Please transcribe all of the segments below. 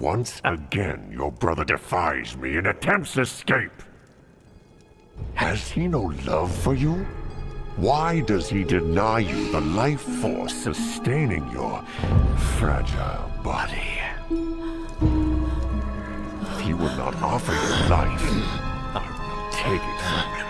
Once again, your brother defies me and attempts escape. Has he no love for you? Why does he deny you the life force sustaining your fragile body? If he would not offer you life, I will take it from him.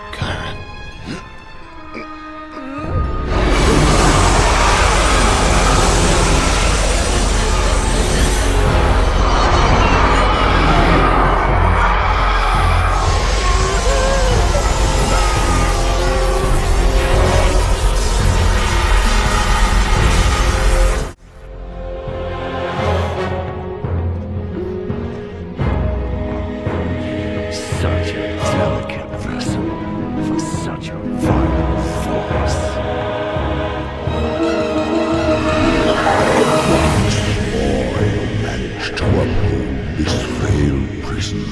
Such a delicate vessel for such a violent force. Oil managed to uphold this frail prison.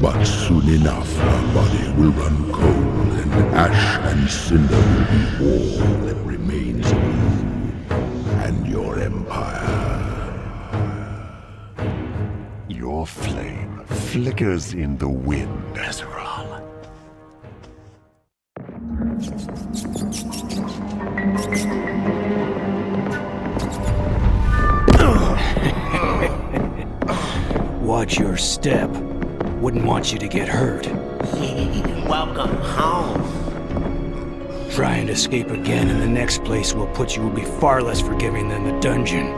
But soon enough, our body will run cold, and ash and cinder will be all that remains of you and your empire. Your flame flickers in the wind, Ezreal. Watch your step. Wouldn't want you to get hurt. Welcome home. Try and escape again, and the next place we'll put you will be far less forgiving than the dungeon.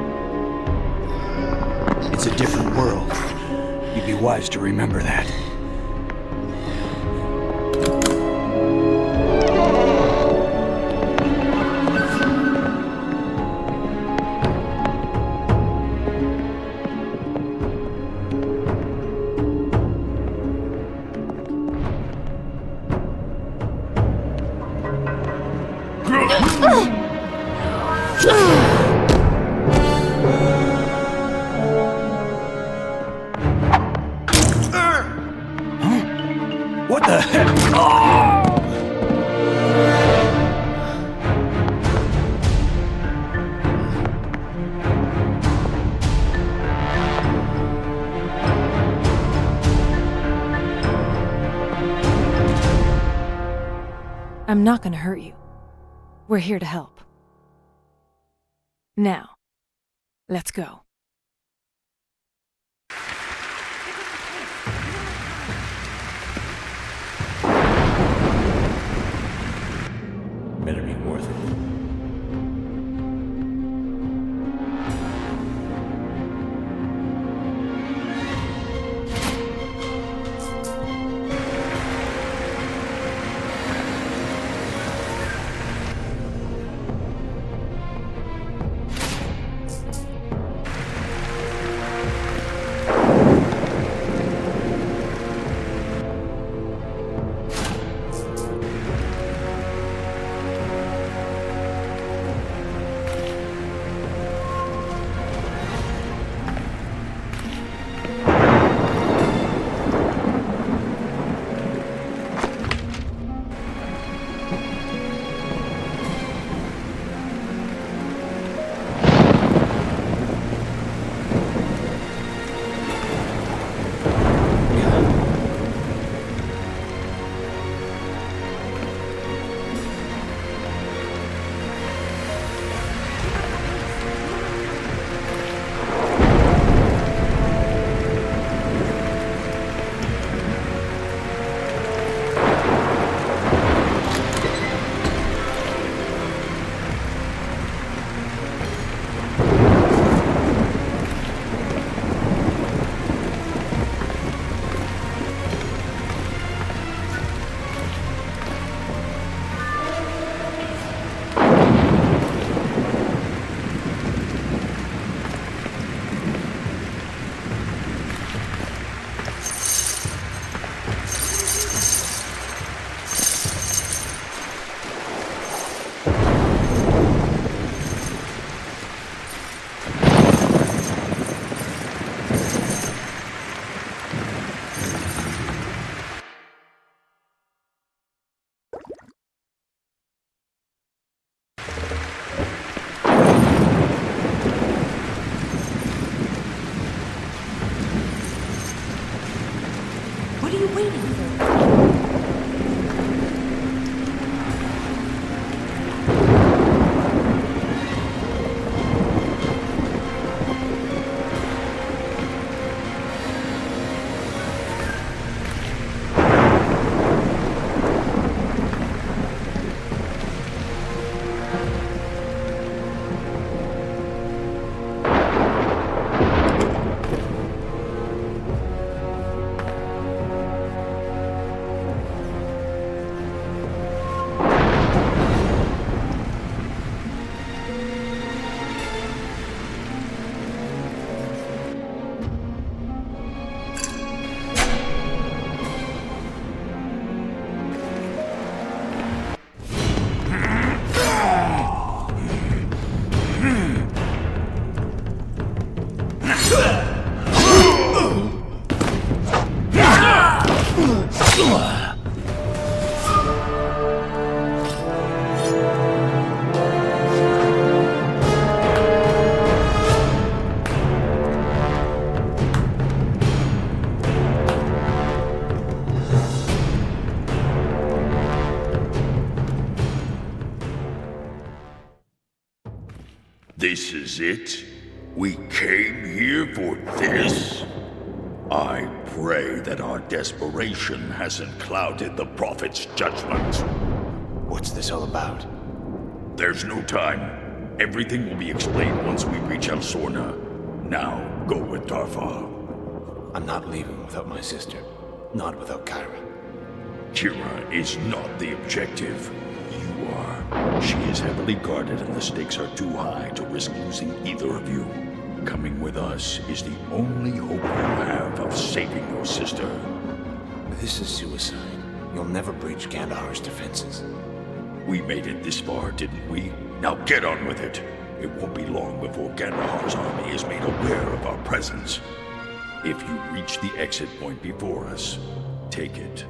It's a different world. You'd be wise to remember that. What the heck? I'm not gonna hurt you. We're here to help. Now, let's go. Better be worth it. you waiting for? This is it? We came here for this? I pray that our desperation hasn't clouded the Prophet's judgment. What's this all about? There's no time. Everything will be explained once we reach El Sorna. Now, go with Darfar. I'm not leaving without my sister. Not without Kyra. Kira is not the objective. You are. She is heavily guarded and the stakes are too high to risk losing either of you. Coming with us is the only hope you have of saving your sister. This is suicide. You'll never breach Kandahar's defenses. We made it this far, didn't we? Now get on with it. It won't be long before Kandahar's army is made aware of our presence. If you reach the exit point before us, take it.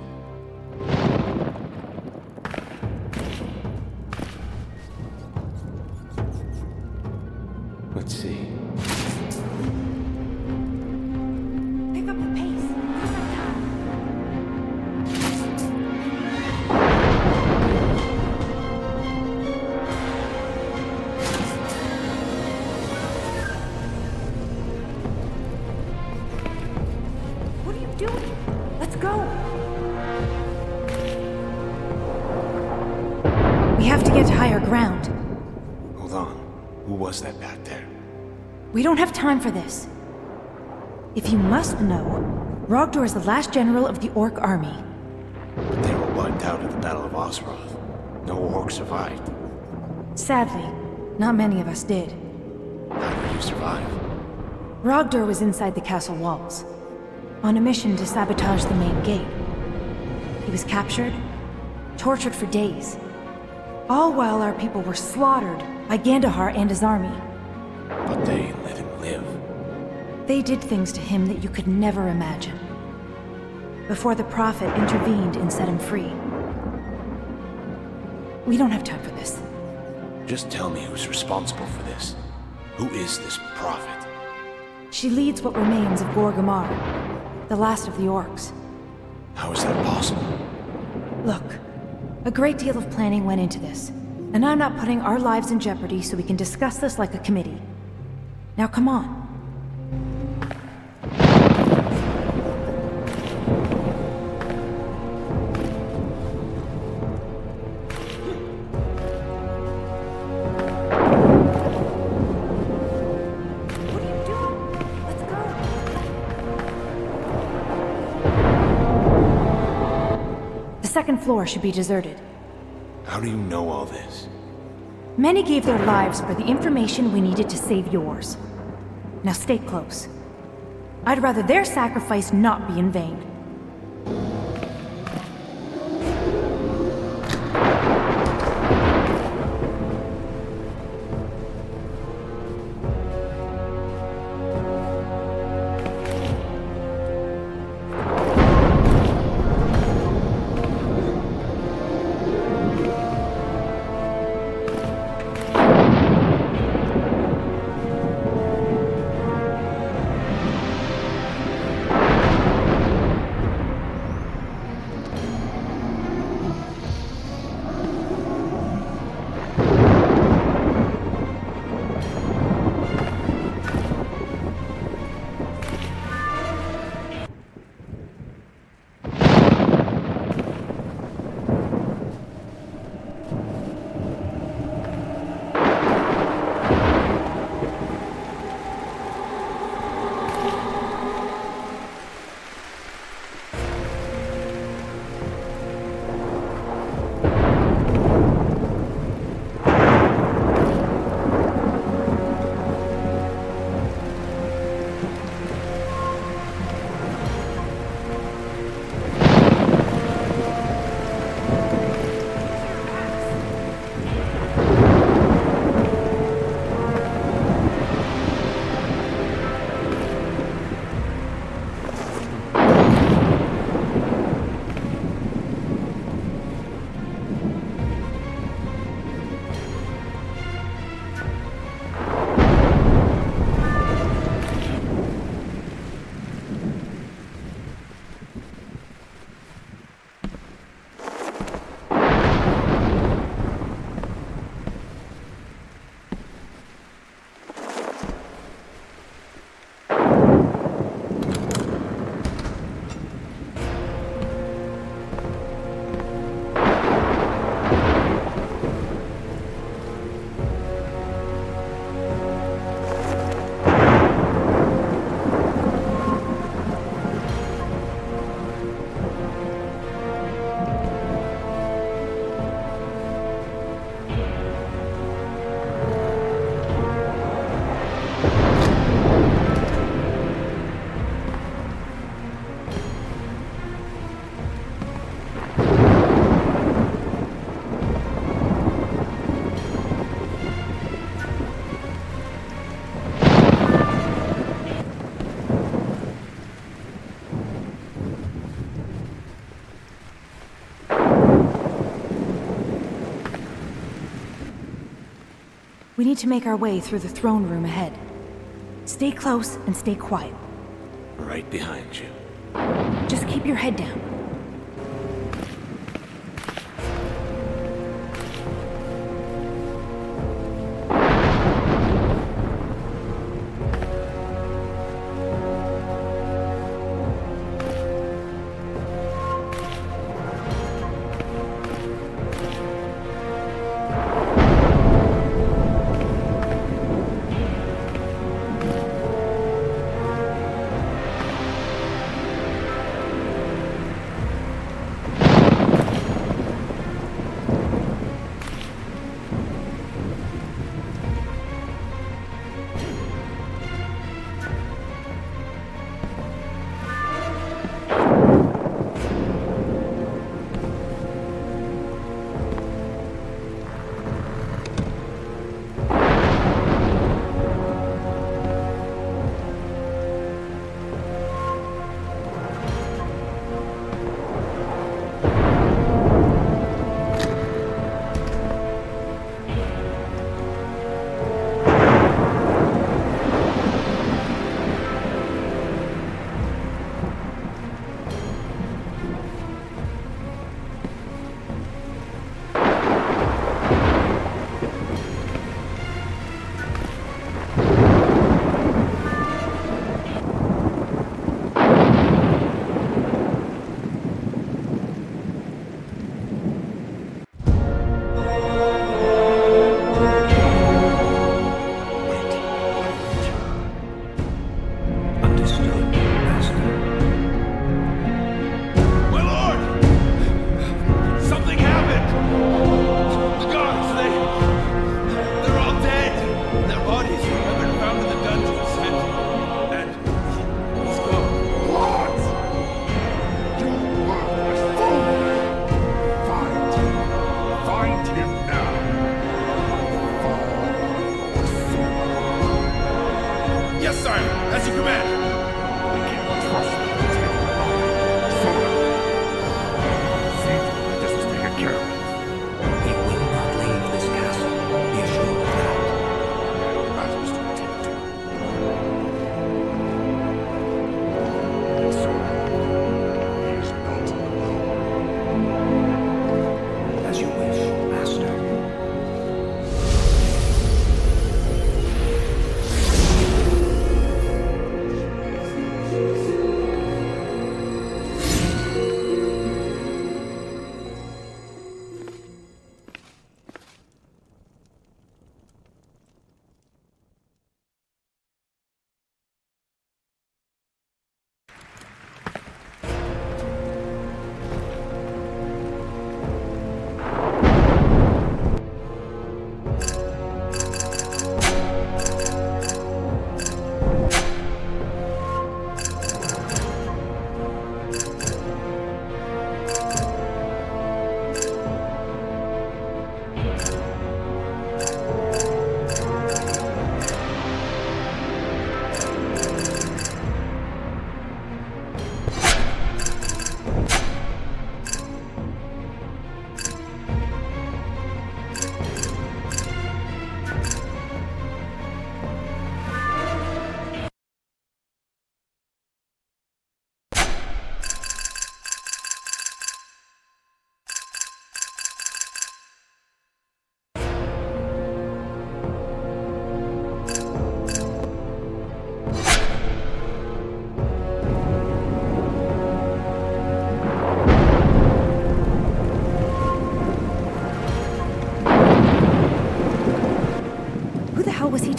Let's see. Pick up the pace. What are you doing? Let's go. We have to get to higher ground. Hold on. Who was that back there? We don't have time for this. If you must know, Rogdor is the last general of the Orc army. But they were wiped out at the Battle of Osroth. No orc survived. Sadly, not many of us did. How did you survive? Rogdor was inside the castle walls, on a mission to sabotage the main gate. He was captured, tortured for days, all while our people were slaughtered by Gandahar and his army. But they let him live. They did things to him that you could never imagine. Before the Prophet intervened and set him free. We don't have time for this. Just tell me who's responsible for this. Who is this Prophet? She leads what remains of Gorgamar, the last of the orcs. How is that possible? Look, a great deal of planning went into this, and I'm not putting our lives in jeopardy so we can discuss this like a committee. Now come on. What are you doing? Let's go. The second floor should be deserted. How do you know all this? Many gave their lives for the information we needed to save yours. Now stay close. I'd rather their sacrifice not be in vain. We need to make our way through the throne room ahead. Stay close and stay quiet. Right behind you. Just keep your head down.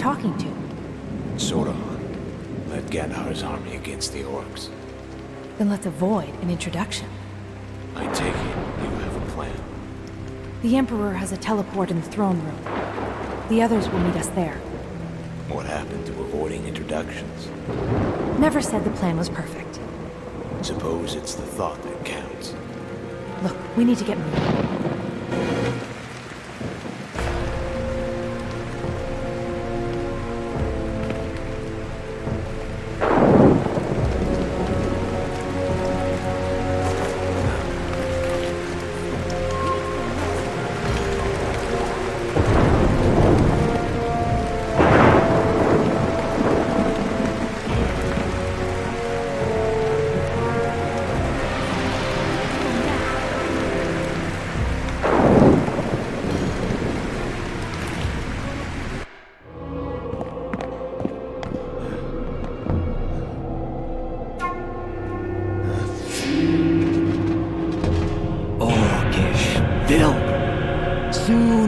talking to? Sauron led Gandhar's army against the orcs. Then let's avoid an introduction. I take it you have a plan. The Emperor has a teleport in the throne room. The others will meet us there. What happened to avoiding introductions? Never said the plan was perfect. Suppose it's the thought that counts. Look, we need to get moving.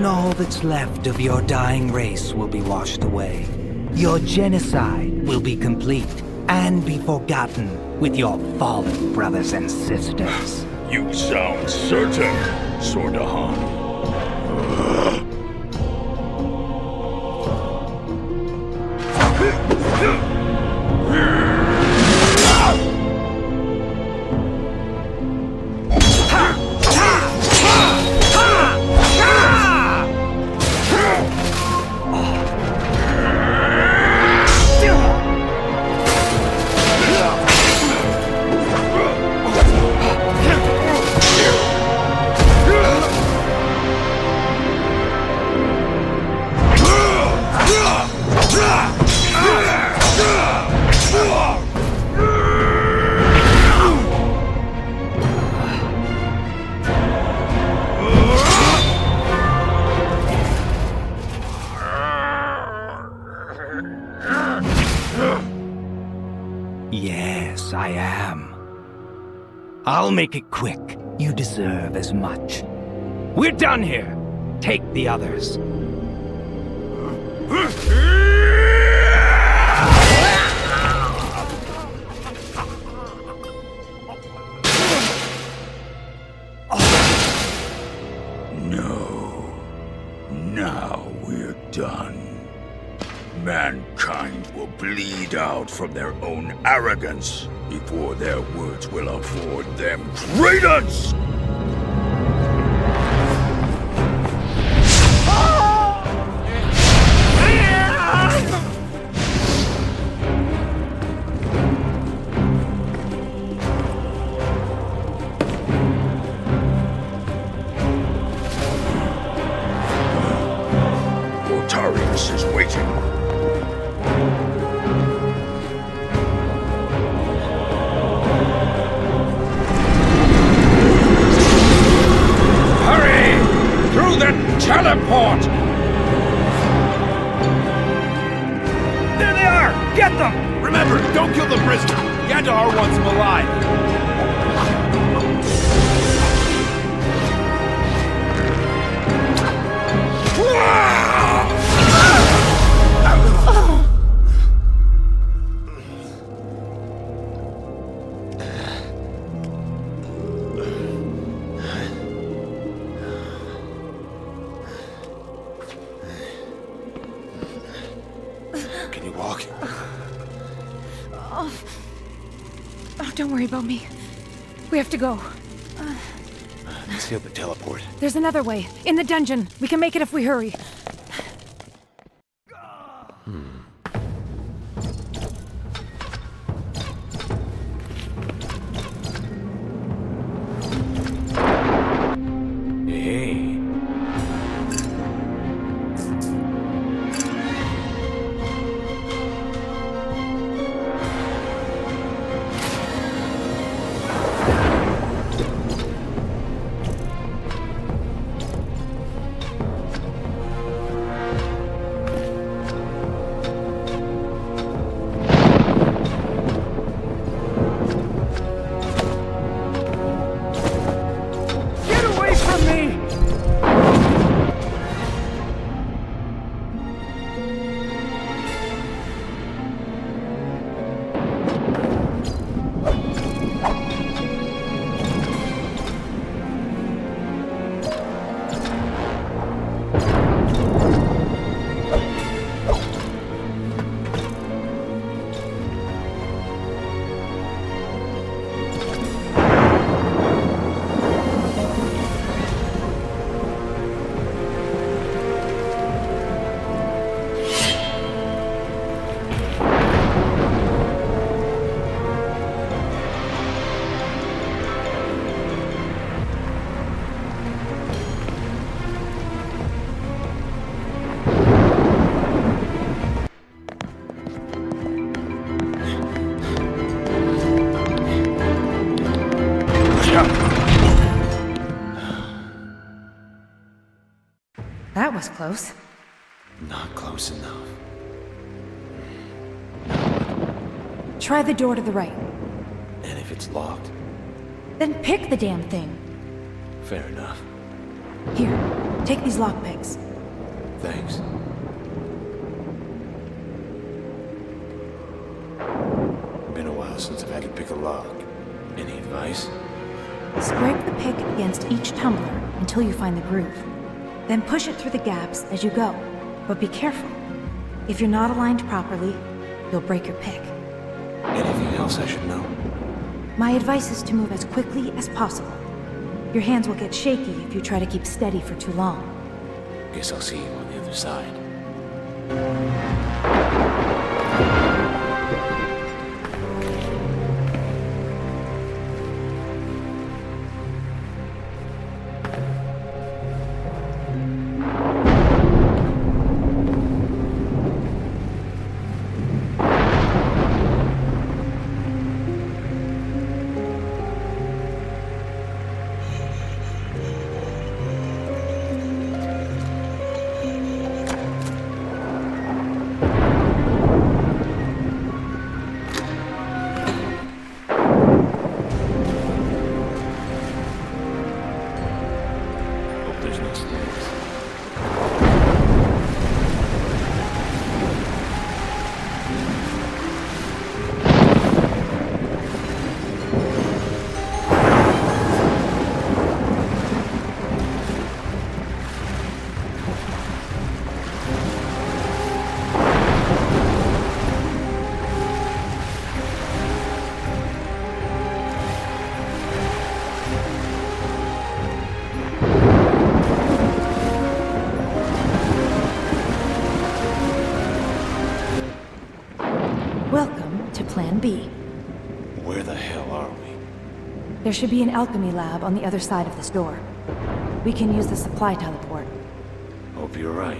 all that's left of your dying race will be washed away. Your genocide will be complete and be forgotten with your fallen brothers and sisters. You sound certain, Sordahan. Yes, I am. I'll make it quick. You deserve as much. We're done here. Take the others. No. Now we're done. Mankind will bleed out from their own arrogance before their words will afford them credence! Mortarius is waiting. Teleport! There they are! Get them! Remember, don't kill the prisoner. Gandahar wants him alive. Can you walk? Oh, don't worry about me. We have to go. Seal the teleport. There's another way. In the dungeon. We can make it if we hurry. Hey. That was close. Not close enough. Try the door to the right. And if it's locked? Then pick the damn thing. Fair enough. Here, take these lockpicks. Thanks. Been a while since I've had to pick a lock. Any advice? Scrape the pick against each tumbler until you find the groove. Then push it through the gaps as you go. But be careful. If you're not aligned properly, you'll break your pick. Anything else I should know? My advice is to move as quickly as possible. Your hands will get shaky if you try to keep steady for too long. Guess I'll see you on the other side. There's no snakes. Welcome to Plan B. Where the hell are we? There should be an alchemy lab on the other side of this door. We can use the supply teleport. Hope you're right.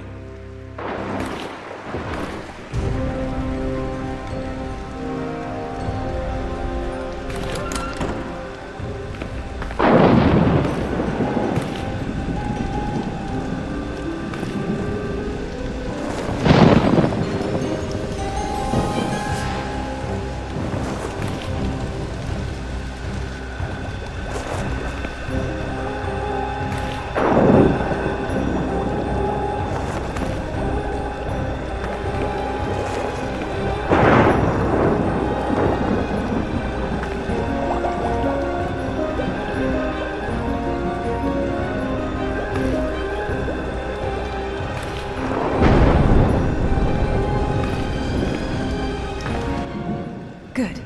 Good.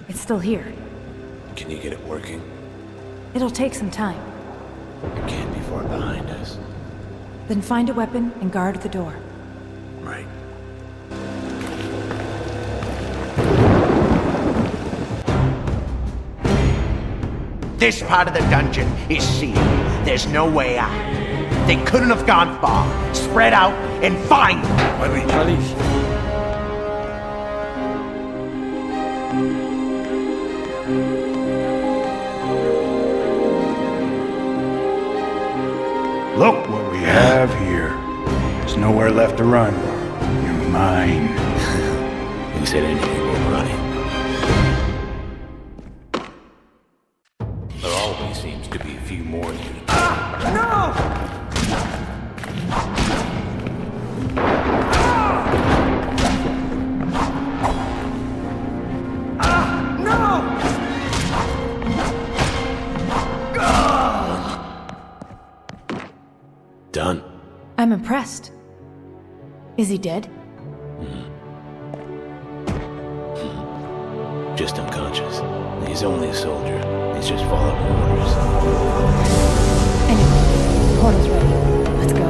It's still here. Can you get it working? It'll take some time. It can't be far behind us. Then find a weapon and guard the door. Right. This part of the dungeon is sealed. There's no way out. They couldn't have gone far. Spread out and find them. Look what we have here. There's nowhere left to run. You're mine. Who said anything about running? There always seems to be a few more than you. Done. I'm impressed. Is he dead? Just unconscious. He's only a soldier. He's just following orders. Anyway, the portal's ready. Let's go.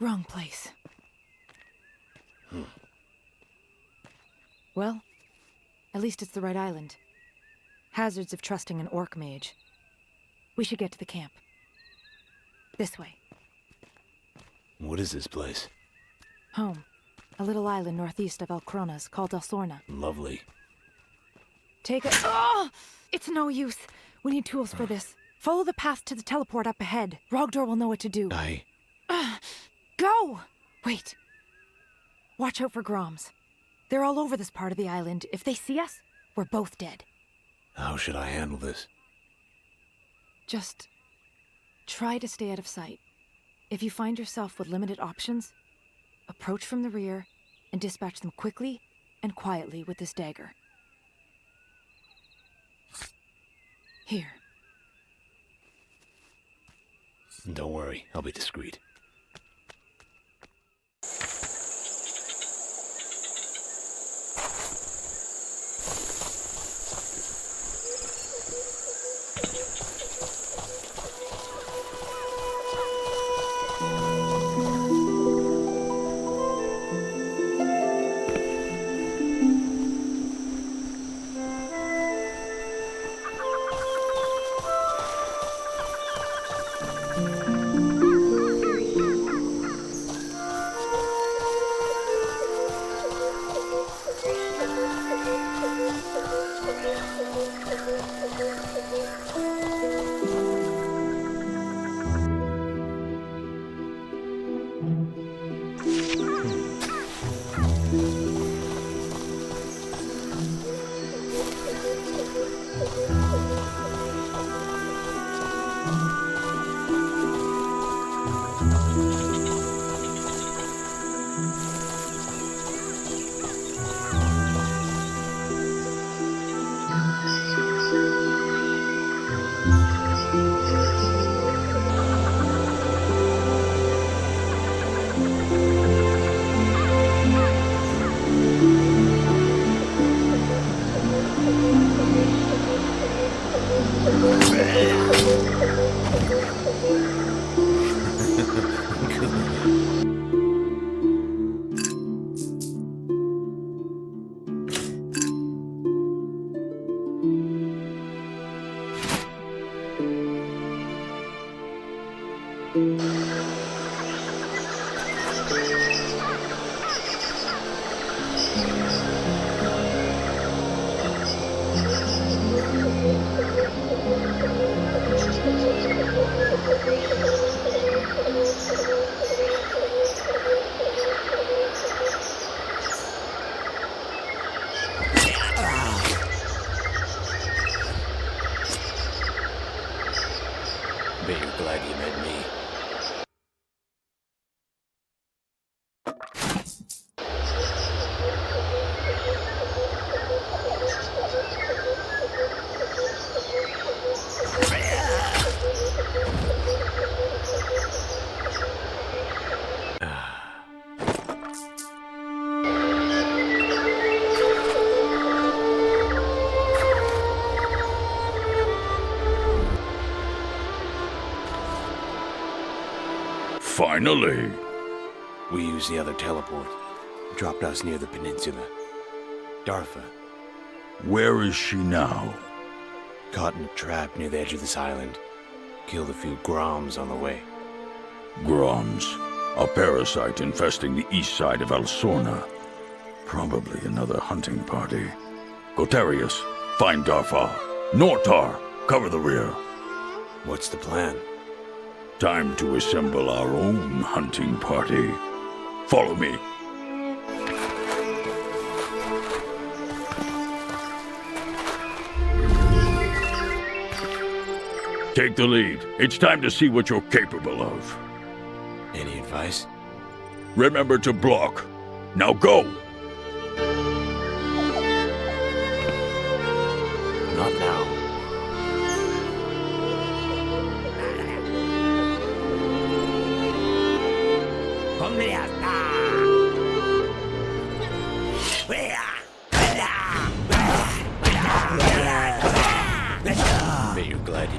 Wrong place. Well, at least it's the right island. Hazards of trusting an orc mage. We should get to the camp. This way. What is this place? Home. A little island northeast of El Cronas called El Sorna. Lovely. Take a... Oh! It's no use. We need tools for this. Follow the path to the teleport up ahead. Rogdor will know what to do. Go! Wait. Watch out for Groms. They're all over this part of the island. If they see us, we're both dead. How should I handle this? Just try to stay out of sight. If you find yourself with limited options, approach from the rear and dispatch them quickly and quietly with this dagger. Here. Don't worry, I'll be discreet. Bet you're glad you met me. Finally! We used the other teleport. Dropped us near the peninsula. Darfa. Where is she now? Caught in a trap near the edge of this island. Killed a few Groms on the way. Groms. A parasite infesting the east side of El Sorna. Probably another hunting party. Gotarius, find Darfa. Nortar, cover the rear. What's the plan? Time to assemble our own hunting party. Follow me. Take the lead. It's time to see what you're capable of. Any advice? Remember to block. Now go! Not now. Bet you're glad you...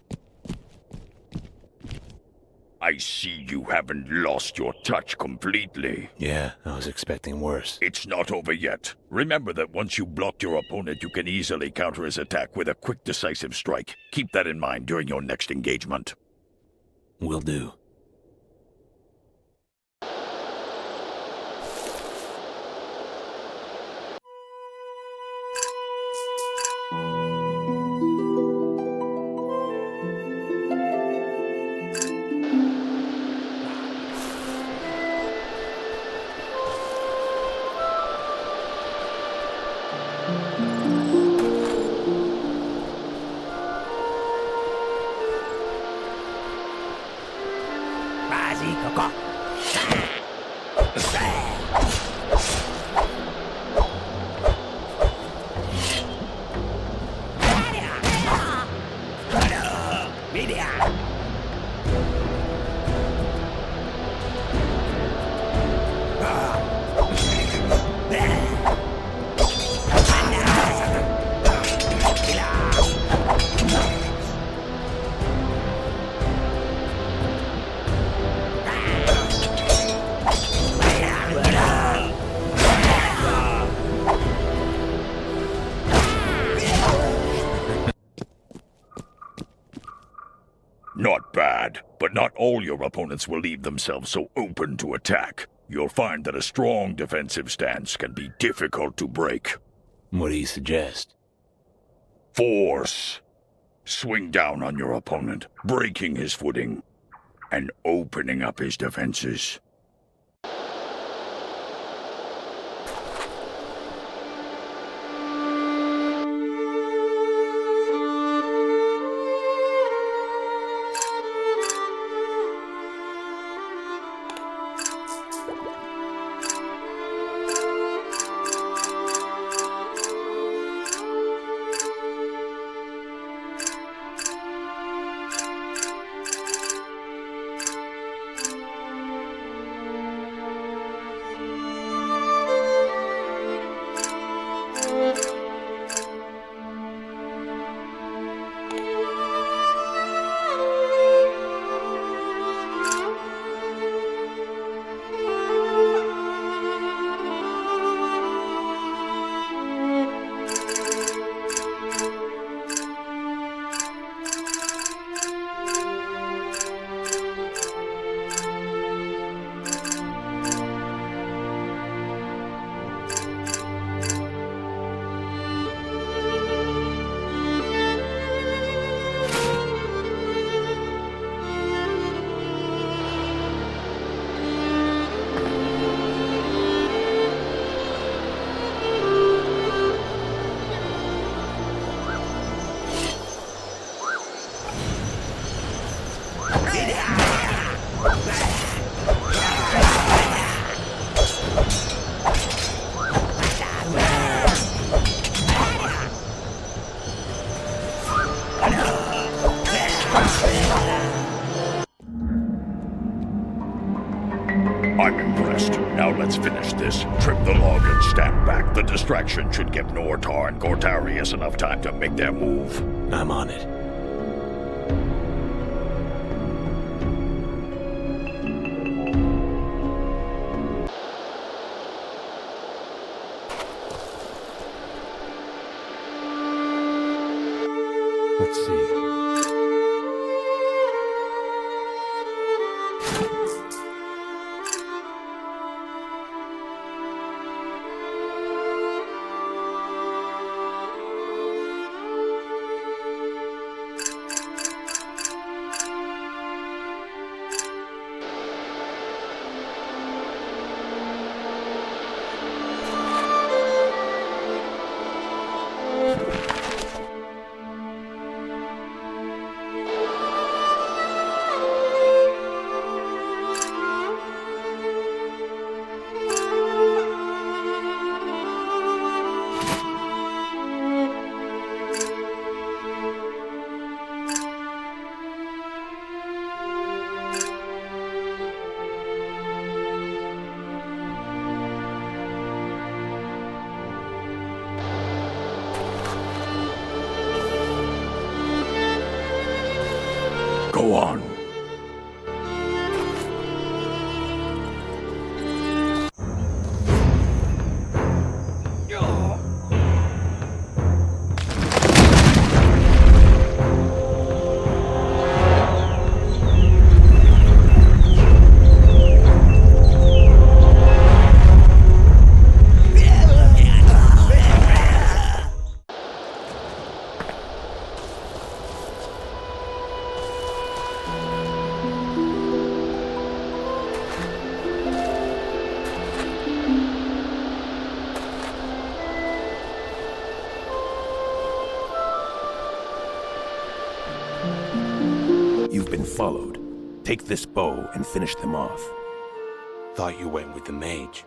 I see you haven't lost your touch completely. Yeah, I was expecting worse. It's not over yet. Remember that once you block your opponent, you can easily counter his attack with a quick, decisive strike. Keep that in mind during your next engagement. Will do. Not bad, but not all your opponents will leave themselves so open to attack. You'll find that a strong defensive stance can be difficult to break. What do you suggest? Force. Swing down on your opponent, breaking his footing, and opening up his defenses. I'm impressed. Now let's finish this. Trim the log and stand back. The distraction should give Nortar and Gortarius enough time to make their move. I'm on it. Let's see. Go on. you've been followed. Take this bow and finish them off. Thought you went with the mage.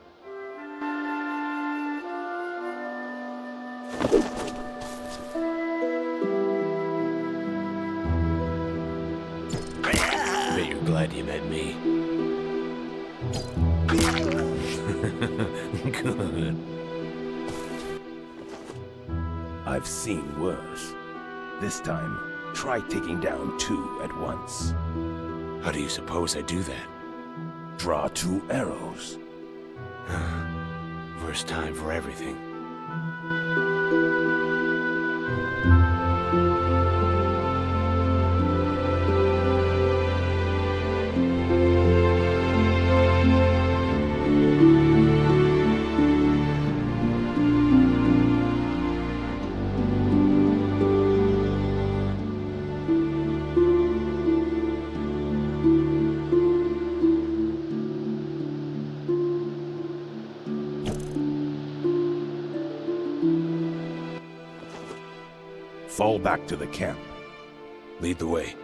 Bet you're glad you met me. Good. I've seen worse. This time, try taking down 2 at once. How do you suppose I do that? Draw 2 arrows. First time for everything. Fall back to the camp. Lead the way.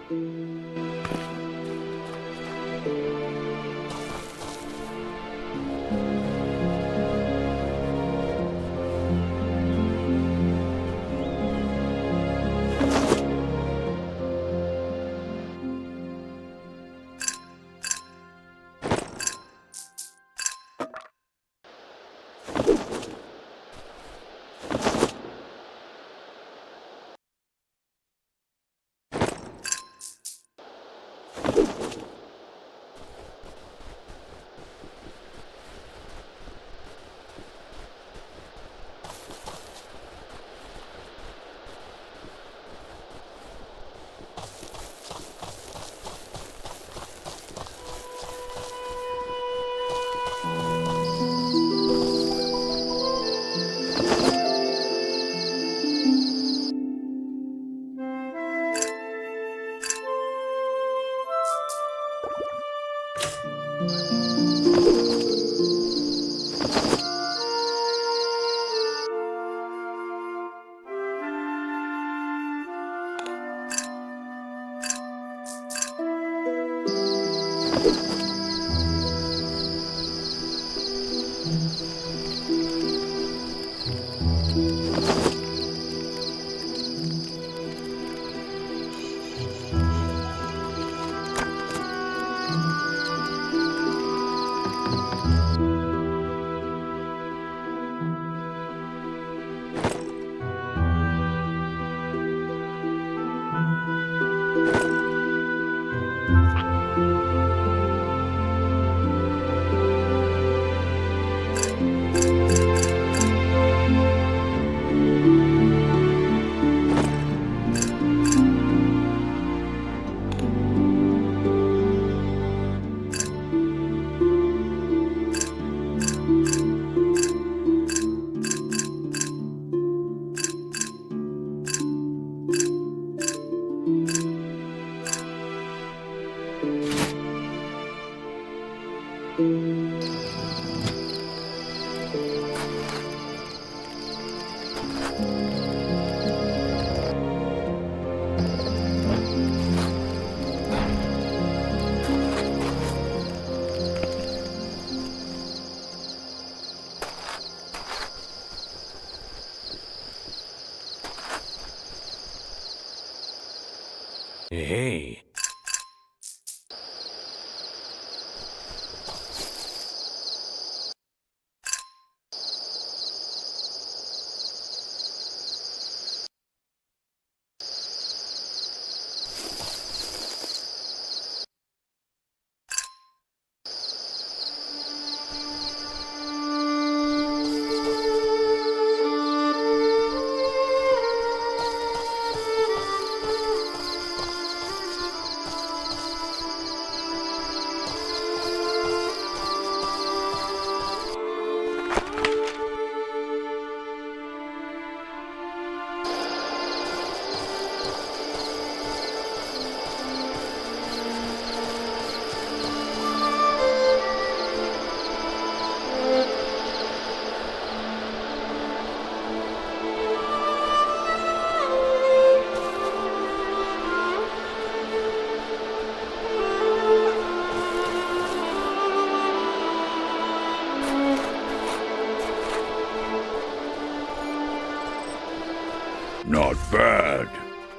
Hey.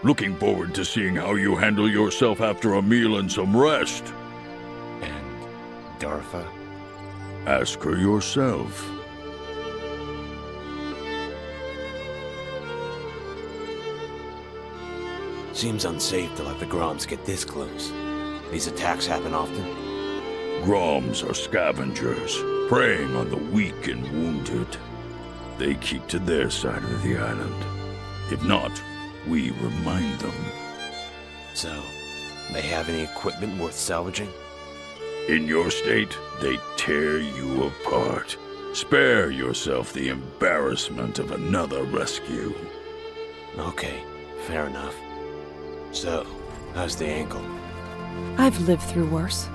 Looking forward to seeing how you handle yourself after a meal and some rest. And Darfa? Ask her yourself. Seems unsafe to let the Groms get this close. These attacks happen often? Groms are scavengers, preying on the weak and wounded. They keep to their side of the island. If not, we remind them. So, they have any equipment worth salvaging? In your state, they tear you apart. Spare yourself the embarrassment of another rescue. Okay, fair enough. So, how's the ankle? I've lived through worse.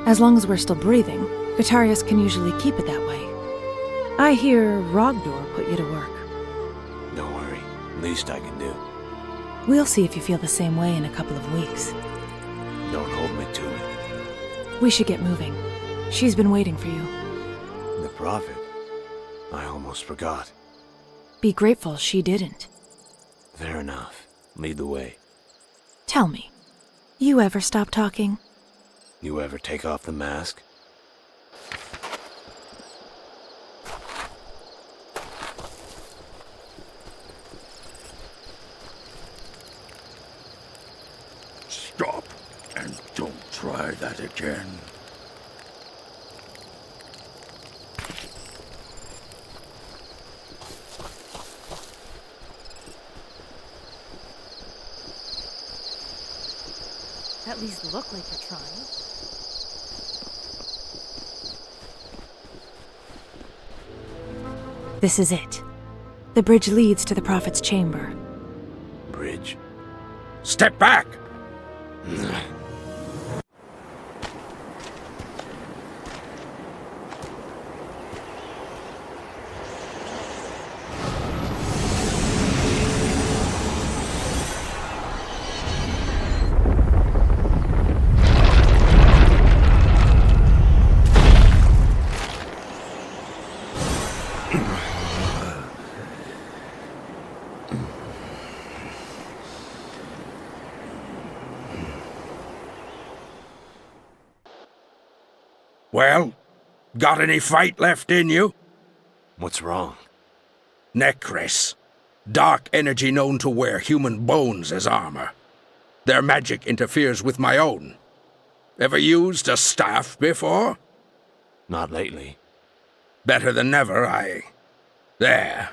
As long as we're still breathing, Vitarius can usually keep it that way. I hear Rogdor put you to work. Don't worry, least I can do. We'll see if you feel the same way in a couple of weeks. Don't hold me to it. We should get moving. She's been waiting for you. The Prophet? I almost forgot. Be grateful she didn't. Fair enough. Lead the way. Tell me, you ever stop talking? You ever take off the mask? Stop, and don't try that again. At least look like you're trying. This is it. The bridge leads to the Prophet's chamber. Bridge? Step back! Well, got any fight left in you? What's wrong? Necris. Dark energy known to wear human bones as armor. Their magic interferes with my own. Ever used a staff before? Not lately. Better than never, There.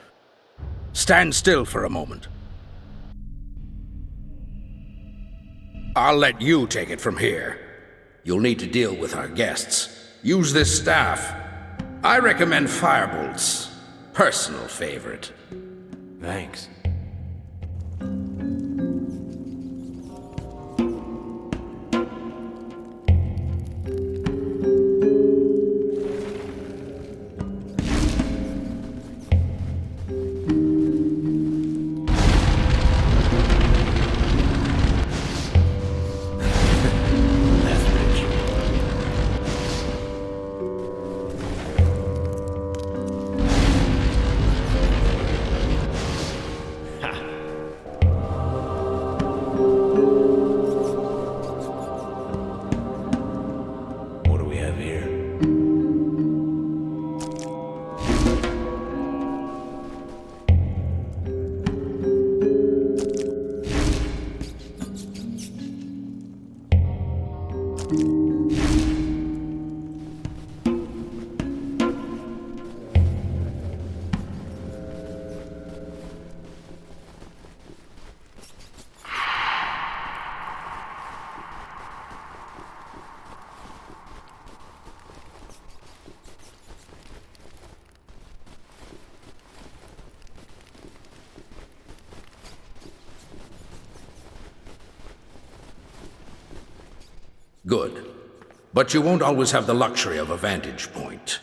Stand still for a moment. I'll let you take it from here. You'll need to deal with our guests. Use this staff. I recommend Firebolt's personal favorite. Thanks. Good. But you won't always have the luxury of a vantage point.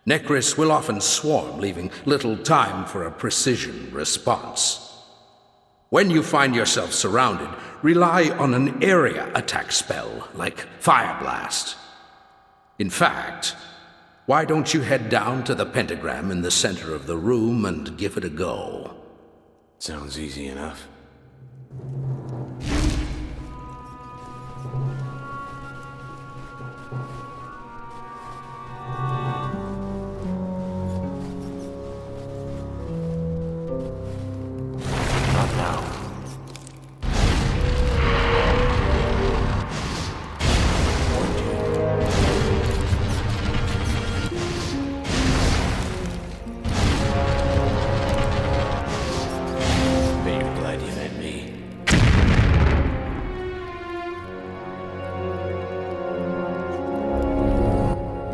Necris will often swarm, leaving little time for a precision response. When you find yourself surrounded, rely on an area attack spell, like Fire Blast. In fact, why don't you head down to the pentagram in the center of the room and give it a go? Sounds easy enough.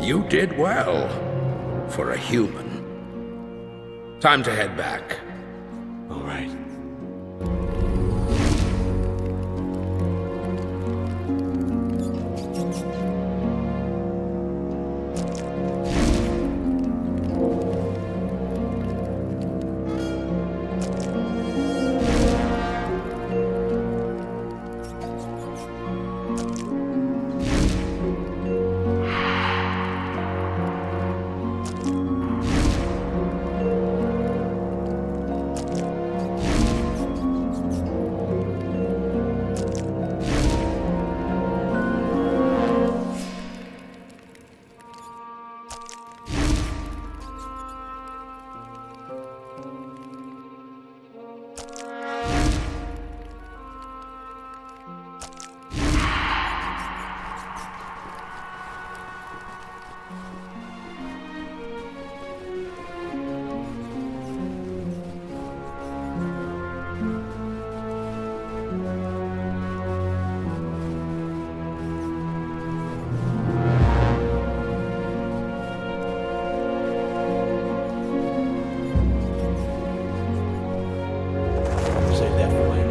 You did well. For a human. Time to head back. All right. Save that for later.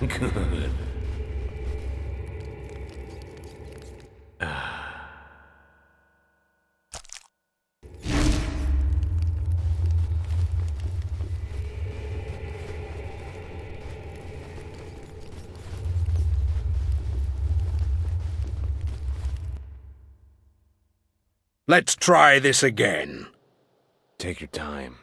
Good. Let's try this again. Take your time.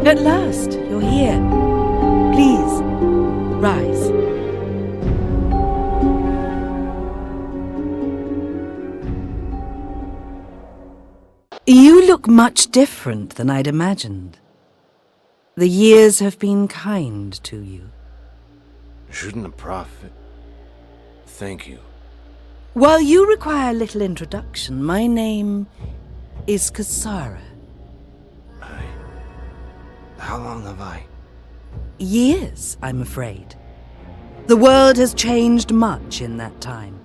At last, you're here. Please, rise. You look much different than I'd imagined. The years have been kind to you. Shouldn't a prophet... Thank you. While you require little introduction, my name is Kasara. How long have I? Years, I'm afraid. The world has changed much in that time.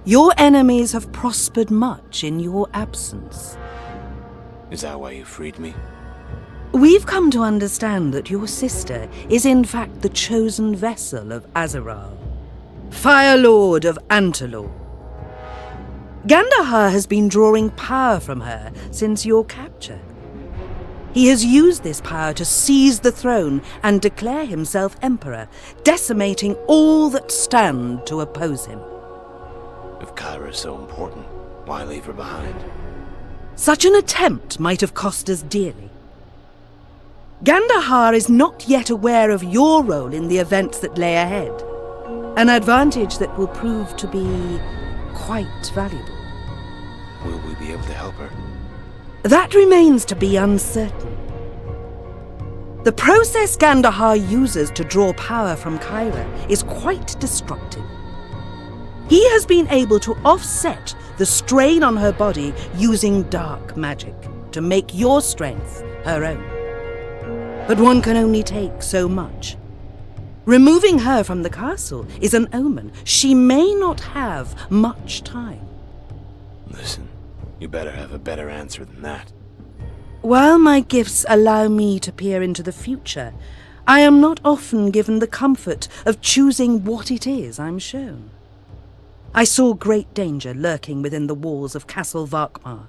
Your enemies have prospered much in your absence. Is that why you freed me? We've come to understand that your sister is in fact the chosen vessel of Azeral, Fire Lord of Antalor. Gandahar has been drawing power from her since your capture. He has used this power to seize the throne and declare himself emperor, decimating all that stand to oppose him. If Kyra is so important, why leave her behind? Such an attempt might have cost us dearly. Gandahar is not yet aware of your role in the events that lay ahead, an advantage that will prove to be quite valuable. Will we be able to help her? That remains to be uncertain. The process Gandahar uses to draw power from Kyra is quite destructive. He has been able to offset the strain on her body using dark magic to make your strength her own. But one can only take so much. Removing her from the castle is an omen. She may not have much time. Listen, you better have a better answer than that. While my gifts allow me to peer into the future, I am not often given the comfort of choosing what it is I'm shown. I saw great danger lurking within the walls of Castle Varkmar.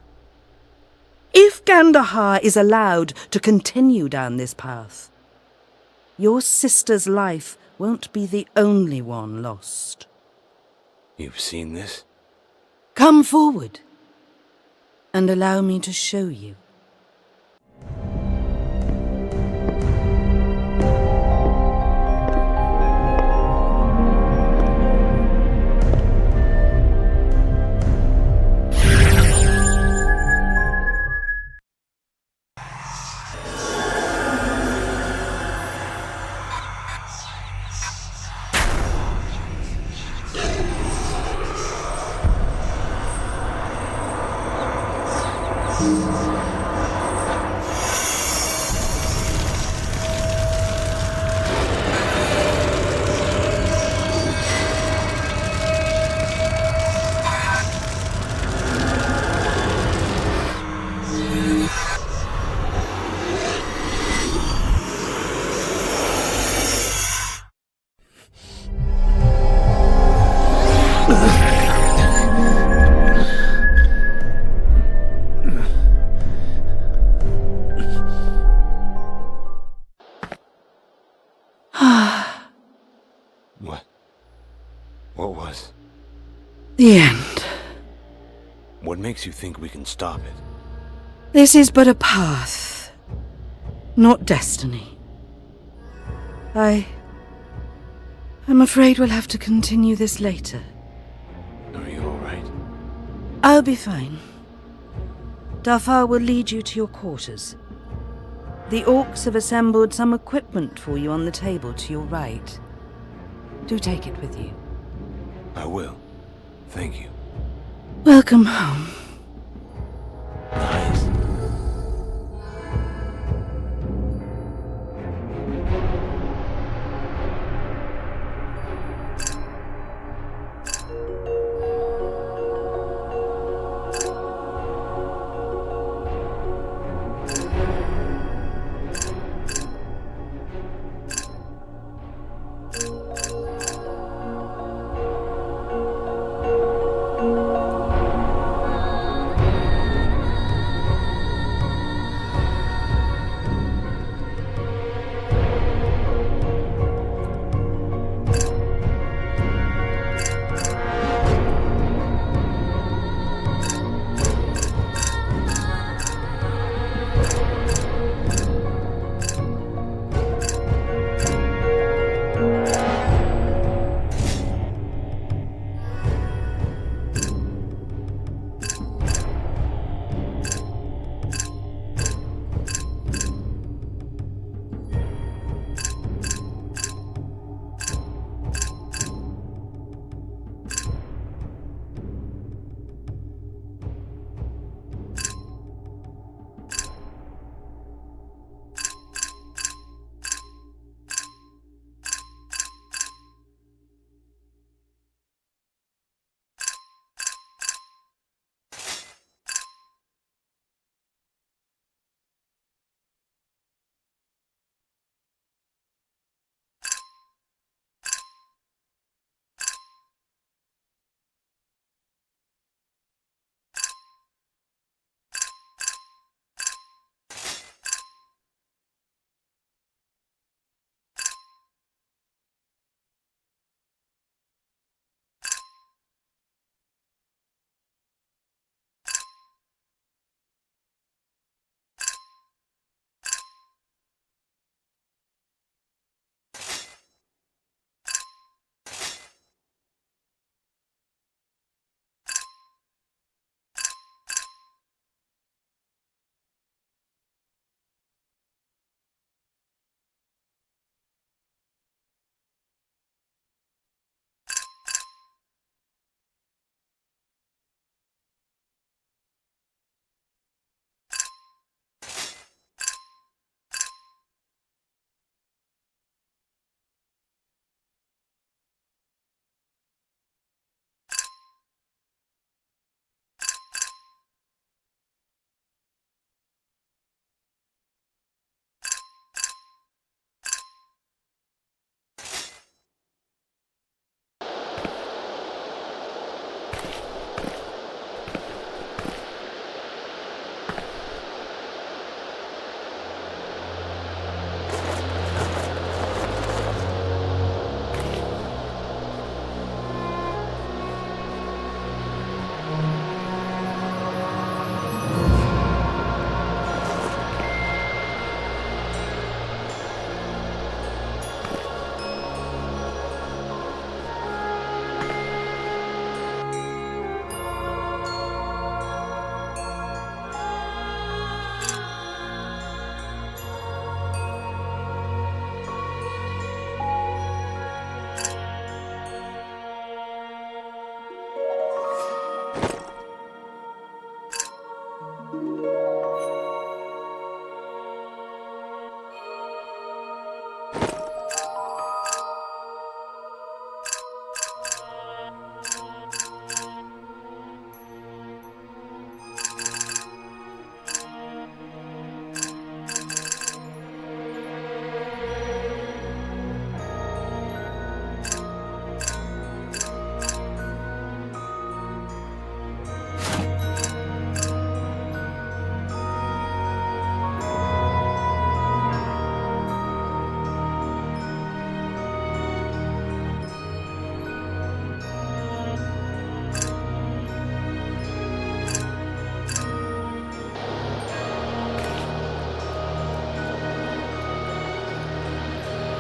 If Gandahar is allowed to continue down this path, your sister's life won't be the only one lost. You've seen this? Come forward and allow me to show you. What was? The end. What makes you think we can stop it? This is but a path, not destiny. I'm afraid we'll have to continue this later. Are you all right? I'll be fine. Darfar will lead you to your quarters. The orcs have assembled some equipment for you on the table to your right. Do take it with you. I will. Thank you. Welcome home. Nice.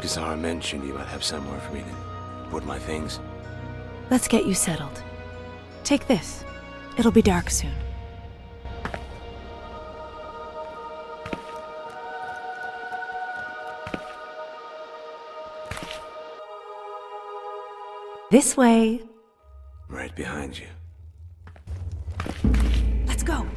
Kazara mentioned you might have somewhere for me to put my things. Let's get you settled. Take this. It'll be dark soon. This way. Right behind you. Let's go.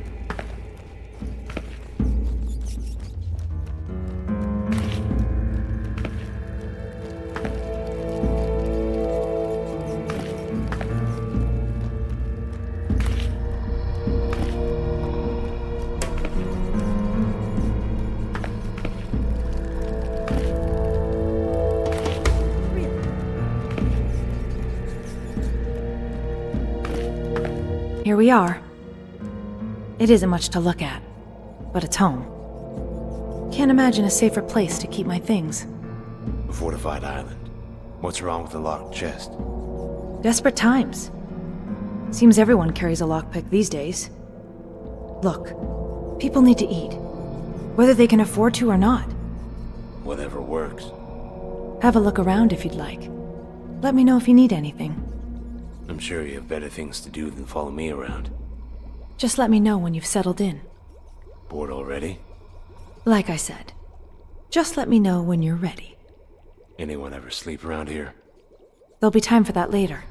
Here we are. It isn't much to look at, but it's home. Can't imagine a safer place to keep my things. A fortified island. What's wrong with the locked chest? Desperate times. Seems everyone carries a lockpick these days. Look, people need to eat, whether they can afford to or not. Whatever works. Have a look around if you'd like. Let me know if you need anything. I'm sure you have better things to do than follow me around. Just let me know when you've settled in. Bored already? Like I said, just let me know when you're ready. Anyone ever sleep around here? There'll be time for that later.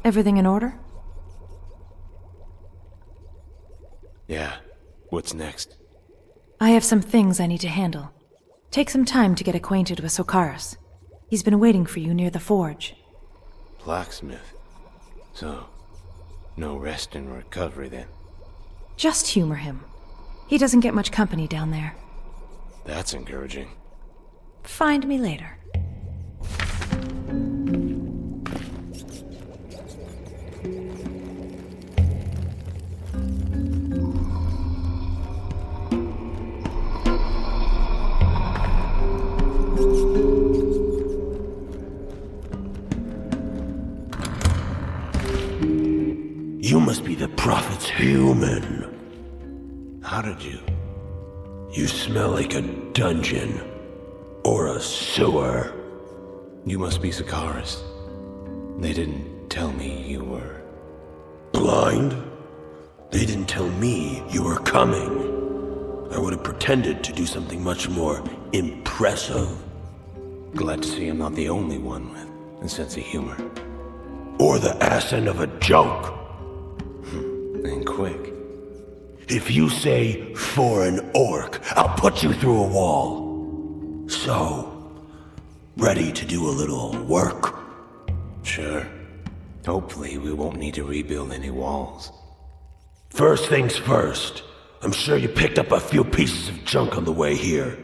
Everything in order? Yeah. What's next? I have some things I need to handle. Take some time to get acquainted with Sokaris. He's been waiting for you near the forge. Blacksmith. So, no rest and recovery then. Just humor him. He doesn't get much company down there. That's encouraging. Find me later. You must be the Prophet's human. How did you? You smell like a dungeon. Or a sewer. You must be Sakaris. They didn't tell me you were... Blind? They didn't tell me you were coming. I would have pretended to do something much more impressive. Glad to see I'm not the only one with a sense of humor. Or the ass end of a joke. And quick. If you say, for an orc, I'll put you through a wall. So, ready to do a little work? Sure. Hopefully we won't need to rebuild any walls. First things first. I'm sure you picked up a few pieces of junk on the way here.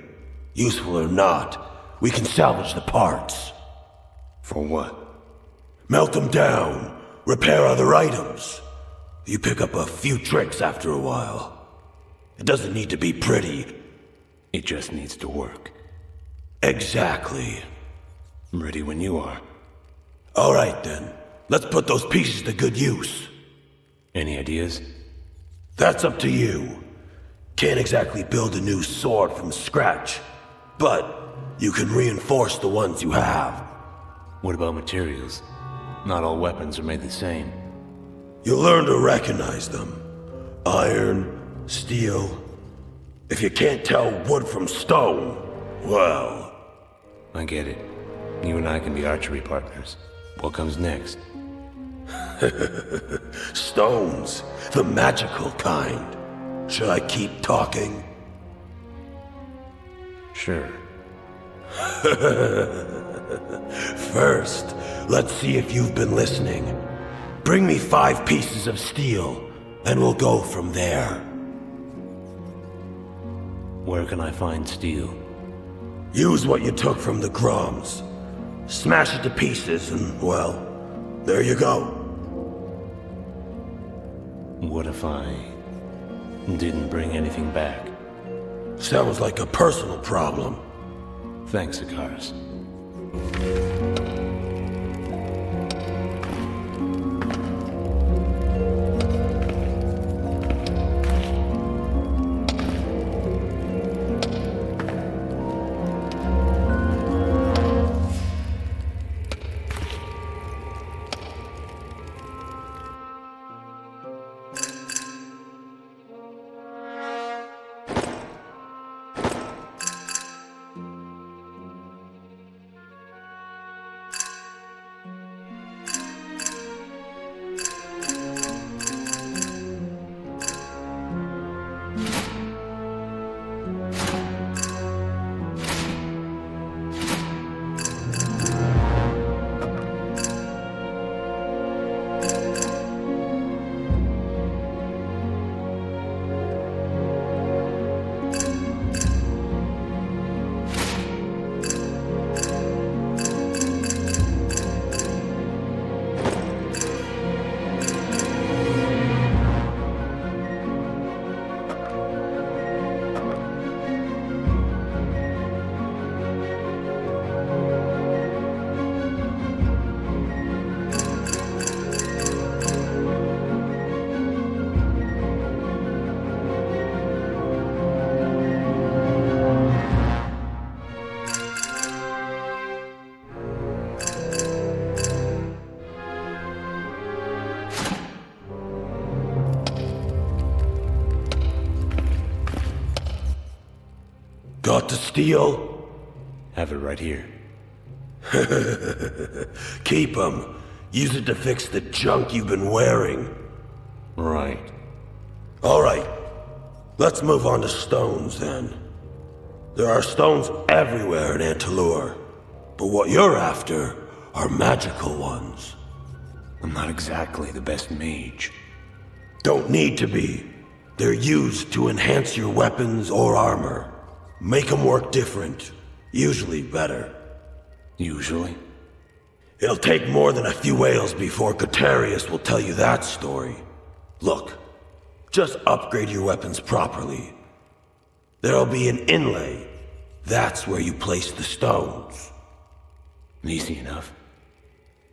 Useful or not, we can salvage the parts. For what? Melt them down, repair other items. You pick up a few tricks after a while. It doesn't need to be pretty. It just needs to work. Exactly. I'm ready when you are. All right then. Let's put those pieces to good use. Any ideas? That's up to you. Can't exactly build a new sword from scratch, but you can reinforce the ones you have. What about materials? Not all weapons are made the same. You'll learn to recognize them. Iron, steel. If you can't tell wood from stone, well... I get it. You and I can be archery partners. What comes next? Stones. The magical kind. Should I keep talking? Sure. First, let's see if you've been listening. Bring me 5 pieces of steel, and we'll go from there. Where can I find steel? Use what you took from the Groms. Smash it to pieces, and, well, there you go. What if I didn't bring anything back? Sounds like a personal problem. Thanks, Sakaris. Got the steel? Have it right here. Keep 'em. Use it to fix the junk you've been wearing. Right. All right. Let's move on to stones, then. There are stones everywhere in Antalur. But what you're after are magical ones. I'm not exactly the best mage. Don't need to be. They're used to enhance your weapons or armor. Make them work different. Usually better. Usually? It'll take more than a few ales before Gutarius will tell you that story. Look, just upgrade your weapons properly. There'll be an inlay. That's where you place the stones. Easy enough.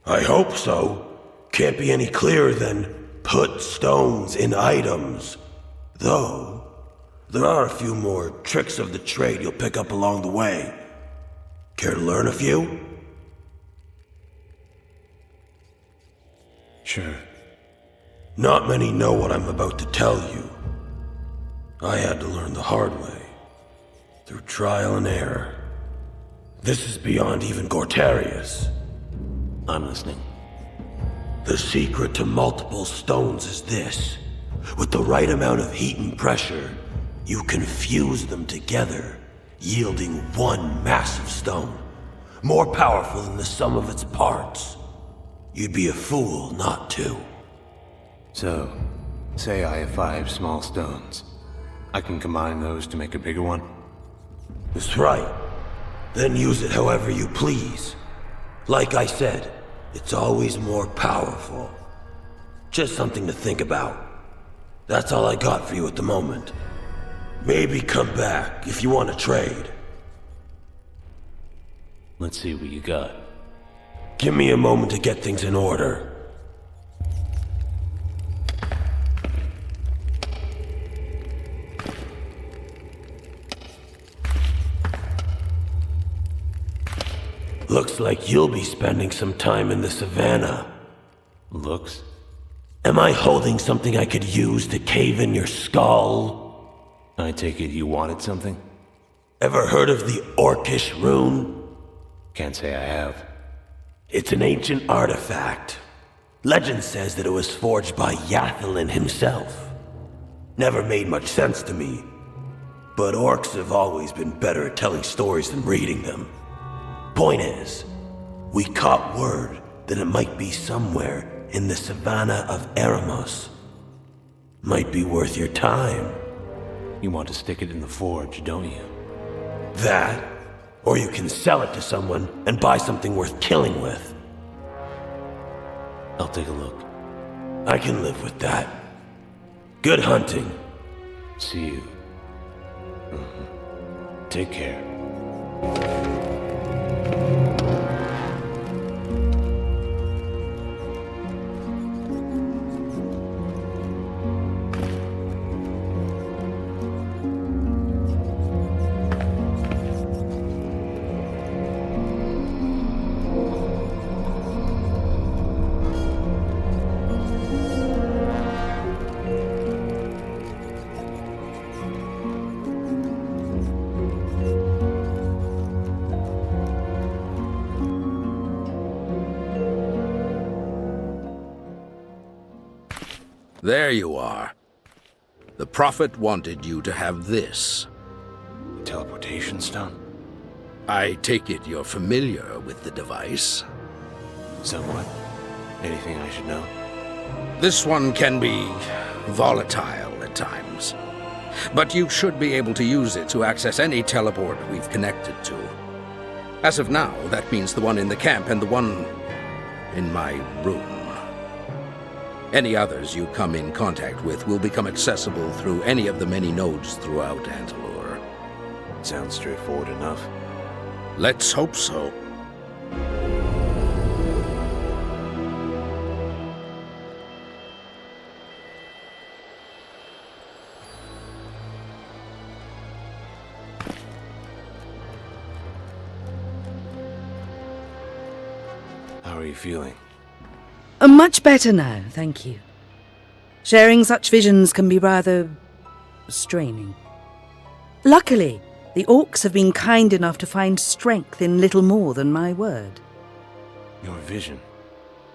I hope so. Can't be any clearer than put stones in items. Though, There are a few more tricks of the trade you'll pick up along the way. Care to learn a few? Sure. Not many know what I'm about to tell you. I had to learn the hard way, through trial and error. This is beyond even Gortarius. I'm listening. The secret to multiple stones is this. With the right amount of heat and pressure, you can fuse them together, yielding one massive stone, more powerful than the sum of its parts. You'd be a fool not to. So, say I have 5 small stones. I can combine those to make a bigger one? That's right. Then use it however you please. Like I said, it's always more powerful. Just something to think about. That's all I got for you at the moment. Maybe come back if you want to trade. Let's see what you got. Give me a moment to get things in order. Looks like you'll be spending some time in the savannah. Looks? Am I holding something I could use to cave in your skull? I take it you wanted something? Ever heard of the Orcish rune? Can't say I have. It's an ancient artifact. Legend says that it was forged by Yathlin himself. Never made much sense to me. But orcs have always been better at telling stories than reading them. Point is, we caught word that it might be somewhere in the savannah of Eremos. Might be worth your time. You want to stick it in the forge, don't you? That, or you can sell it to someone and buy something worth killing with. I'll take a look. I can live with that. Good hunting. See you. Take care. There you are. The Prophet wanted you to have this. Teleportation stone? I take it you're familiar with the device. Somewhat. Anything I should know? This one can be volatile at times, but you should be able to use it to access any teleport we've connected to. As of now, that means the one in the camp and the one in my room. Any others you come in contact with will become accessible through any of the many nodes throughout Antalur. Sounds straightforward enough. Let's hope so. How are you feeling? Much better now, thank you. Sharing such visions can be rather straining. Luckily, the orcs have been kind enough to find strength in little more than my word. Your vision?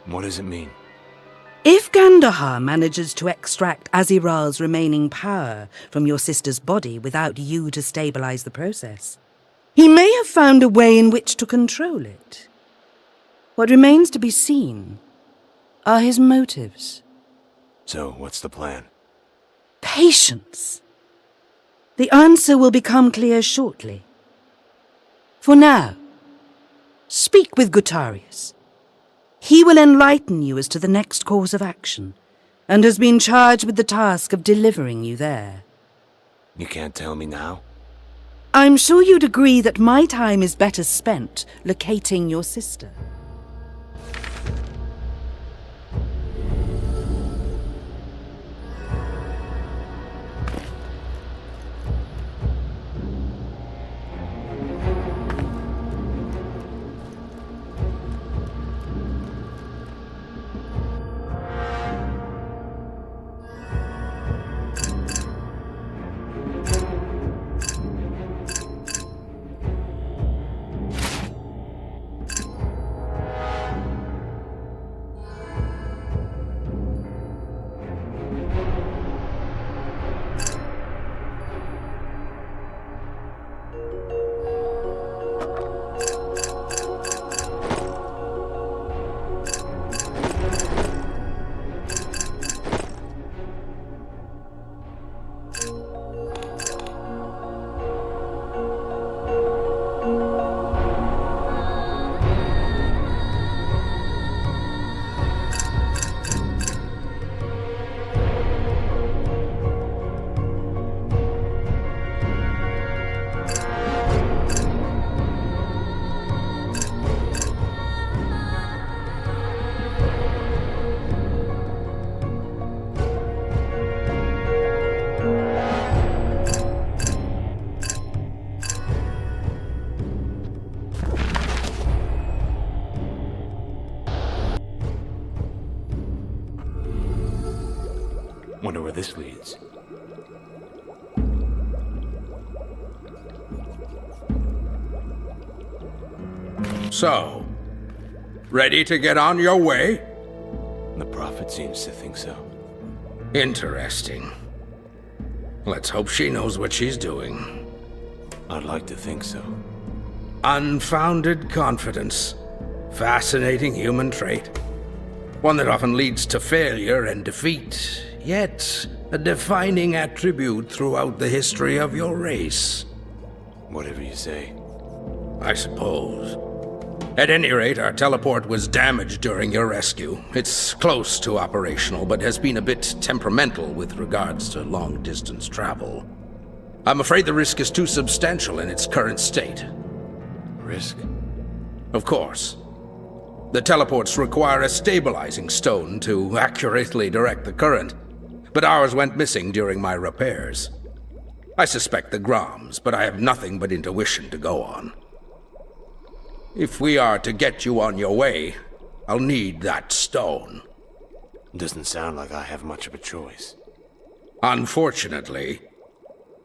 What does it mean? If Gandahar manages to extract Aziral's remaining power from your sister's body without you to stabilize the process, he may have found a way in which to control it. What remains to be seen are his motives. So, what's the plan? Patience. The answer will become clear shortly. For now, speak with Gutarius. He will enlighten you as to the next course of action, and has been charged with the task of delivering you there. You can't tell me now? I'm sure you'd agree that my time is better spent locating your sister. this leads. So, ready to get on your way? The Prophet seems to think so. Interesting. Let's hope she knows what she's doing. I'd like to think so. Unfounded confidence. Fascinating human trait. One that often leads to failure and defeat, yet a defining attribute throughout the history of your race. Whatever you say. I suppose. At any rate, our teleport was damaged during your rescue. It's close to operational, but has been a bit temperamental with regards to long-distance travel. I'm afraid the risk is too substantial in its current state. Risk? Of course. The teleports require a stabilizing stone to accurately direct the current, but ours went missing during my repairs. I suspect the Groms, but I have nothing but intuition to go on. If we are to get you on your way, I'll need that stone. Doesn't sound like I have much of a choice. Unfortunately,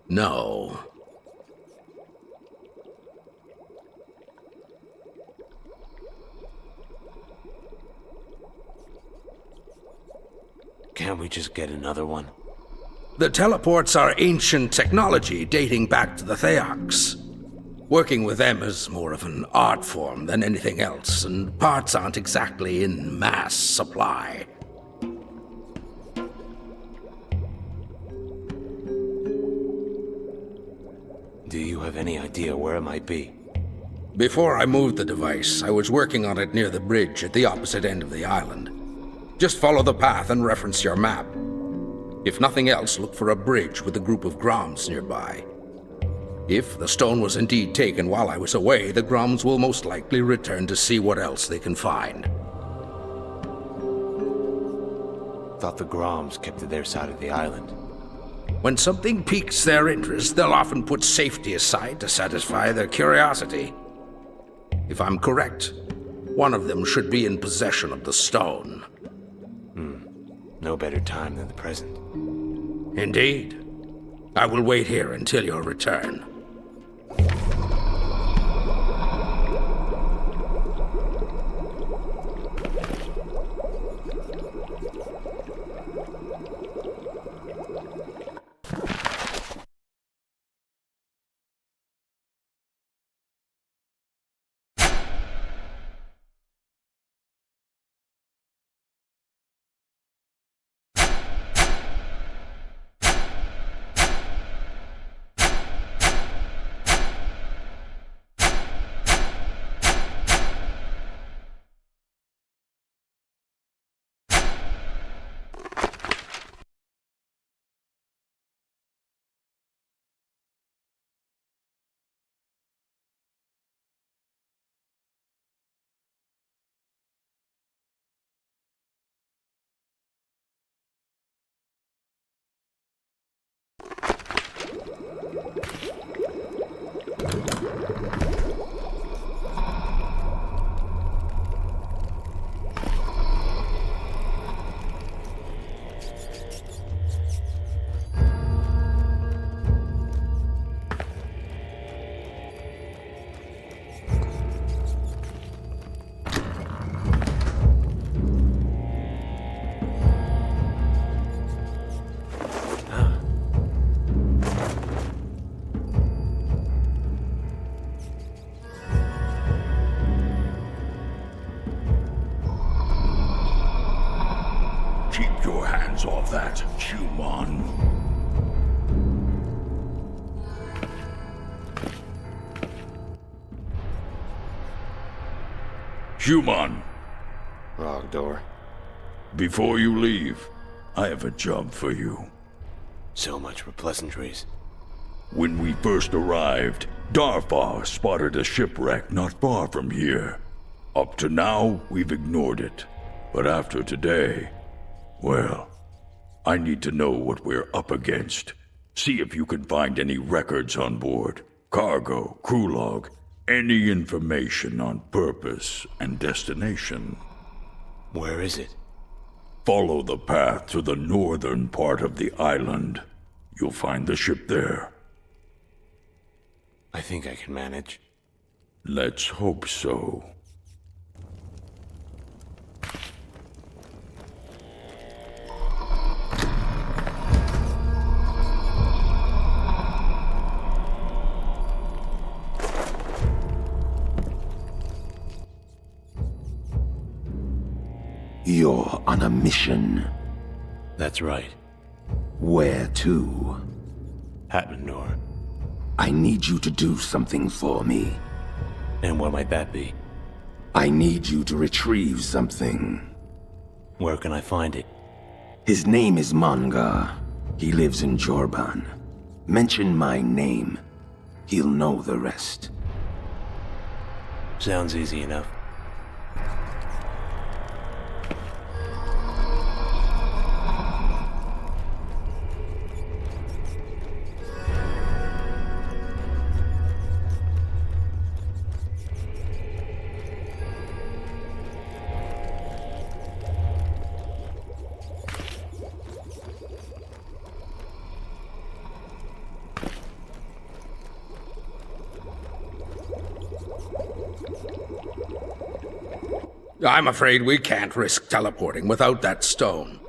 no. Can't we just get another one? The teleports are ancient technology dating back to the Theox. Working with them is more of an art form than anything else, and parts aren't exactly in mass supply. Do you have any idea where it might be? Before I moved the device, I was working on it near the bridge at the opposite end of the island. Just follow the path and reference your map. If nothing else, look for a bridge with a group of Groms nearby. If the stone was indeed taken while I was away, the Groms will most likely return to see what else they can find. Thought the Groms kept to their side of the island. When something piques their interest, they'll often put safety aside to satisfy their curiosity. If I'm correct, one of them should be in possession of the stone. No better time than the present. Indeed. I will wait here until your return. Keep your hands off that, human. Human! Wrong door. Before you leave, I have a job for you. So much for pleasantries. When we first arrived, Darfar spotted a shipwreck not far from here. Up to now, we've ignored it. But after today, well, I need to know what we're up against. See if you can find any records on board. Cargo, crew log, any information on purpose and destination. Where is it? Follow the path to the northern part of the island. You'll find the ship there. I think I can manage. Let's hope so. You're on a mission. That's right. Where to? Hatmanor. I need you to do something for me. And what might that be? I need you to retrieve something. Where can I find it? His name is Mongar. He lives in Jorban. Mention my name. He'll know the rest. Sounds easy enough. I'm afraid we can't risk teleporting without that stone.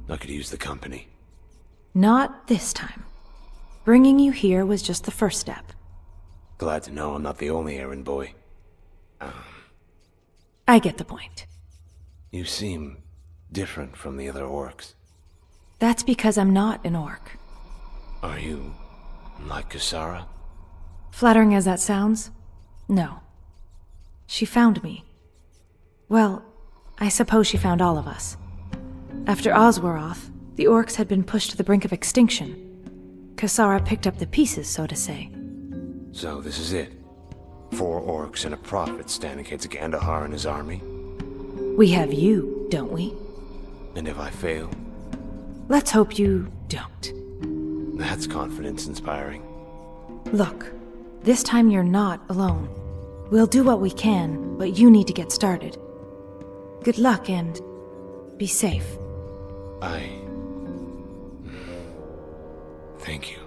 I could use the company. Not this time. Bringing you here was just the first step. Glad to know I'm not the only errand boy. I get the point. You seem different from the other orcs. That's because I'm not an orc. Are you like Kasara? Flattering as that sounds, no. She found me. Well, I suppose she found all of us. After Oswaroth, the orcs had been pushed to the brink of extinction. Kasara picked up the pieces, so to say. So this is it? 4 orcs and a prophet stand against Gandahar and his army? We have you, don't we? And if I fail? Let's hope you don't. That's confidence-inspiring. Look, this time you're not alone. We'll do what we can, but you need to get started. Good luck and be safe. Thank you.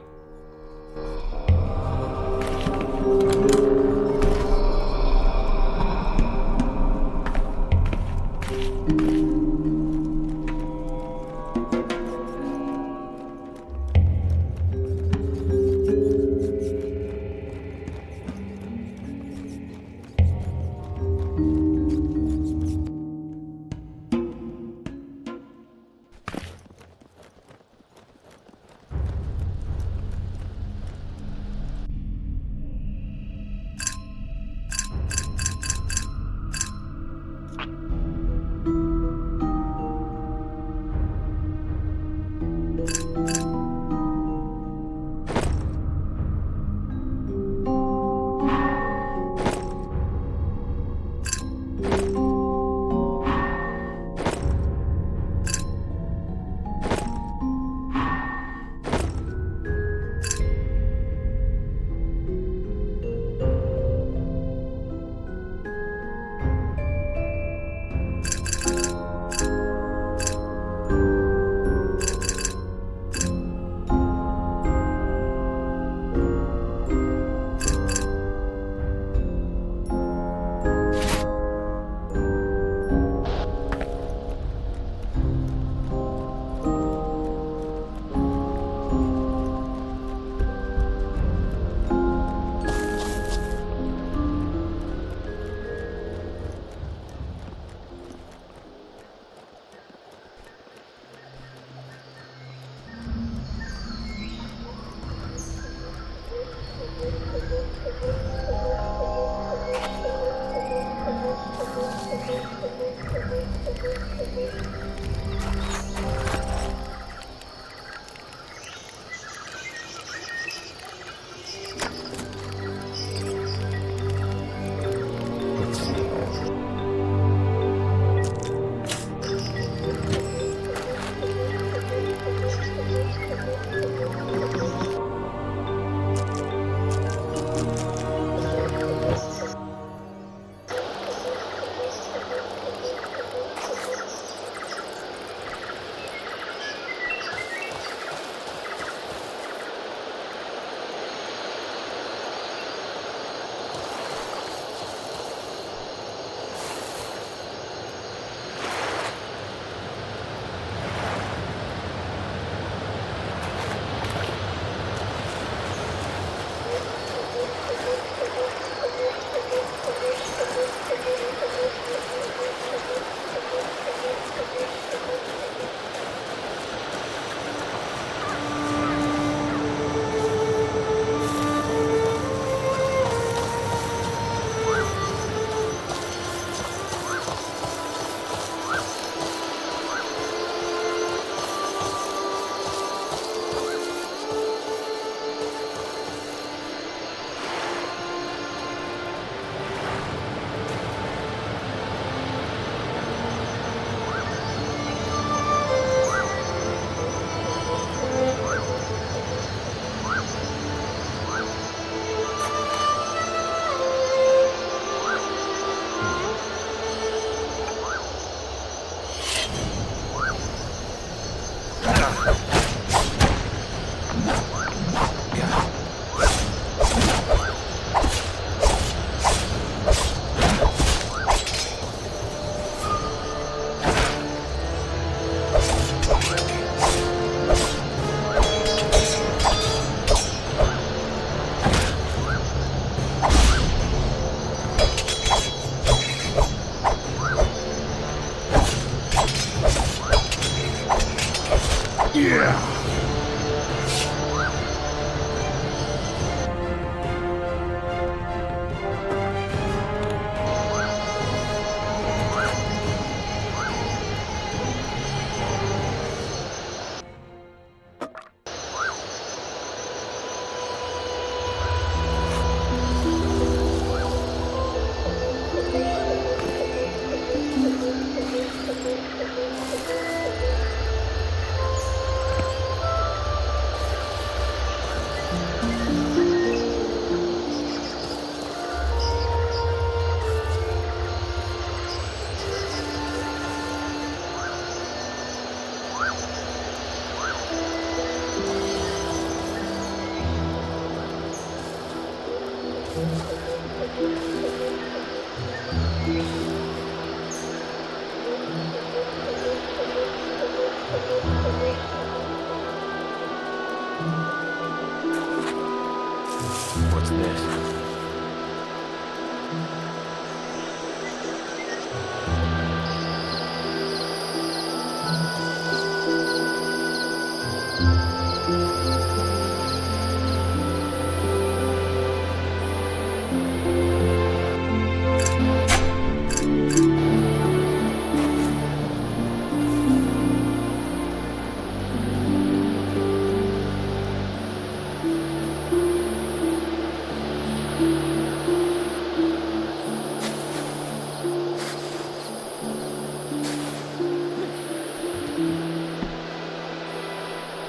What's this?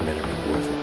Better be worth it.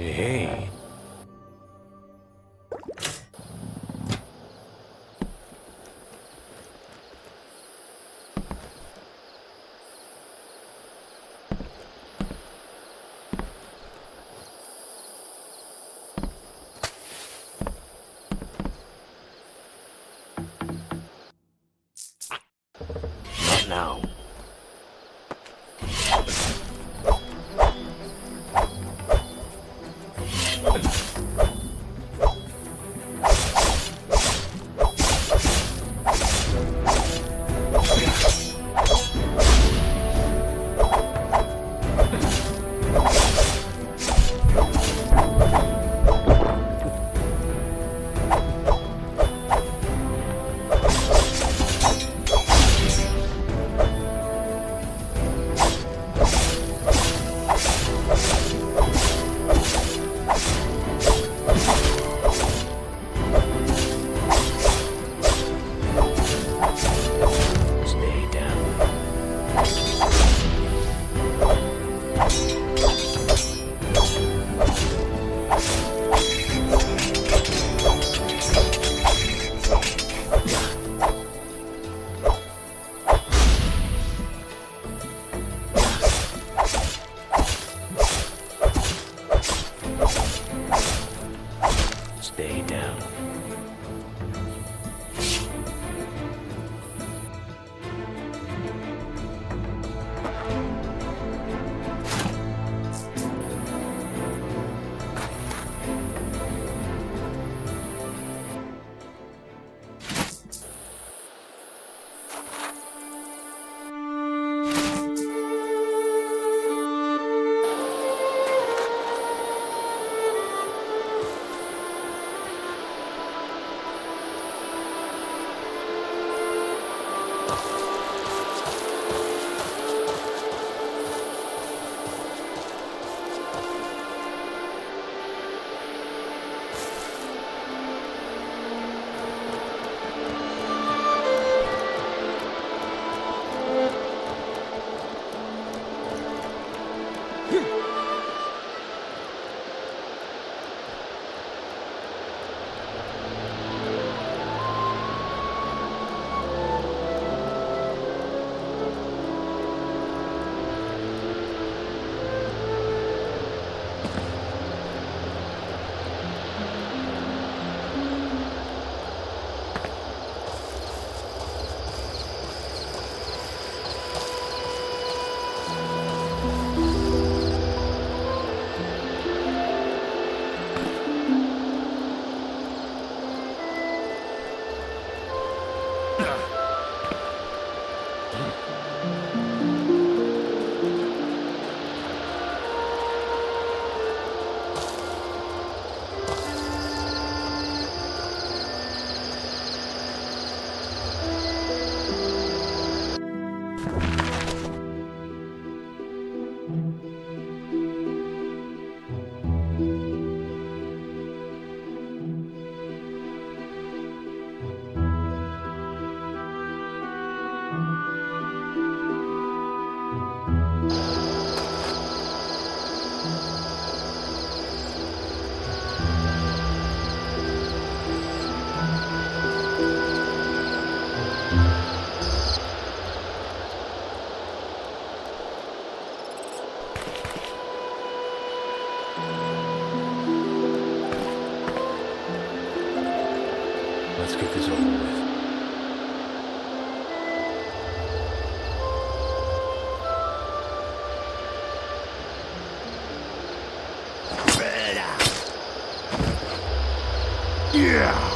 Hey. Not now. Let's get this over with. Yeah!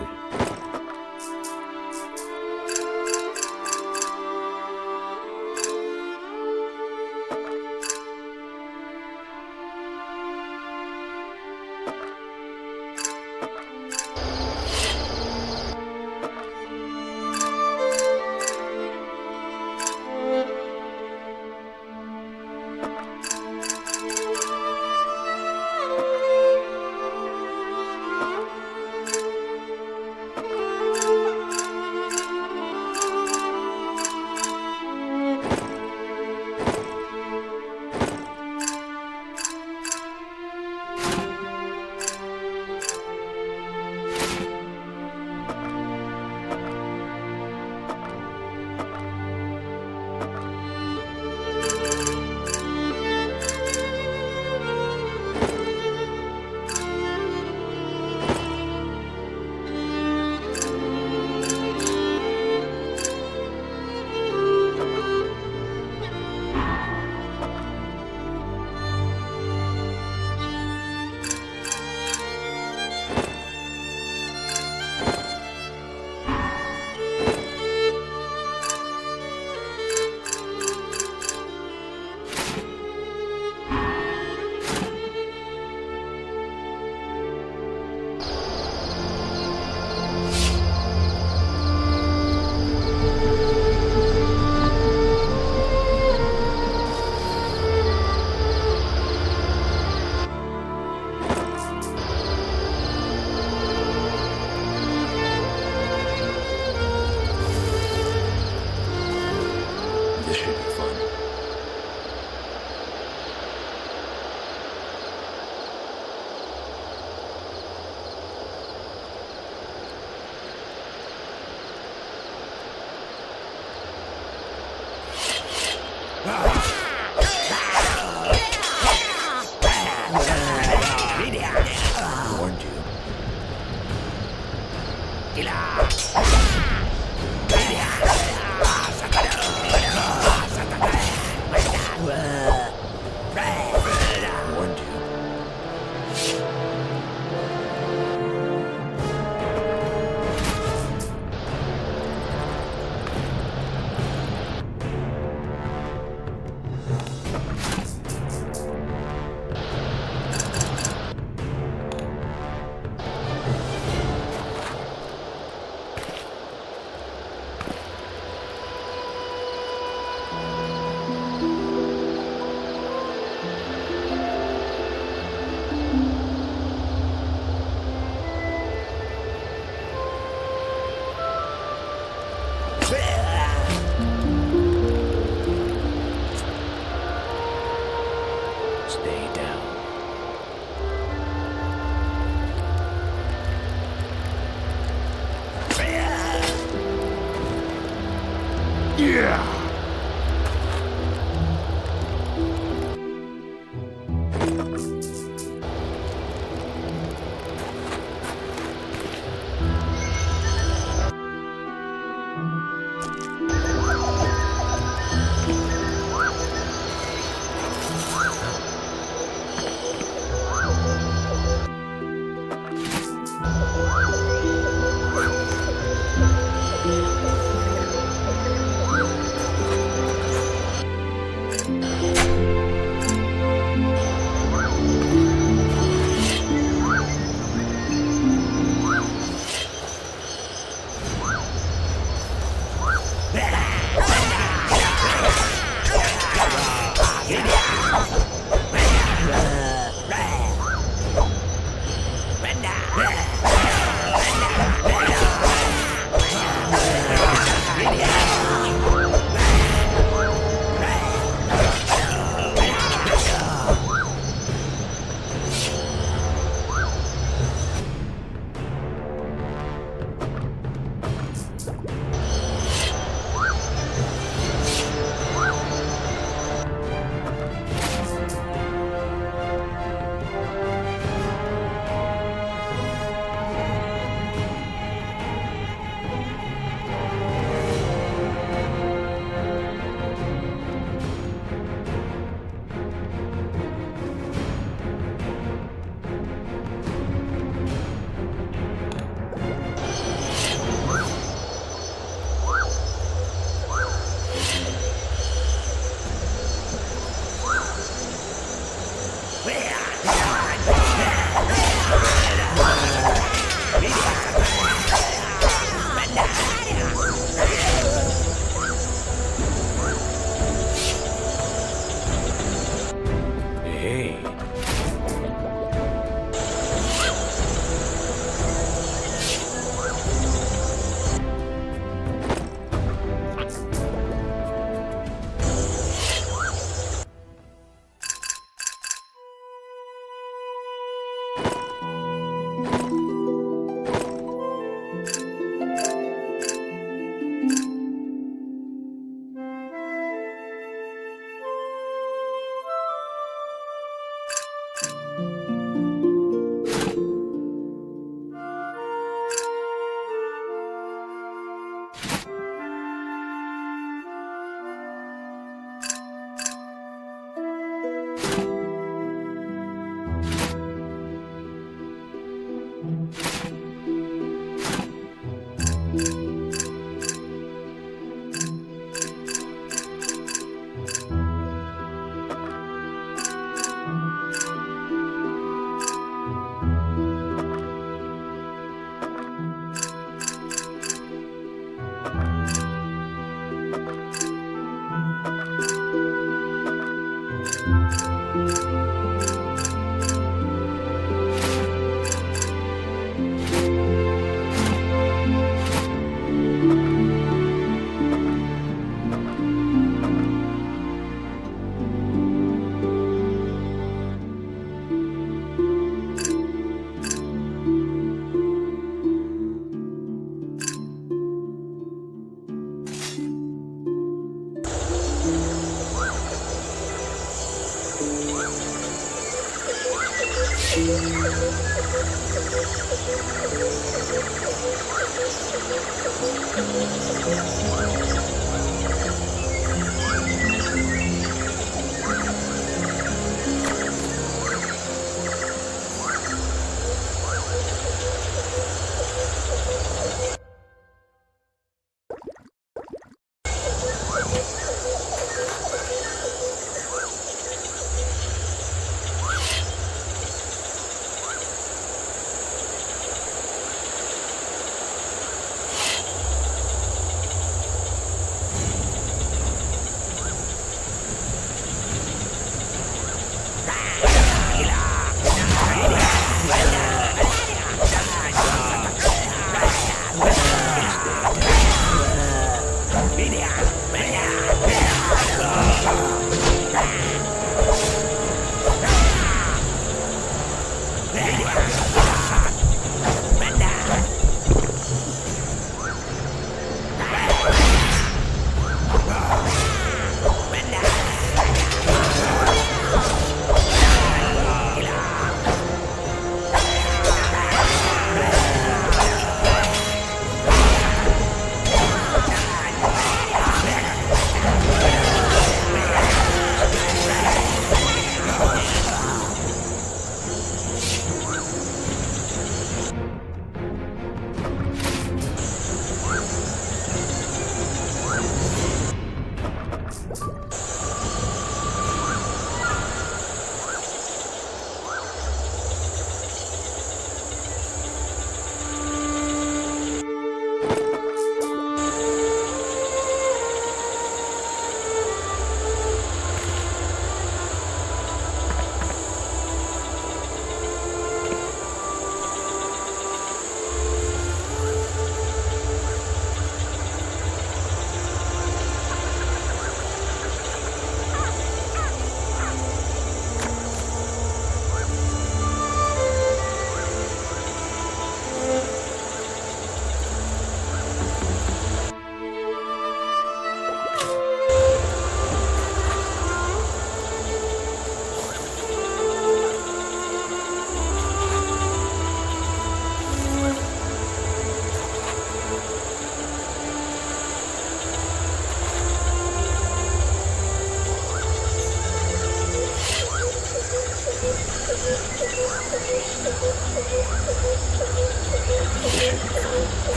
worth it. This should be fun. Warned you. Warned you. Stay down. Yeah!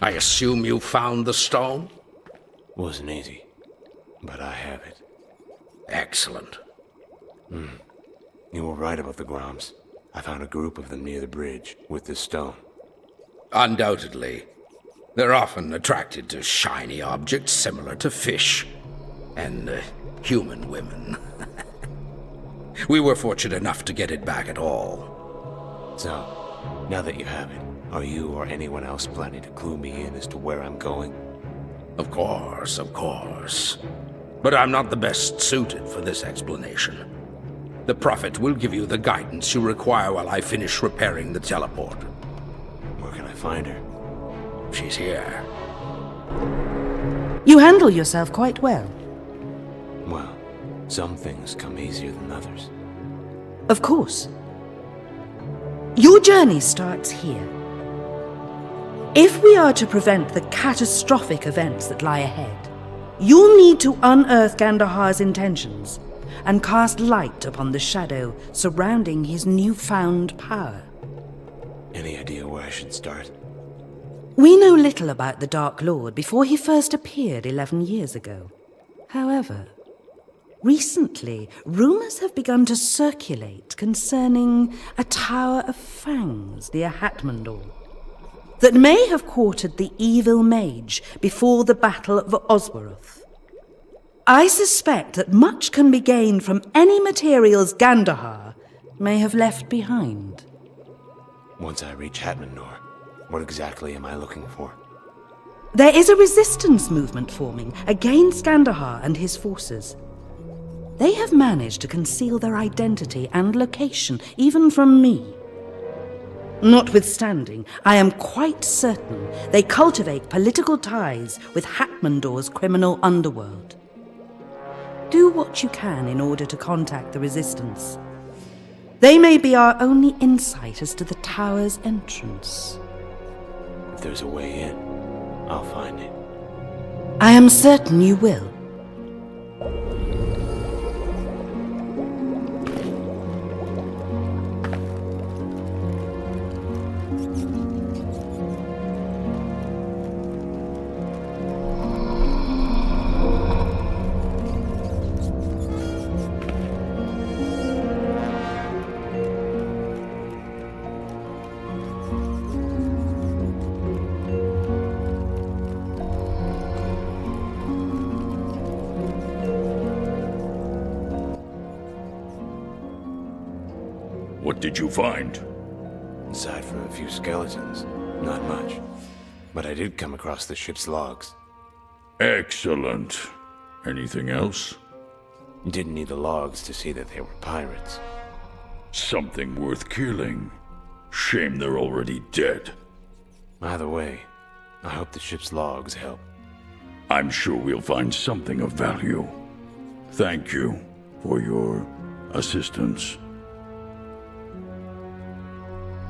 I assume you found the stone? Wasn't easy, but I have it. Excellent. You were right about the Groms. I found a group of them near the bridge with this stone. Undoubtedly. They're often attracted to shiny objects similar to fish. And human women. We were fortunate enough to get it back at all. So, now that you have it, are you or anyone else planning to clue me in as to where I'm going? Of course, of course. But I'm not the best suited for this explanation. The Prophet will give you the guidance you require while I finish repairing the teleport. Where can I find her? She's here. You handle yourself quite well. Well, some things come easier than others. Of course. Your journey starts here. If we are to prevent the catastrophic events that lie ahead, you'll need to unearth Gandahar's intentions and cast light upon the shadow surrounding his newfound power. Any idea where I should start? We know little about the Dark Lord before he first appeared 11 years ago. However, recently, rumors have begun to circulate concerning a Tower of Fangs near Hatmandor that may have courted the evil mage before the Battle of Oswaroth. I suspect that much can be gained from any materials Gandahar may have left behind. Once I reach Hatmandor, what exactly am I looking for? There is a resistance movement forming against Gandahar and his forces. They have managed to conceal their identity and location, even from me. Notwithstanding, I am quite certain they cultivate political ties with Hatmandor's criminal underworld. Do what you can in order to contact the Resistance. They may be our only insight as to the tower's entrance. If there's a way in, I'll find it. I am certain you will. What did you find? Aside from a few skeletons, not much. But I did come across the ship's logs. Excellent. Anything else? Didn't need the logs to see that they were pirates. Something worth killing. Shame they're already dead. Either way, I hope the ship's logs help. I'm sure we'll find something of value. Thank you for your assistance.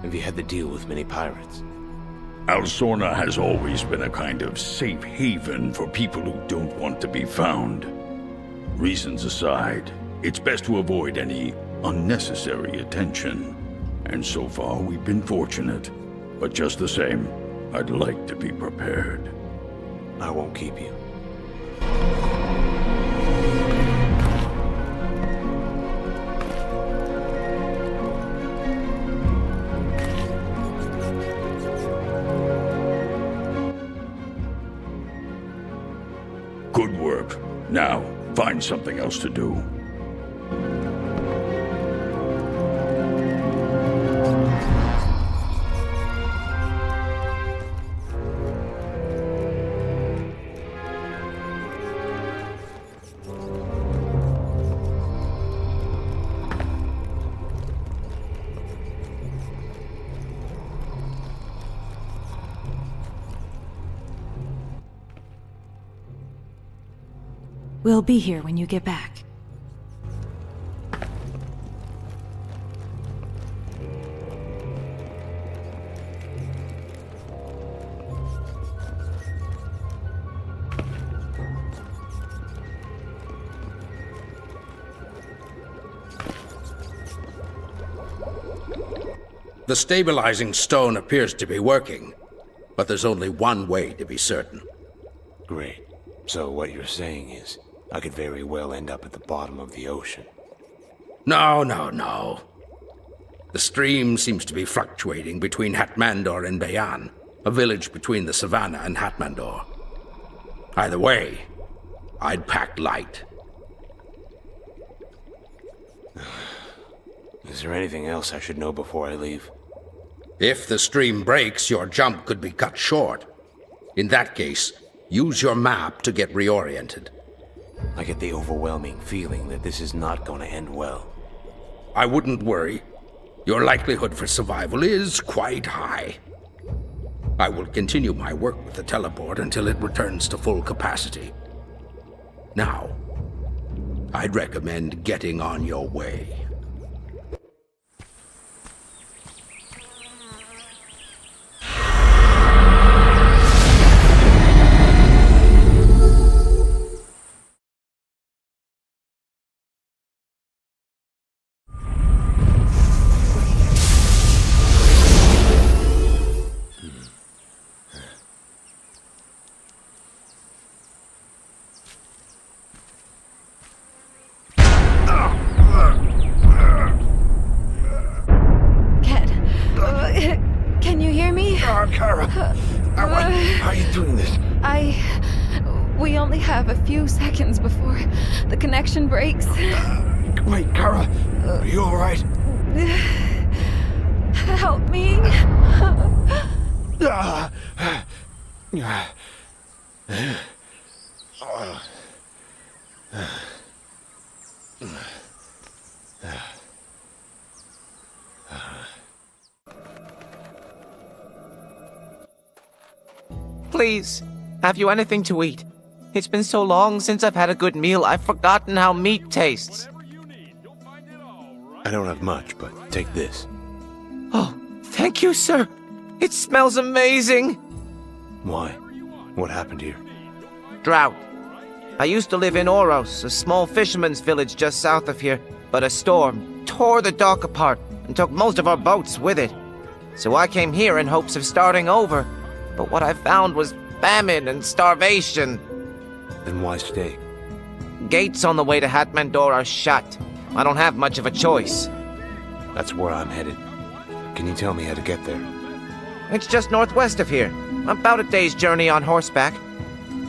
Have you had to deal with many pirates? Alsorna has always been a kind of safe haven for people who don't want to be found. Reasons aside, it's best to avoid any unnecessary attention. And so far, we've been fortunate. But just the same, I'd like to be prepared. I won't keep you. Good work. Now, find something else to do. We'll be here when you get back. The stabilizing stone appears to be working, but there's only one way to be certain. Great. So what you're saying is, I could very well end up at the bottom of the ocean. No. The stream seems to be fluctuating between Hatmandor and Bayan, a village between the savannah and Hatmandor. Either way, I'd pack light. Is there anything else I should know before I leave? If the stream breaks, your jump could be cut short. In that case, use your map to get reoriented. I get the overwhelming feeling that this is not going to end well. I wouldn't worry. Your likelihood for survival is quite high. I will continue my work with the teleport until it returns to full capacity. Now, I'd recommend getting on your way. Can you hear me? Kara, why are you doing this? We only have a few seconds before the connection breaks. Wait, Kara, are you alright? Help me. Please, have you anything to eat? It's been so long since I've had a good meal, I've forgotten how meat tastes. I don't have much, but take this. Oh, thank you, sir. It smells amazing. Why? What happened here? Drought. I used to live in Oros, a small fisherman's village just south of here, but a storm tore the dock apart and took most of our boats with it. So I came here in hopes of starting over, but what I found was famine and starvation. Then why stay? Gates on the way to Hatmandor are shut. I don't have much of a choice. That's where I'm headed. Can you tell me how to get there? It's just northwest of here. About a day's journey on horseback.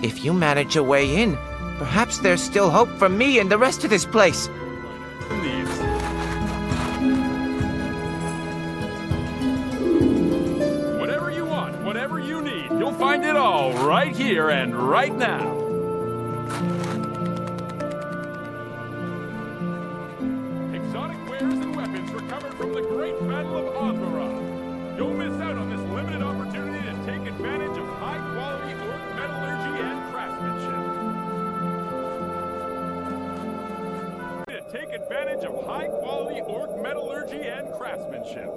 If you manage your way in, perhaps there's still hope for me and the rest of this place. Whatever you want, whatever you need, you'll find it all right here and right now. Exotic wares and weapons recovered take advantage of high-quality orc metallurgy and craftsmanship.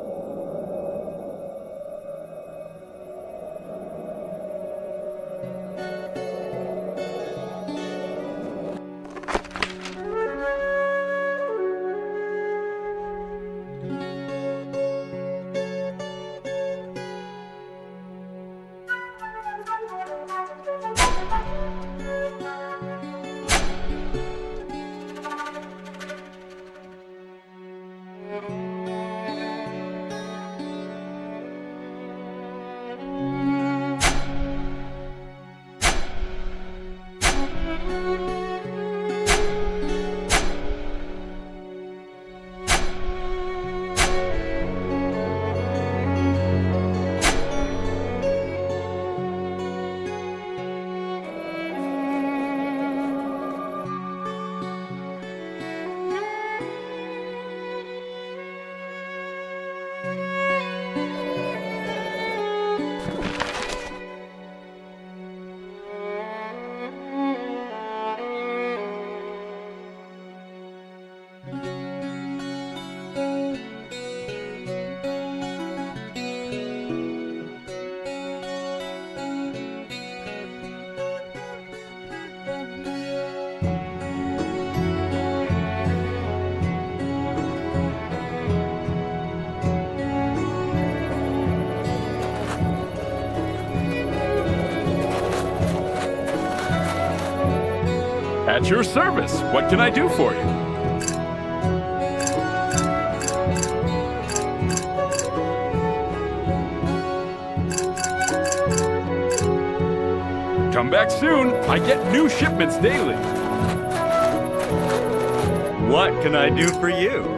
At your service. What can I do for you? Come back soon. I get new shipments daily. What can I do for you?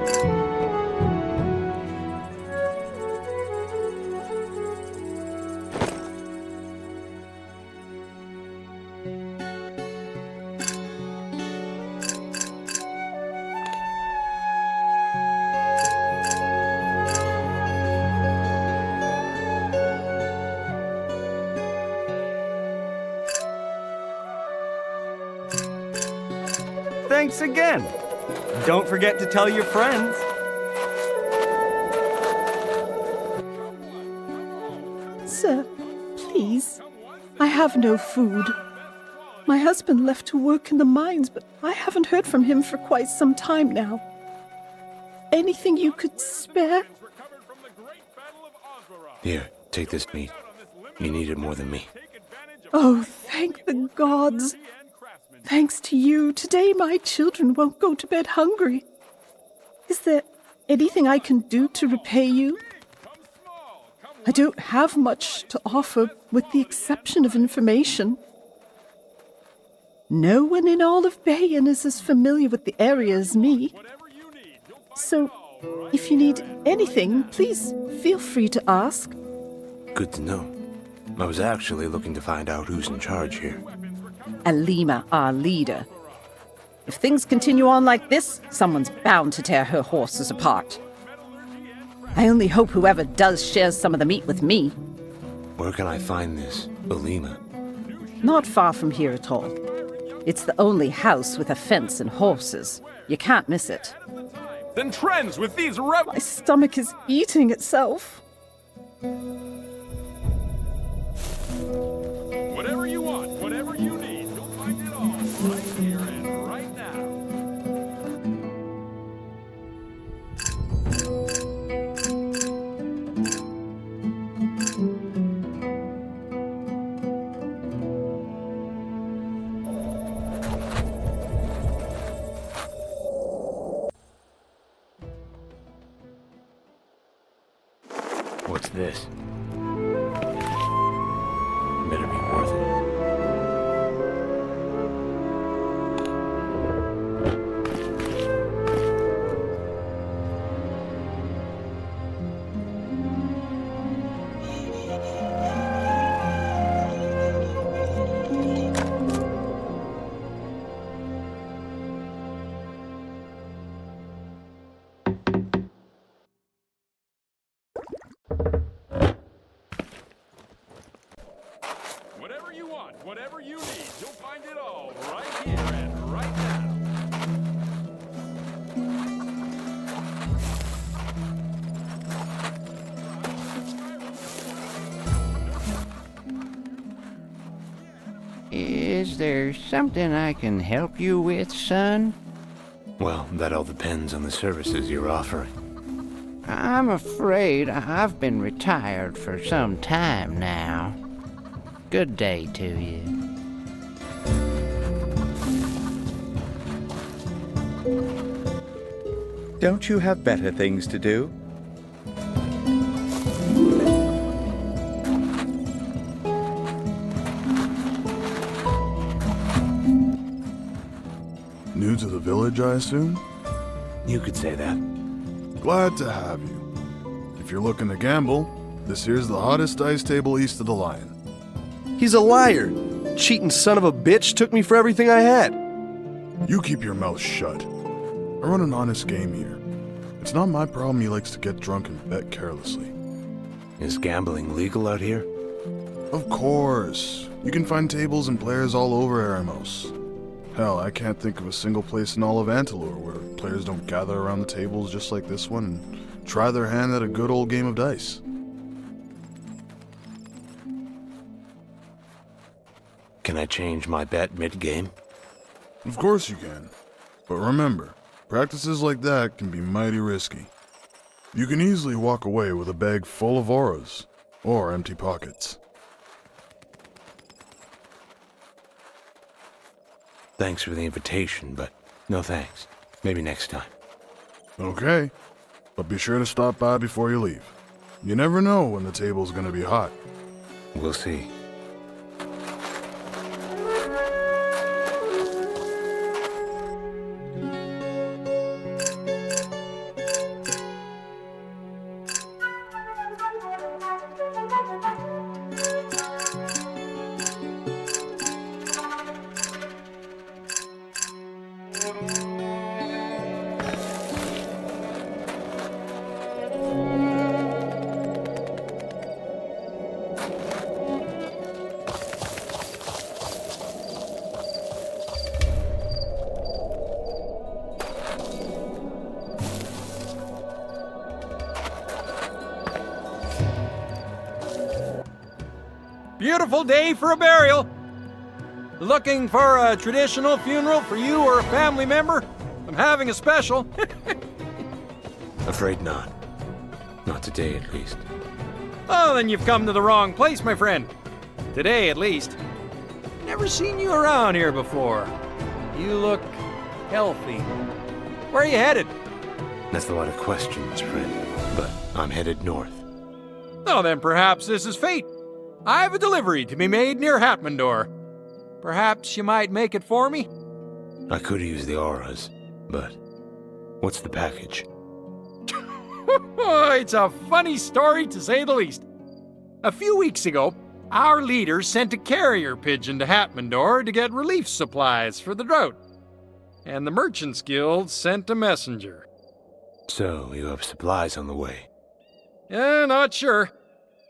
Thanks again. Don't forget to tell your friends. Sir, please. I have no food. My husband left to work in the mines, but I haven't heard from him for quite some time now. Anything you could spare? Here, take this meat. You need it more than me. Oh, thank the gods. Thanks to you, today my children won't go to bed hungry. Is there anything I can do to repay you? I don't have much to offer, with the exception of information. No one in all of Bayan is as familiar with the area as me. So, if you need anything, please feel free to ask. Good to know. I was actually looking to find out who's in charge here. Alima, our leader. If things continue on like this, someone's bound to tear her horses apart. I only hope whoever does shares some of the meat with me. Where can I find this Alima? Not far from here at all. It's the only house with a fence and horses. You can't miss it. Then trends with these My stomach is eating itself. Whatever you want, whatever you need, you'll find it all right here and right now. What's this? Better be worth it. Whatever you want, whatever you need, you'll find it all right here and right now. Is there something I can help you with, son? Well, that all depends on the services you're offering. I'm afraid I've been retired for some time now. Good day to you. Don't you have better things to do? New to the village, I assume? You could say that. Glad to have you. If you're looking to gamble, this here's the hottest dice table east of the Lion. He's a liar! Cheating son of a bitch took me for everything I had! You keep your mouth shut. I run an honest game here. It's not my problem he likes to get drunk and bet carelessly. Is gambling legal out here? Of course. You can find tables and players all over Eremos. Hell, I can't think of a single place in all of Antalor where players don't gather around the tables just like this one and try their hand at a good old game of dice. Can I change my bet mid-game? Of course you can. But remember, practices like that can be mighty risky. You can easily walk away with a bag full of auras, or empty pockets. Thanks for the invitation, but no thanks. Maybe next time. Okay, but be sure to stop by before you leave. You never know when the table's gonna be hot. We'll see. Beautiful day for a burial. Looking for a traditional funeral for you or a family member? I'm having a special. Afraid not. Not today, at least. Oh, then you've come to the wrong place, my friend. Today, at least. Never seen you around here before. You look healthy. Where are you headed? That's a lot of questions, friend. But I'm headed north. Oh, then perhaps this is fate. I have a delivery to be made near Hatmandor. Perhaps you might make it for me? I could use the auras, but what's the package? It's a funny story, to say the least. A few weeks ago, our leader sent a carrier pigeon to Hatmandor to get relief supplies for the drought. And the Merchants Guild sent a messenger. So, you have supplies on the way? Not sure.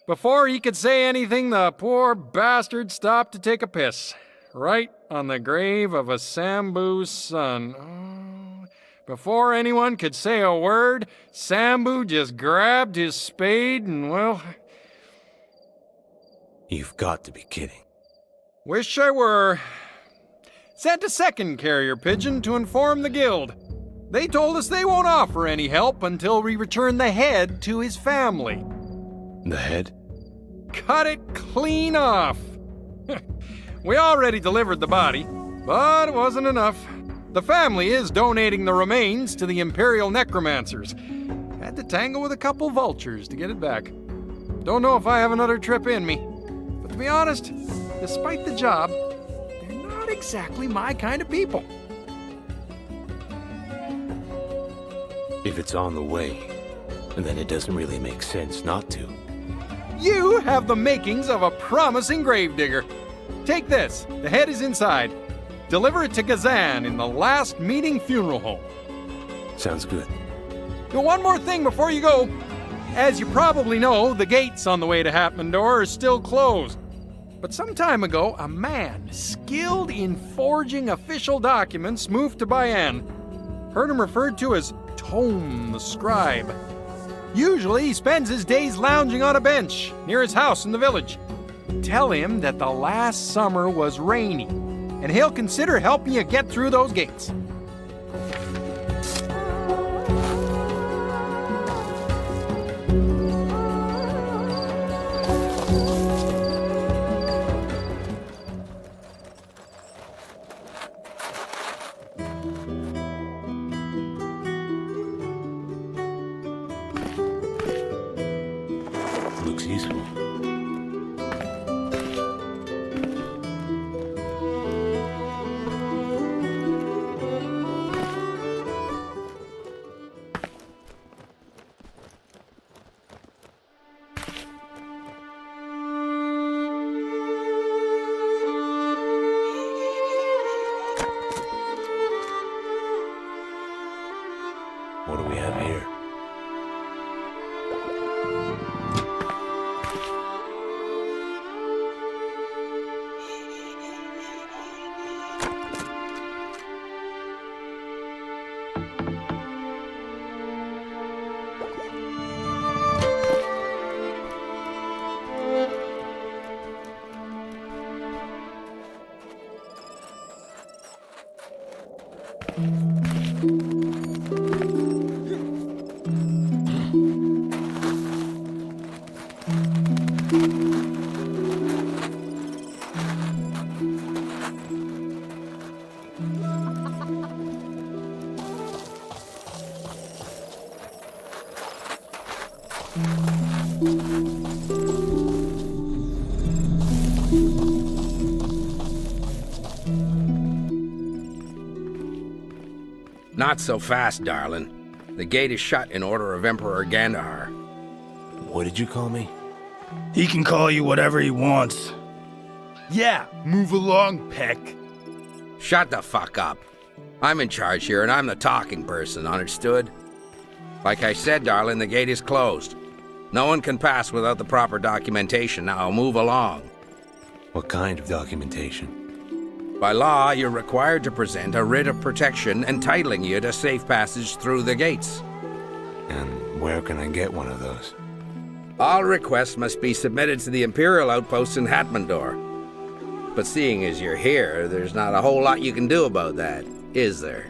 Before he could say anything, the poor bastard stopped to take a piss. Right on the grave of a Sambu's son. Oh. Before anyone could say a word, Sambu just grabbed his spade and, well... You've got to be kidding. Wish I were. Sent a second carrier pigeon to inform the guild. They told us they won't offer any help until we return the head to his family. The head? Cut it clean off. We already delivered the body, but it wasn't enough. The family is donating the remains to the Imperial Necromancers. Had to tangle with a couple vultures to get it back. Don't know if I have another trip in me. But to be honest, despite the job, they're not exactly my kind of people. If it's on the way, then it doesn't really make sense not to. You have the makings of a promising gravedigger. Take this. The head is inside. Deliver it to Gazan in the last meeting funeral home. Sounds good. One more thing before you go. As you probably know, the gates on the way to Hatmandor are still closed. But some time ago, a man skilled in forging official documents moved to Bayan. Heard him referred to as Tome the Scribe. Usually, he spends his days lounging on a bench near his house in the village. Tell him that the last summer was rainy, and he'll consider helping you get through those gates. Looks useful. What do we have here? Not so fast, darling. The gate is shut in order of Emperor Gandahar. What did you call me? He can call you whatever he wants. Yeah, move along, Peck. Shut the fuck up. I'm in charge here, and I'm the talking person, understood? Like I said, darling, the gate is closed. No one can pass without the proper documentation. Now move along. What kind of documentation? By law, you're required to present a writ of protection entitling you to safe passage through the gates. And where can I get one of those? All requests must be submitted to the Imperial outpost in Hatmandor. But seeing as you're here, there's not a whole lot you can do about that, is there?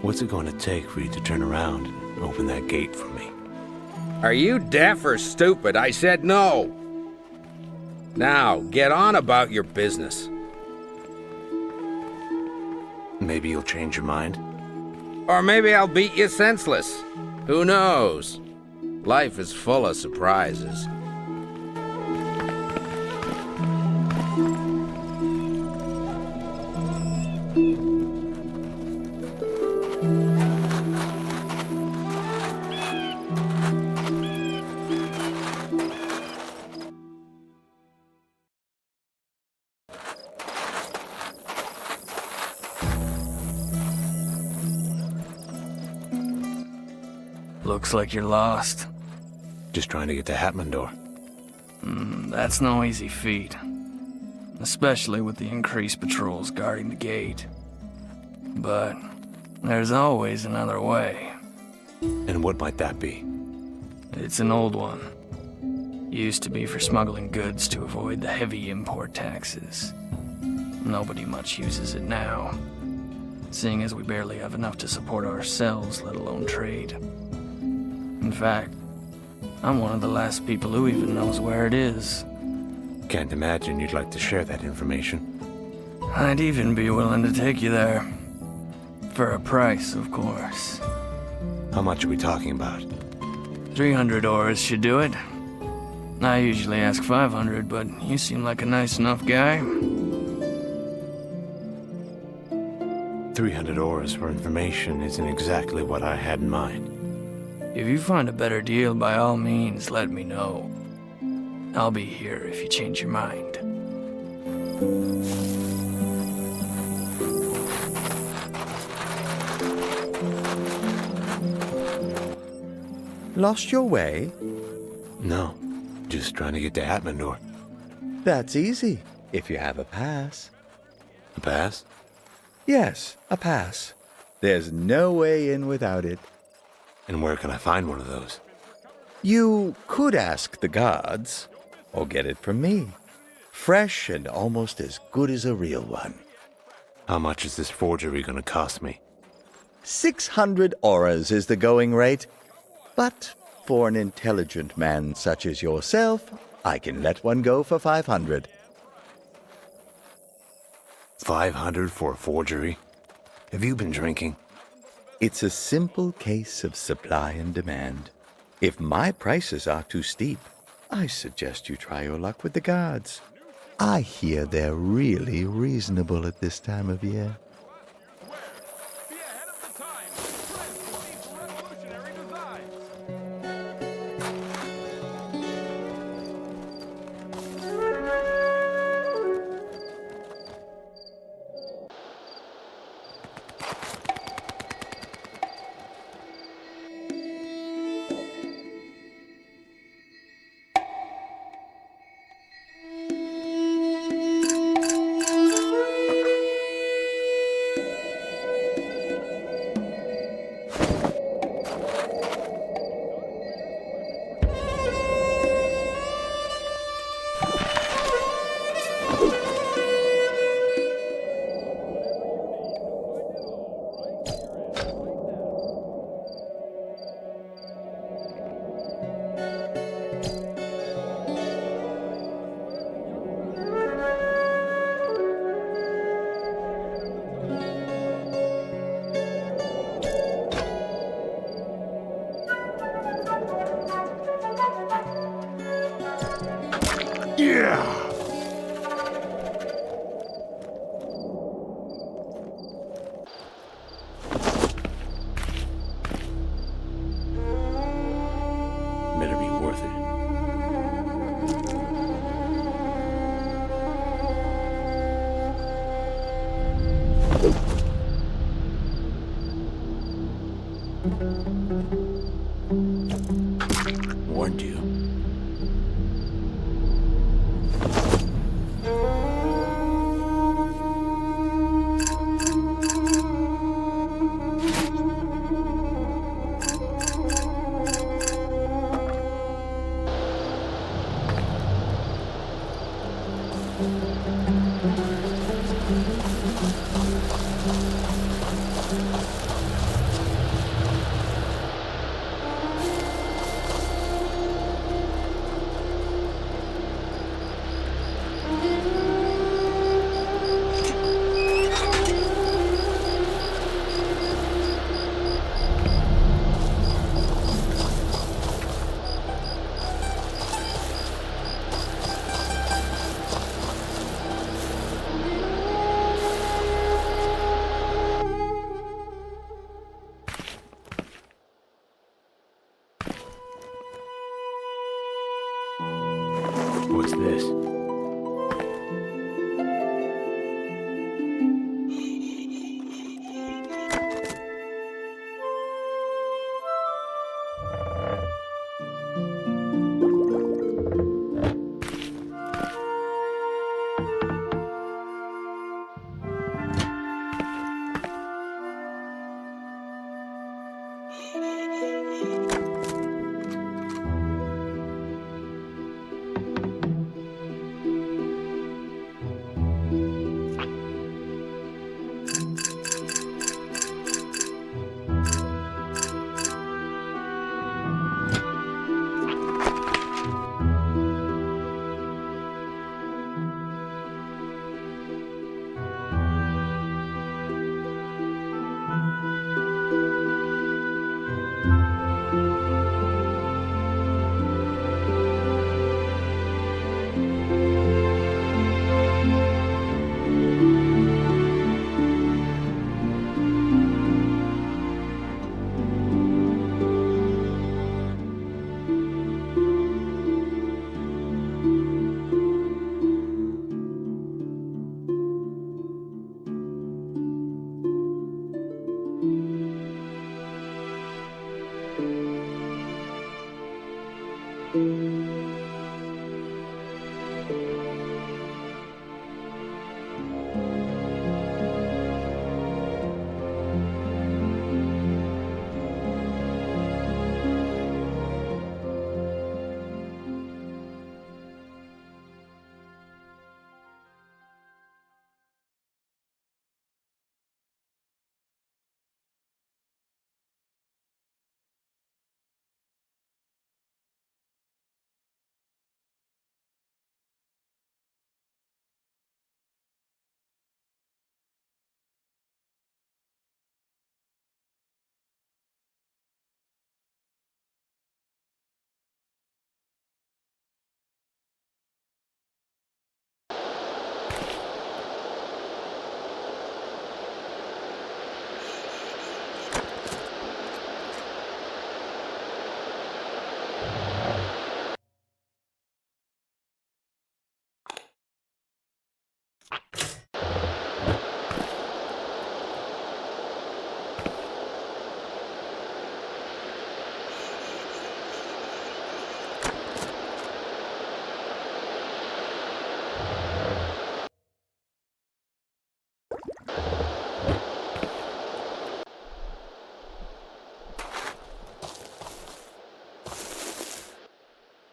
What's it going to take for you to turn around and open that gate for me? Are you deaf or stupid? I said no. Now, get on about your business. Maybe you'll change your mind? Or maybe I'll beat you senseless. Who knows? Life is full of surprises. Looks like you're lost. Just trying to get to Hatmandor. That's no easy feat. Especially with the increased patrols guarding the gate. But there's always another way. And what might that be? It's an old one. Used to be for smuggling goods to avoid the heavy import taxes. Nobody much uses it now, seeing as we barely have enough to support ourselves, let alone trade. In fact, I'm one of the last people who even knows where it is. Can't imagine you'd like to share that information. I'd even be willing to take you there. For a price, of course. How much are we talking about? 300 ores should do it. I usually ask 500, but you seem like a nice enough guy. 300 ores for information isn't exactly what I had in mind. If you find a better deal, by all means, let me know. I'll be here if you change your mind. Lost your way? No, just trying to get to Hatmandor. That's easy, if you have a pass. A pass? Yes, a pass. There's no way in without it. And where can I find one of those? You could ask the gods, or get it from me. Fresh and almost as good as a real one. How much is this forgery gonna cost me? 600 auras is the going rate. But for an intelligent man such as yourself, I can let one go for 500. 500 for a forgery? Have you been drinking? It's a simple case of supply and demand. If my prices are too steep, I suggest you try your luck with the gods. I hear they're really reasonable at this time of year. Better be worth it. Warned you. What's this?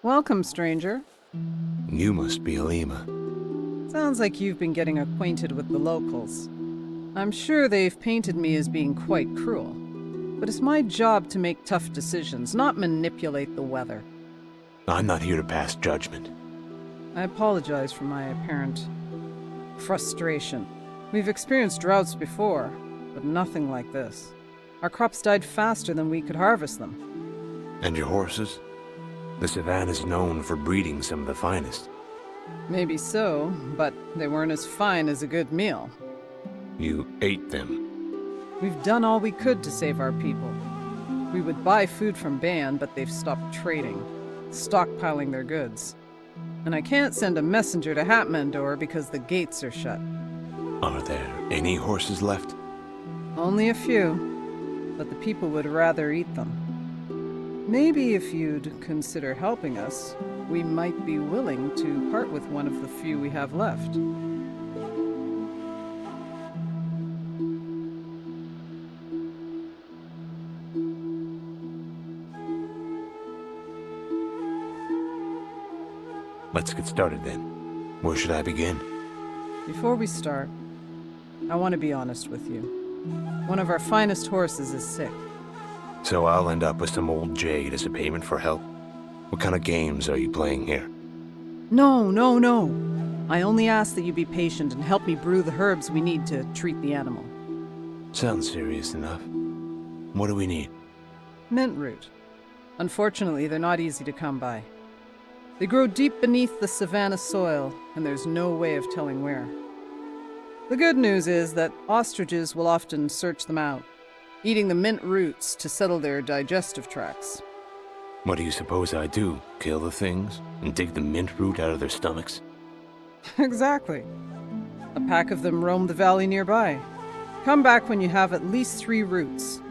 Welcome, stranger. You must be Alima. Sounds like you've been getting acquainted with the locals. I'm sure they've painted me as being quite cruel, but it's my job to make tough decisions, not manipulate the weather. I'm not here to pass judgment. I apologize for my apparent frustration. We've experienced droughts before, but nothing like this. Our crops died faster than we could harvest them. And your horses? The savannah's known for breeding some of the finest. Maybe so, but they weren't as fine as a good meal. You ate them. We've done all we could to save our people. We would buy food from Ban, but they've stopped trading, stockpiling their goods. And I can't send a messenger to Hatmandor because the gates are shut. Are there any horses left? Only a few, but the people would rather eat them. Maybe if you'd consider helping us, we might be willing to part with one of the few we have left. Let's get started then. Where should I begin? Before we start, I want to be honest with you. One of our finest horses is sick. So I'll end up with some old jade as a payment for help? What kind of games are you playing here? No. I only ask that you be patient and help me brew the herbs we need to treat the animal. Sounds serious enough. What do we need? Mint root. Unfortunately, they're not easy to come by. They grow deep beneath the savanna soil, and there's no way of telling where. The good news is that ostriches will often search them out, eating the mint roots to settle their digestive tracts. What do you suppose I do? Kill the things and dig the mint root out of their stomachs? Exactly. A pack of them roam the valley nearby. Come back when you have at least 3 roots.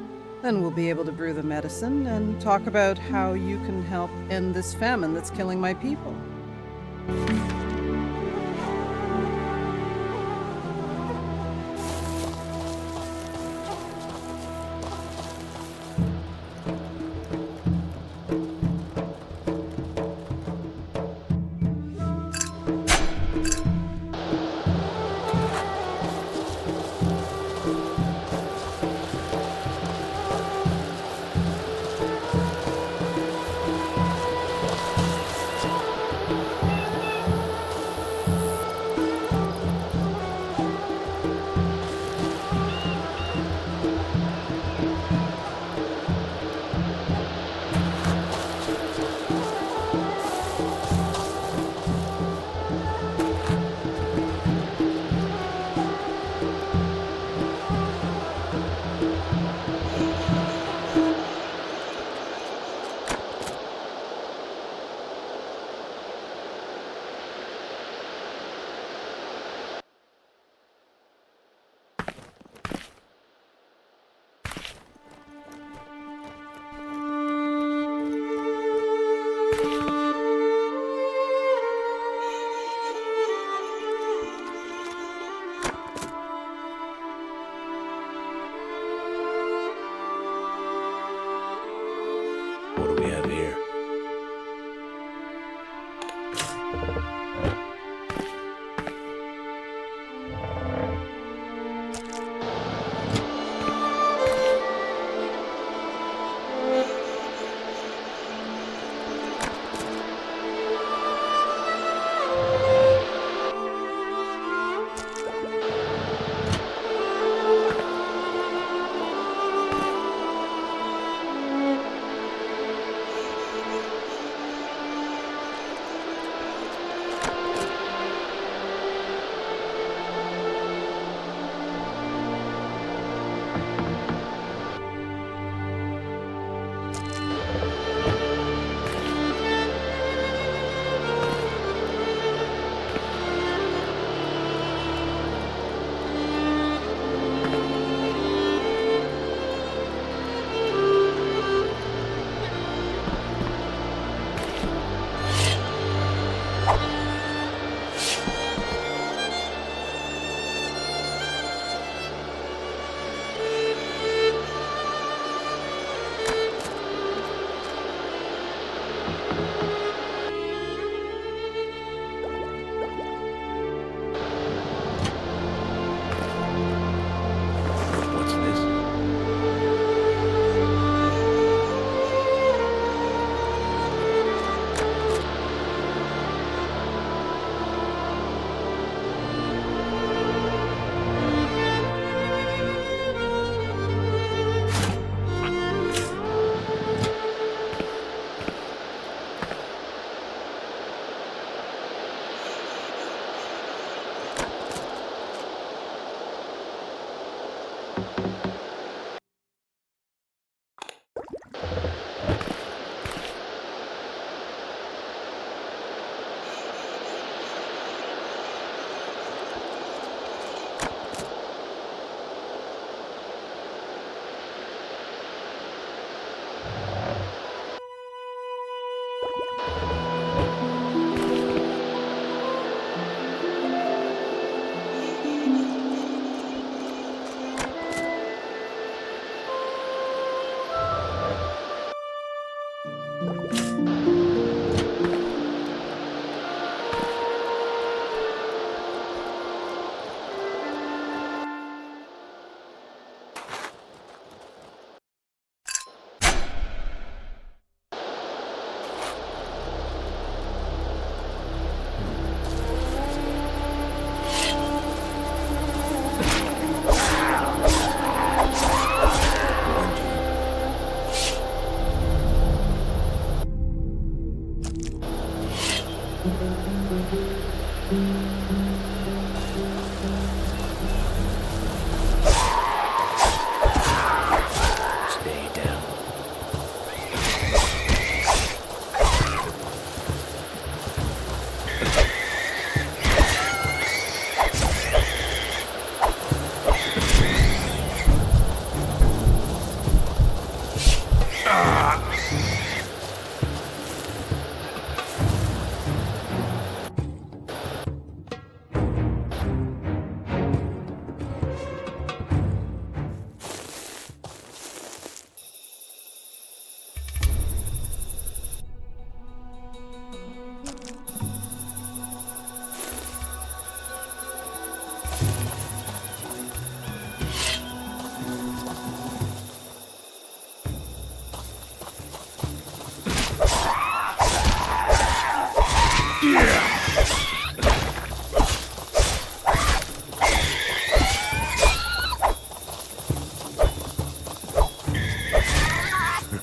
Then we'll be able to brew the medicine and talk about how you can help end this famine that's killing my people.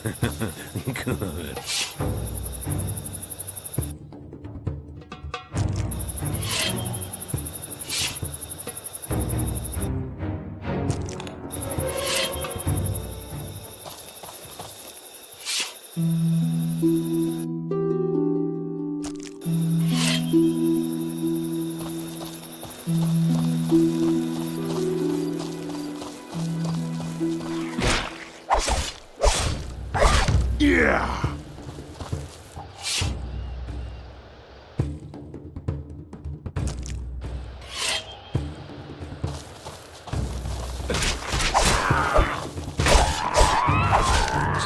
Good. Yeah!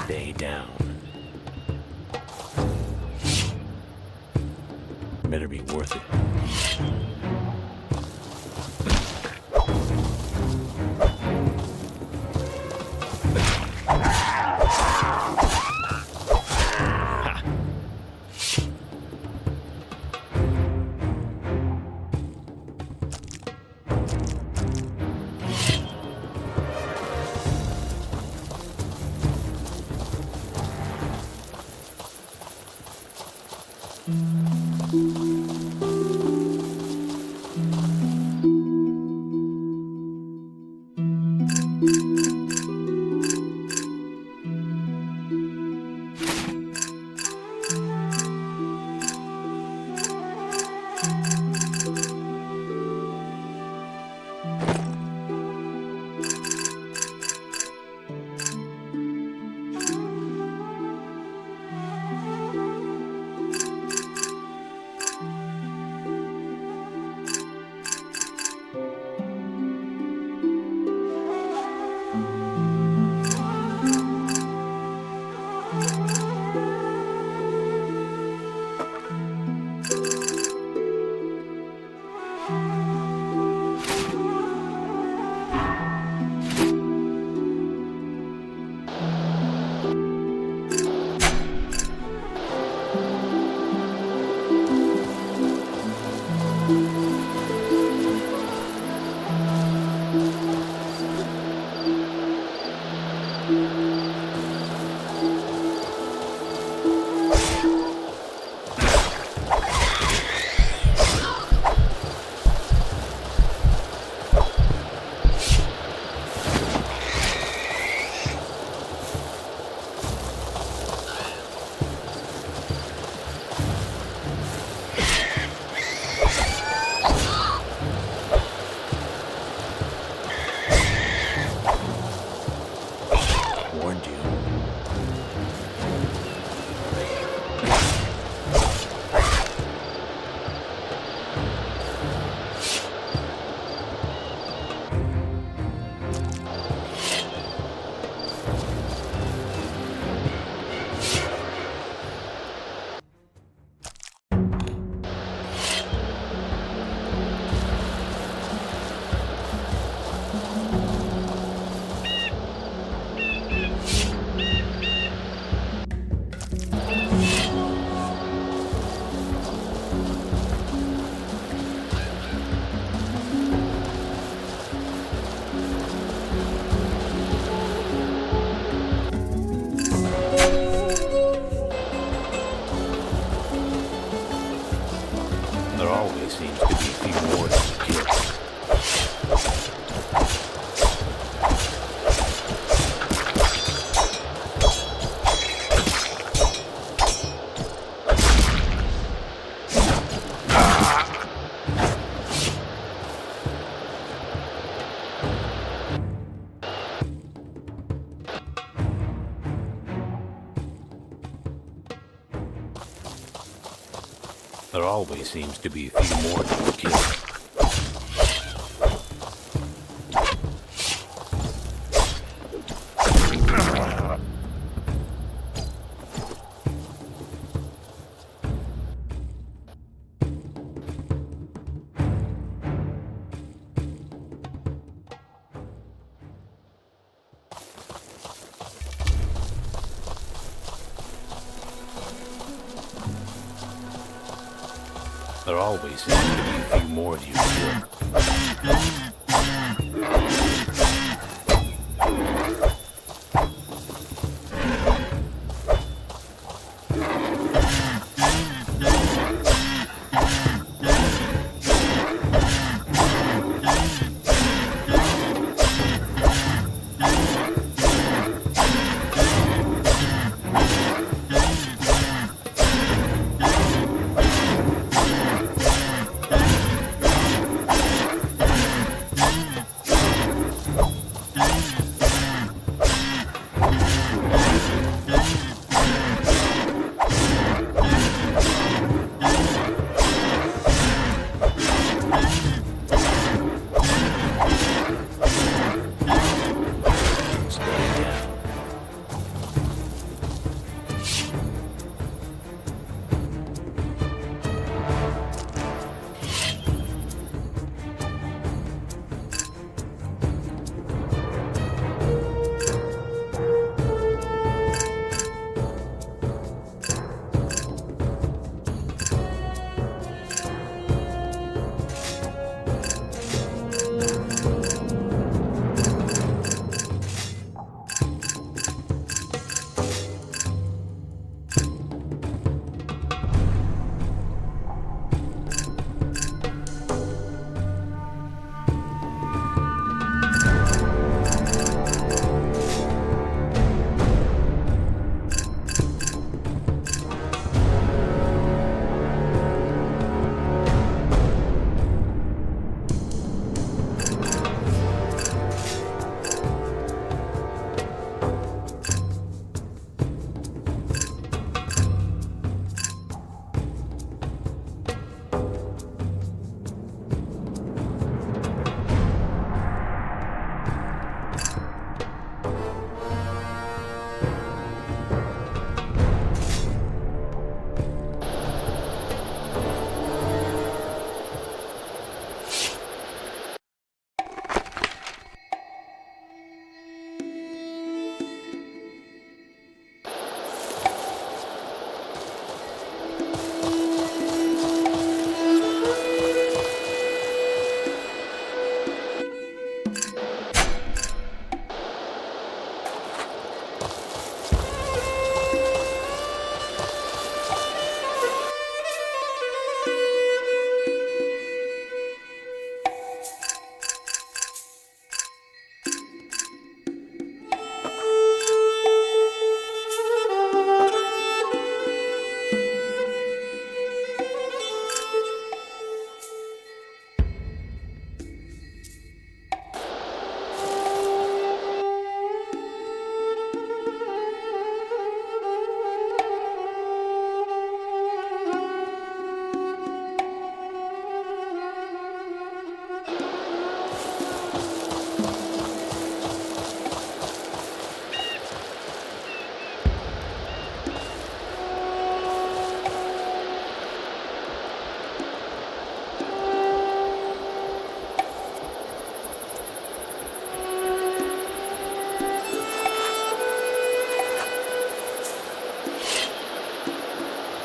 Stay down. Better be worth it. There always seems to be a few more to kill. There always seems to be a few more to kill.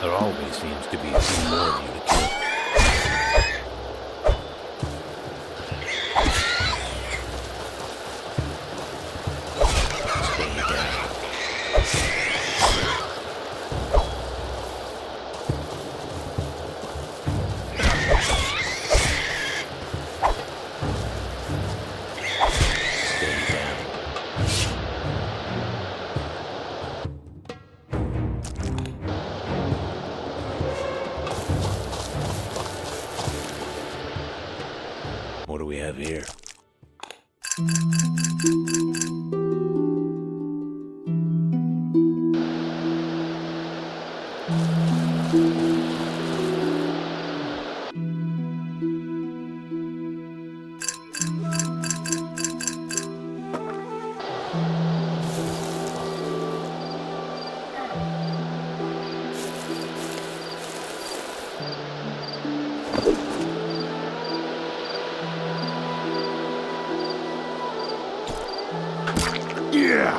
There always seems to be a few more of you to kill. What do we have here? Yeah!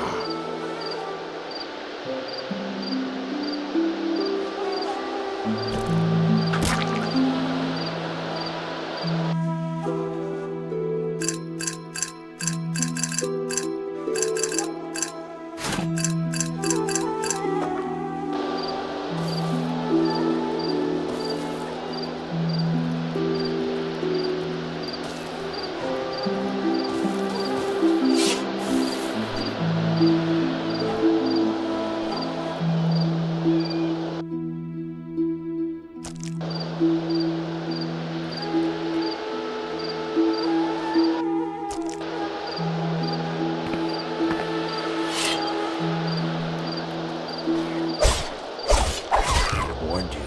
Warned you.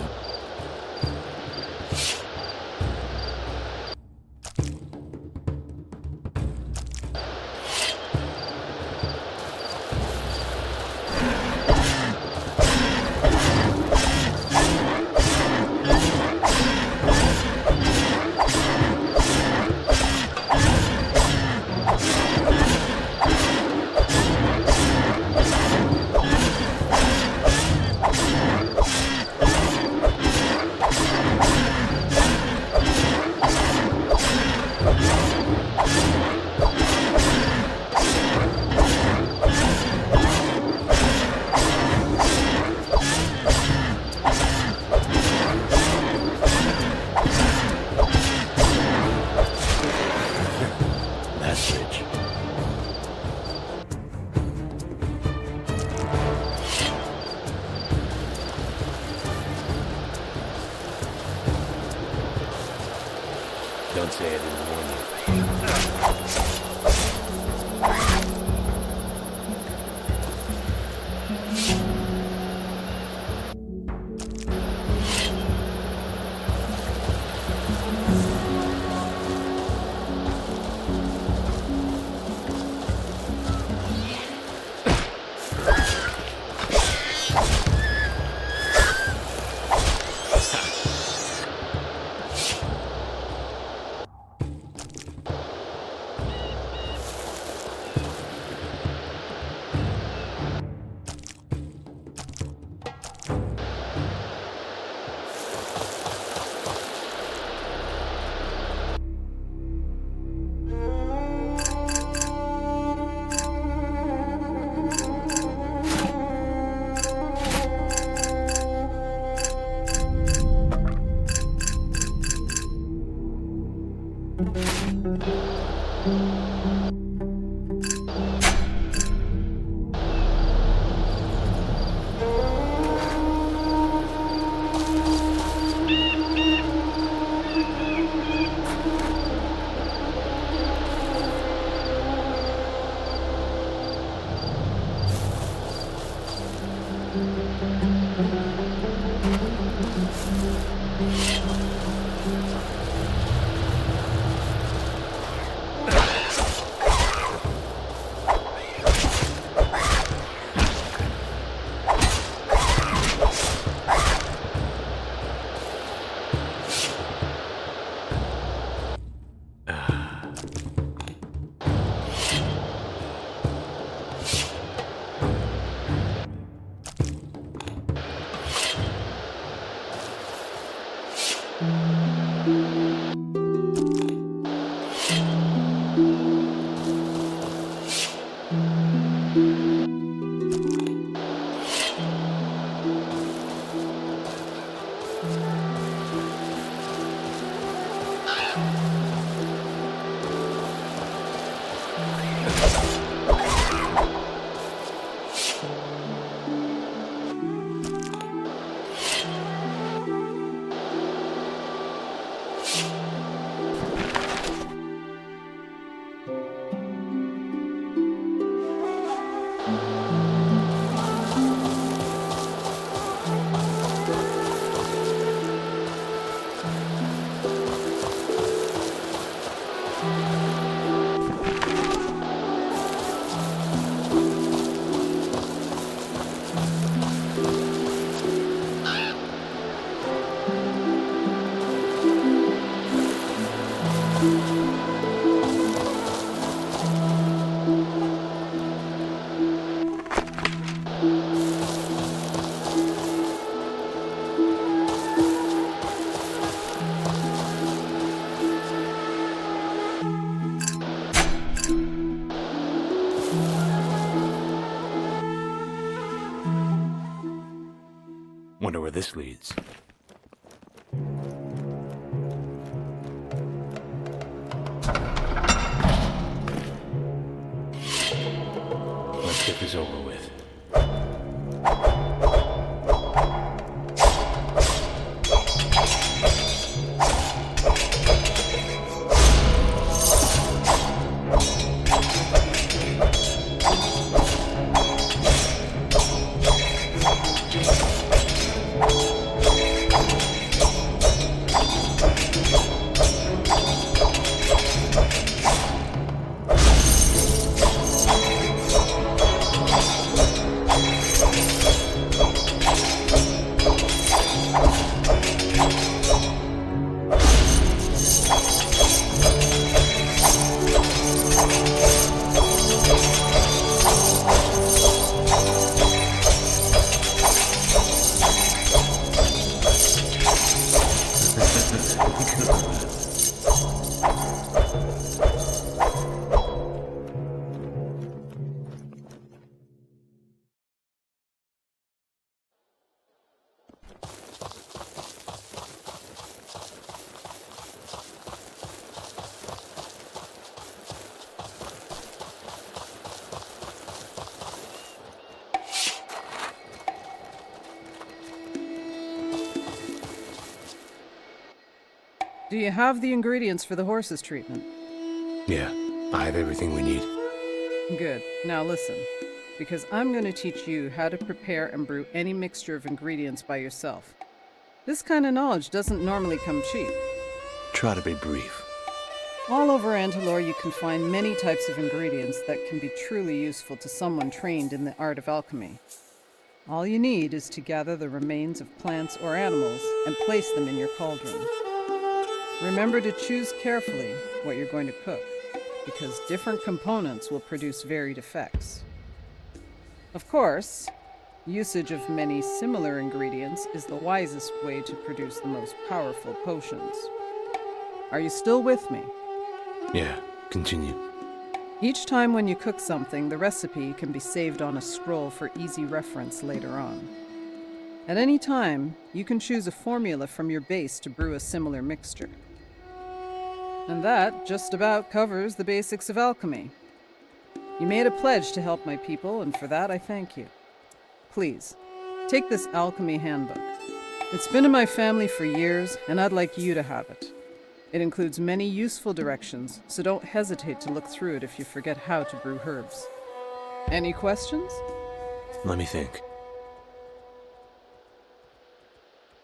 That's rich. Don't say I didn't warn you. Wonder where this leads. Let's get this over with. Do you have the ingredients for the horse's treatment? Yeah, I have everything we need. Good. Now listen, because I'm going to teach you how to prepare and brew any mixture of ingredients by yourself. This kind of knowledge doesn't normally come cheap. Try to be brief. All over Antilor you can find many types of ingredients that can be truly useful to someone trained in the art of alchemy. All you need is to gather the remains of plants or animals and place them in your cauldron. Remember to choose carefully what you're going to cook, because different components will produce varied effects. Of course, usage of many similar ingredients is the wisest way to produce the most powerful potions. Are you still with me? Yeah, continue. Each time when you cook something, the recipe can be saved on a scroll for easy reference later on. At any time, you can choose a formula from your base to brew a similar mixture. And that just about covers the basics of alchemy. You made a pledge to help my people, and for that I thank you. Please, take this alchemy handbook. It's been in my family for years, and I'd like you to have it. It includes many useful directions, so don't hesitate to look through it if you forget how to brew herbs. Any questions? Let me think.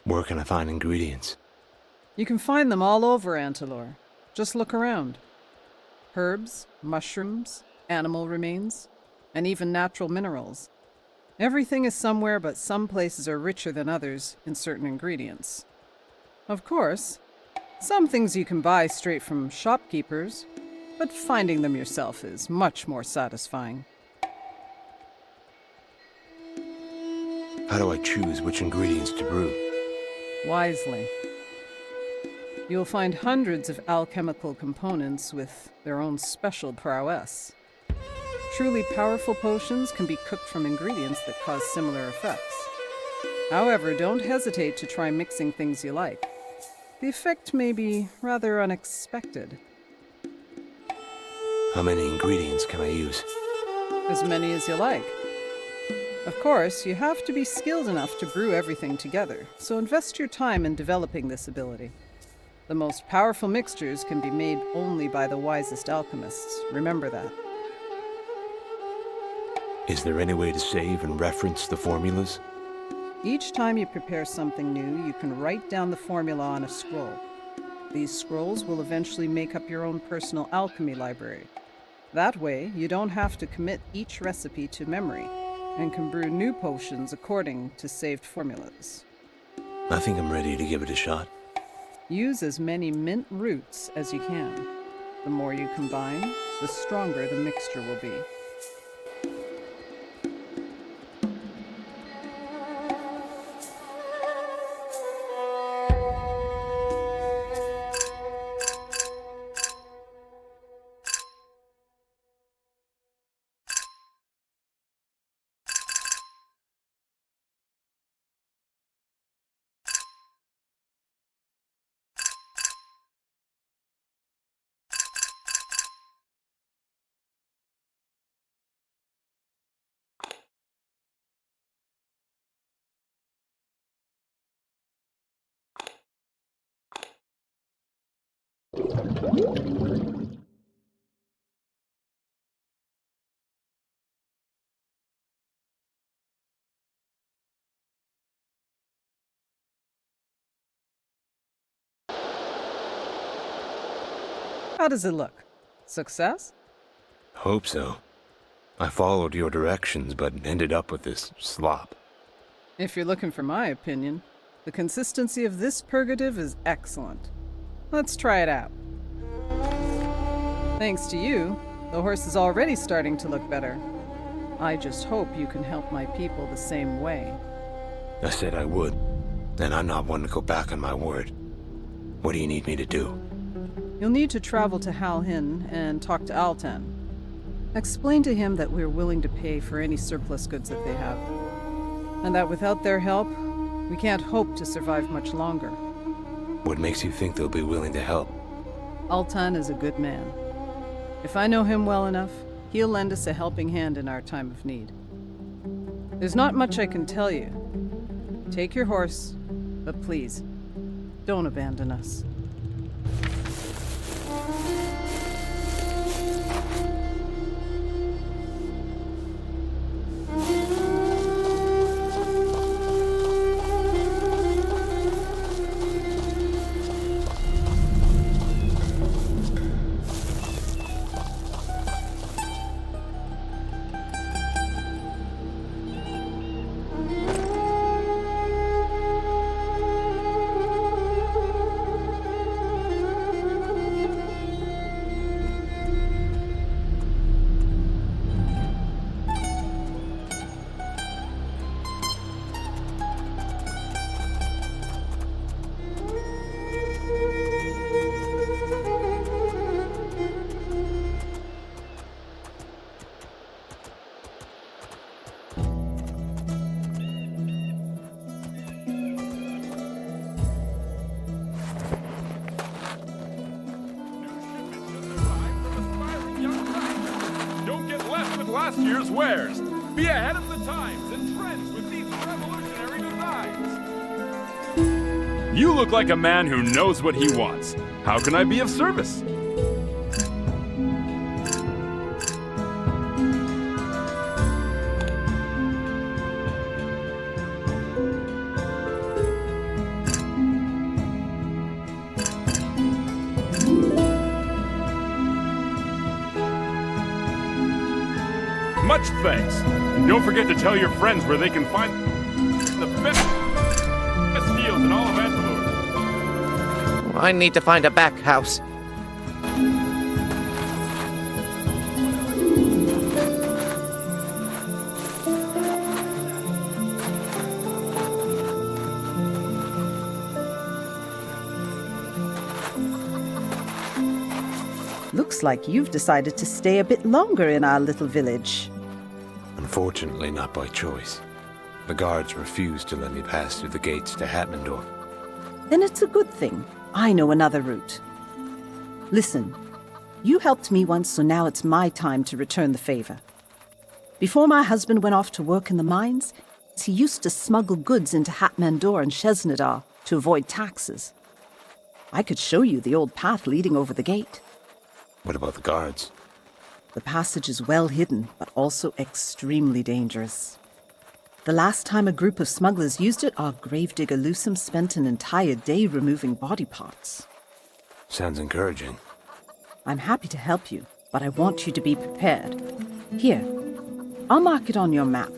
Where can I find ingredients? You can find them all over Antilor. Just look around. Herbs, mushrooms, animal remains, and even natural minerals. Everything is somewhere, but some places are richer than others in certain ingredients. Of course, some things you can buy straight from shopkeepers, but finding them yourself is much more satisfying. How do I choose which ingredients to brew? Wisely. You'll find hundreds of alchemical components with their own special prowess. Truly powerful potions can be cooked from ingredients that cause similar effects. However, don't hesitate to try mixing things you like. The effect may be rather unexpected. How many ingredients can I use? As many as you like. Of course, you have to be skilled enough to brew everything together, so invest your time in developing this ability. The most powerful mixtures can be made only by the wisest alchemists. Remember that. Is there any way to save and reference the formulas? Each time you prepare something new, you can write down the formula on a scroll. These scrolls will eventually make up your own personal alchemy library. That way, you don't have to commit each recipe to memory, and can brew new potions according to saved formulas. I think I'm ready to give it a shot. Use as many mint roots as you can. The more you combine, the stronger the mixture will be. How does it look? Success? Hope so. I followed your directions, but ended up with this slop. If you're looking for my opinion, the consistency of this purgative is excellent. Let's try it out. Thanks to you, the horse is already starting to look better. I just hope you can help my people the same way. I said I would, and I'm not one to go back on my word. What do you need me to do? You'll need to travel to Hal Hin and talk to Altan. Explain to him that we're willing to pay for any surplus goods that they have, and that without their help, we can't hope to survive much longer. What makes you think they'll be willing to help? Altan is a good man. If I know him well enough, he'll lend us a helping hand in our time of need. There's not much I can tell you. Take your horse, but please, don't abandon us. Last year's wares. Be ahead of the times and trends with these revolutionary designs. You look like a man who knows what he wants. How can I be of service? Much thanks. And don't forget to tell your friends where they can find the best deals in all of Antelope. I need to find a back house. Looks like you've decided to stay a bit longer in our little village. Unfortunately, not by choice. The guards refused to let me pass through the gates to Hatmandorf. Then it's a good thing. I know another route. Listen, you helped me once, so now it's my time to return the favor. Before my husband went off to work in the mines, he used to smuggle goods into Hatmandor and Sheznadar to avoid taxes. I could show you the old path leading over the gate. What about the guards? The passage is well hidden, but also extremely dangerous. The last time a group of smugglers used it, our gravedigger Lusum spent an entire day removing body parts. Sounds encouraging. I'm happy to help you, but I want you to be prepared. Here, I'll mark it on your map.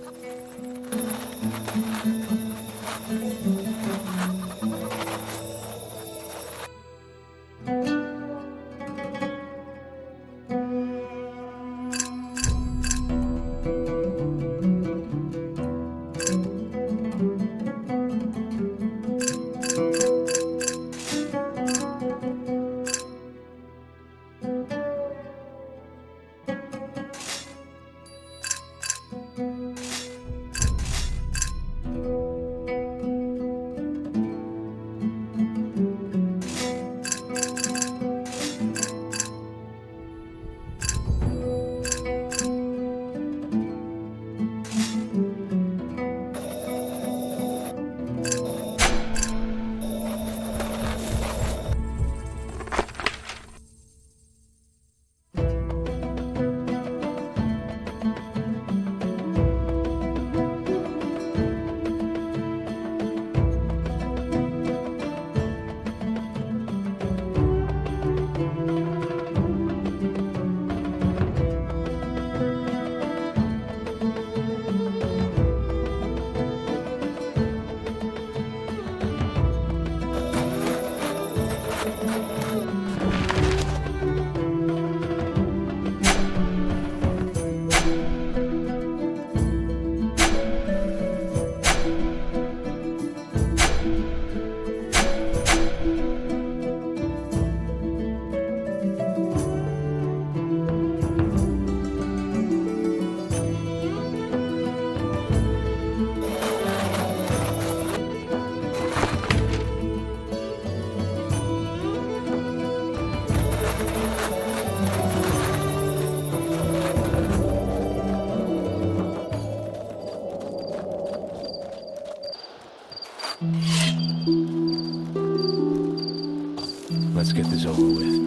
Let's get this over with.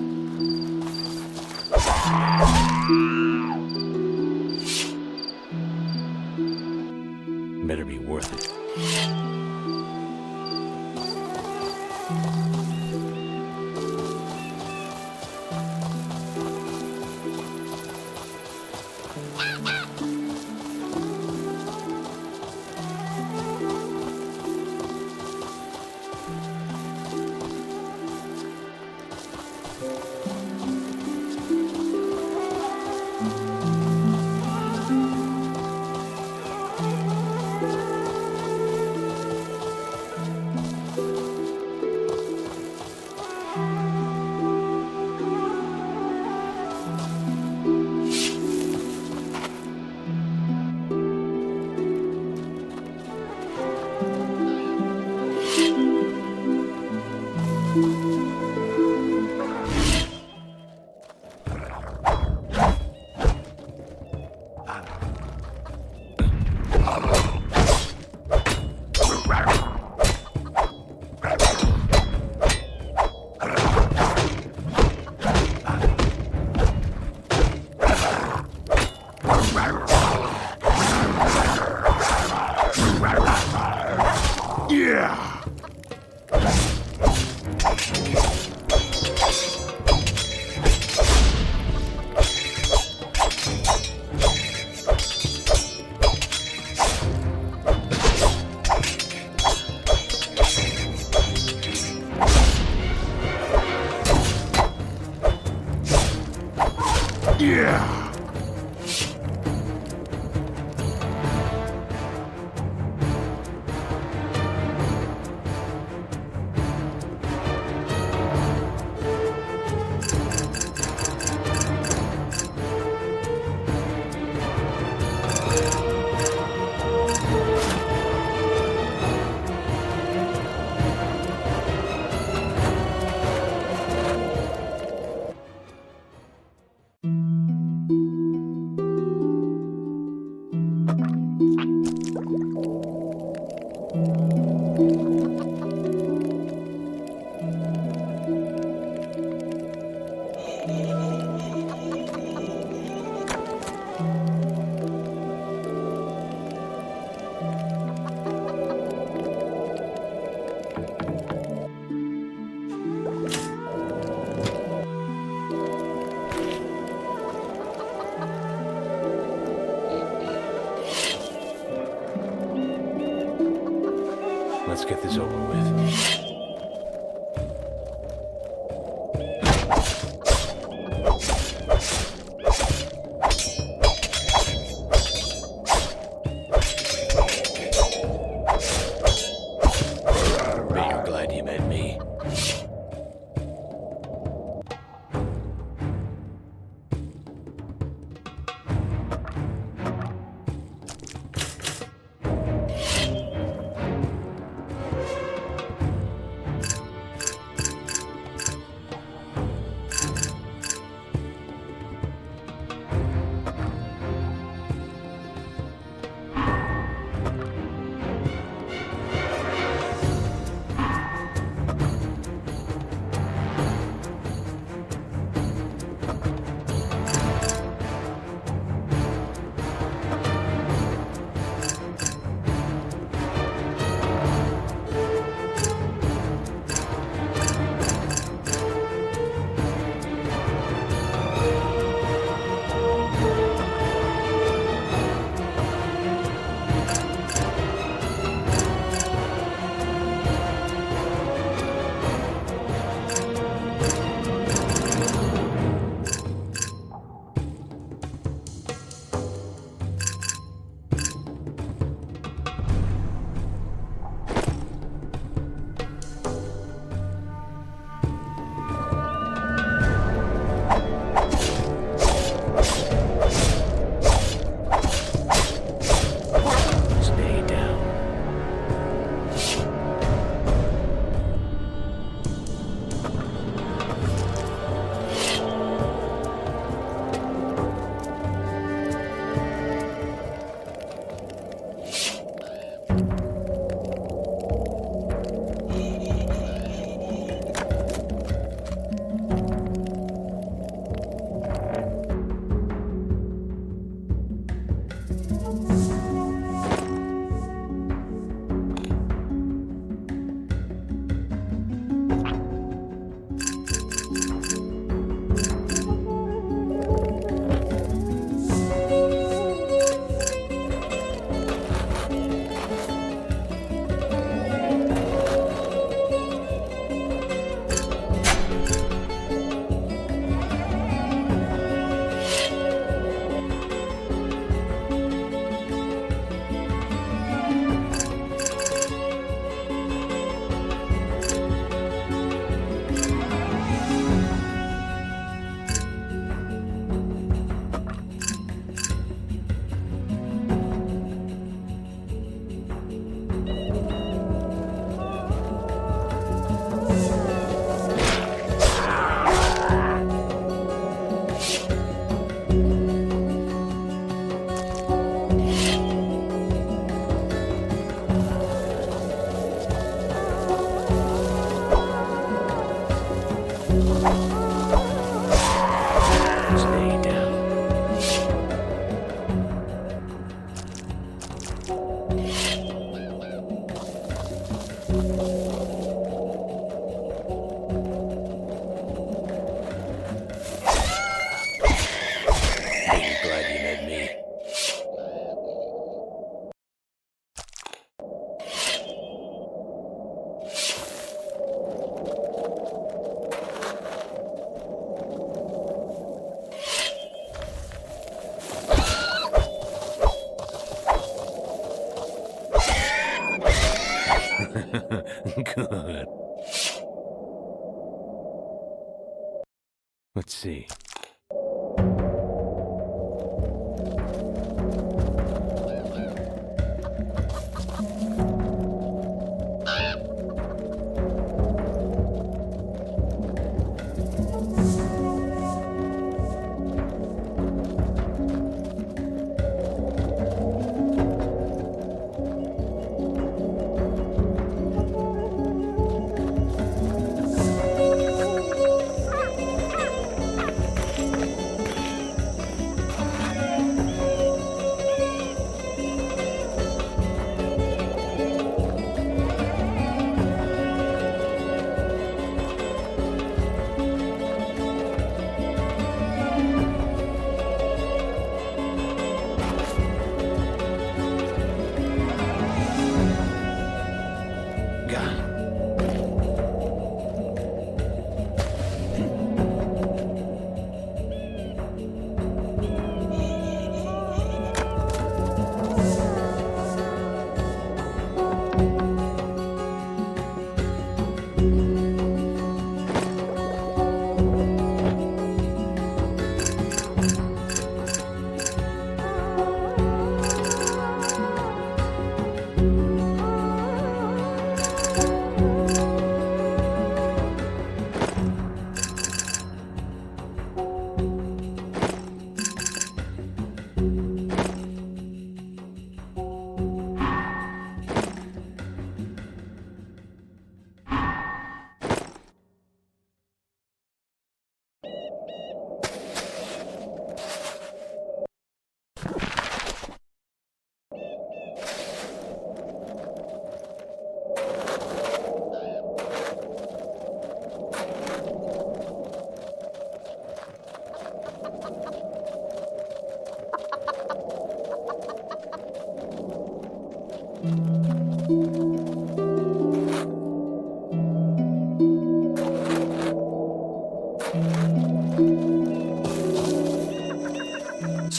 Better be worth it. Let's get this over with. Good. Let's see.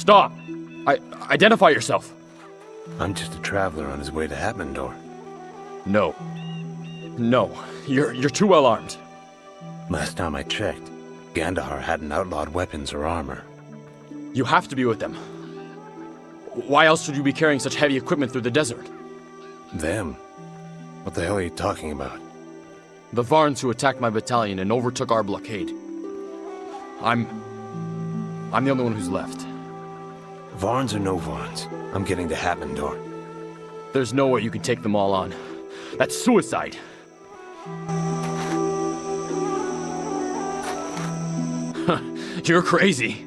Stop! Identify yourself! I'm just a traveler on his way to Hatmandor. No. No. You're too well armed. Last time I checked, Gandahar hadn't outlawed weapons or armor. You have to be with them. Why else would you be carrying such heavy equipment through the desert? Them? What the hell are you talking about? The Varns who attacked my battalion and overtook our blockade. I'm the only one who's left. Varns or no Varns, I'm getting to Hatmandor. There's no way you can take them all on. That's suicide. You're crazy.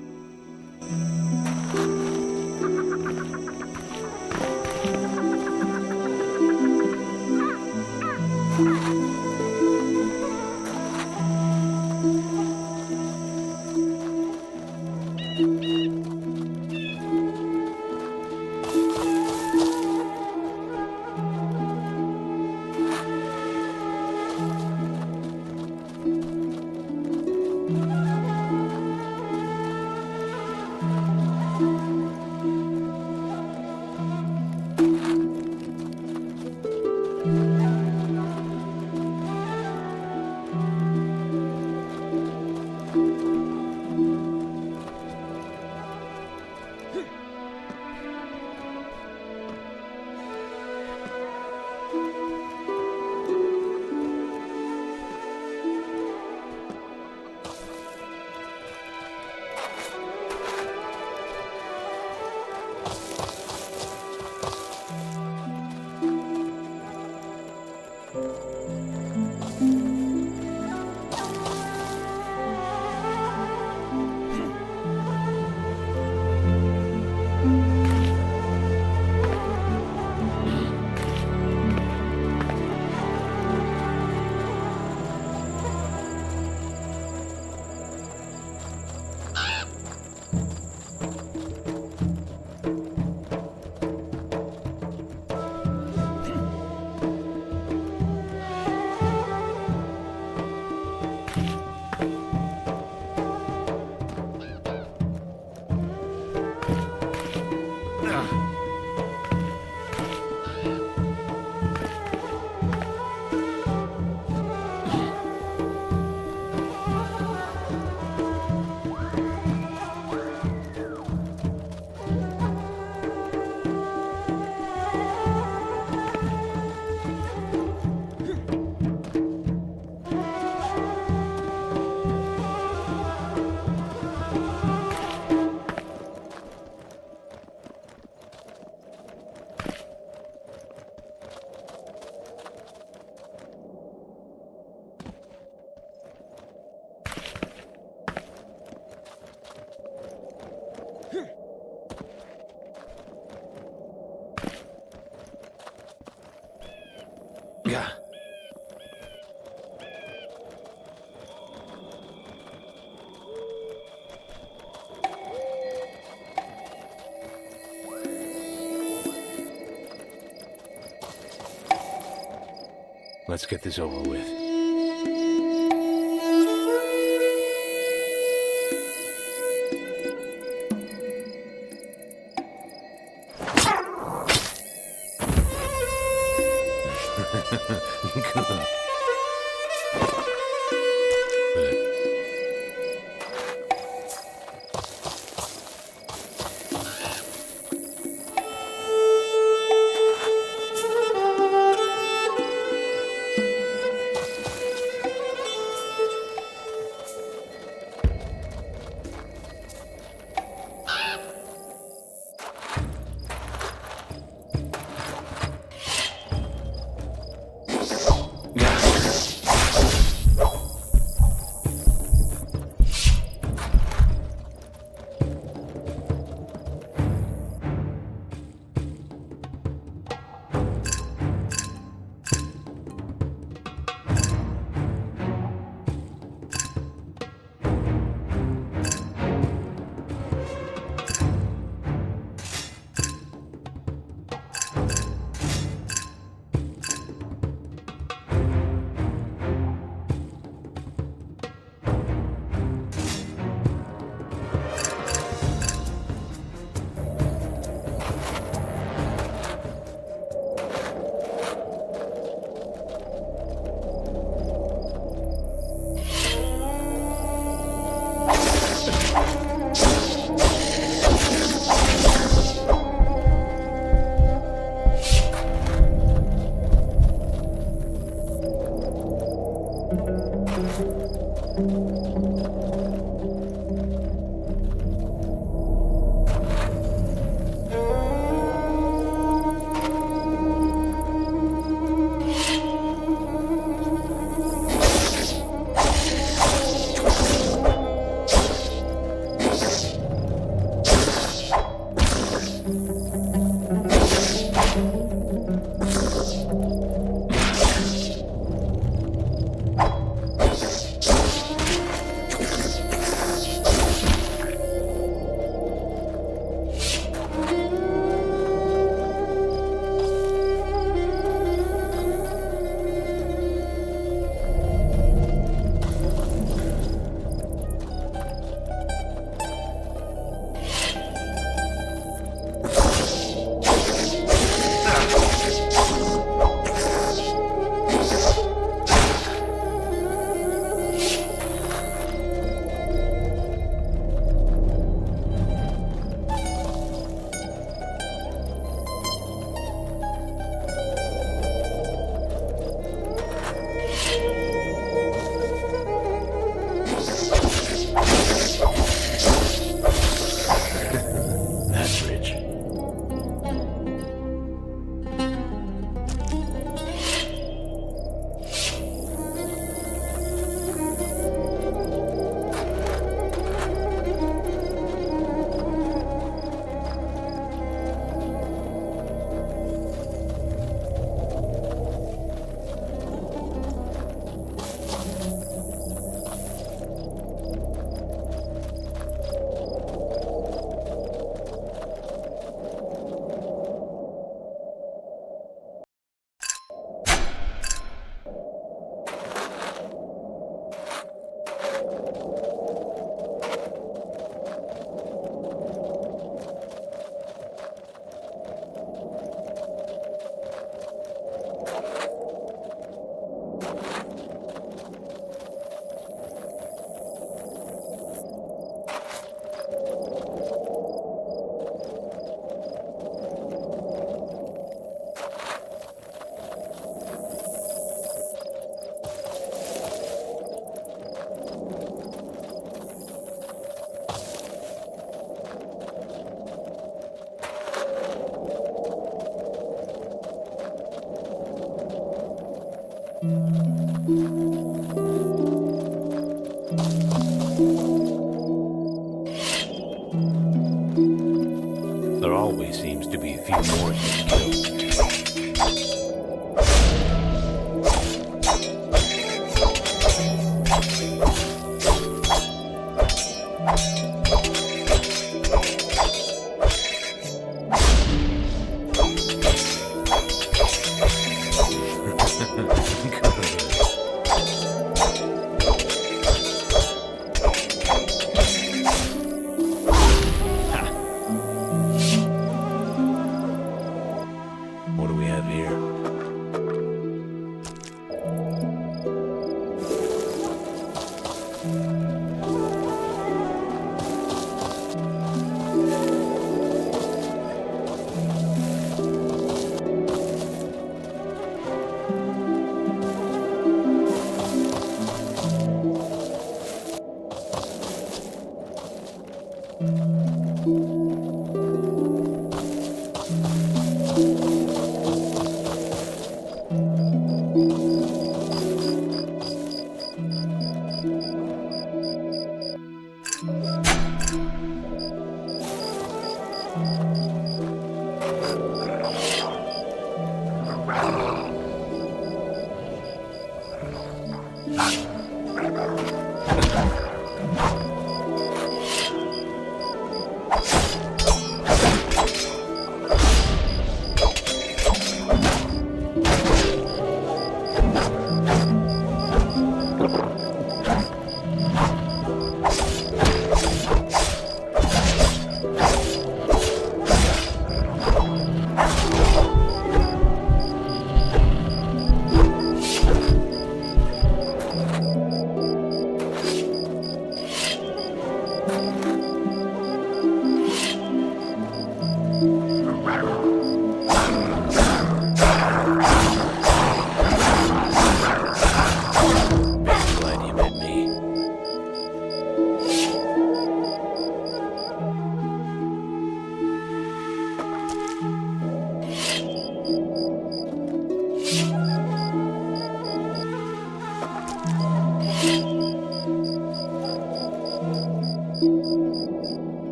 Yeah. Let's get this over with. Yeah. There always seems to be a few more to kill.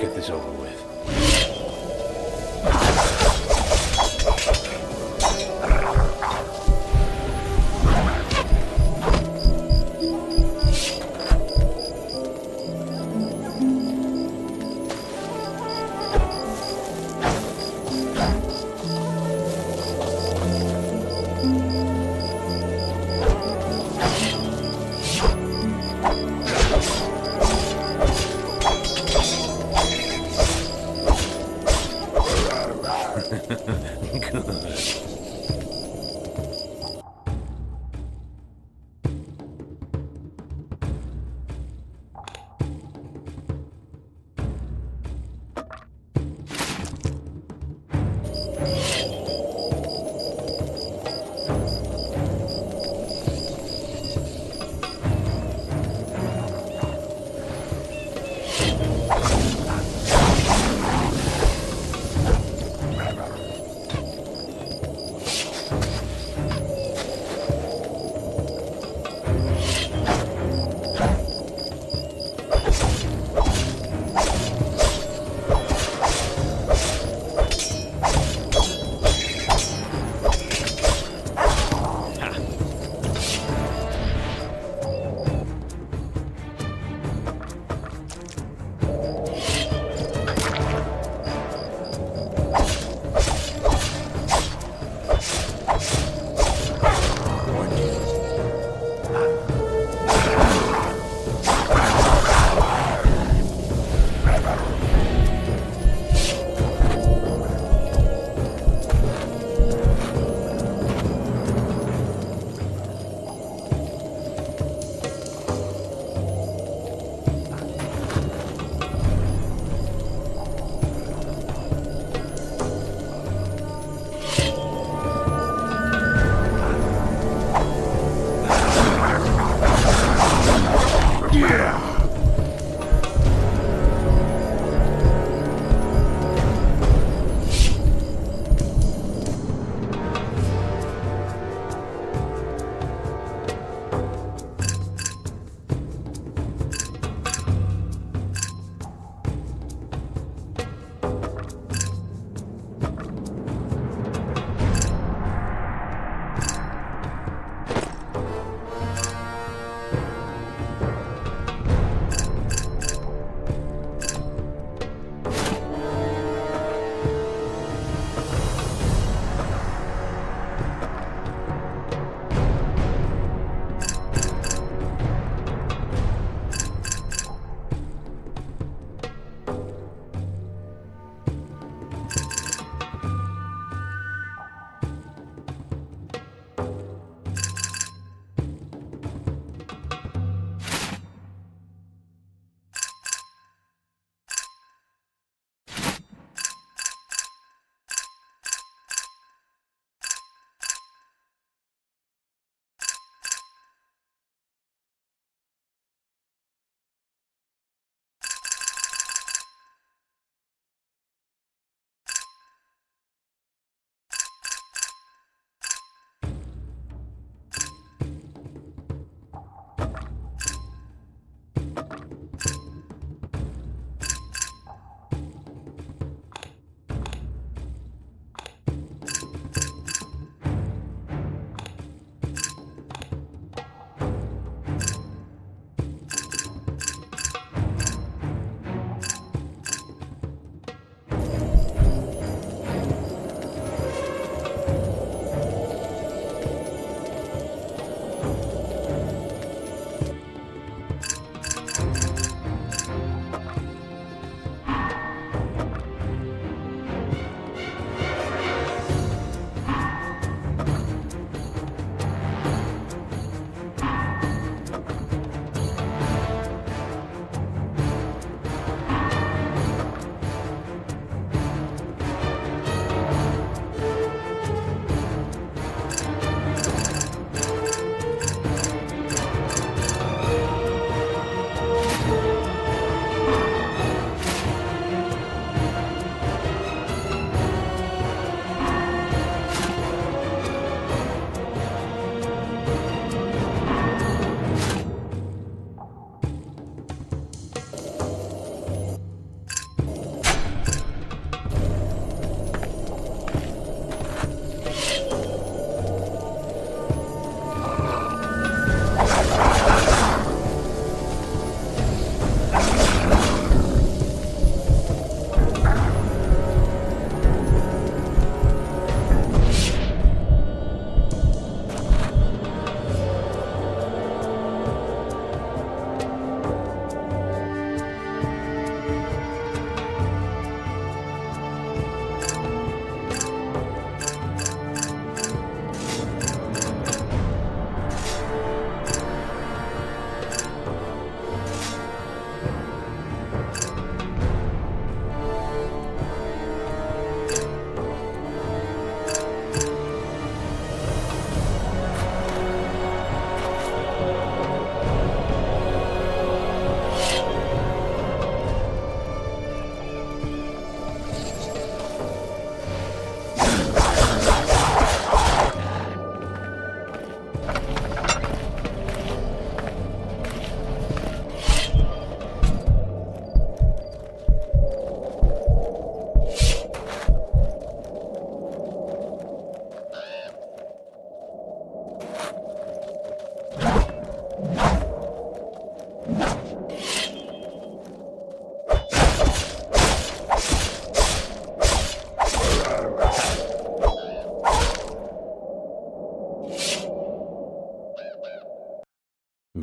get this over with.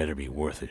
better be worth it.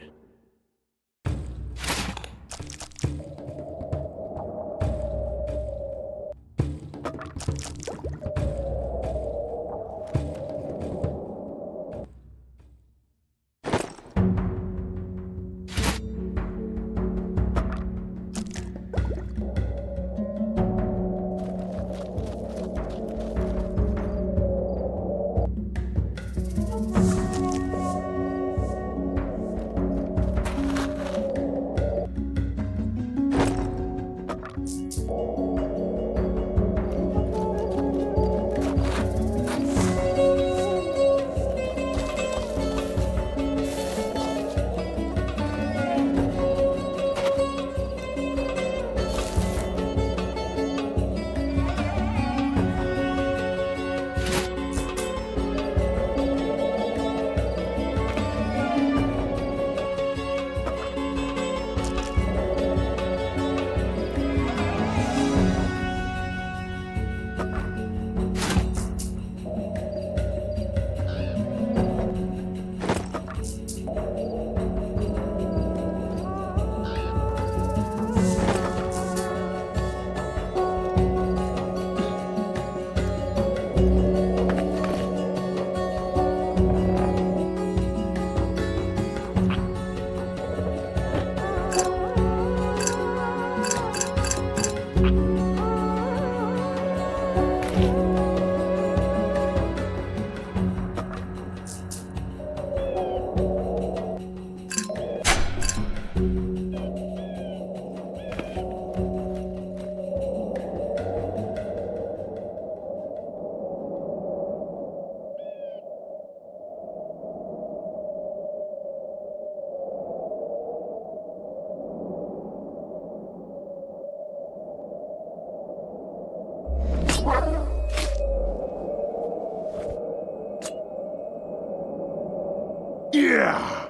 Yeah!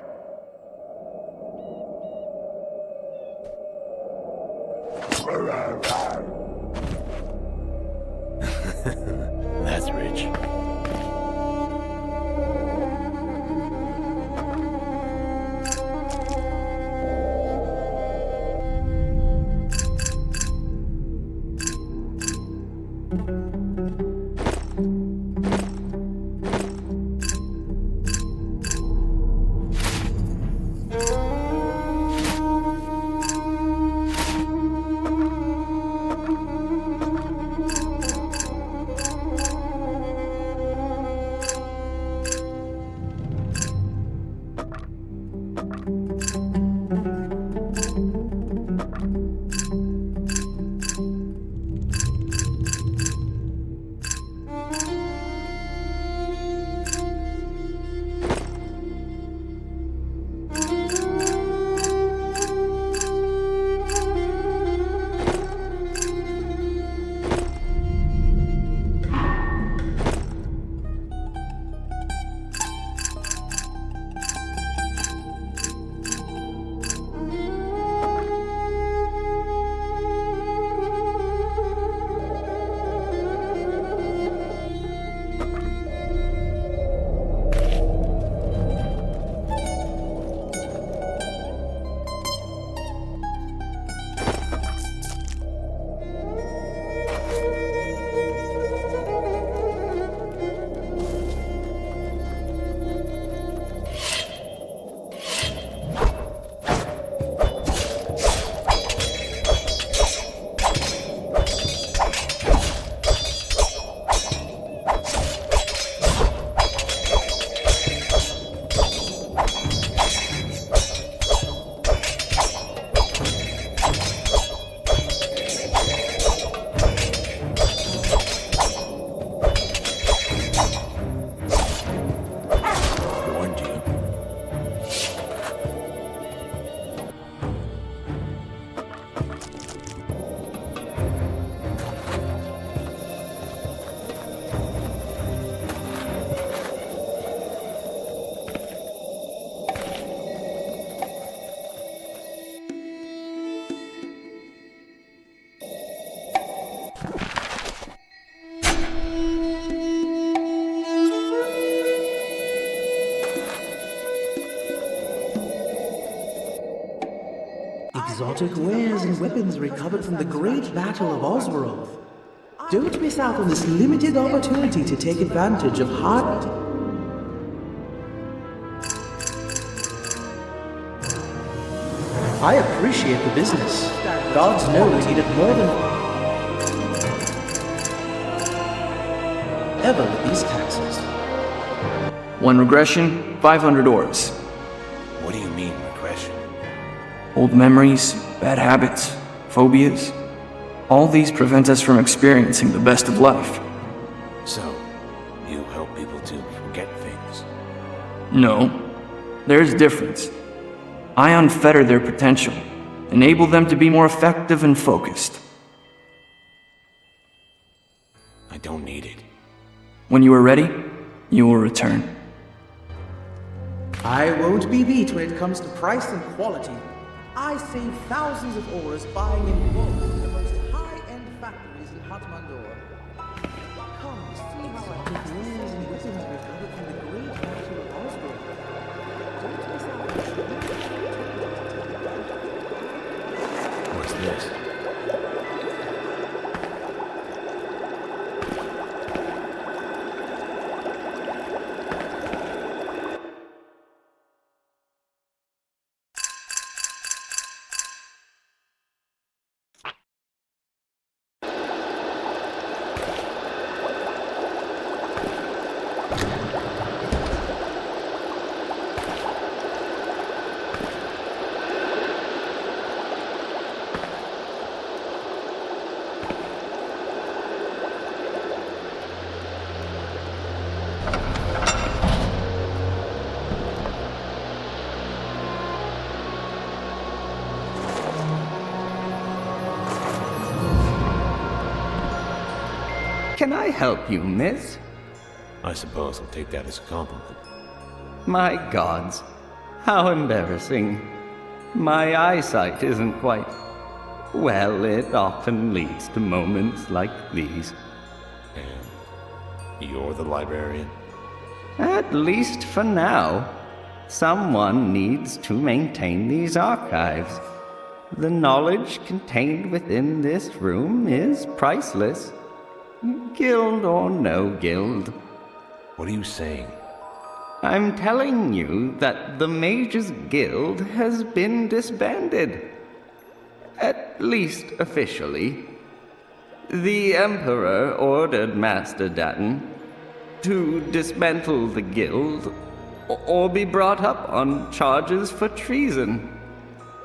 That's rich. exotic wares and weapons recovered from the great battle of Oswald. Don't miss out on this limited opportunity to take advantage of hard... I appreciate the business. Gods know it needed more than ever with these taxes. 1 regression, 500 orbs. What do you mean, regression? Old memories, bad habits, phobias. All these prevent us from experiencing the best of life. So, you help people to forget things? No, there's difference. I unfetter their potential, enable them to be more effective and focused. I don't need it. When you are ready, you will return. I won't be beat when it comes to price and quality. I save thousands of auras buying in bulk from the most high-end factories in Hatmandor. Come, see how I take wares and weapons recovered from the great battle of Oswald. Don't miss out. What's this? Can I help you, miss? I suppose I'll take that as a compliment. My gods, how embarrassing. My eyesight isn't quite... Well, it often leads to moments like these. And you're the librarian? At least for now. Someone needs to maintain these archives. The knowledge contained within this room is priceless. Guild or no guild. What are you saying? I'm telling you that the Mages Guild has been disbanded. At least officially. The Emperor ordered Master Datton to dismantle the guild or be brought up on charges for treason.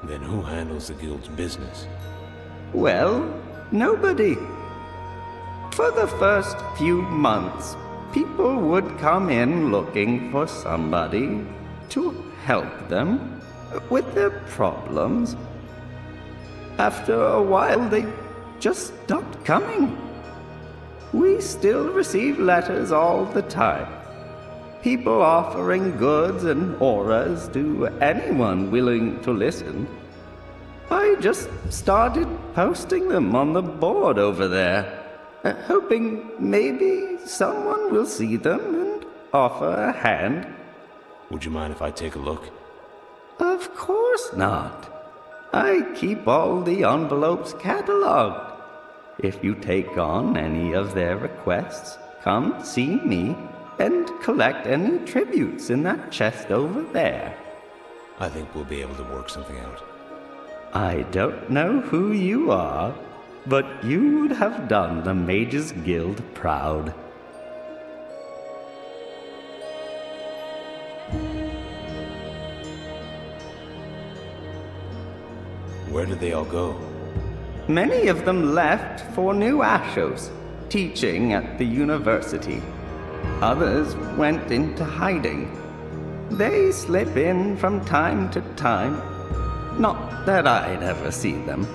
Then who handles the guild's business? Well, nobody. For the first few months, people would come in looking for somebody to help them with their problems. After a while, they just stopped coming. We still receive letters all the time. People offering goods and auras to anyone willing to listen. I just started posting them on the board over there. Hoping maybe someone will see them and offer a hand. Would you mind if I take a look? Of course not. I keep all the envelopes cataloged. If you take on any of their requests, come see me and collect any tributes in that chest over there. I think we'll be able to work something out. I don't know who you are, but you would have done the Mages Guild proud. Where did they all go? Many of them left for New Ashos, teaching at the university. Others went into hiding. They slip in from time to time. Not that I'd ever see them.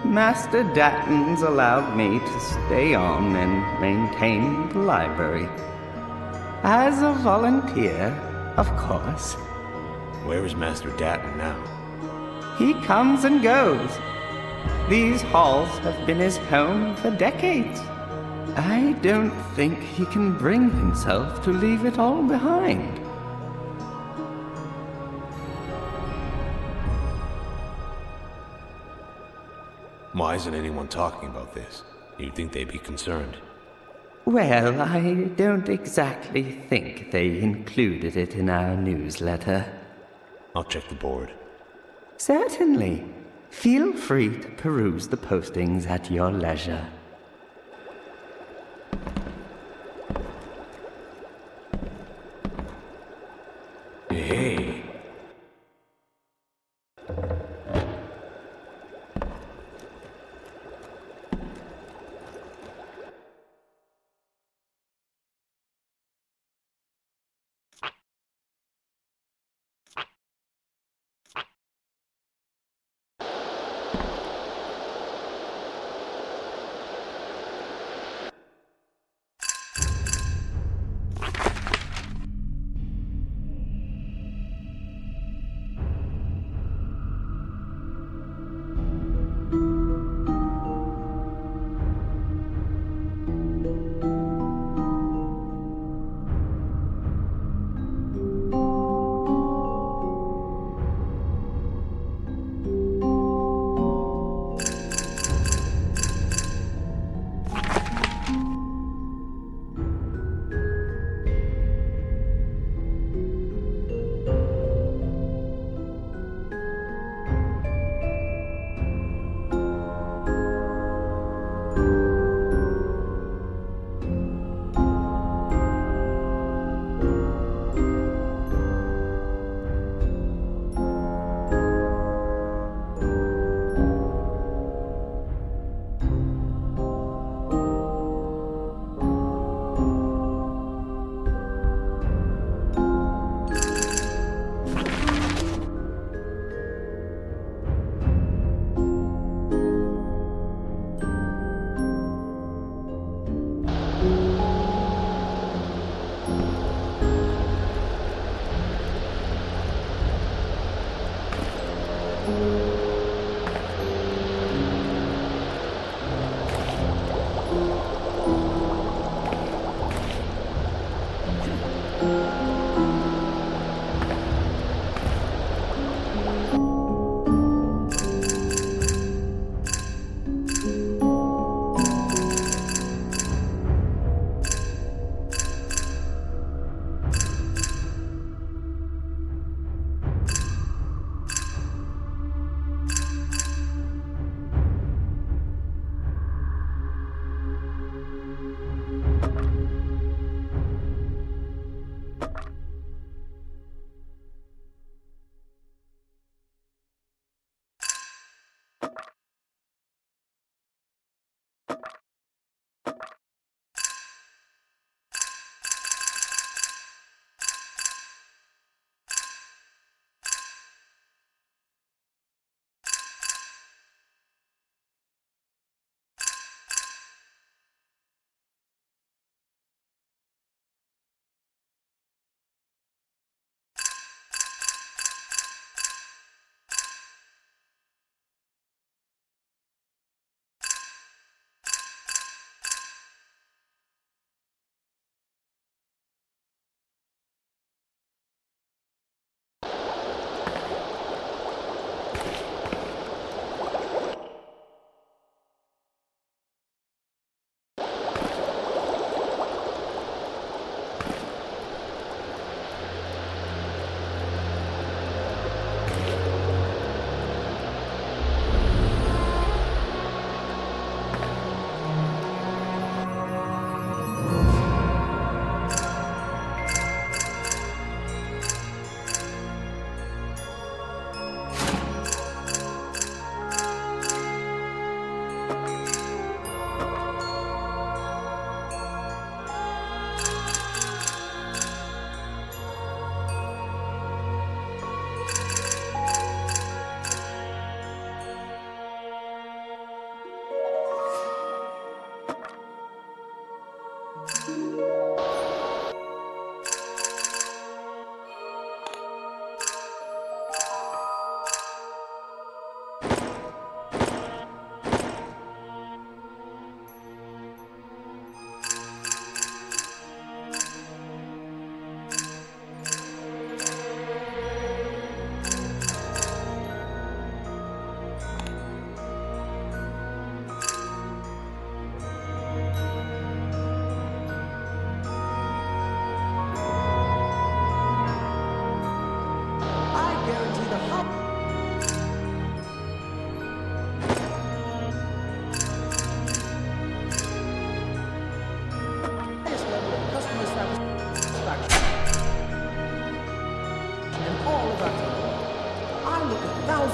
Master Datton's allowed me to stay on and maintain the library. As a volunteer, of course. Where is Master Datton now? He comes and goes. These halls have been his home for decades. I don't think he can bring himself to leave it all behind. Why isn't anyone talking about this? You'd think they'd be concerned. Well, I don't exactly think they included it in our newsletter. I'll check the board. Certainly. Feel free to peruse the postings at your leisure. Hey.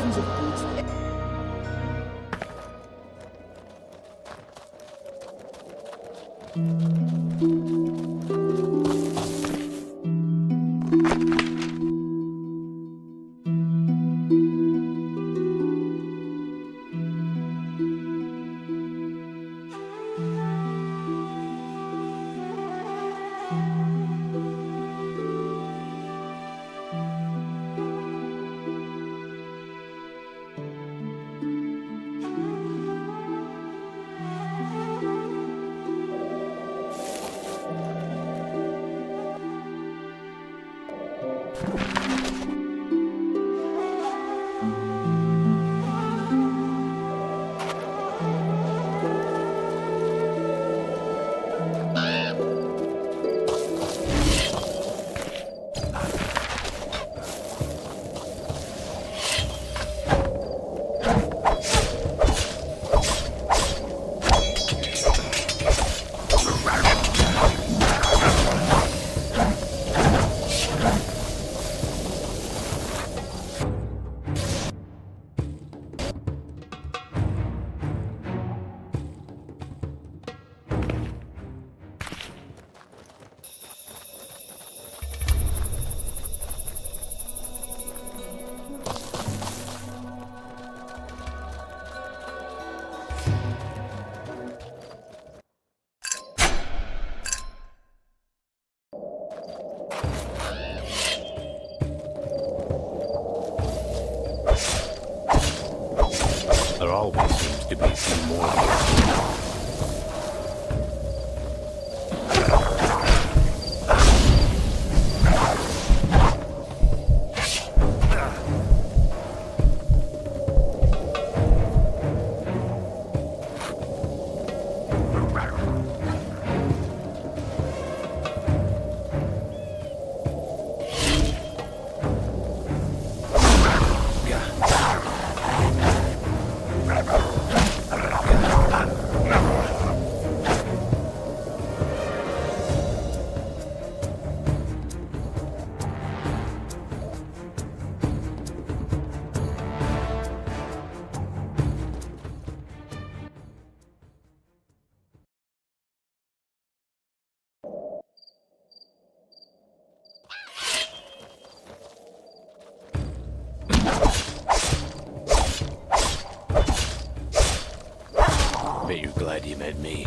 thousands of goods. There always seems to be a few more here. Bet you're glad you met me.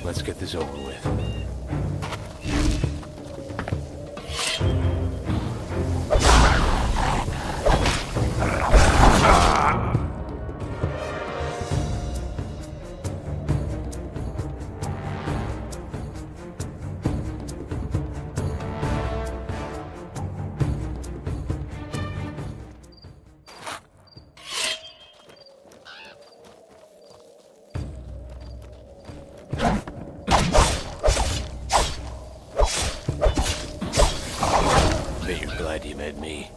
Let's get this over with. Bet you're glad you met me.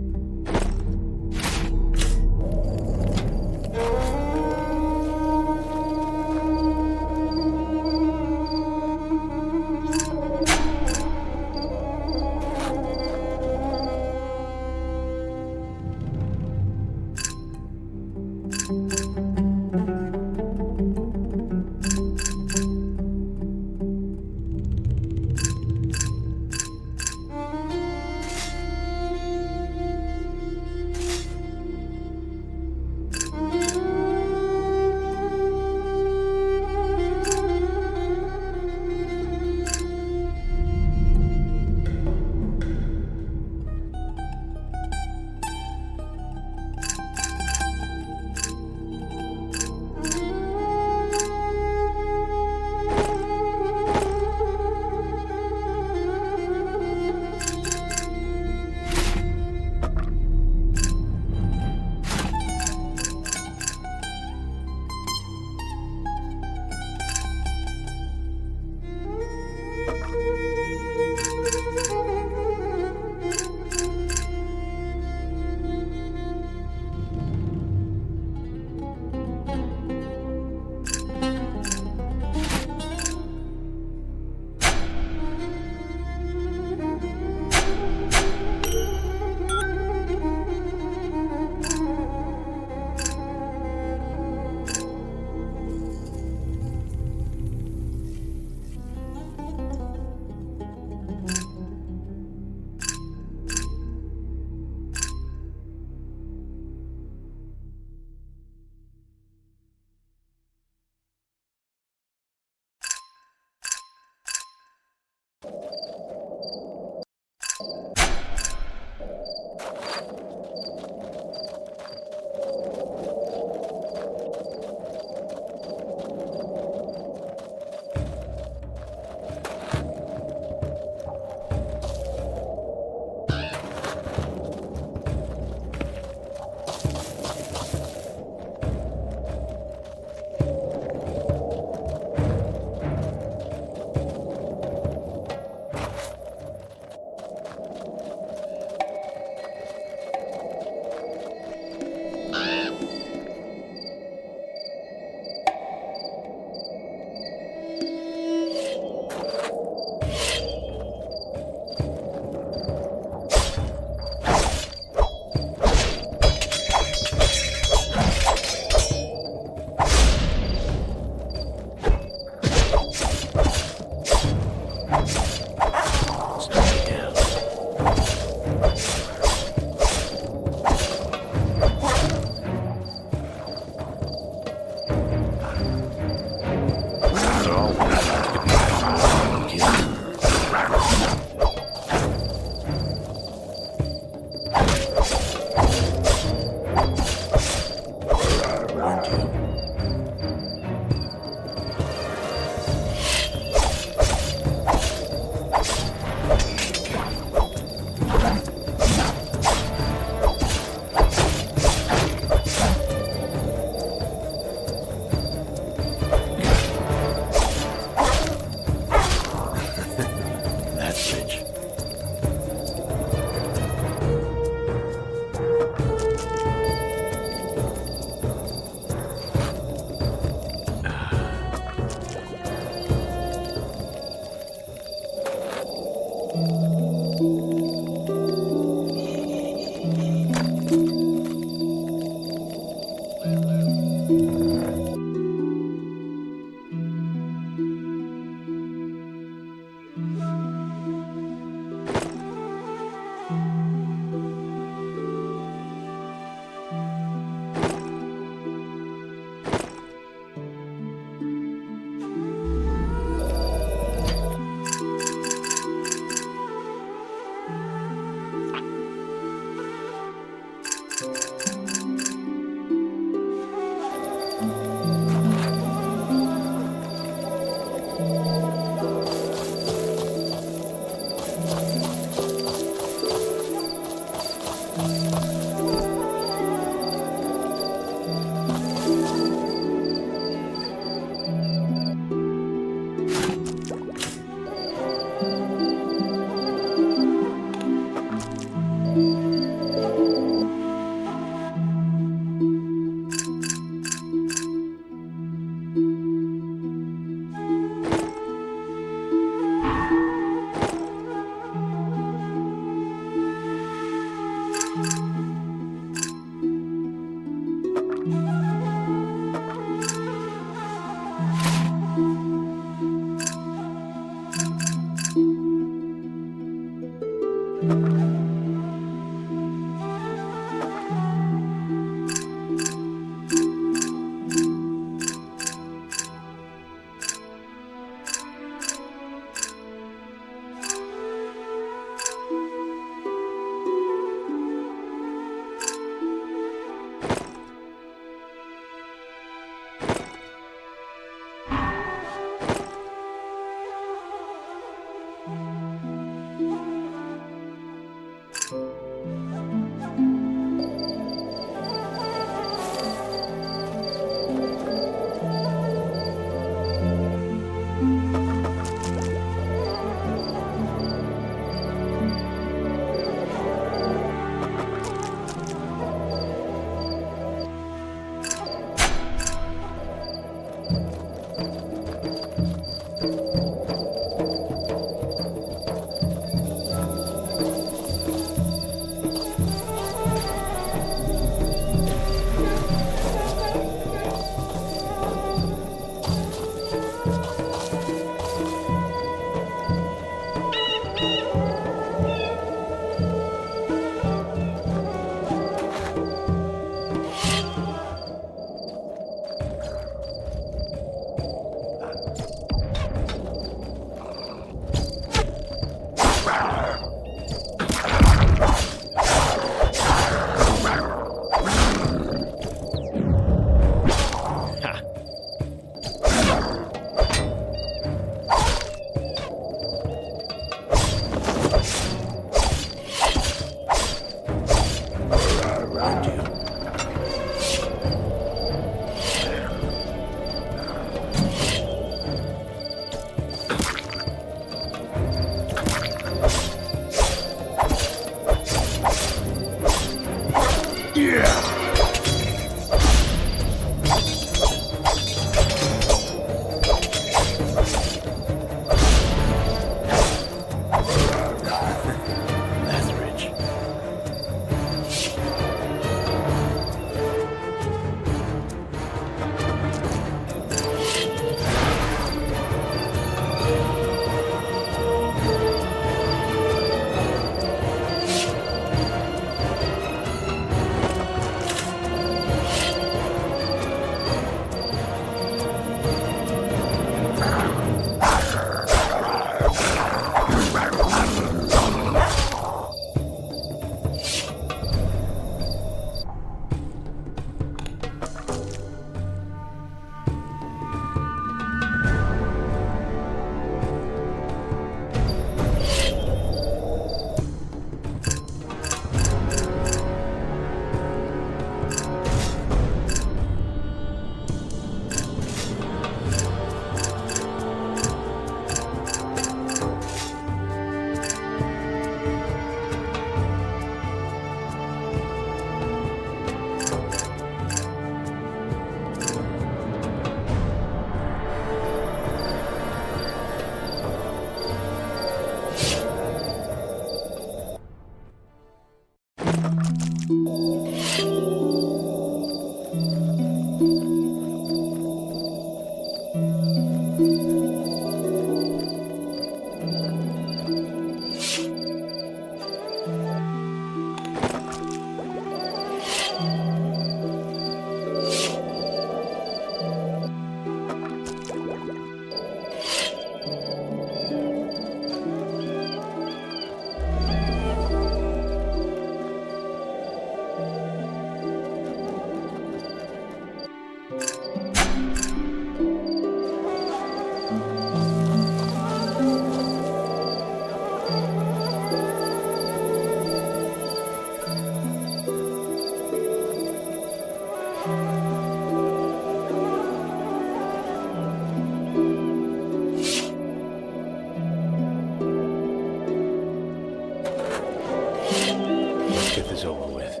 Let's get this over with.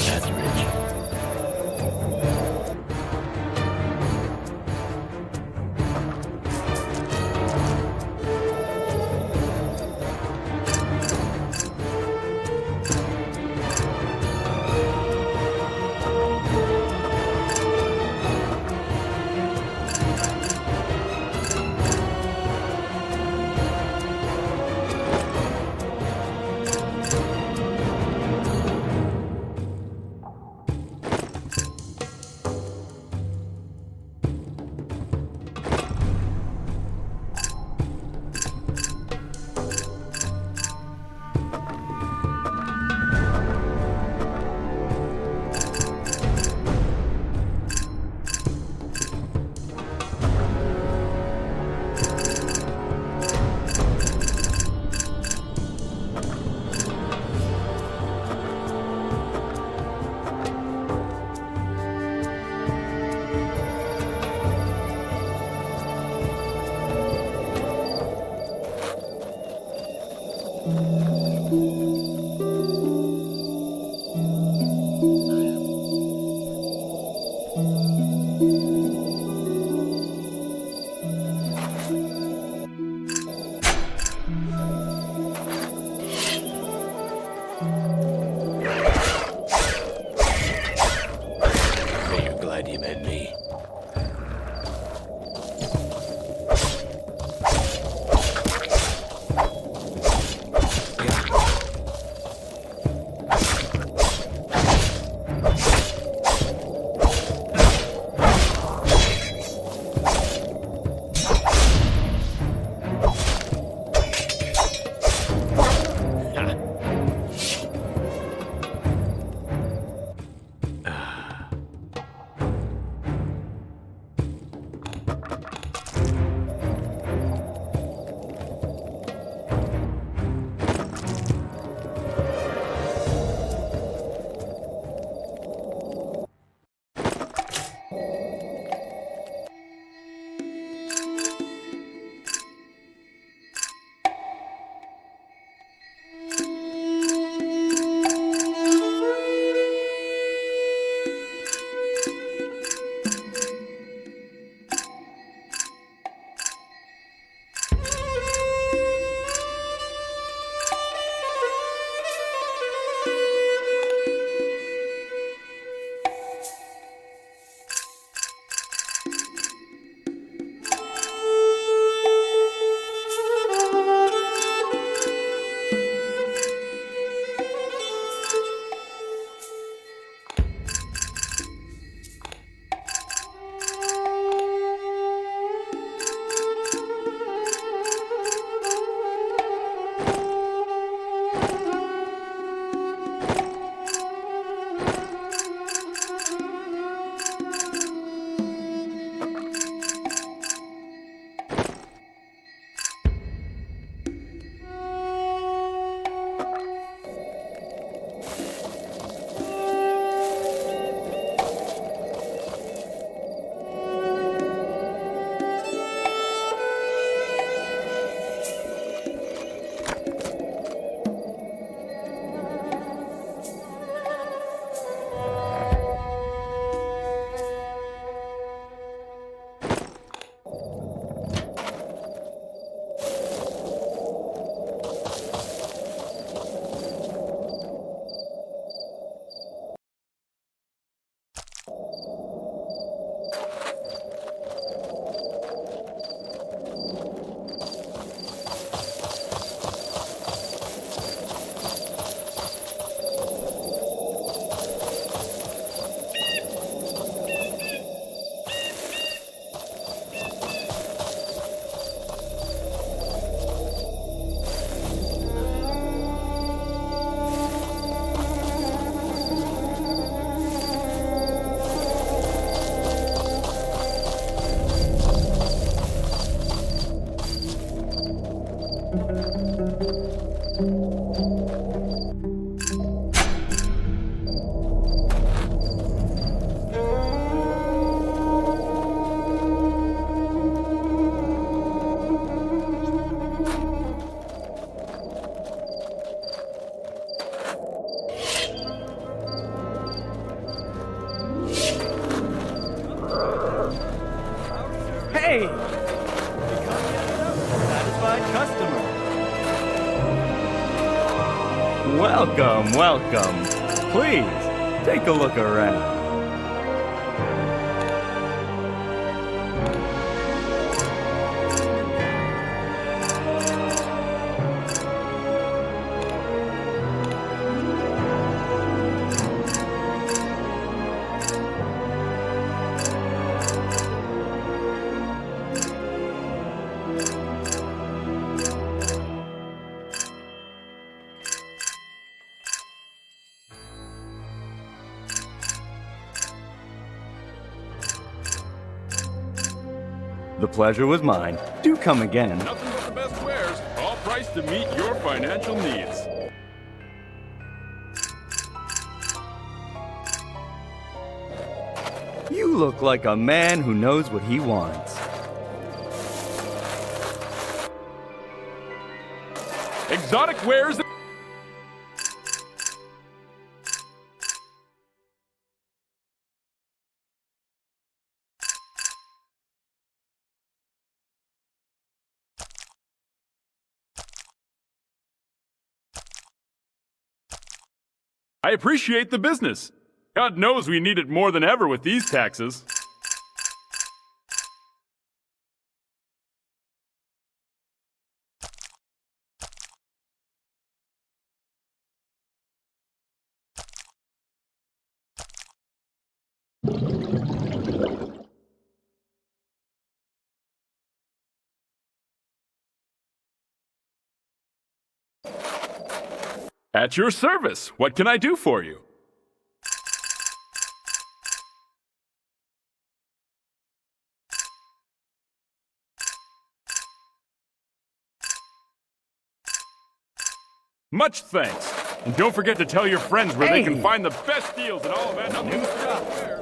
That's rich. You're glad you met me. Welcome, welcome. Please, take a look around. The pleasure was mine. Do come again. Nothing but the best wares, all priced to meet your financial needs. You look like a man who knows what he wants. Exotic wares. I appreciate the business. God knows we need it more than ever with these taxes. At your service. What can I do for you? Much thanks. And don't forget to tell your friends where they can find the best deals in all of that. New stuff.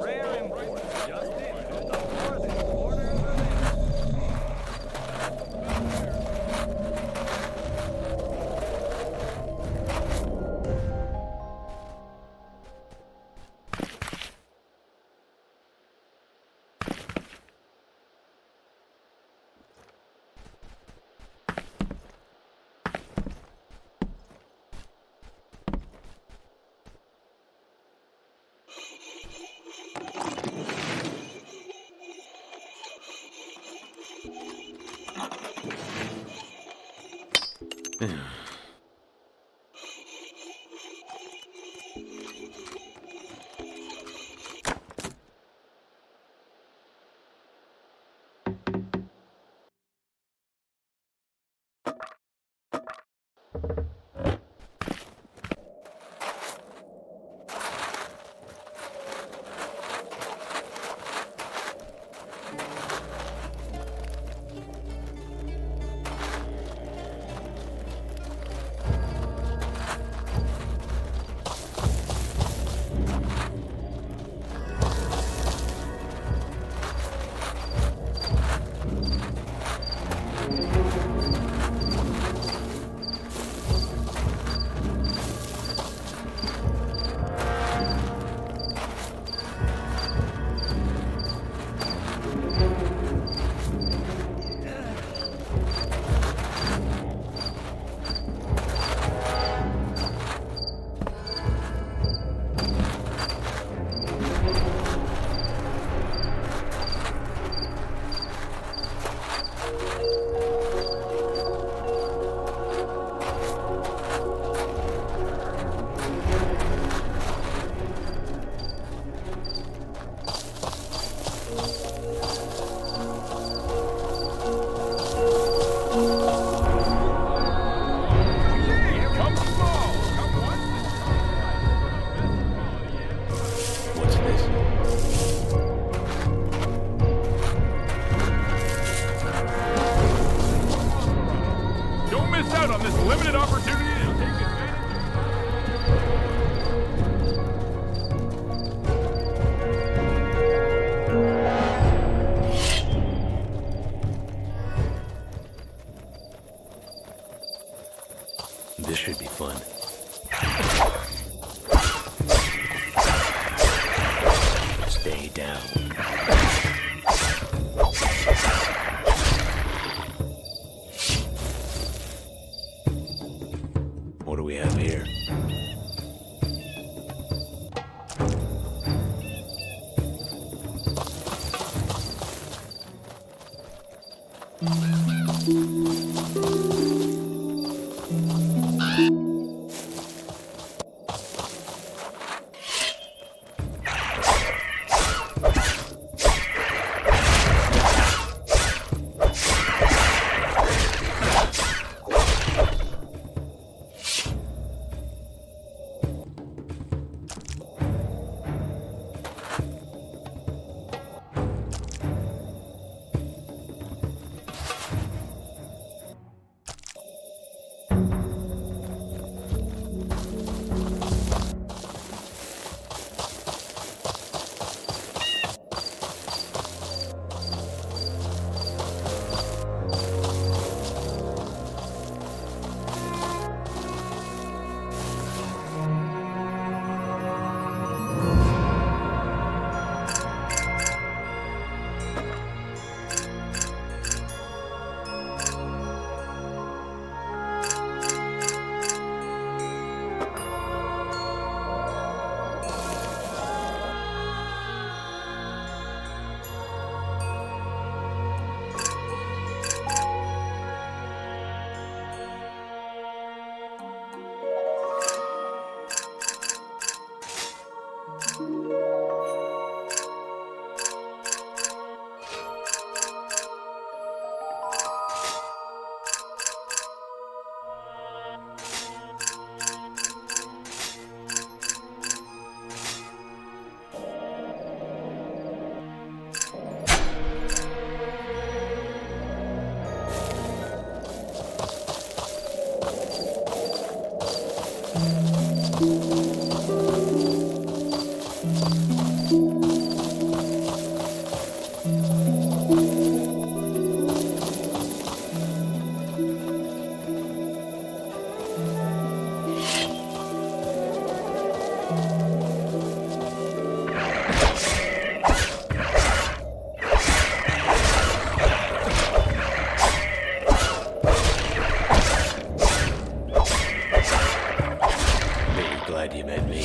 Glad you met me.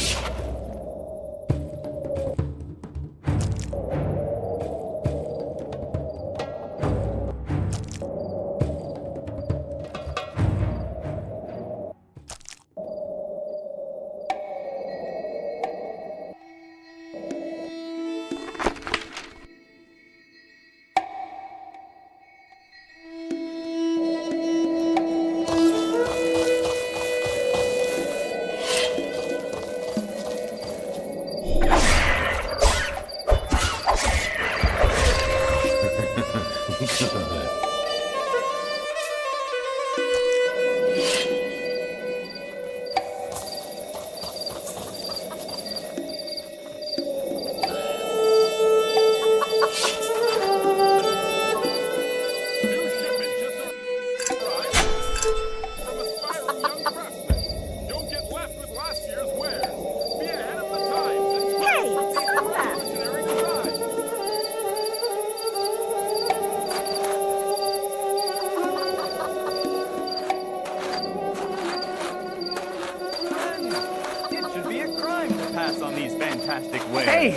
On these fantastic ways. Hey!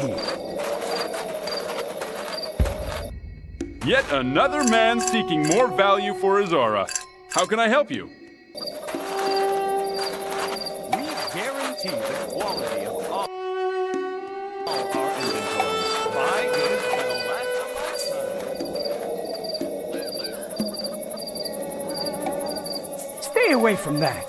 Yet another man seeking more value for his aura. How can I help you? We guarantee the quality of all our inventory. Buy goods that'll last a lifetime. Stay away from that.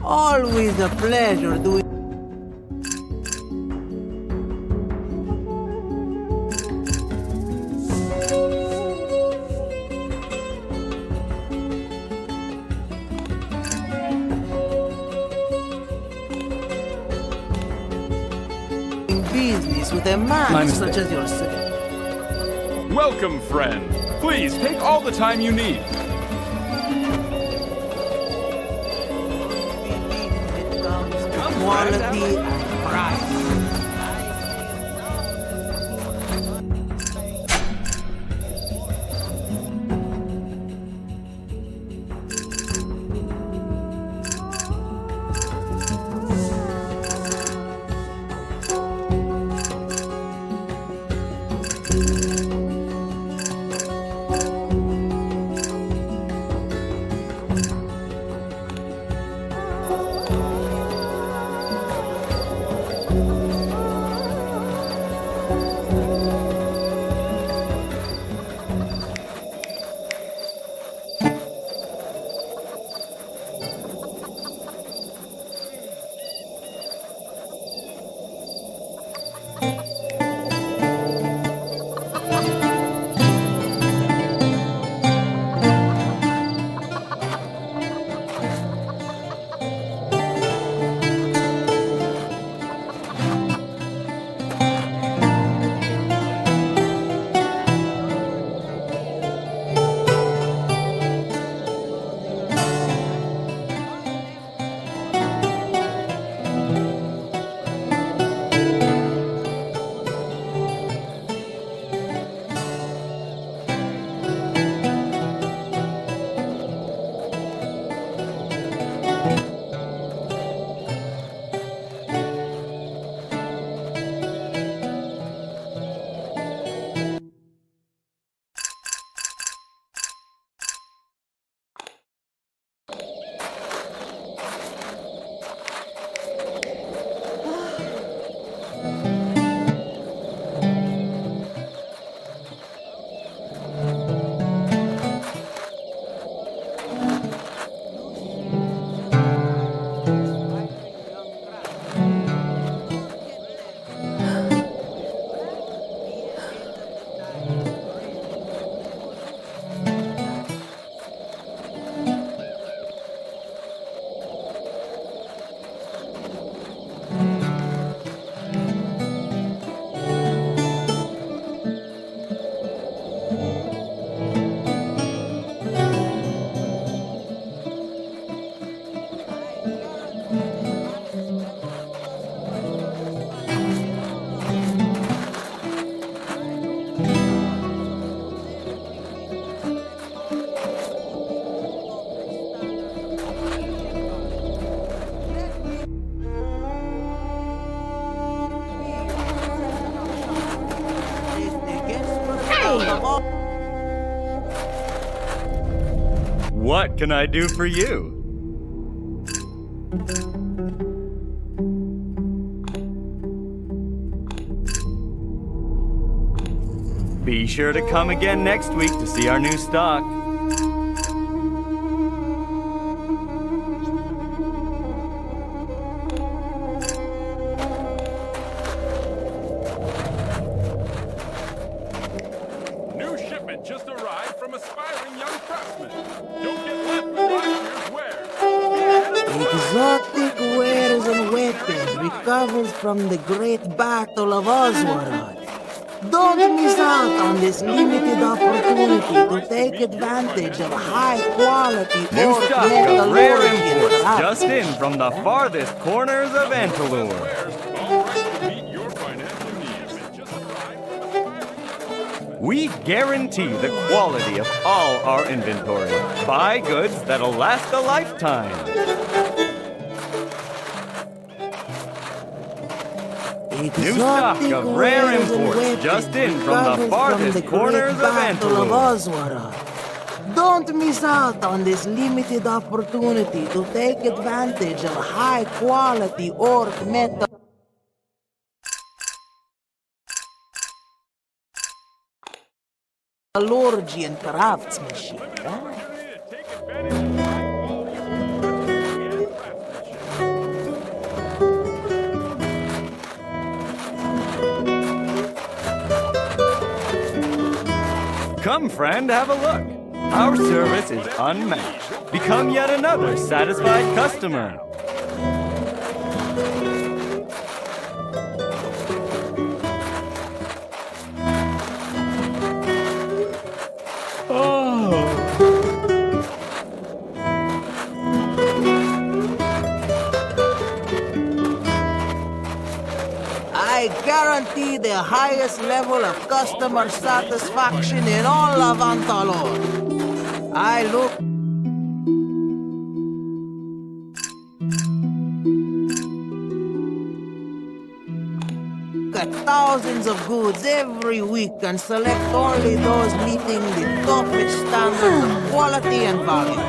Always a pleasure doing. Business with a man such as yourself. Welcome, friend. Please take all the time you need. Quality price. What can I do for you? Be sure to come again next week to see our new stock. New shipment just arrived from aspiring young craftsmen. Don't get left with last year's wares. Exotic wares and weapons recovered from the great battle of Oswarod. Don't miss out on this limited opportunity to take advantage of high-quality New orc stock of metallurgy rare and imports craft. just in from the farthest corners of Antalure. We guarantee the quality of all our inventory. Buy goods that'll last a lifetime. New stock of rare imports just in from the farthest corners of Antalure. Oswarod. Don't miss out on this limited opportunity to take advantage of high-quality orc metallurgy and craftsmanship. Come, friend, have a look. Our service is unmatched. Become yet another satisfied customer. I guarantee the highest level of customer satisfaction in all of Antalor. I look at thousands of goods every week and select only those meeting the toughest standards of quality and value.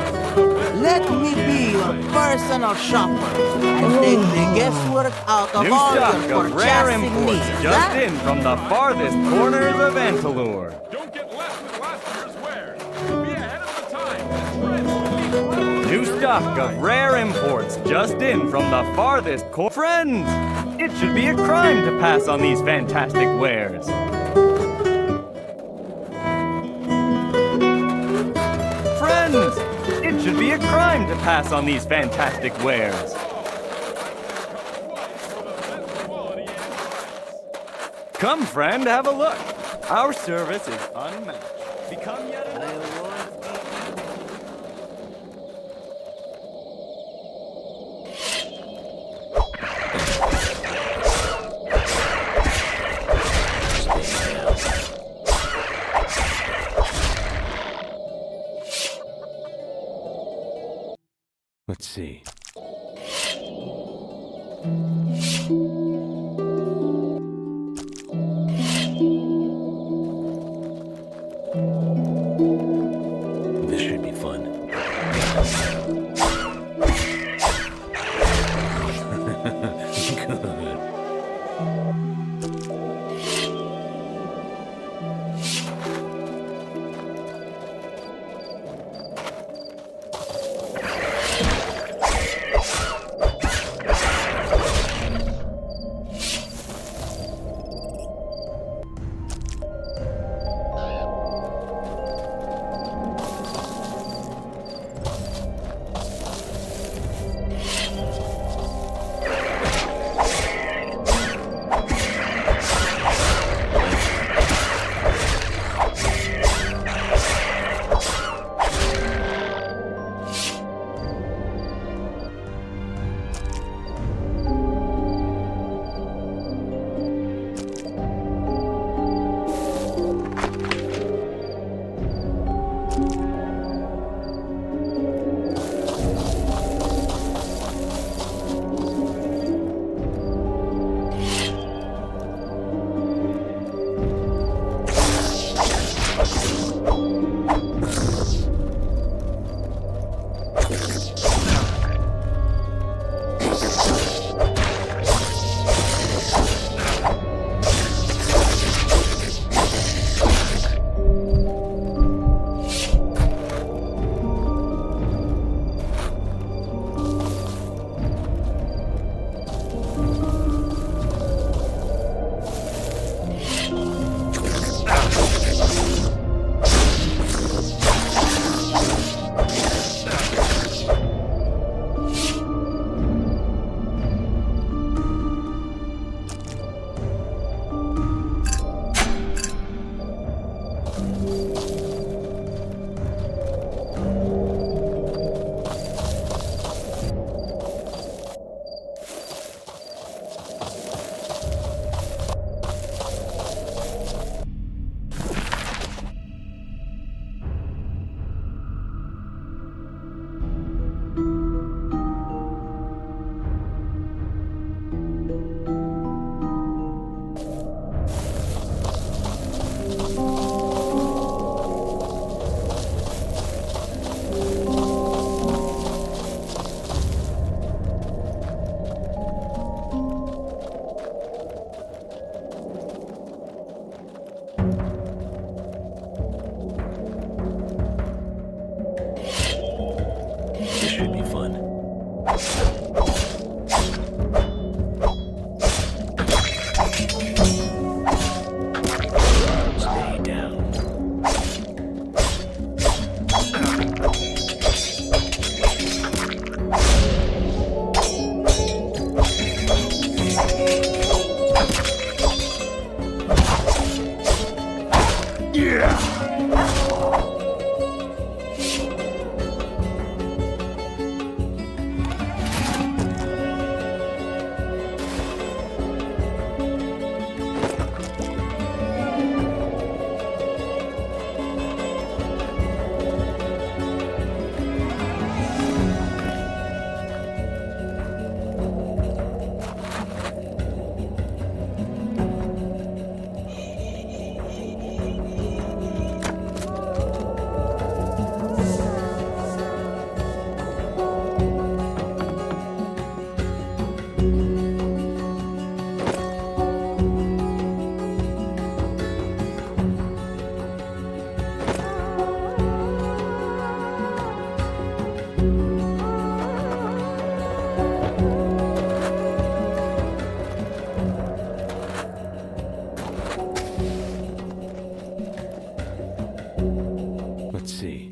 Let me be your personal shopper and take the guesswork out of New all stock your of rare purchasing imports needs. just in from the farthest corners of Antalure. Don't get left with last year's wares. Be ahead of the time. The trends will be New stock of rare imports just in from the farthest Friends, it should be a crime to pass on these fantastic wares. Friends, it should be a crime to pass on these fantastic wares. Come, friend, have a look. Our service is unmatched. Become yet another. Let's see. This should be fun. Good. Stay down. Let's see.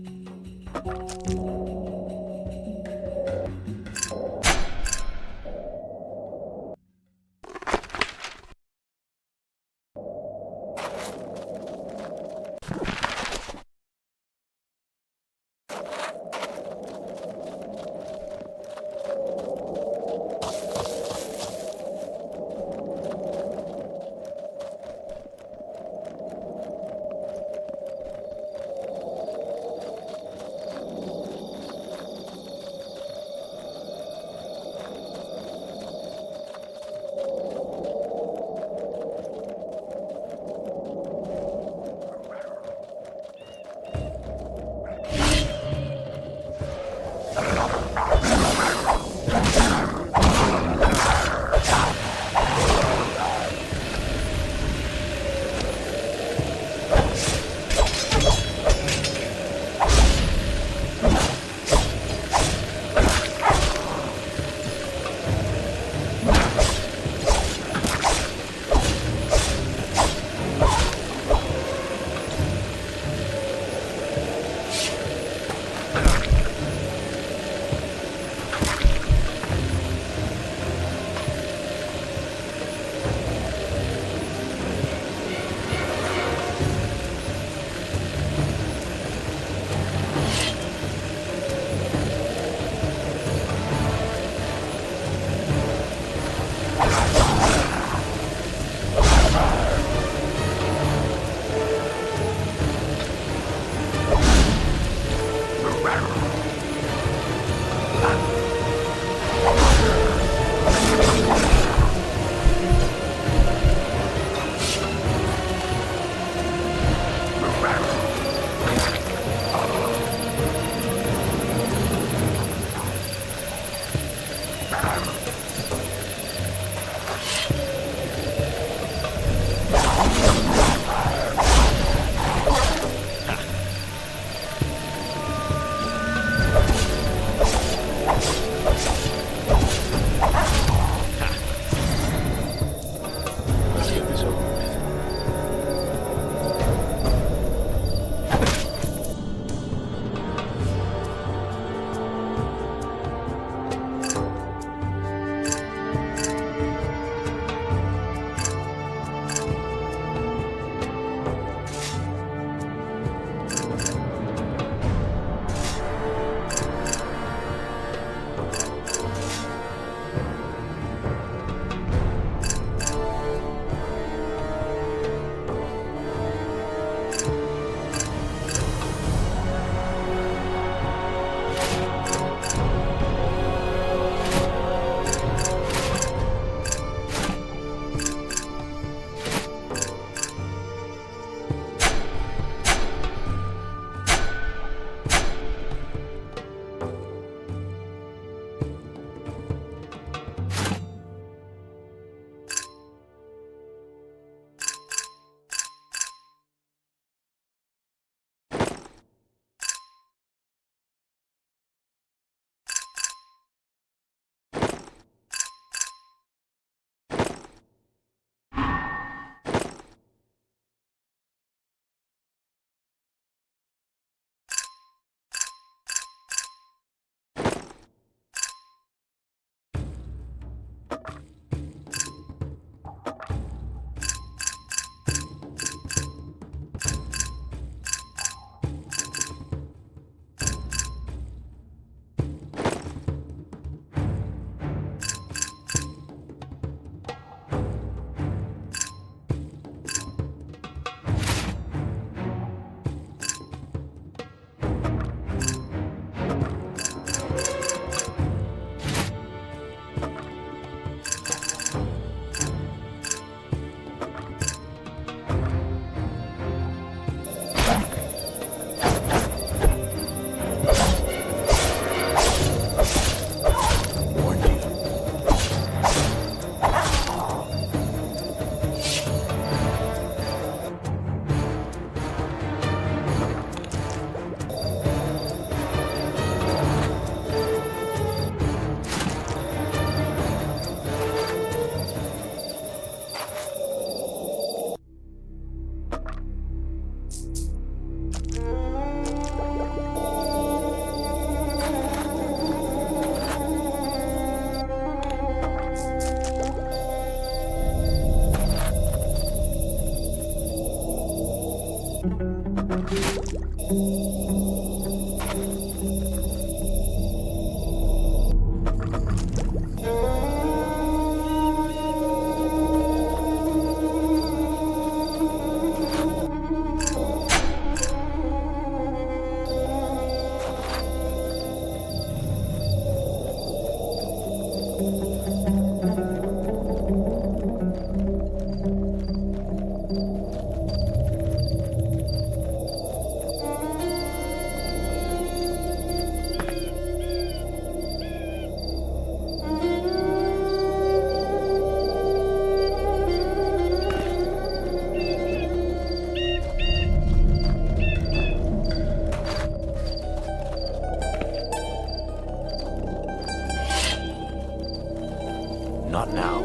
Not now.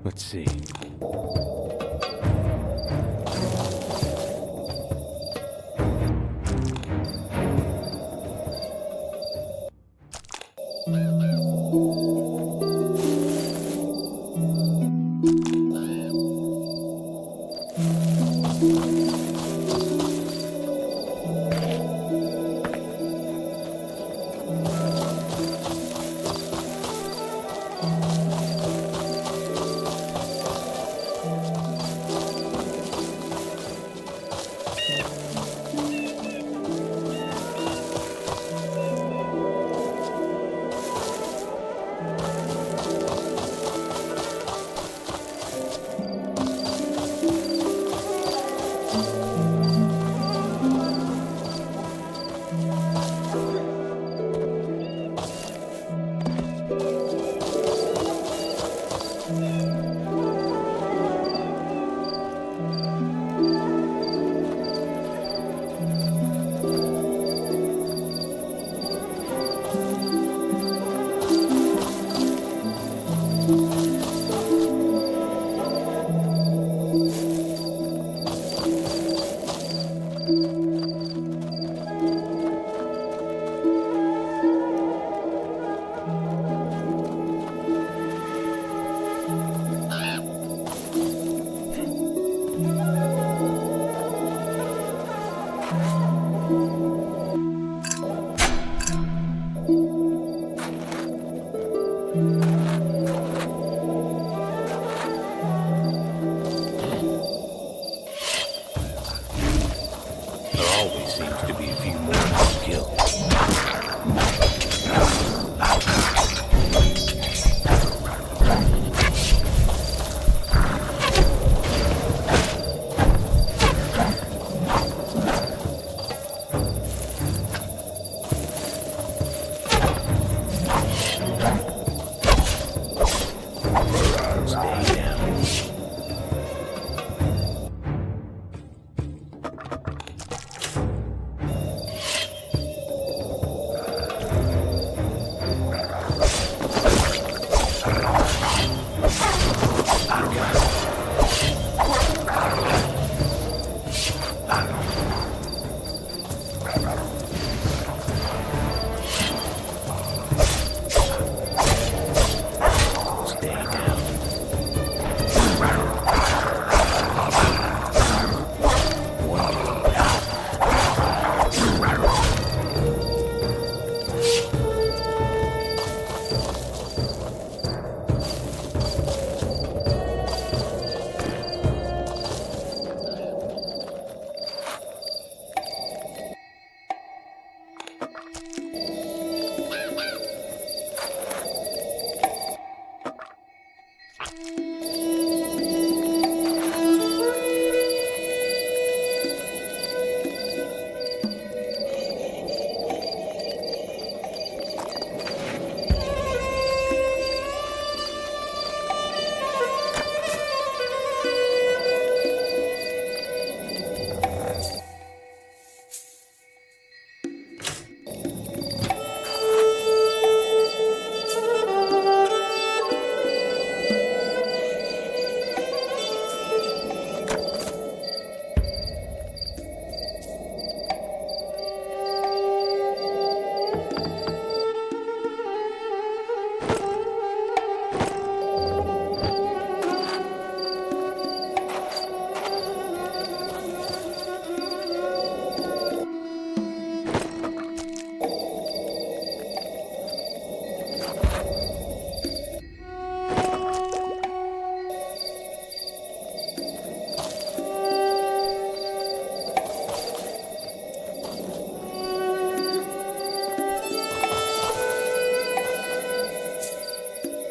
Let's see.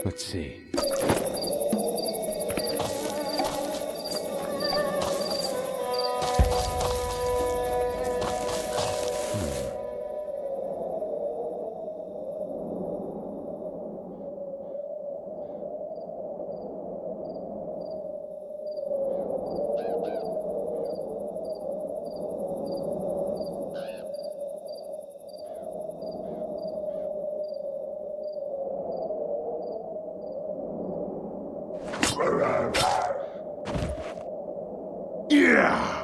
Let's see. Yeah!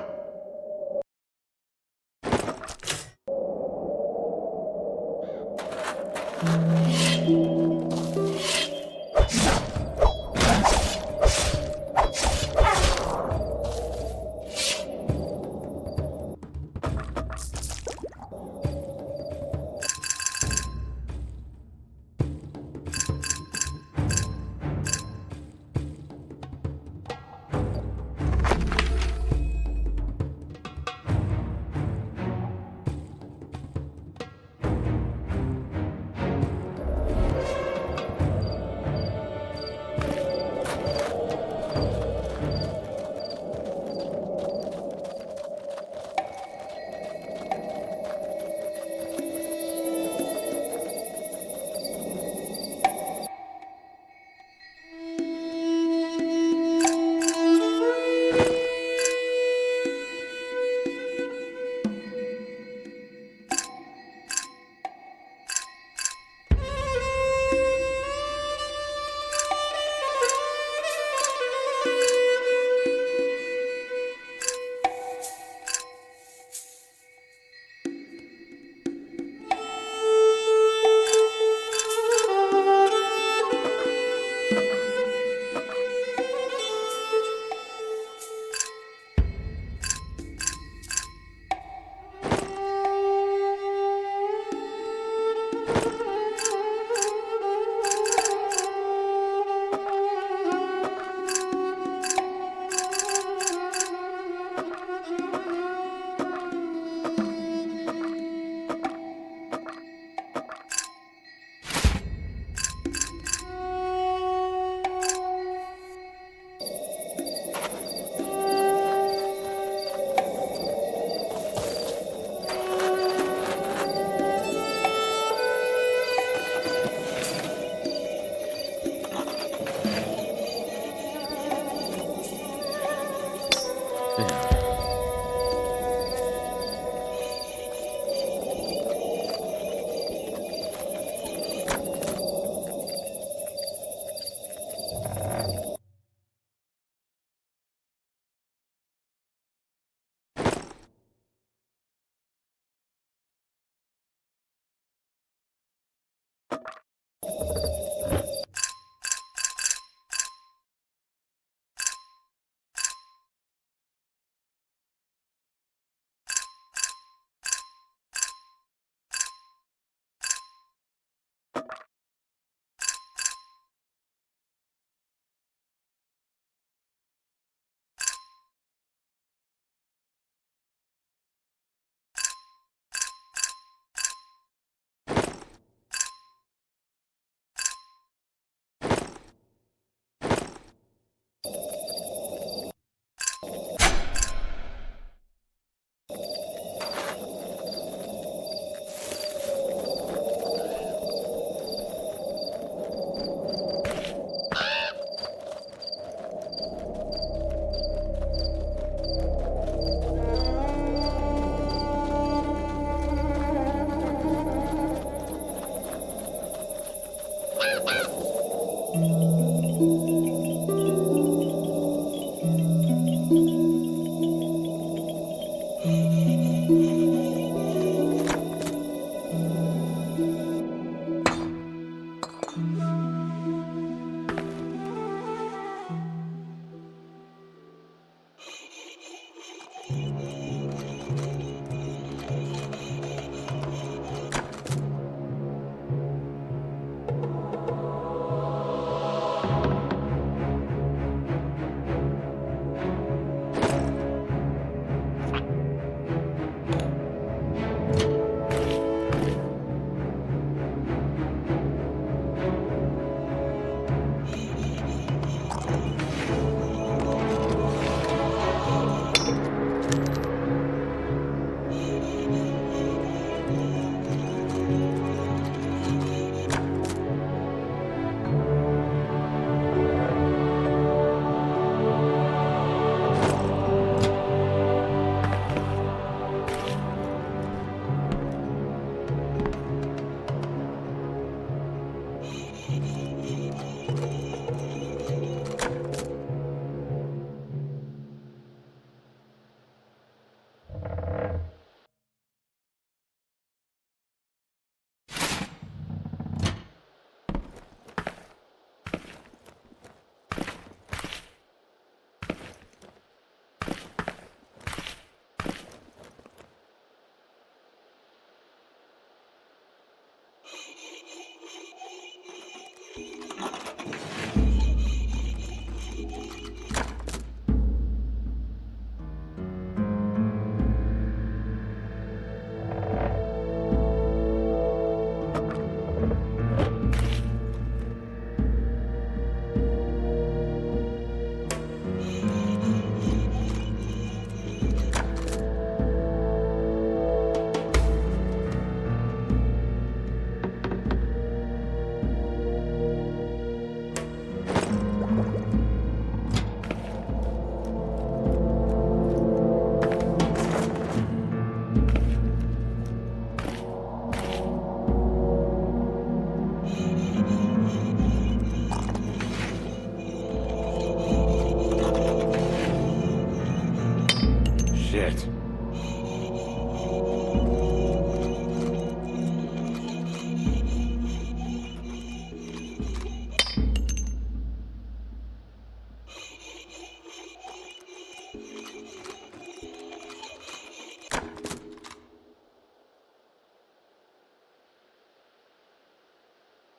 Shit.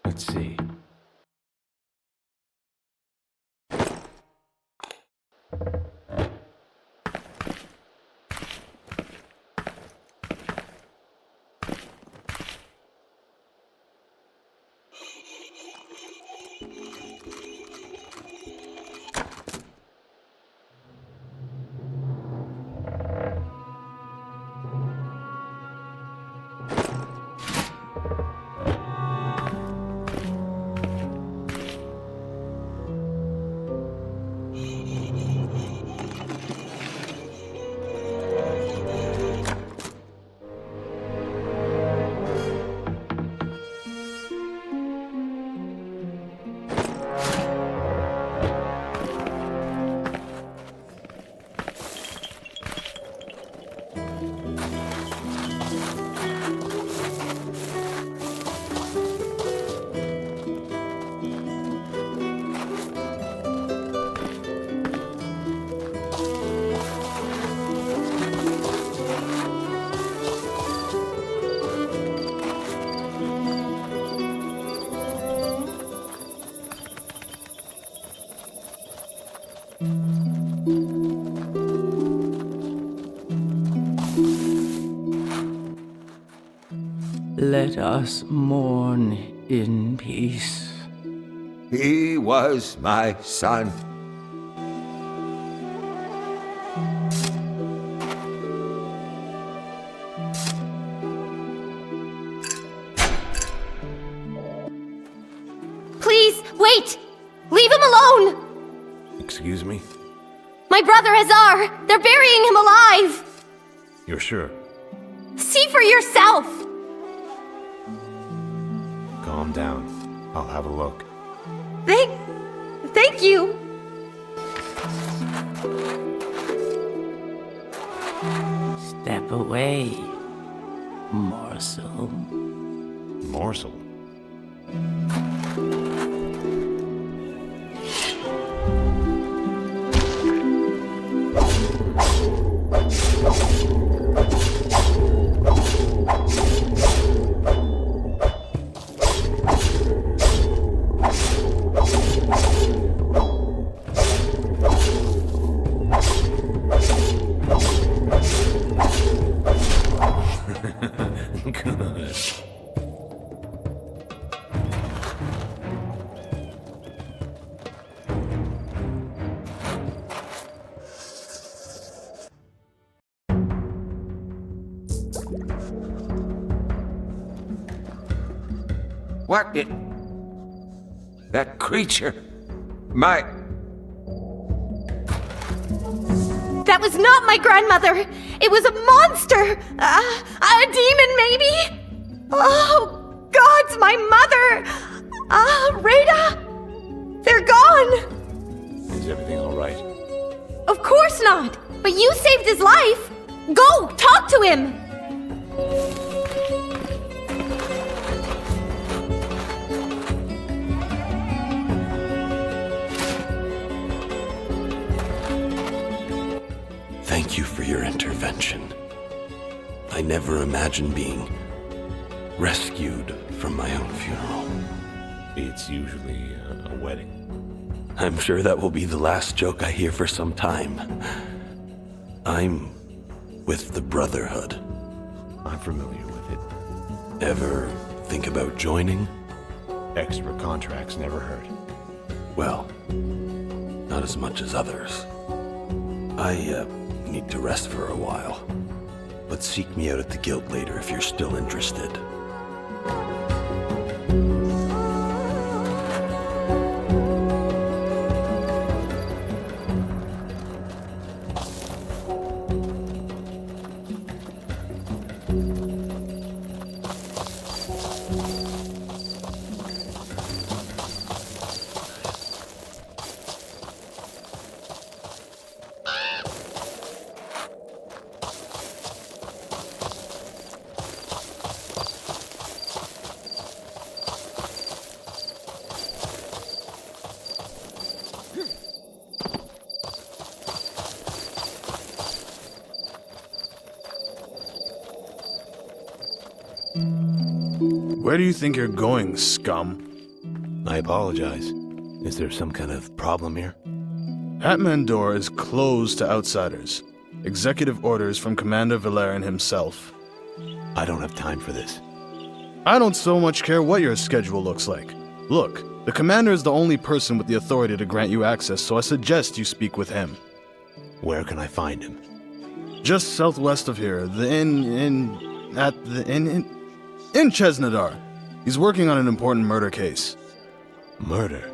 Let's see. Let us mourn in peace. He was my son. Please, wait! Leave him alone! Excuse me? My brother Hazar! They're burying him alive! You're sure? See for yourself! Calm down. I'll have a look. Thank you! Step away, morsel. Morsel? Good. What did... That creature... My... That was not my grandmother! It was a monster! A demon, maybe? Oh, gods, my mother! Rada! They're gone! Is everything alright? Of course not! But you saved his life! Go, talk to him! Thank you for your intervention. I never imagined being rescued from my own funeral. It's usually a wedding. I'm sure that will be the last joke I hear for some time. I'm with the Brotherhood. I'm familiar with it. Ever think about joining? Extra contracts never hurt. Well, not as much as others. I need to rest for a while. But seek me out at the guild later if you're still interested. Where do you think you're going, scum? I apologize. Is there some kind of problem here? Atmandor is closed to outsiders. Executive orders from Commander Valerian himself. I don't have time for this. I don't so much care what your schedule looks like. Look, the commander is the only person with the authority to grant you access, so I suggest you speak with him. Where can I find him? Just southwest of here, in Chesnadar. He's working on an important murder case. Murder?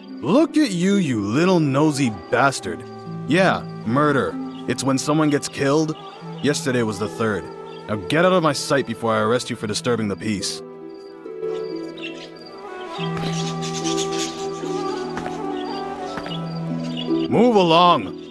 Look at you, you little nosy bastard. Yeah, murder. It's when someone gets killed. Yesterday was the 3rd. Now get out of my sight before I arrest you for disturbing the peace. Move along!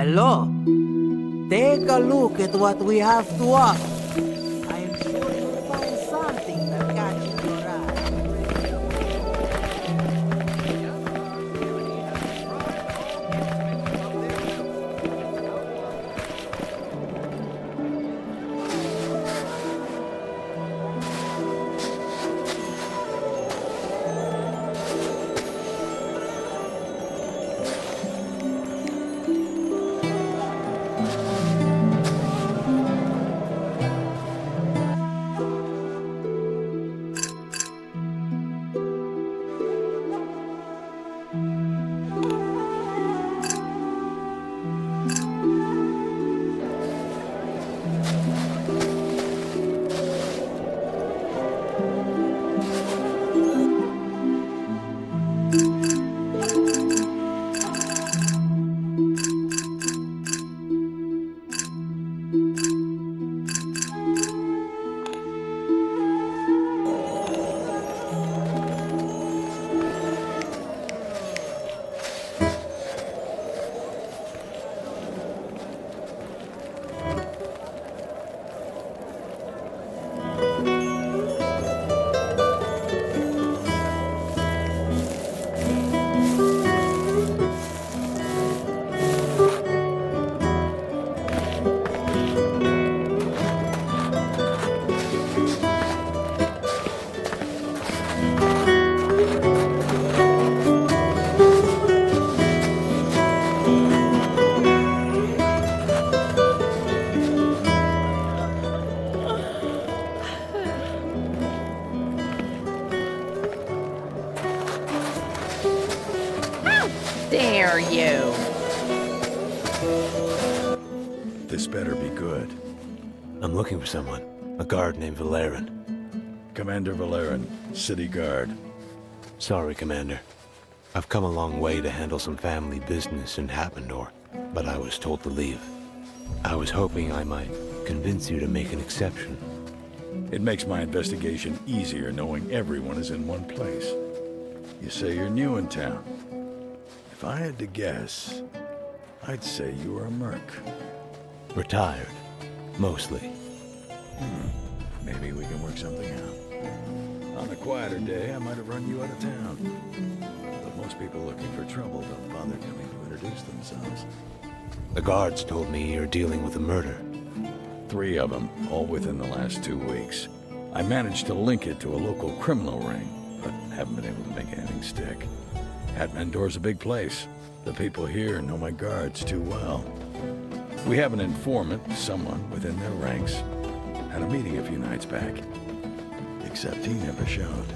Hello. Take a look at what we have to offer. I am sure you'll find something that catches your eye. Dare you? This better be good. I'm looking for someone. A guard named Valerin. Commander Valerin, City Guard. Sorry, Commander. I've come a long way to handle some family business in Happendor, but I was told to leave. I was hoping I might convince you to make an exception. It makes my investigation easier knowing everyone is in one place. You say you're new in town. If I had to guess, I'd say you were a merc. Retired. Mostly. Maybe we can work something out. On a quieter day, I might have run you out of town. But most people looking for trouble don't bother coming to introduce themselves. The guards told me you're dealing with a murder. 3 of them, all within the last 2 weeks. I managed to link it to a local criminal ring, but haven't been able to make anything stick. Hatmandor's a big place. The people here know my guards too well. We have an informant, someone within their ranks. Had a meeting a few nights back. Except he never showed.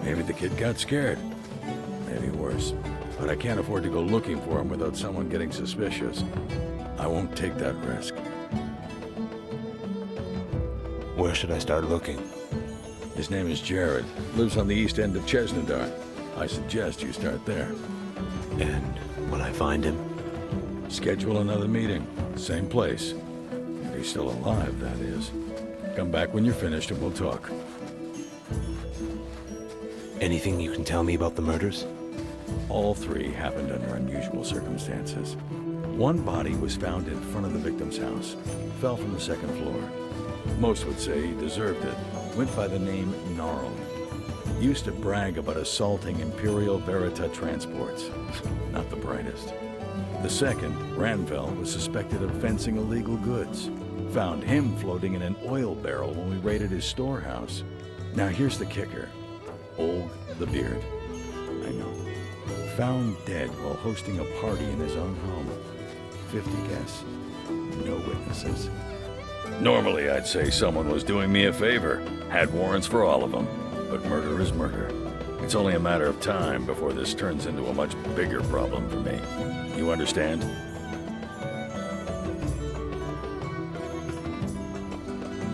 Maybe the kid got scared. Maybe worse. But I can't afford to go looking for him without someone getting suspicious. I won't take that risk. Where should I start looking? His name is Jared. Lives on the east end of Chesnadar. I suggest you start there. And when I find him? Schedule another meeting. Same place. If he's still alive, that is. Come back when you're finished and we'll talk. Anything you can tell me about the murders? All 3 happened under unusual circumstances. One body was found in front of the victim's house. Fell from the 2nd floor. Most would say he deserved it. Went by the name Gnarl. Used to brag about assaulting Imperial Verita transports. Not the brightest. The second, Ranvel, was suspected of fencing illegal goods. Found him floating in an oil barrel when we raided his storehouse. Now here's the kicker. Old the Beard. I know. Found dead while hosting a party in his own home. 50 guests. No witnesses. Normally I'd say someone was doing me a favor. Had warrants for all of them. But murder is murder. It's only a matter of time before this turns into a much bigger problem for me. You understand?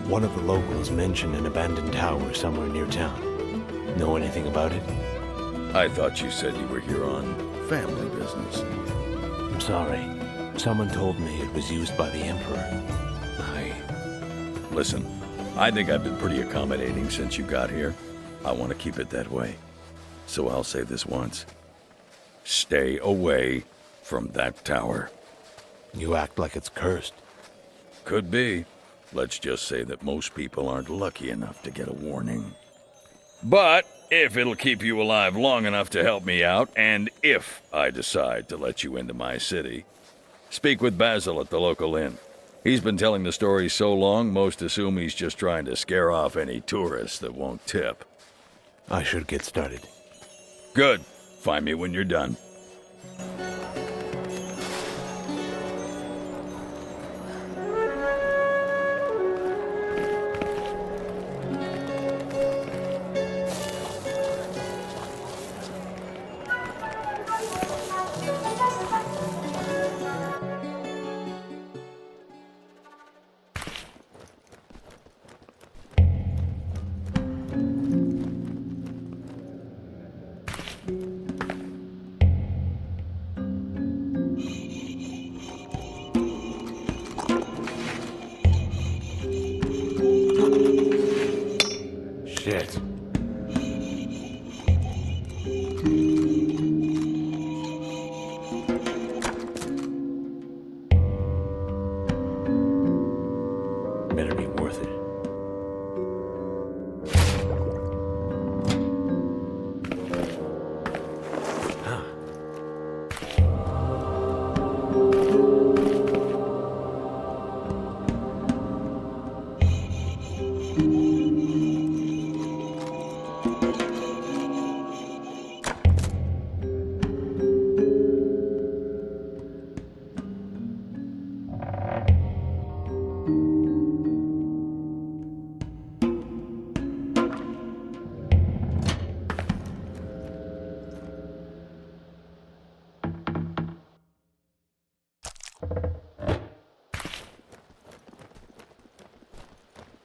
One of the locals mentioned an abandoned tower somewhere near town. Know anything about it? I thought you said you were here on family business. I'm sorry. Someone told me it was used by the Emperor. Listen, I think I've been pretty accommodating since you got here. I want to keep it that way. So I'll say this once. Stay away from that tower. You act like it's cursed. Could be. Let's just say that most people aren't lucky enough to get a warning. But if it'll keep you alive long enough to help me out, and if I decide to let you into my city, speak with Basil at the local inn. He's been telling the story so long, most assume he's just trying to scare off any tourists that won't tip. I should get started. Good. Find me when you're done. Shit. Better be worth it.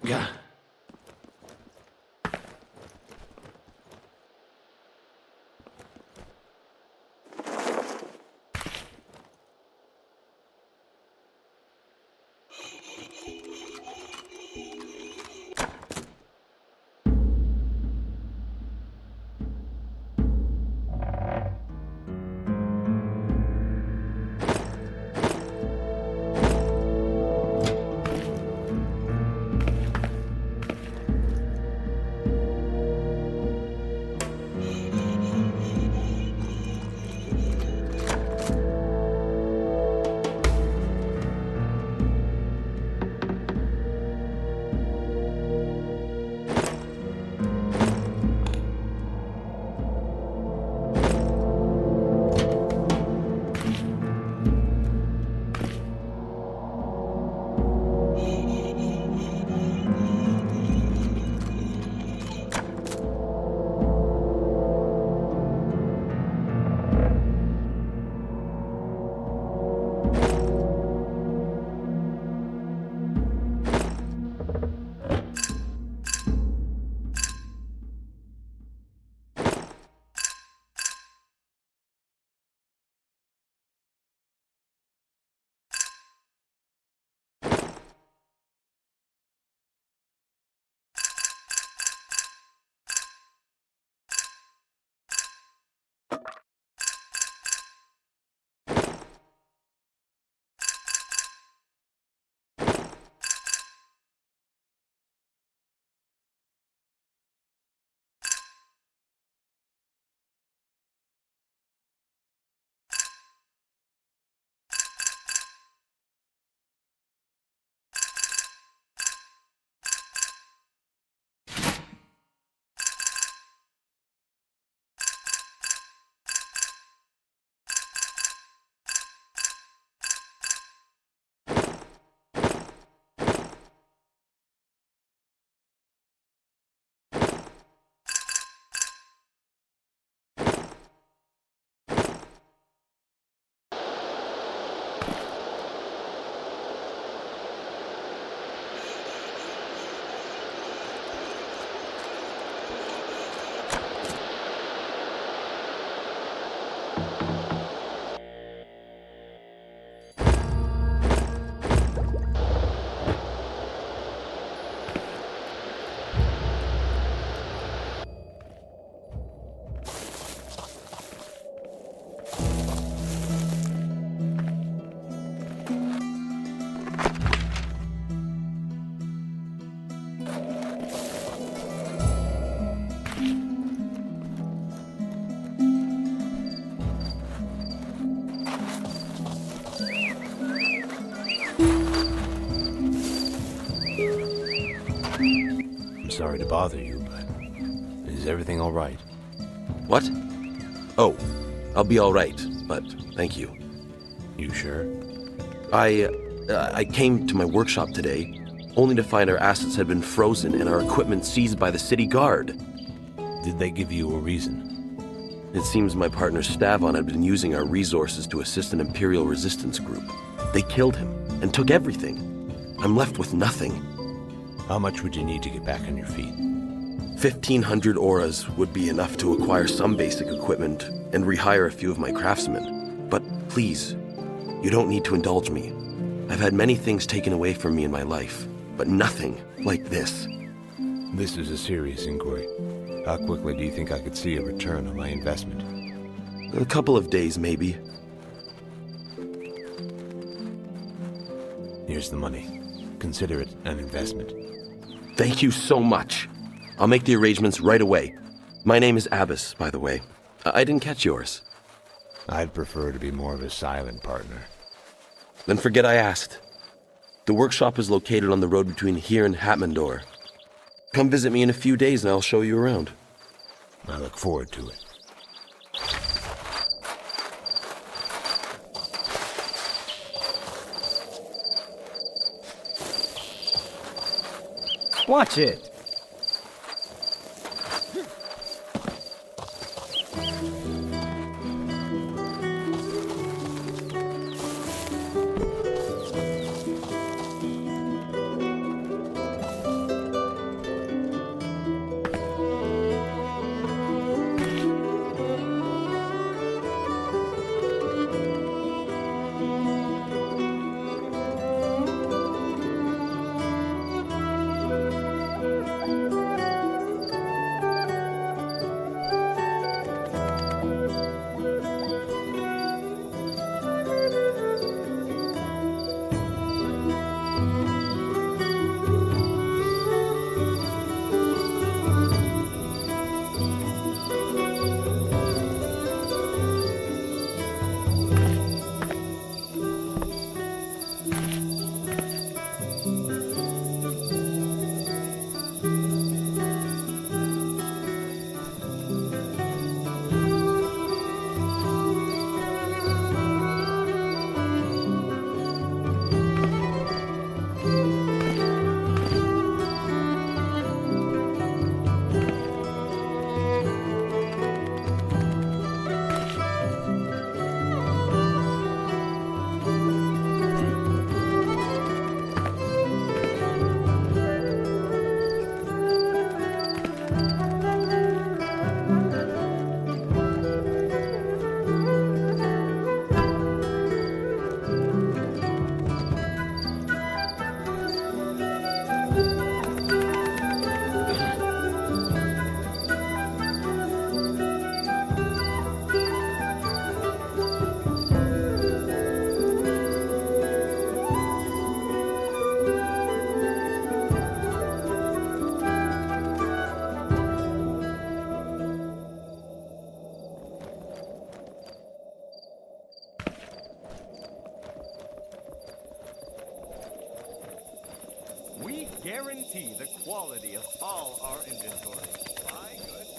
Yeah. sorry to bother you, but is everything all right? What? Oh, I'll be all right, but thank you. You sure? I came to my workshop today, only to find our assets had been frozen and our equipment seized by the city guard. Did they give you a reason? It seems my partner Stavon had been using our resources to assist an Imperial resistance group. They killed him and took everything. I'm left with nothing. How much would you need to get back on your feet? 1,500 auras would be enough to acquire some basic equipment and rehire a few of my craftsmen. But please, you don't need to indulge me. I've had many things taken away from me in my life, but nothing like this. This is a serious inquiry. How quickly do you think I could see a return on my investment? A couple of days, maybe. Here's the money. Consider it an investment. Thank you so much. I'll make the arrangements right away. My name is Abbas, by the way. I didn't catch yours. I'd prefer to be more of a silent partner. Then forget I asked. The workshop is located on the road between here and Hatmandor. Come visit me in a few days and I'll show you around. I look forward to it. Watch it! We guarantee the quality of all our inventory. Buy goods.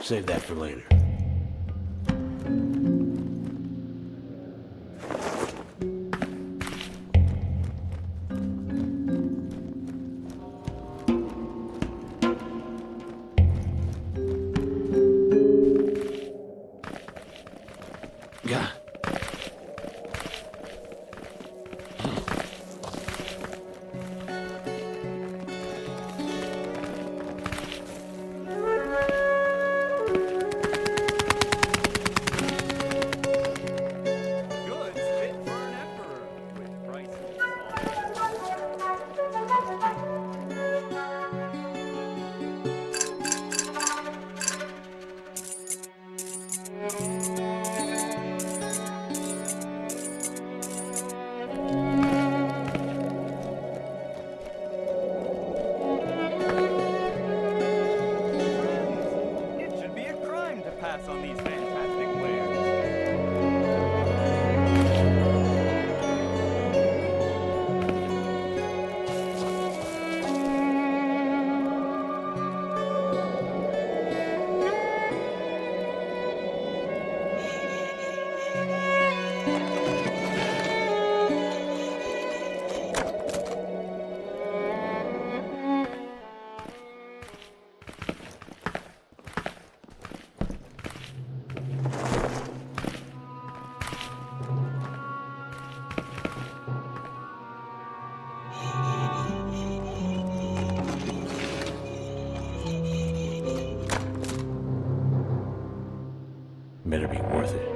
Save that for later. worth it.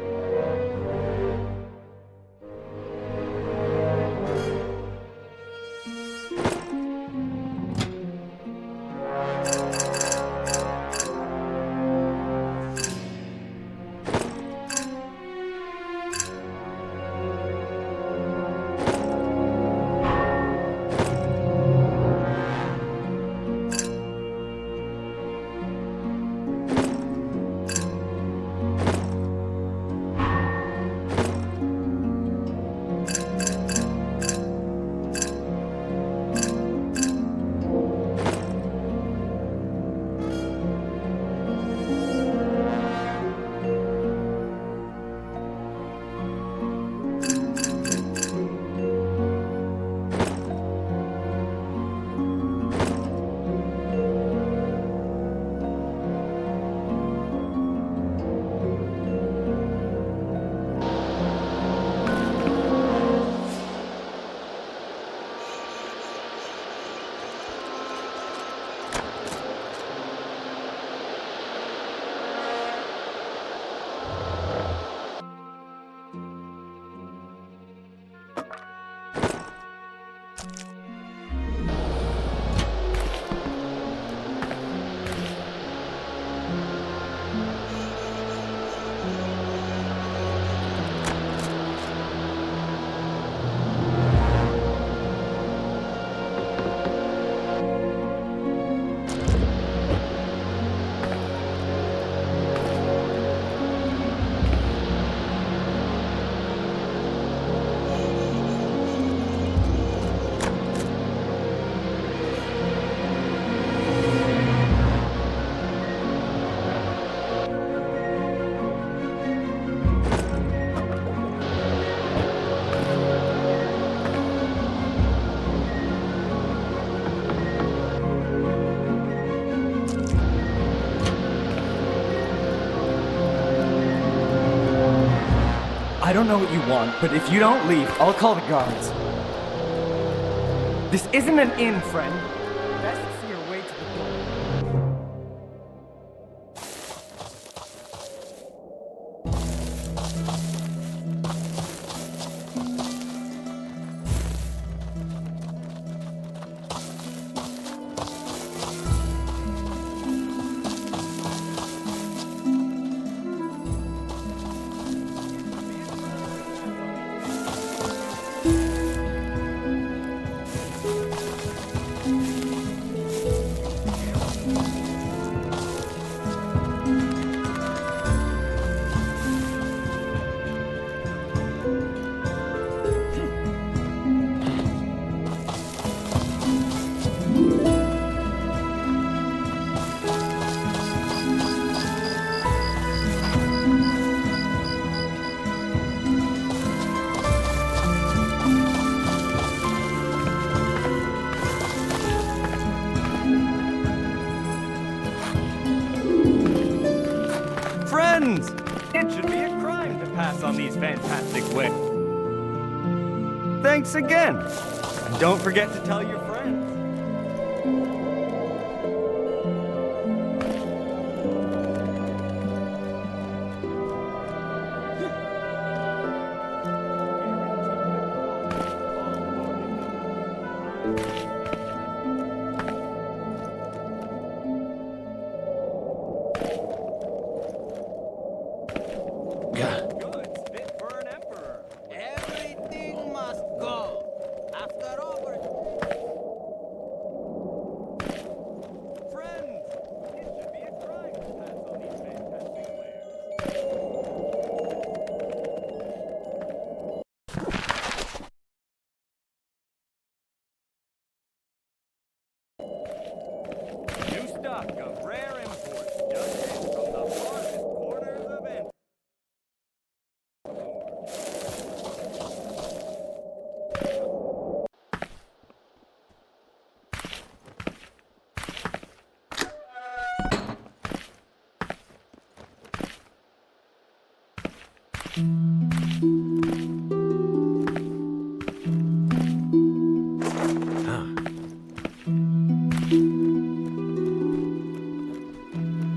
I don't know what you want, but if you don't leave, I'll call the guards. This isn't an inn, friend. Best to see your way to the door. It should be a crime to pass on these fantastic wares. Thanks again. And don't forget to tell your friends.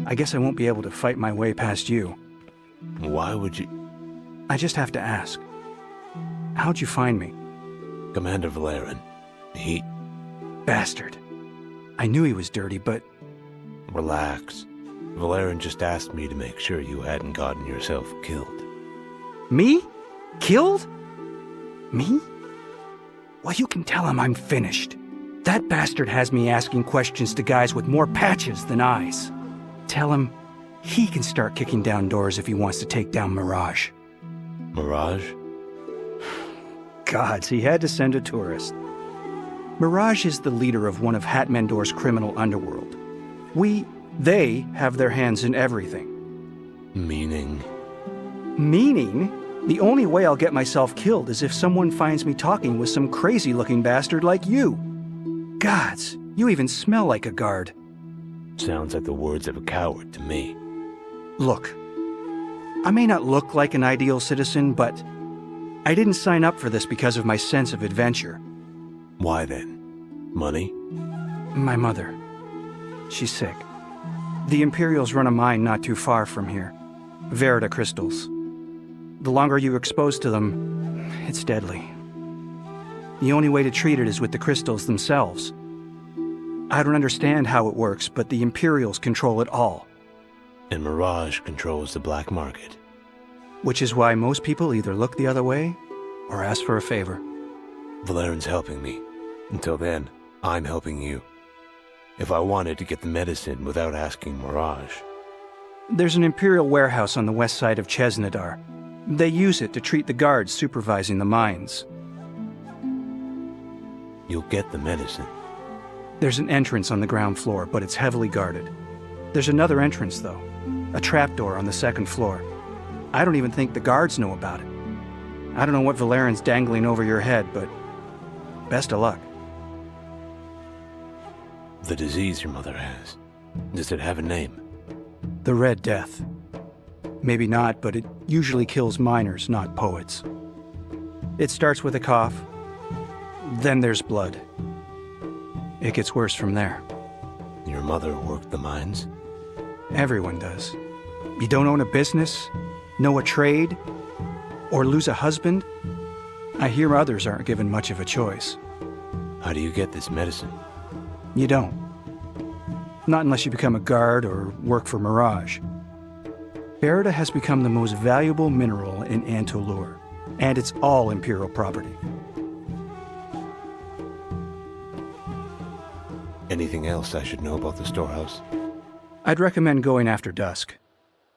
I guess I won't be able to fight my way past you. Why? Why would you... I just have to ask. How'd you find me? Commander Valerian. He... Bastard. I knew he was dirty, but... Relax. Valerian just asked me to make sure you hadn't gotten yourself killed. Me? Killed? Me? Well, you can tell him I'm finished. That bastard has me asking questions to guys with more patches than eyes. Tell him he can start kicking down doors if he wants to take down Mirage. Mirage? Gods, he had to send a tourist. Mirage is the leader of one of Hatmendor's criminal underworld. They have their hands in everything. Meaning? Meaning? The only way I'll get myself killed is if someone finds me talking with some crazy-looking bastard like you. Gods, you even smell like a guard. Sounds like the words of a coward to me. Look, I may not look like an ideal citizen, but I didn't sign up for this because of my sense of adventure. Why then? Money? My mother. She's sick. The Imperials run a mine not too far from here. Verita crystals. The longer you're exposed to them, it's deadly. The only way to treat it is with the crystals themselves. I don't understand how it works, but the Imperials control it all. And Mirage controls the black market. Which is why most people either look the other way or ask for a favor. Valerian's helping me. Until then, I'm helping you. If I wanted to get the medicine without asking Mirage. There's an Imperial warehouse on the west side of Chesnadar. They use it to treat the guards supervising the mines. You'll get the medicine. There's an entrance on the ground floor, but it's heavily guarded. There's another entrance, though. A trapdoor on the second floor. I don't even think the guards know about it. I don't know what Valerian's dangling over your head, but best of luck. The disease your mother has. Does it have a name? The Red Death. Maybe not, but it usually kills miners, not poets. It starts with a cough. Then there's blood. It gets worse from there. Your mother worked the mines? Everyone does. You don't own a business, know a trade, or lose a husband? I hear others aren't given much of a choice. How do you get this medicine? You don't. Not unless you become a guard or work for Mirage. Verita has become the most valuable mineral in Antolur, and it's all Imperial property. Anything else I should know about the storehouse? I'd recommend going after dusk.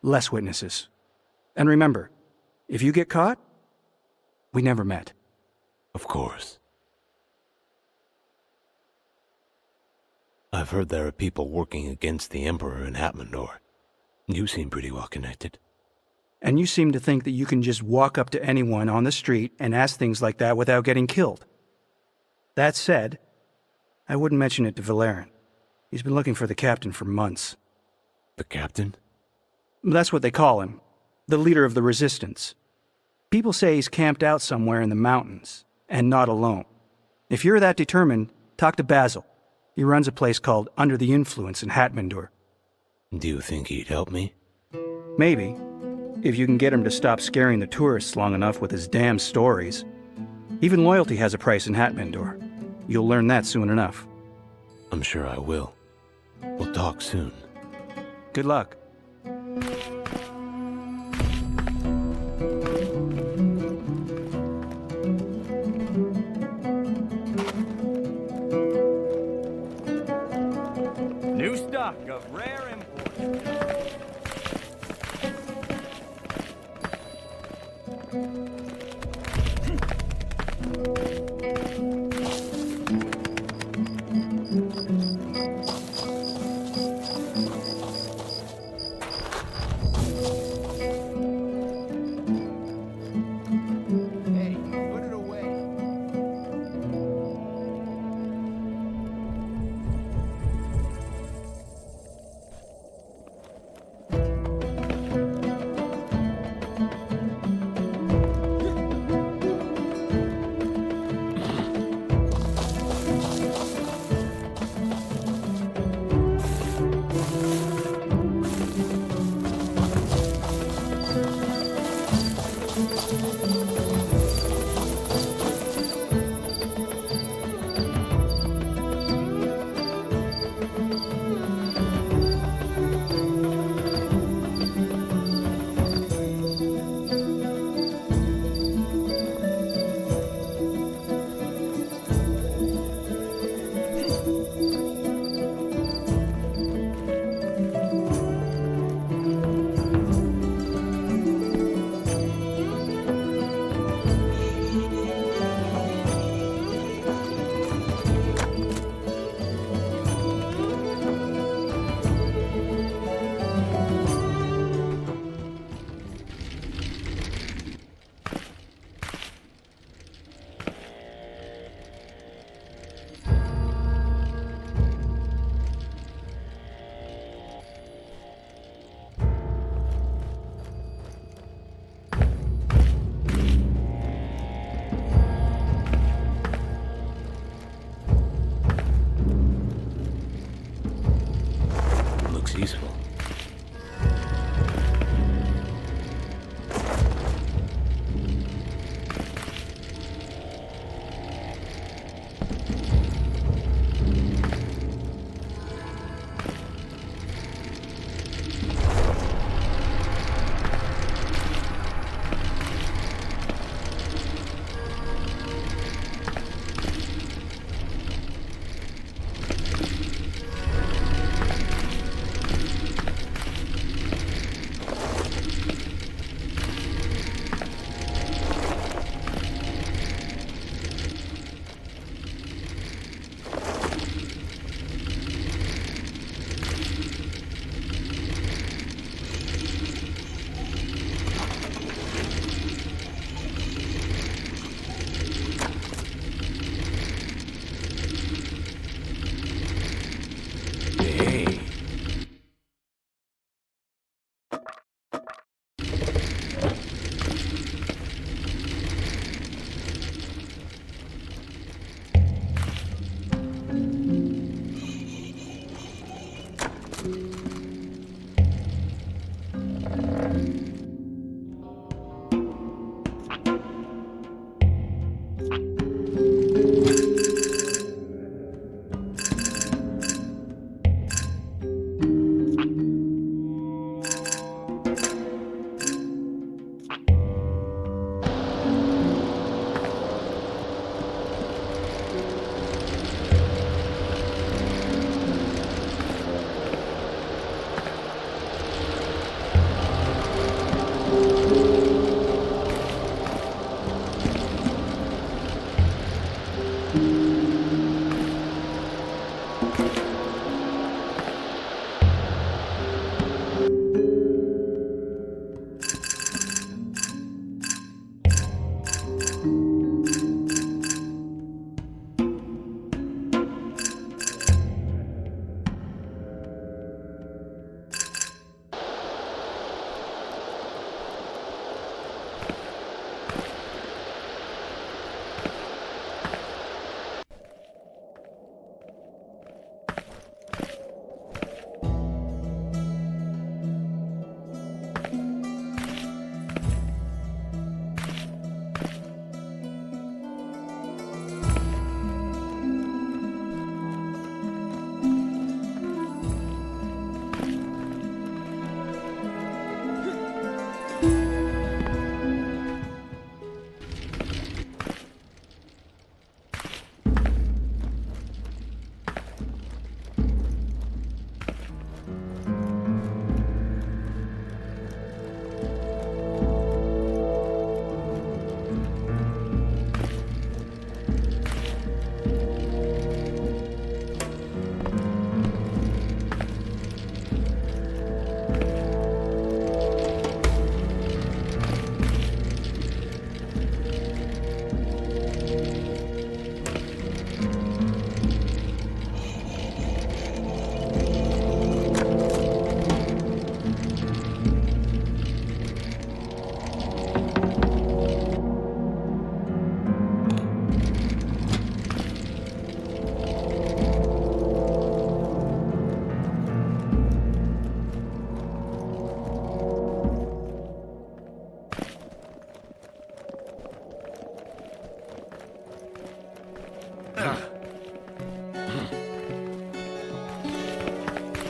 Less witnesses. And remember, if you get caught, we never met. Of course. I've heard there are people working against the Emperor in Hatmendor. You seem pretty well connected. And you seem to think that you can just walk up to anyone on the street and ask things like that without getting killed. That said, I wouldn't mention it to Valerian. He's been looking for the captain for months. The captain? That's what they call him. The leader of the resistance. People say he's camped out somewhere in the mountains, and not alone. If you're that determined, talk to Basil. He runs a place called Under the Influence in Hatmendor. Do you think he'd help me? Maybe. If you can get him to stop scaring the tourists long enough with his damn stories. Even loyalty has a price in Hatmendor. You'll learn that soon enough. I'm sure I will. We'll talk soon. Good luck. New stock of rare imports.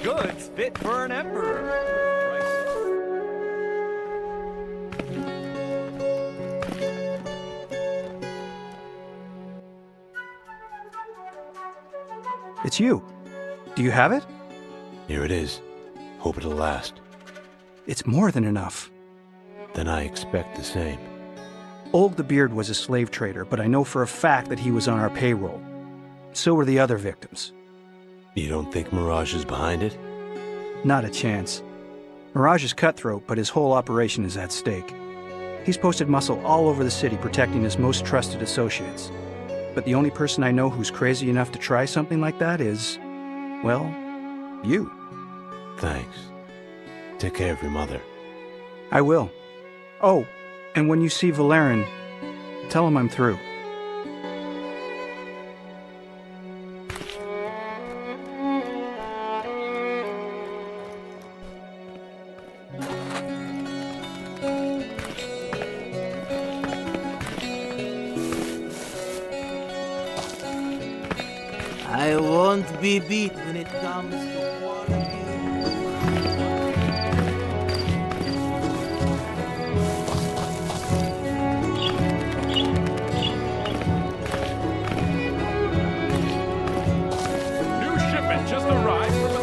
Goods fit for an emperor. It's you. Do you have it? Here it is. Hope it'll last. It's more than enough. Then I expect the same. Olg the Beard was a slave trader, but I know for a fact that he was on our payroll. So were the other victims. You don't think Mirage is behind it? Not a chance. Mirage is cutthroat, but his whole operation is at stake. He's posted muscle all over the city protecting his most trusted associates. But the only person I know who's crazy enough to try something like that is, well, you. Thanks. Take care of your mother. I will. Oh, and when you see Valerin, tell him I'm through. I won't be beat when it comes to quality. New shipment just arrived from the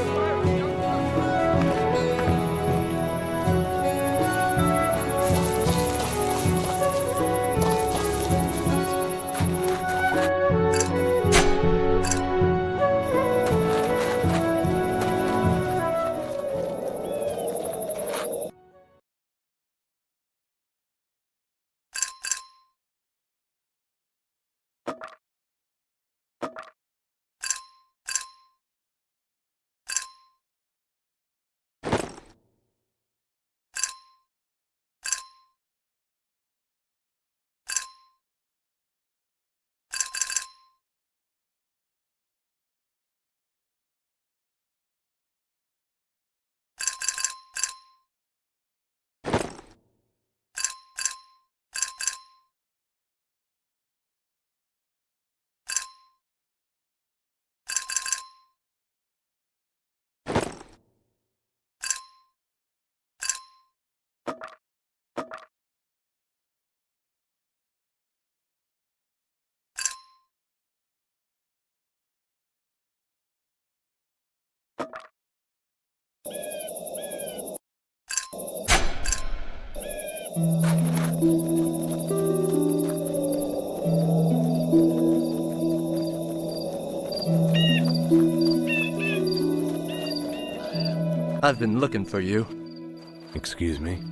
I've been looking for you. Excuse me?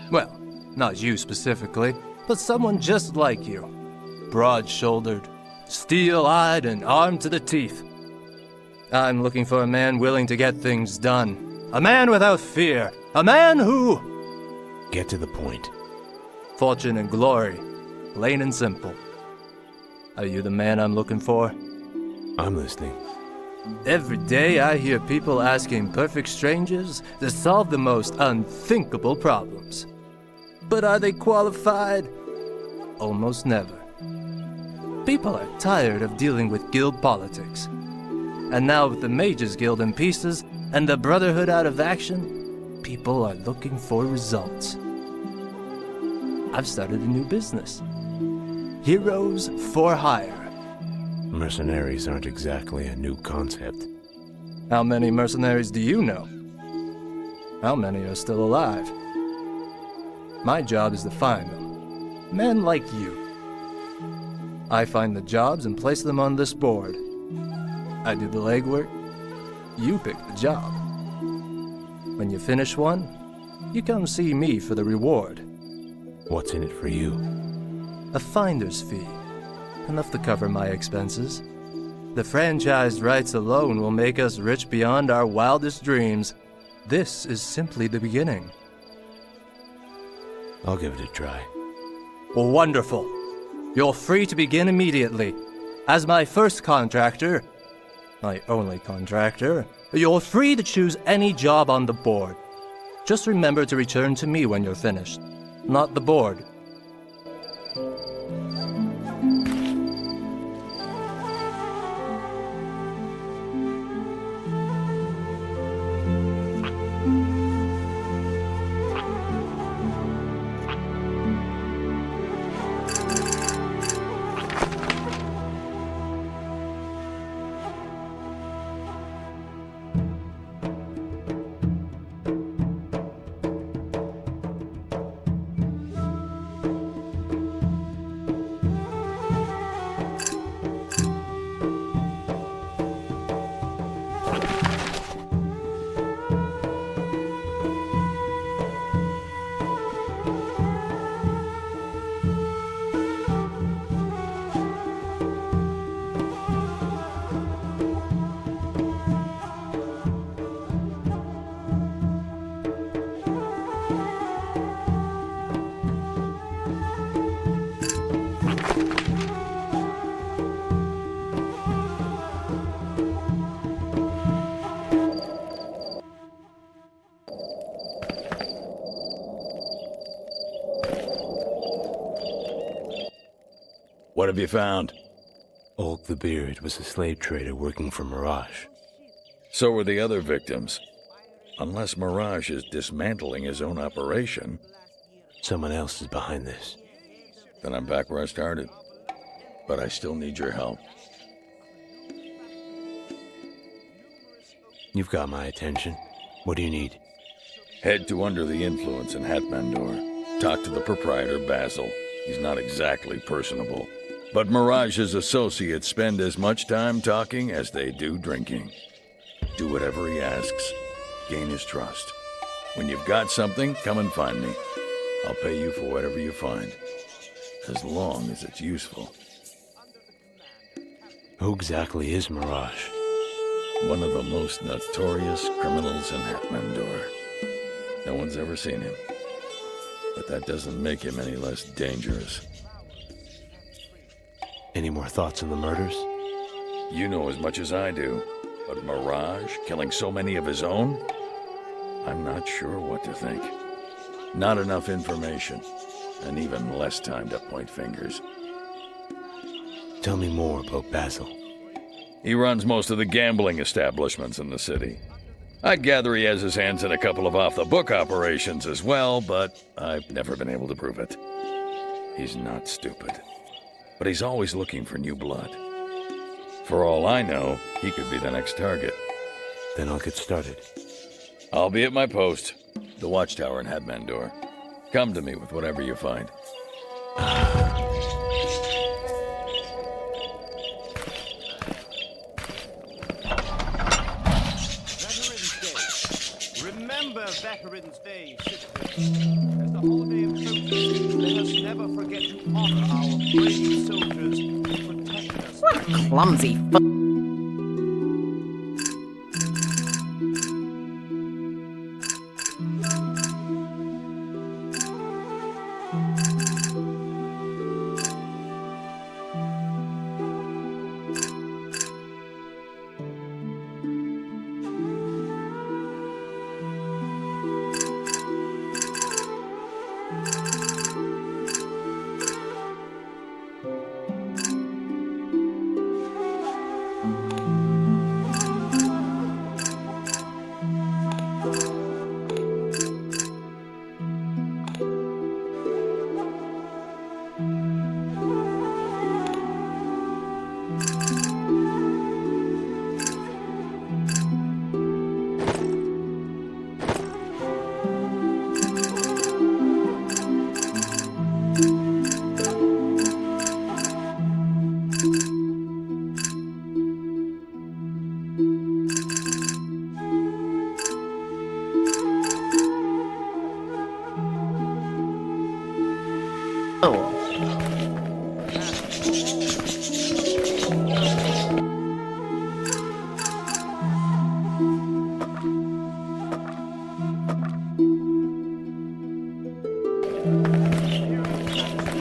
Well, not you specifically, but someone just like you. Broad-shouldered, steel-eyed, and armed to the teeth. I'm looking for a man willing to get things done. A man without fear. A man who... Get to the point. Fortune and glory. Plain and simple. Are you the man I'm looking for? I'm listening. Every day I hear people asking perfect strangers to solve the most unthinkable problems. But are they qualified? Almost never. People are tired of dealing with guild politics. And now with the Mages Guild in pieces and the Brotherhood out of action, people are looking for results. I've started a new business. Heroes for hire. Mercenaries aren't exactly a new concept. How many mercenaries do you know? How many are still alive? My job is to find them. Men like you. I find the jobs and place them on this board. I do the legwork. You pick the job. When you finish one, you come see me for the reward. What's in it for you? A finder's fee. Enough to cover my expenses. The franchise rights alone will make us rich beyond our wildest dreams. This is simply the beginning. I'll give it a try. Wonderful. You're free to begin immediately. As my first contractor, my only contractor, you're free to choose any job on the board. Just remember to return to me when you're finished, not the board. What have you found? Olk the Beard was a slave trader working for Mirage. So were the other victims. Unless Mirage is dismantling his own operation. Someone else is behind this. Then I'm back where I started. But I still need your help. You've got my attention. What do you need? Head to Under the Influence in Hatmandor. Talk to the proprietor, Basil. He's not exactly personable. But Mirage's associates spend as much time talking as they do drinking. Do whatever he asks. Gain his trust. When you've got something, come and find me. I'll pay you for whatever you find. As long as it's useful. Who exactly is Mirage? One of the most notorious criminals in Hatmandor. No one's ever seen him. But that doesn't make him any less dangerous. Any more thoughts on the murders? You know as much as I do. But Mirage killing so many of his own? I'm not sure what to think. Not enough information. And even less time to point fingers. Tell me more about Basil. He runs most of the gambling establishments in the city. I'd gather he has his hands in a couple of off-the-book operations as well, but I've never been able to prove it. He's not stupid. But he's always looking for new blood. For all I know, he could be the next target. Then I'll get started. I'll be at my post, the watchtower in Hatmandor. Come to me with whatever you find. Remember Veterans Day, citizens. As the holiday approaches, let us never forget to honor our brave soldiers who protect us. What a clumsy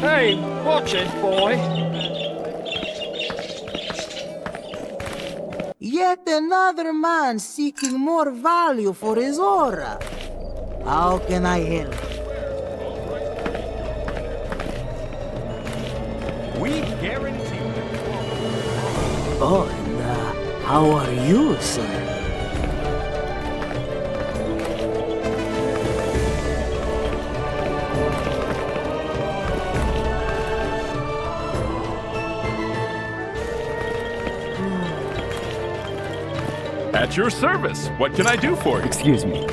Hey, watch it, boy. Yet another man seeking more value for his aura. How can I help? We guarantee Oh, and how are you, sir? At your service. What can I do for you? Excuse me.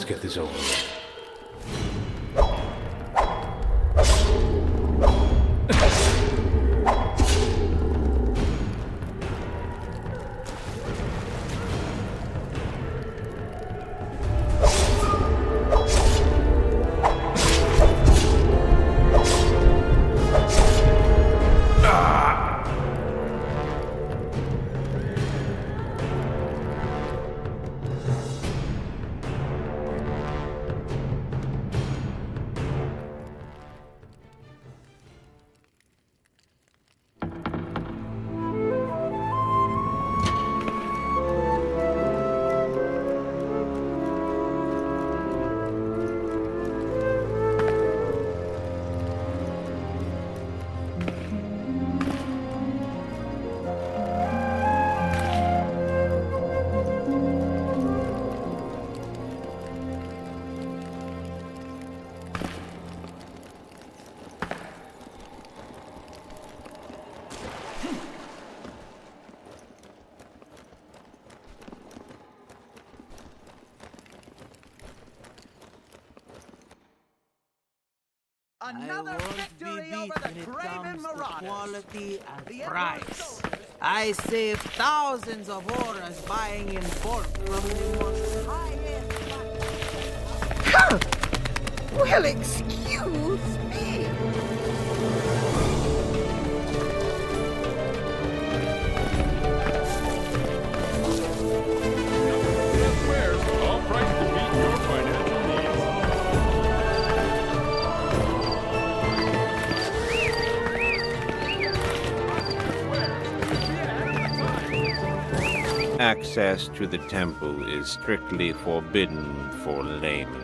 Let's get this over with. Another victory over the craven marauders. Quality and price. I save thousands of auras buying in bulk from the most high-end. Well, excuse me. All prices to meet your financial Access to the temple is strictly forbidden for laymen.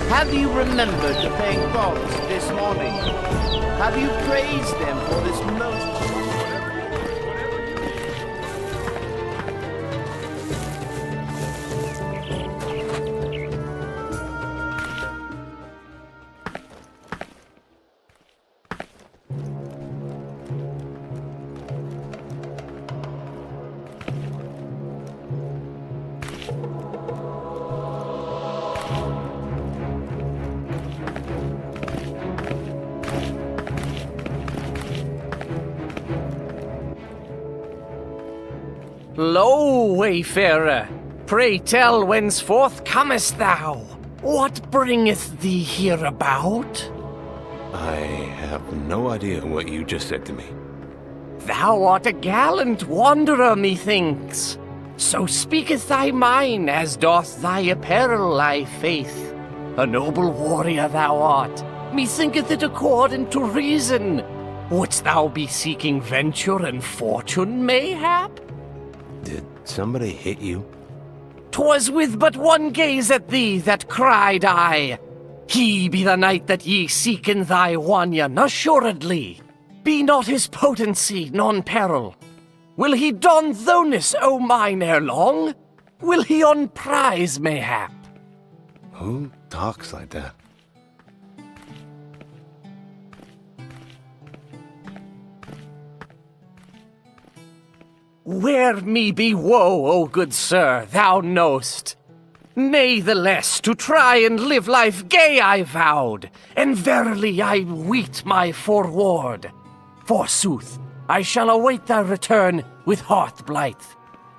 Have you remembered to thank gods this morning? Have you praised them for this most... Lo, wayfarer, pray tell whence forth comest thou? What bringeth thee here about? I have no idea what you just said to me. Thou art a gallant wanderer, methinks. So speaketh thy mind, as doth thy apparel, thy faith. A noble warrior thou art, methinketh it accordant to reason. Wouldst thou be seeking venture and fortune, mayhap? Did somebody hit you? 'Twas with but one gaze at thee that cried I, he be the knight that ye seek in thy wanyon, assuredly. Be not his potency non-peril. Will he don thoness, O mine, ere long? Will he on prize, mayhap? Who talks like that? Where me be woe, O good sir, thou know'st. Natheless, to try and live life gay I vowed, and verily I weet my foreward. Forsooth, I shall await thy return with heart blithe.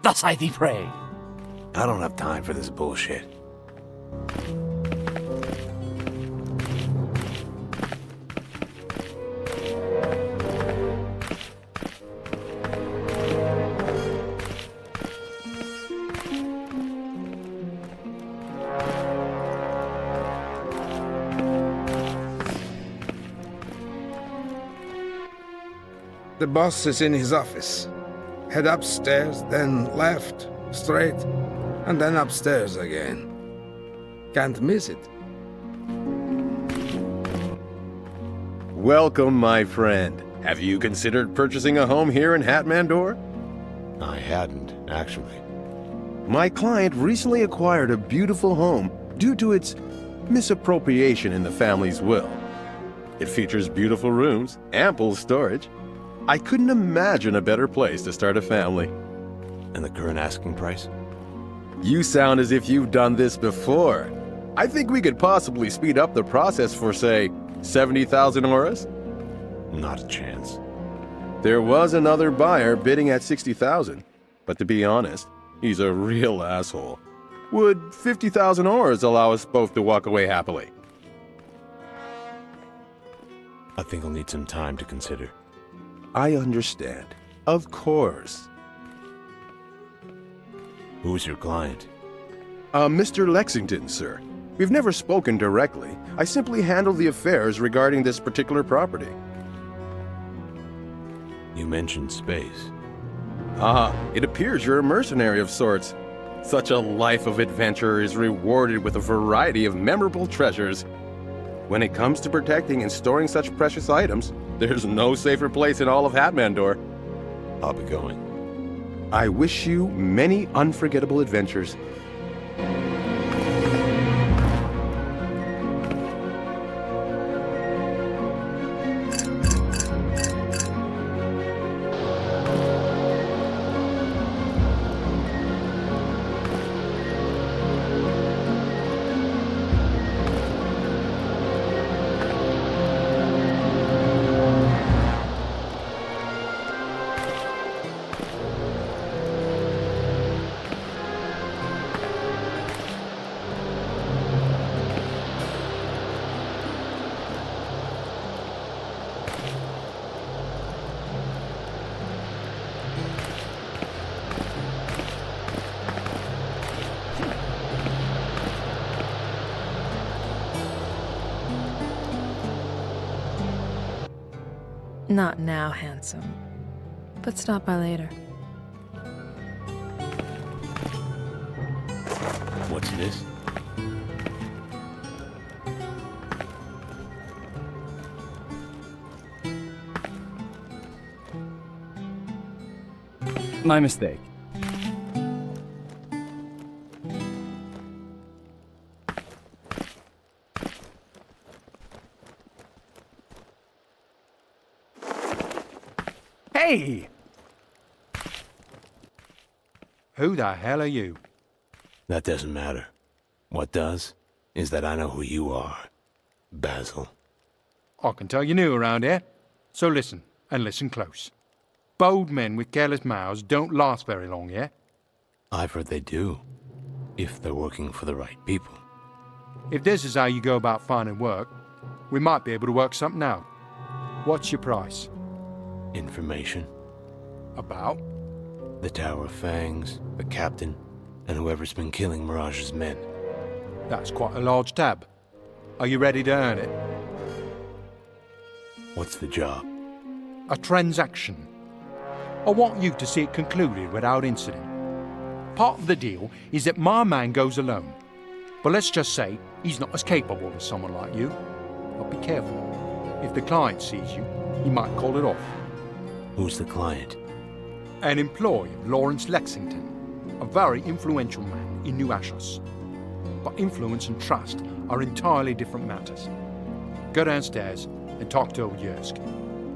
Thus I thee pray. I don't have time for this bullshit. The boss is in his office. Head upstairs, then left, straight, and then upstairs again. Can't miss it. Welcome, my friend. Have you considered purchasing a home here in Hatmandor? I hadn't, actually. My client recently acquired a beautiful home due to its misappropriation in the family's will. It features beautiful rooms, ample storage. I couldn't imagine a better place to start a family. And the current asking price? You sound as if you've done this before. I think we could possibly speed up the process for, say, 70,000 auras? Not a chance. There was another buyer bidding at 60,000, but to be honest, he's a real asshole. Would 50,000 auras allow us both to walk away happily? I think I'll need some time to consider. I understand. Of course. Who's your client? Mr. Lexington, sir. We've never spoken directly. I simply handle the affairs regarding this particular property. You mentioned space. It appears you're a mercenary of sorts. Such a life of adventure is rewarded with a variety of memorable treasures. When it comes to protecting and storing such precious items, there's no safer place in all of Hatmandor. I'll be going. I wish you many unforgettable adventures. Not now, handsome. But stop by later. What's this? My mistake. Hey! Who the hell are you? That doesn't matter. What does is that I know who you are, Basil. I can tell you're new around here. So listen, and listen close. Bold men with careless mouths don't last very long, yeah? I've heard they do, if they're working for the right people. If this is how you go about finding work, we might be able to work something out. What's your price? Information. About? The Tower of Fangs, the captain, and whoever's been killing Mirage's men. That's quite a large tab. Are you ready to earn it? What's the job? A transaction. I want you to see it concluded without incident. Part of the deal is that my man goes alone. But let's just say he's not as capable as someone like you. But be careful. If the client sees you, he might call it off. Who's the client? An employee of Lawrence Lexington, a very influential man in New Ashos. But influence and trust are entirely different matters. Go downstairs and talk to old Yersk.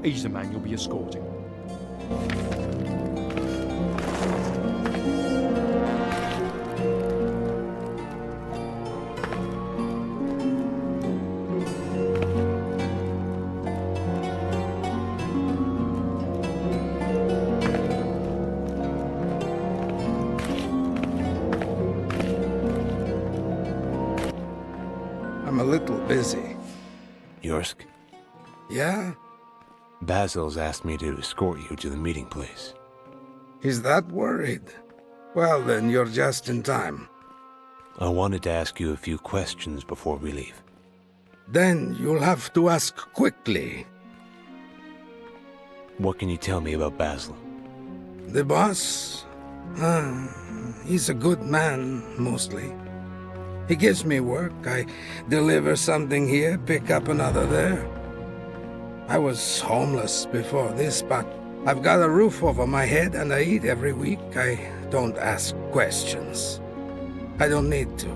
He's the man you'll be escorting. little busy. Yorsk? Yeah? Basil's asked me to escort you to the meeting place. He's that worried? Well, then you're just in time. I wanted to ask you a few questions before we leave. Then you'll have to ask quickly. What can you tell me about Basil? The boss? He's a good man, mostly. He gives me work. I deliver something here, pick up another there. I was homeless before this, but I've got a roof over my head and I eat every week. I don't ask questions. I don't need to.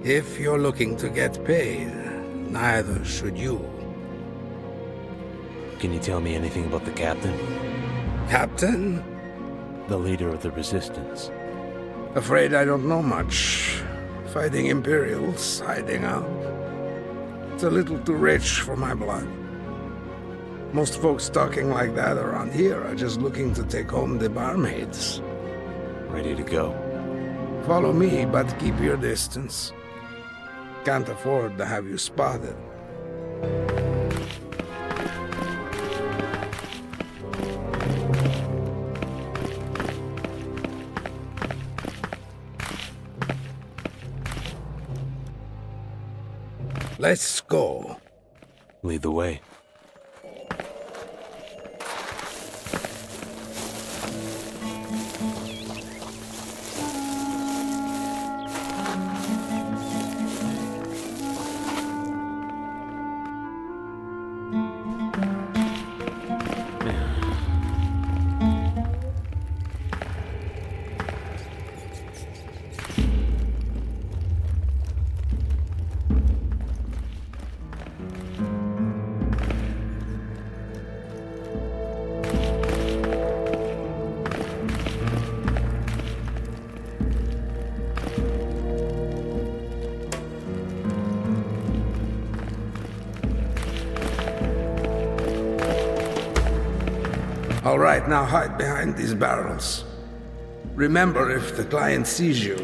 If you're looking to get paid, neither should you. Can you tell me anything about the captain? Captain? The leader of the resistance. Afraid I don't know much. Fighting Imperials, hiding out. It's a little too rich for my blood. Most folks talking like that around here are just looking to take home the barmaids. Ready to go. Follow me, but keep your distance. Can't afford to have you spotted. Let's go. Lead the way. All right, now hide behind these barrels. Remember, if the client sees you,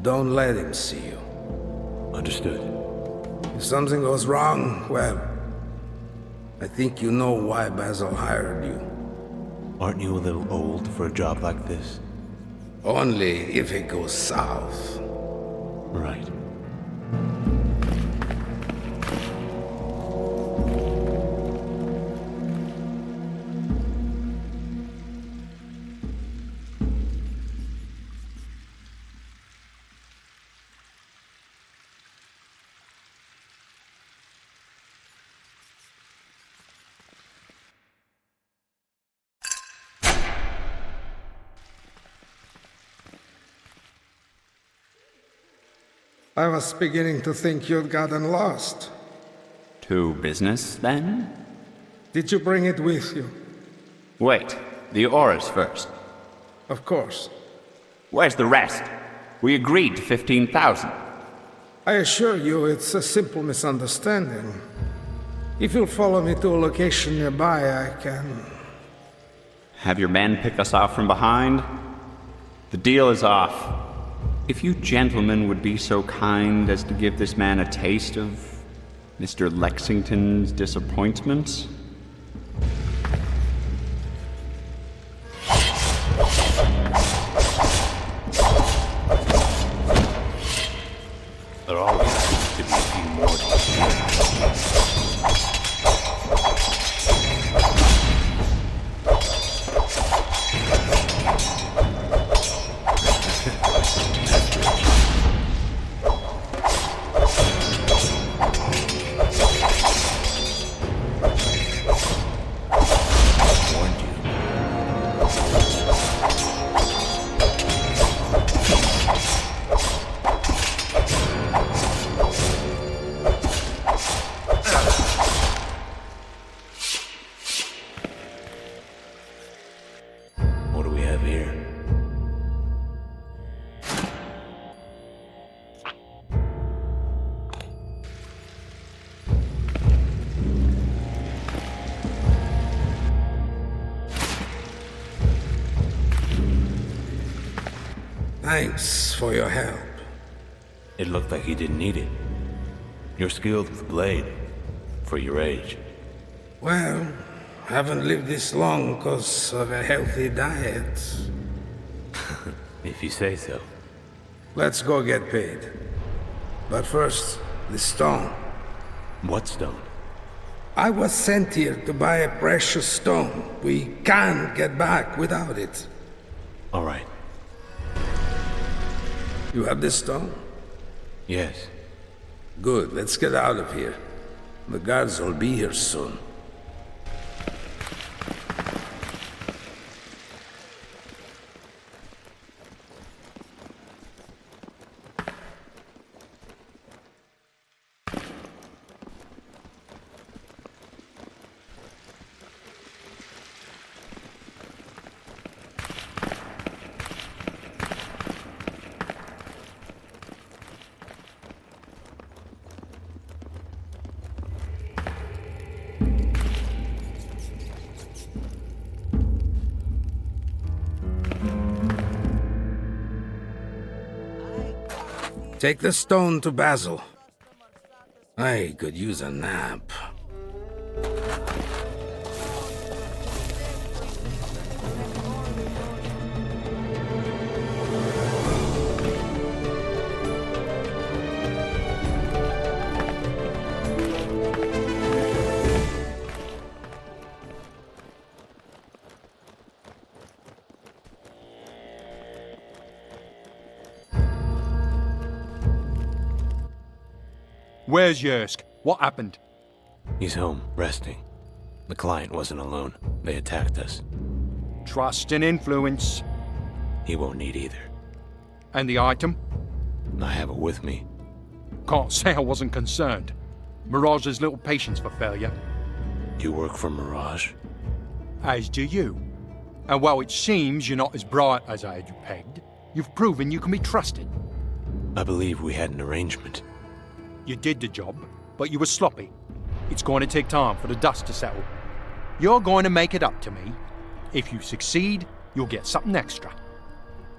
don't let him see you. Understood. If something goes wrong, well, I think you know why Basil hired you. Aren't you a little old for a job like this? Only if it goes south. Right. I was beginning to think you'd gotten lost. To business, then? Did you bring it with you? Wait, the auras first. Of course. Where's the rest? We agreed to 15,000. I assure you it's a simple misunderstanding. If you'll follow me to a location nearby, I can... Have your men pick us off from behind? The deal is off. If you gentlemen would be so kind as to give this man a taste of Mr. Lexington's disappointments? There always seems to be a few more to What do we have here? Thanks for your help. It looked like he didn't need it. You're skilled with the blade, for your age. Well, haven't lived this long because of a healthy diet. If you say so. Let's go get paid. But first, the stone. What stone? I was sent here to buy a precious stone. We can't get back without it. All right. You have this stone? Yes. Good, let's get out of here. The guards will be here soon. Take the stone to Basil. I could use a nap. Where's Yersk? What happened? He's home, resting. The client wasn't alone. They attacked us. Trust and influence. He won't need either. And the item? I have it with me. Can't say I wasn't concerned. Mirage has little patience for failure. You work for Mirage? As do you. And while it seems you're not as bright as I had you pegged, you've proven you can be trusted. I believe we had an arrangement. You did the job, but you were sloppy. It's going to take time for the dust to settle. You're going to make it up to me. If you succeed, you'll get something extra.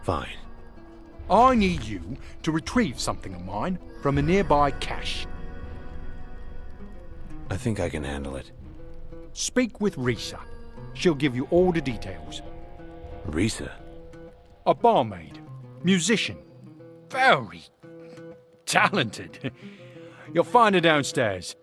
Fine. I need you to retrieve something of mine from a nearby cache. I think I can handle it. Speak with Risa. She'll give you all the details. Risa? A barmaid, musician, very talented. You'll find her downstairs.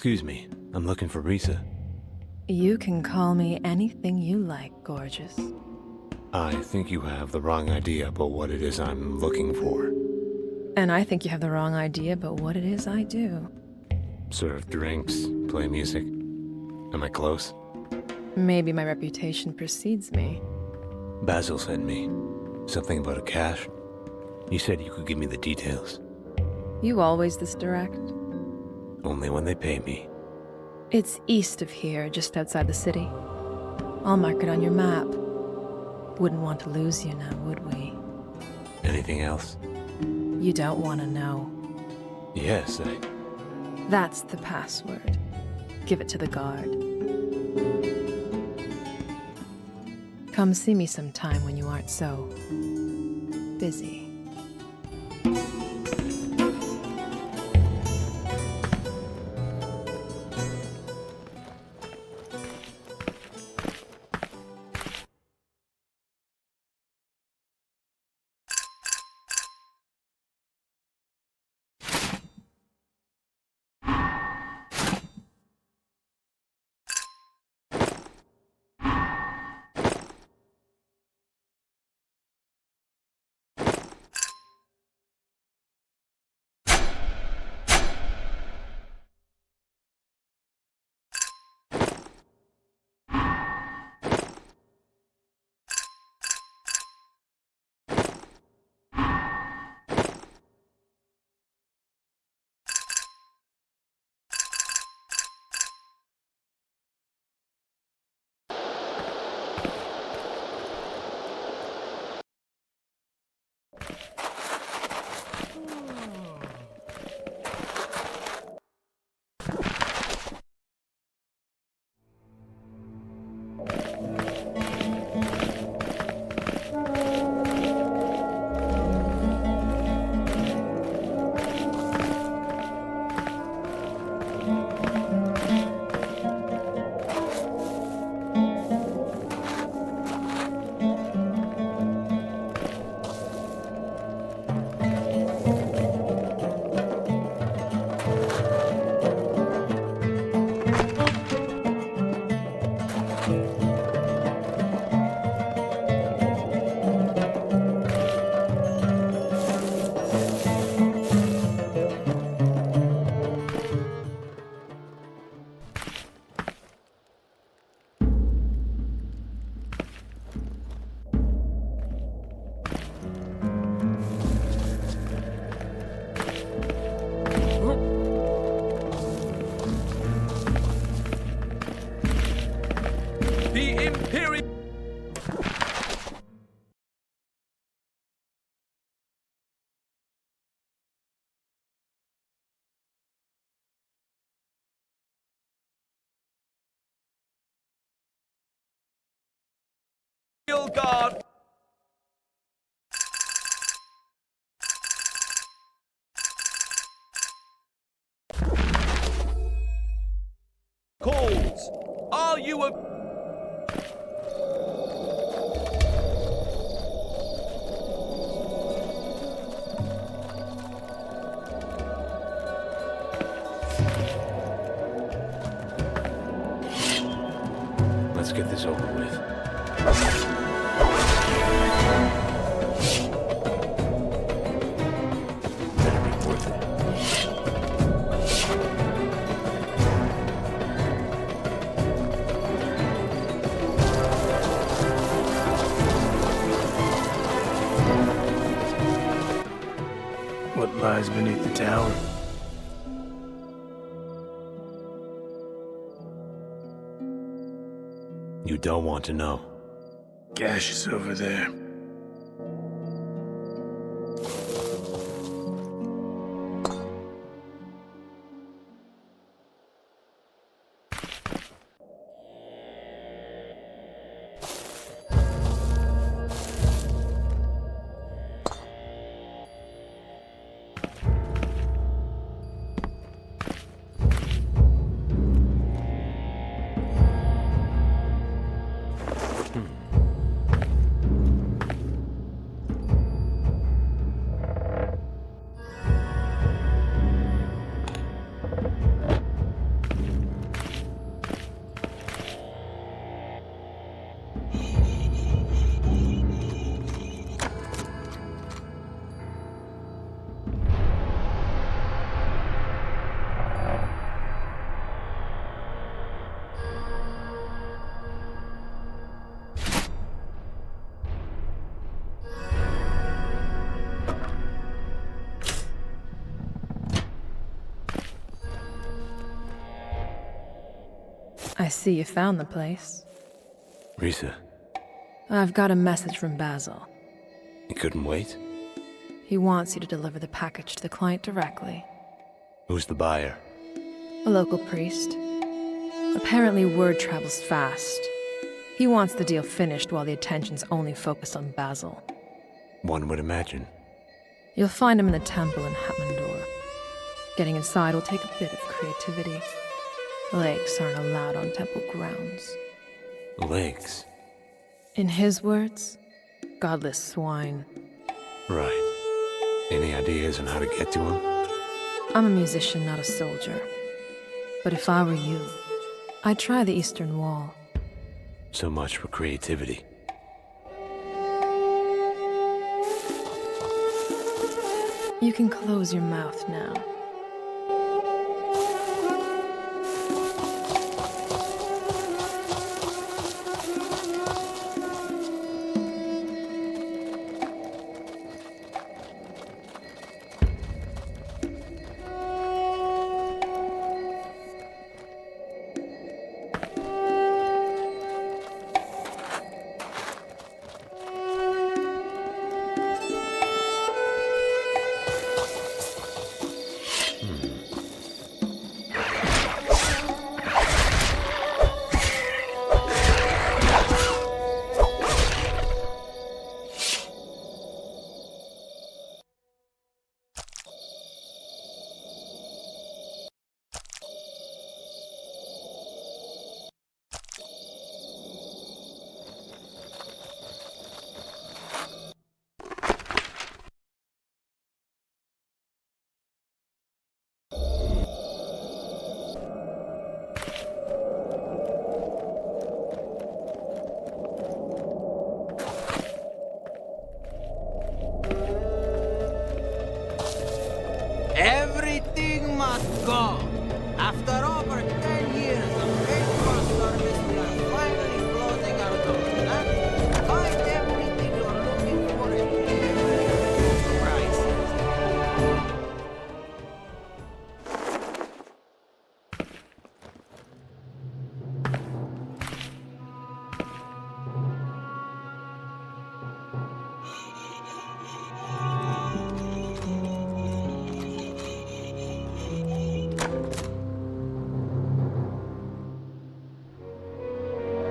Excuse me, I'm looking for Risa. You can call me anything you like, gorgeous. I think you have the wrong idea about what it is I'm looking for. And I think you have the wrong idea about what it is I do. Serve drinks, play music. Am I close? Maybe my reputation precedes me. Basil sent me. Something about a cache. You said you could give me the details. You always this direct? Only when they pay me. It's east of here, just outside the city. I'll mark it on your map. Wouldn't want to lose you now, would we? Anything else? You don't want to know. Yes, That's the password. Give it to the guard. Come see me sometime when you aren't so busy. Guard! Calls! Are you a... Let's get this over with. What lies beneath the tower? You don't want to know. Gash is over there. I see you found the place. Risa, I've got a message from Basil. you couldn't wait? He wants you to deliver the package to the client directly. Who's the buyer? A local priest. Apparently word travels fast. He wants the deal finished while the attention's only focused on Basil. One would imagine. You'll find him in the temple in Hatmandor. Getting inside will take a bit of creativity. Lakes aren't allowed on temple grounds. Lakes? In his words, godless swine. Right. Any ideas on how to get to him? I'm a musician, not a soldier. But if I were you, I'd try the Eastern Wall. So much for creativity. You can close your mouth now. Everything must go. After over 10 years of faithful service, we are finally closing our doors. Huh? Find everything you're looking for and every prices.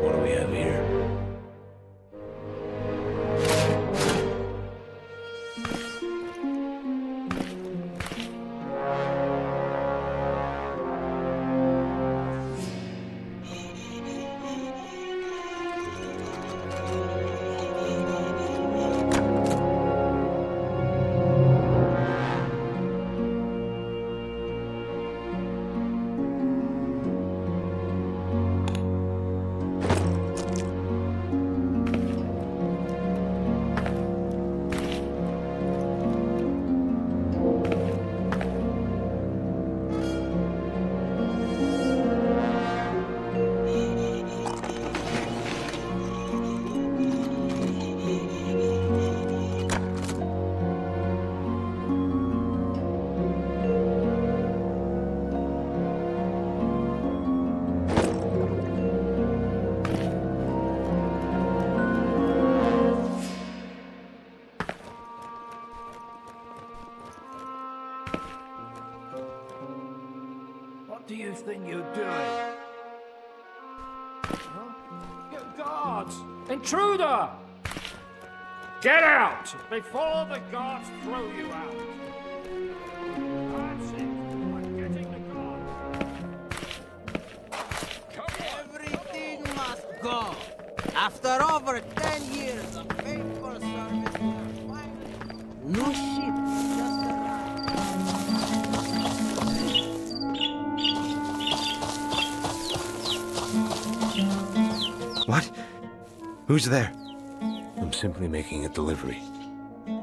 What do we have here? What do you think you're doing? Huh? Guards! Intruder! Get out! Before the guards throw you out! That's it! I'm getting the guards! Everything must go. After over 10 years of faithful service, we are finally... New ship just What? Who's there? I'm simply making a delivery.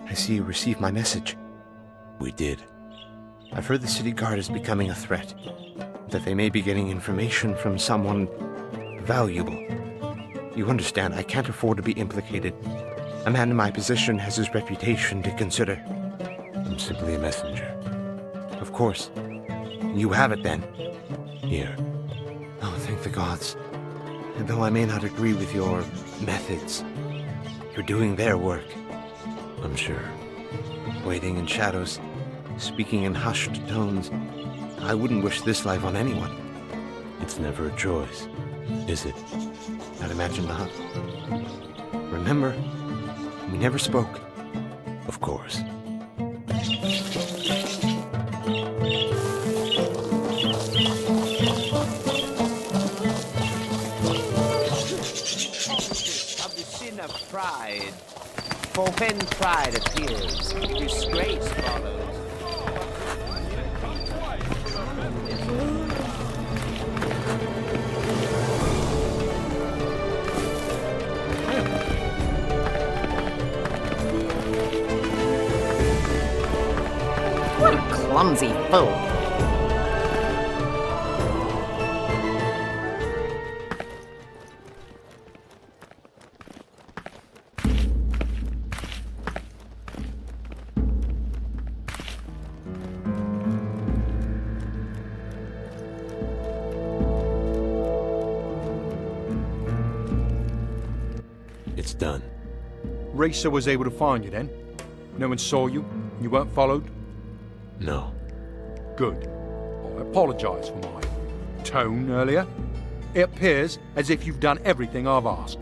I see you received my message. We did. I've heard the city guard is becoming a threat. That they may be getting information from someone valuable. You understand, I can't afford to be implicated. A man in my position has his reputation to consider. I'm simply a messenger. Of course. You have it then. Here. Oh, thank the gods. And though I may not agree with your methods, you're doing their work, I'm sure. Waiting in shadows, speaking in hushed tones. I wouldn't wish this life on anyone. It's never a choice, is it? I'd imagine not. Remember, we never spoke. Of course. Of the sin of pride. For when pride appears, disgrace follows. What a clumsy fool. It's done. Racer was able to find you then? No one saw you? You weren't followed? No. Good. I apologize for my tone earlier. It appears as if you've done everything I've asked.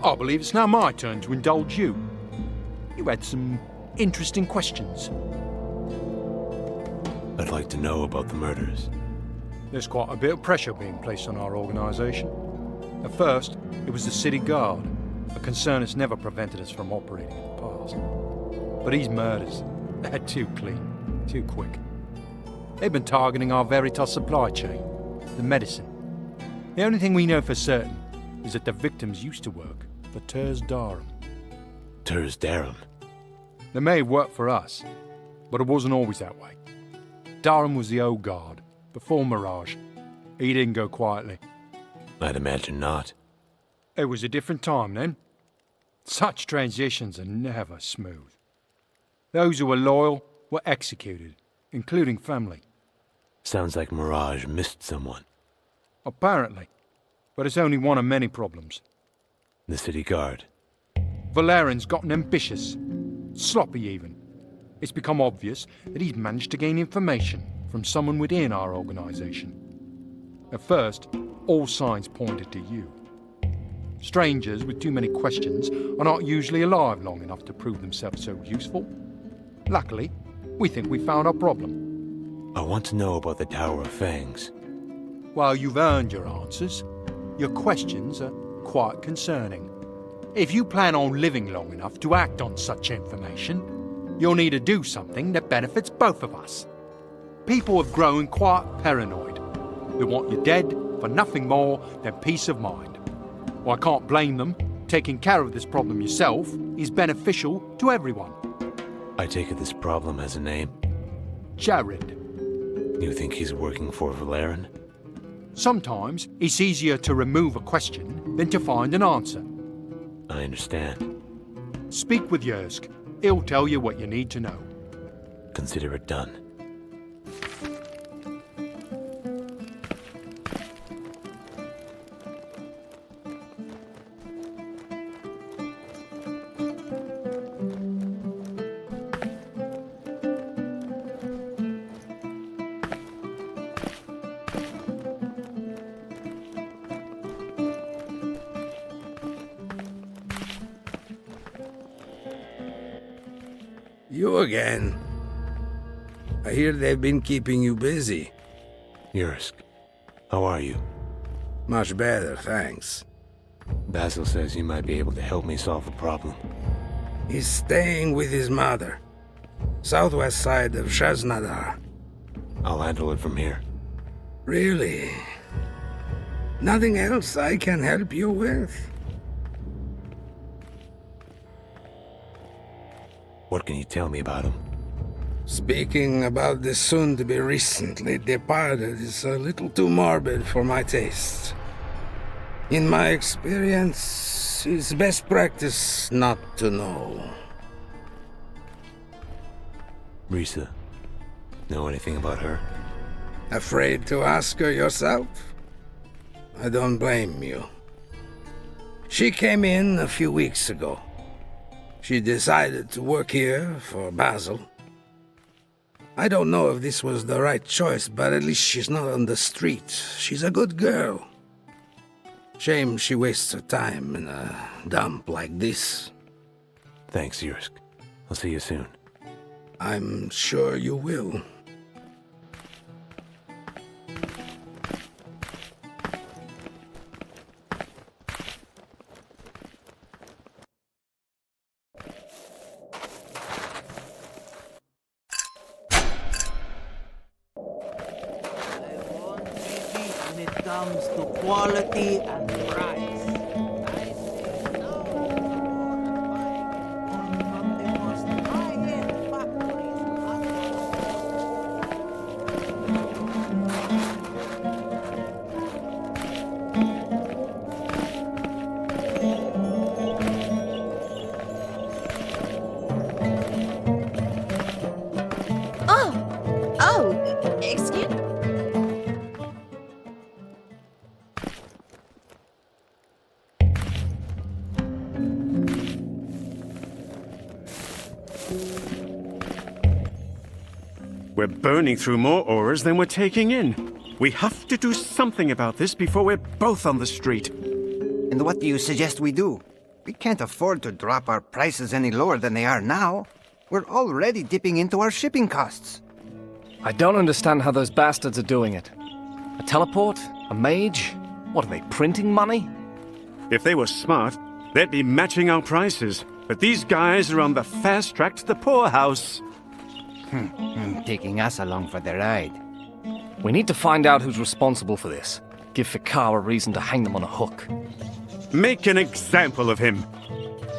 I believe it's now my turn to indulge you. You had some interesting questions. I'd like to know about the murders. There's quite a bit of pressure being placed on our organization. At first, it was the city guard, a concern that's never prevented us from operating in the past. But these murders, they're too clean, too quick. They've been targeting our Veritas supply chain, the medicine. The only thing we know for certain is that the victims used to work for Turs Darum. Turs Darum? They may have worked for us, but it wasn't always that way. Darum was the old guard, before Mirage. He didn't go quietly. I'd imagine not. It was a different time then. Such transitions are never smooth. Those who were loyal were executed, including family. Sounds like Mirage missed someone. Apparently. But it's only one of many problems. The city guard. Valerian's gotten ambitious. Sloppy even. It's become obvious that he's managed to gain information from someone within our organization. At first, all signs pointed to you. Strangers with too many questions are not usually alive long enough to prove themselves so useful. Luckily, we think we found our problem. I want to know about the Tower of Fangs. While you've earned your answers, your questions are quite concerning. If you plan on living long enough to act on such information, you'll need to do something that benefits both of us. People have grown quite paranoid. They want you dead for nothing more than peace of mind. Well, I can't blame them. Taking care of this problem yourself is beneficial to everyone. I take it this problem has a name? Jared. You think he's working for Valerian? Sometimes it's easier to remove a question than to find an answer. I understand. Speak with Yersk. He'll tell you what you need to know. Consider it done. You again. I hear they've been keeping you busy. Yersk, how are you? Much better, thanks. Basil says you might be able to help me solve a problem. He's staying with his mother. Southwest side of Shaznadar. I'll handle it from here. Really? Nothing else I can help you with? What can you tell me about him? Speaking about the soon-to-be recently departed is a little too morbid for my taste. In my experience, it's best practice not to know. Risa, know anything about her? Afraid to ask her yourself? I don't blame you. She came in a few weeks ago. She decided to work here for Basil. I don't know if this was the right choice, but at least she's not on the street. She's a good girl. Shame she wastes her time in a dump like this. Thanks, Yursk. I'll see you soon. I'm sure you will. When it comes to quality and price. I say no more buying from the most high-end factories in Excuse me? We're burning through more ores than we're taking in. We have to do something about this before we're both on the street. And what do you suggest we do? We can't afford to drop our prices any lower than they are now. We're already dipping into our shipping costs. I don't understand how those bastards are doing it. A teleport? A mage? What are they, printing money? If they were smart, they'd be matching our prices. But these guys are on the fast track to the poorhouse. Taking us along for the ride. We need to find out who's responsible for this. Give Fikar a reason to hang them on a hook. Make an example of him.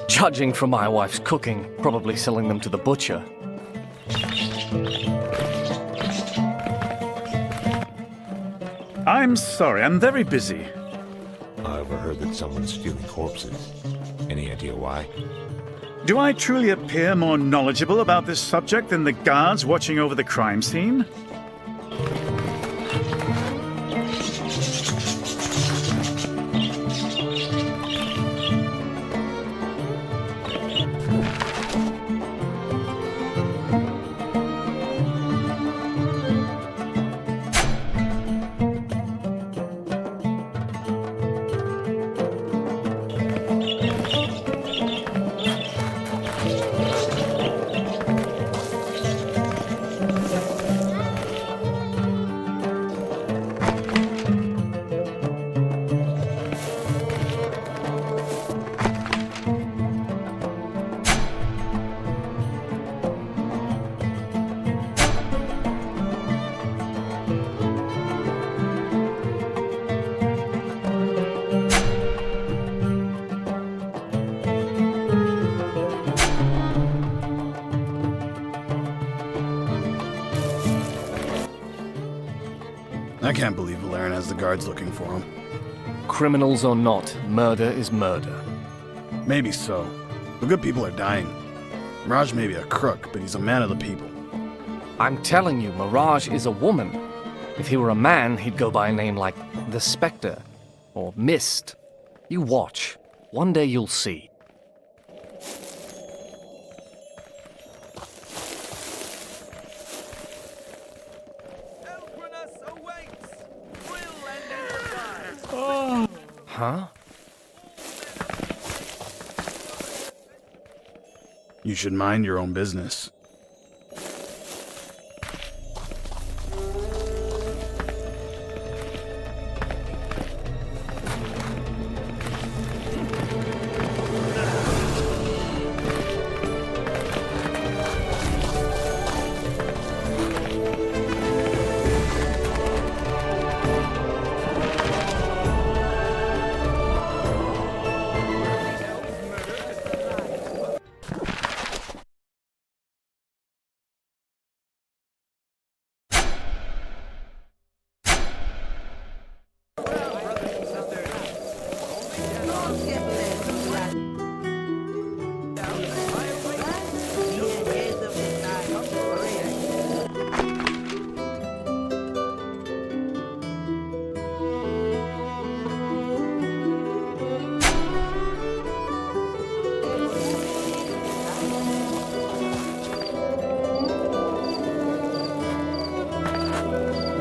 Judging from my wife's cooking, probably selling them to the butcher. I'm sorry, I'm very busy. I overheard that someone's stealing corpses. Any idea why? Do I truly appear more knowledgeable about this subject than the guards watching over the crime scene? I can't believe Valerian has the guards looking for him. Criminals or not, murder is murder. Maybe so. The good people are dying. Mirage may be a crook, but he's a man of the people. I'm telling you, Mirage is a woman. If he were a man, he'd go by a name like the Spectre or Mist. You watch. One day you'll see. Huh? You should mind your own business.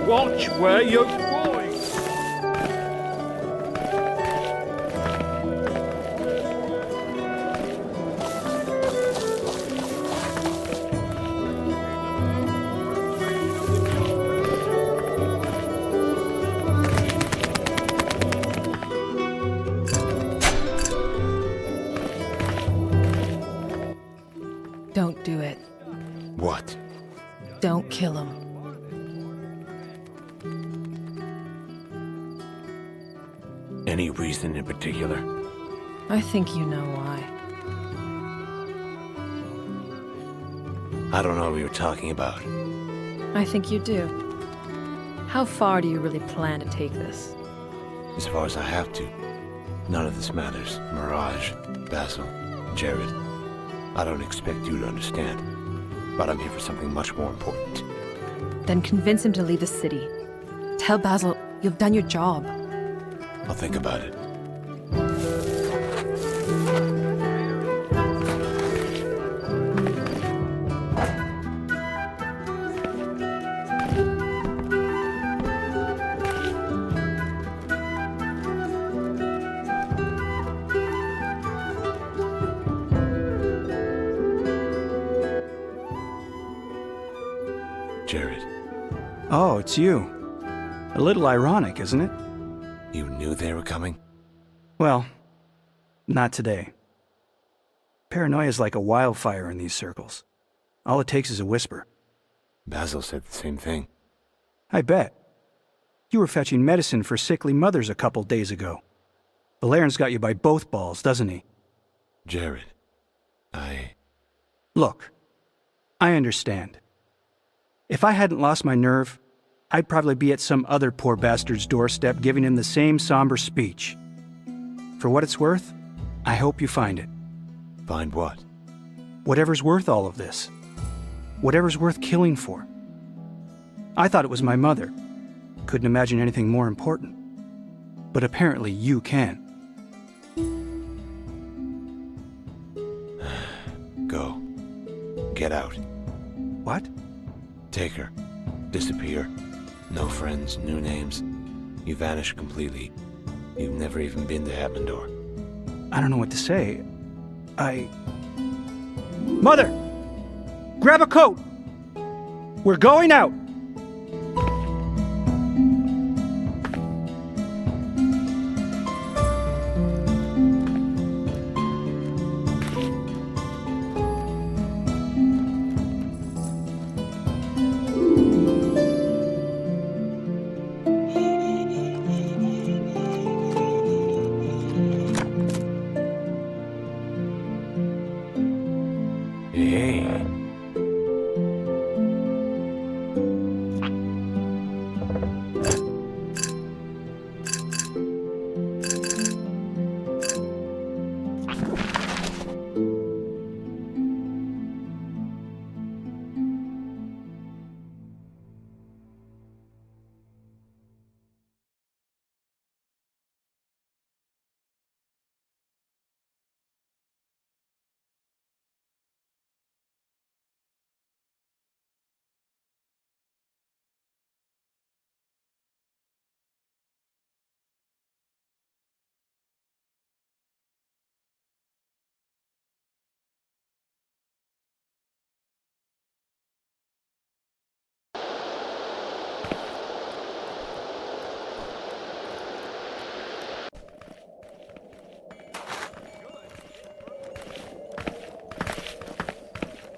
Watch where you're going. Don't do it. What? Don't kill him. Any reason in particular? I think you know why. I don't know what you're talking about. I think you do. How far do you really plan to take this? As far as I have to. None of this matters. Mirage, Basil, Jared. I don't expect you to understand. But I'm here for something much more important. Then convince him to leave the city. Tell Basil you've done your job. I'll think about it. Jared. Oh, it's you. A little ironic, isn't it? You knew they were coming? Well, not today. Paranoia is like a wildfire in these circles. All it takes is a whisper. Basil said the same thing. I bet. You were fetching medicine for sickly mothers a couple days ago. Valerian's got you by both balls, doesn't he? Jared, Look, I understand. If I hadn't lost my nerve, I'd probably be at some other poor bastard's doorstep giving him the same somber speech. For what it's worth, I hope you find it. Find what? Whatever's worth all of this. Whatever's worth killing for. I thought it was my mother. Couldn't imagine anything more important. But apparently you can. Go. Get out. What? Take her. Disappear. No friends, new names. You vanish completely. You've never even been to Hatmandor. I don't know what to say. Mother! Grab a coat! We're going out!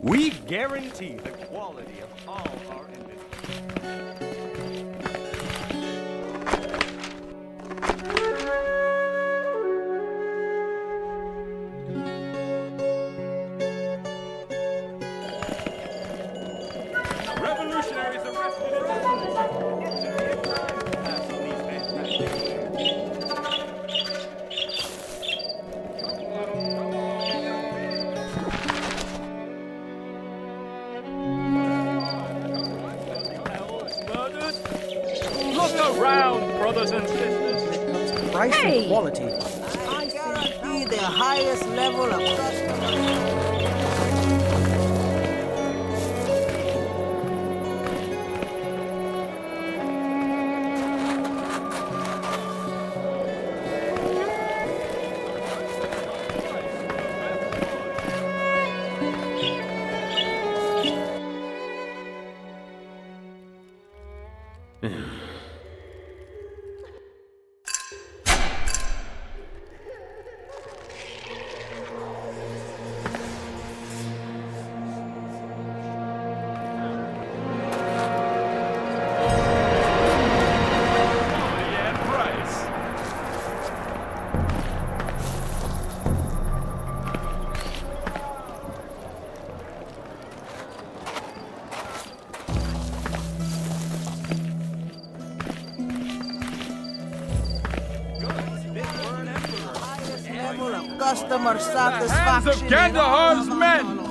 We guarantee the quality of all our inventory. Revolutionaries arrested in Look around, brothers and sisters. Price and quality. I guarantee the highest level of customer. Level of customer satisfaction. Hands of Gandahar's men!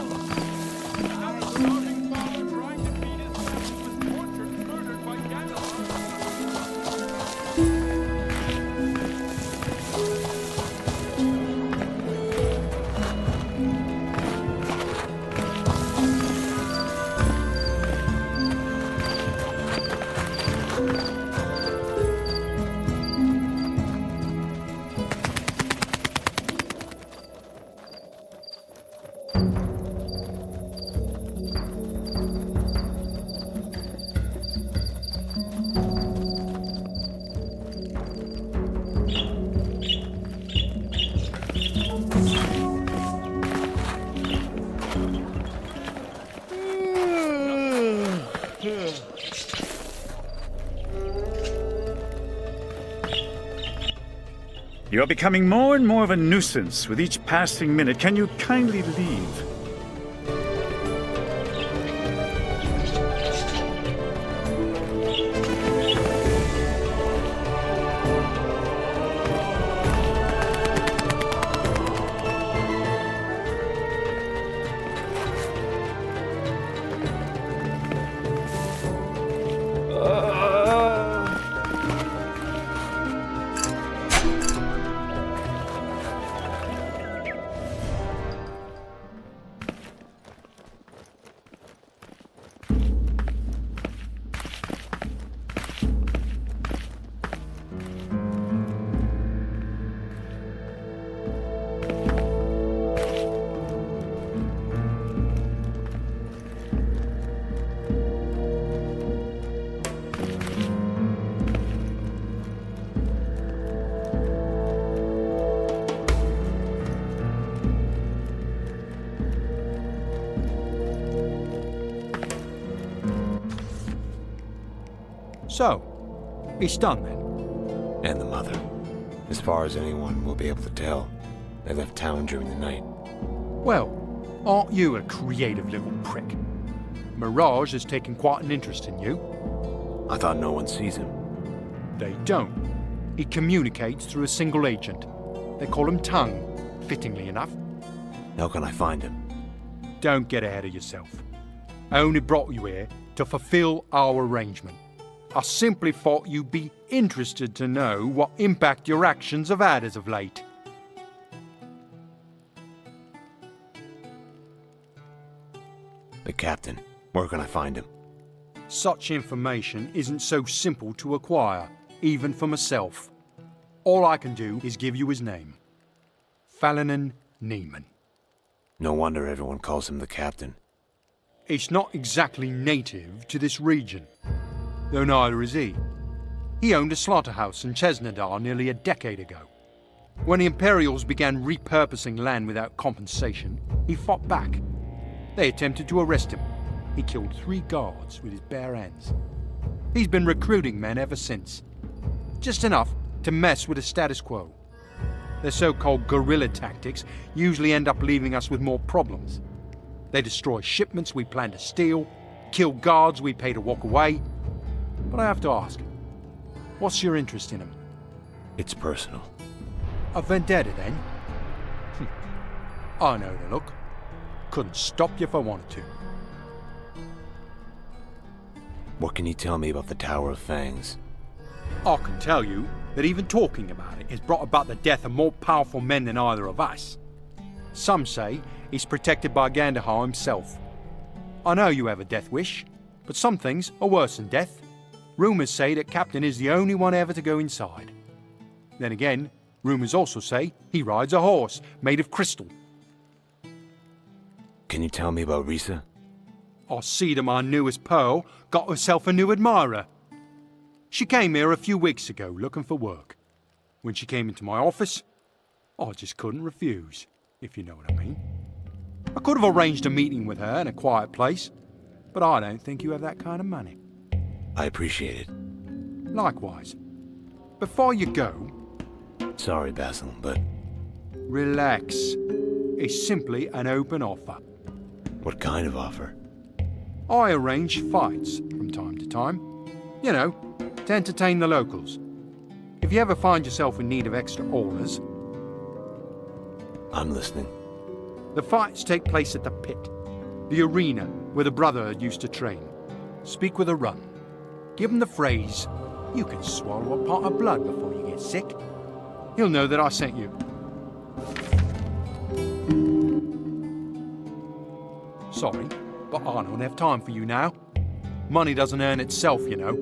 You're becoming more and more of a nuisance with each passing minute. Can you kindly leave? So, it's done then? And the mother. As far as anyone will be able to tell, they left town during the night. Well, aren't you a creative little prick? Mirage has taken quite an interest in you. I thought no one sees him. They don't. He communicates through a single agent. They call him Tongue, fittingly enough. How can I find him? Don't get ahead of yourself. I only brought you here to fulfill our arrangement. I simply thought you'd be interested to know what impact your actions have had as of late. The captain. Where can I find him? Such information isn't so simple to acquire, even for myself. All I can do is give you his name. Falanan Neiman. No wonder everyone calls him the captain. It's not exactly native to this region, though neither is he. He owned a slaughterhouse in Chesnadar nearly a decade ago. When the Imperials began repurposing land without compensation, he fought back. They attempted to arrest him. He killed 3 guards with his bare hands. He's been recruiting men ever since. Just enough to mess with the status quo. Their so-called guerrilla tactics usually end up leaving us with more problems. They destroy shipments we plan to steal, kill guards we pay to walk away. But I have to ask, what's your interest in him? It's personal. A vendetta, then? I know the look. Couldn't stop you if I wanted to. What can you tell me about the Tower of Fangs? I can tell you that even talking about it has brought about the death of more powerful men than either of us. Some say he's protected by Gandahar himself. I know you have a death wish, but some things are worse than death. Rumours say that Captain is the only one ever to go inside. Then again, rumours also say he rides a horse made of crystal. Can you tell me about Risa? I see that my newest pearl got herself a new admirer. She came here a few weeks ago looking for work. When she came into my office, I just couldn't refuse, if you know what I mean. I could have arranged a meeting with her in a quiet place, but I don't think you have that kind of money. I appreciate it. Likewise. Before you go... Sorry, Basil, but... Relax. It's simply an open offer. What kind of offer? I arrange fights from time to time. You know, to entertain the locals. If you ever find yourself in need of extra orders... I'm listening. The fights take place at the pit, the arena where the brother used to train. Speak with a run. Give him the phrase, "You can swallow a pot of blood before you get sick." He'll know that I sent you. Sorry, but I don't have time for you now. Money doesn't earn itself, you know.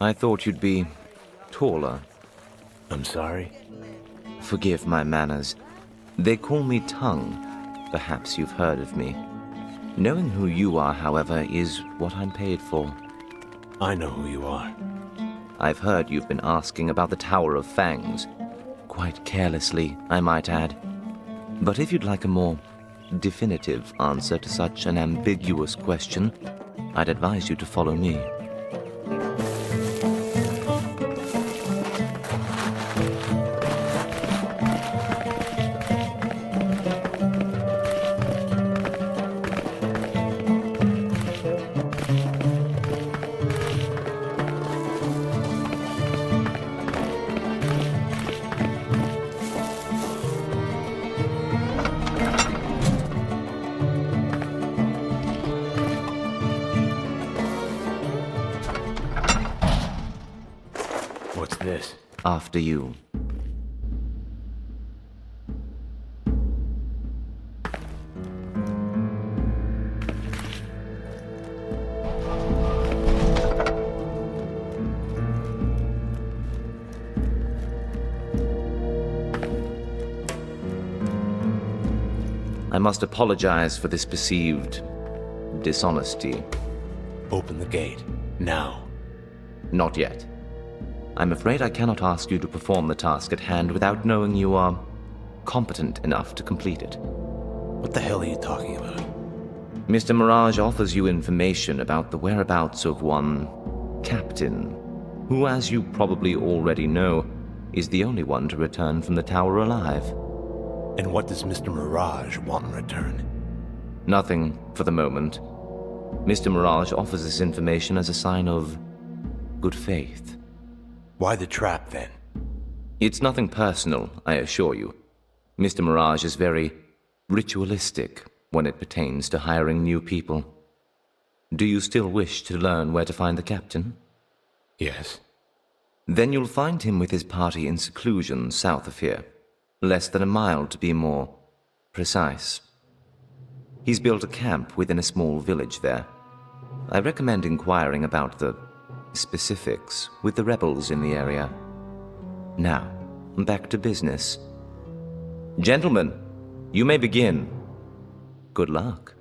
I thought you'd be taller. I'm sorry? Forgive my manners. They call me Tongue. Perhaps you've heard of me. Knowing who you are, however, is what I'm paid for. I know who you are. I've heard you've been asking about the Tower of Fangs. Quite carelessly, I might add. But if you'd like a more definitive answer to such an ambiguous question, I'd advise you to follow me. What's this? After you. I must apologize for this perceived dishonesty. Open the gate. Now. Not yet. I'm afraid I cannot ask you to perform the task at hand without knowing you are competent enough to complete it. What the hell are you talking about? Mr. Mirage offers you information about the whereabouts of one captain, who, as you probably already know, is the only one to return from the tower alive. And what does Mr. Mirage want in return? Nothing for the moment. Mr. Mirage offers this information as a sign of good faith. Why the trap, then? It's nothing personal, I assure you. Mr. Mirage is very ritualistic when it pertains to hiring new people. Do you still wish to learn where to find the captain? Yes. Then you'll find him with his party in seclusion south of here. Less than a mile, to be more precise. He's built a camp within a small village there. I recommend inquiring about the specifics with the rebels in the area. Now, back to business. Gentlemen, you may begin. Good luck.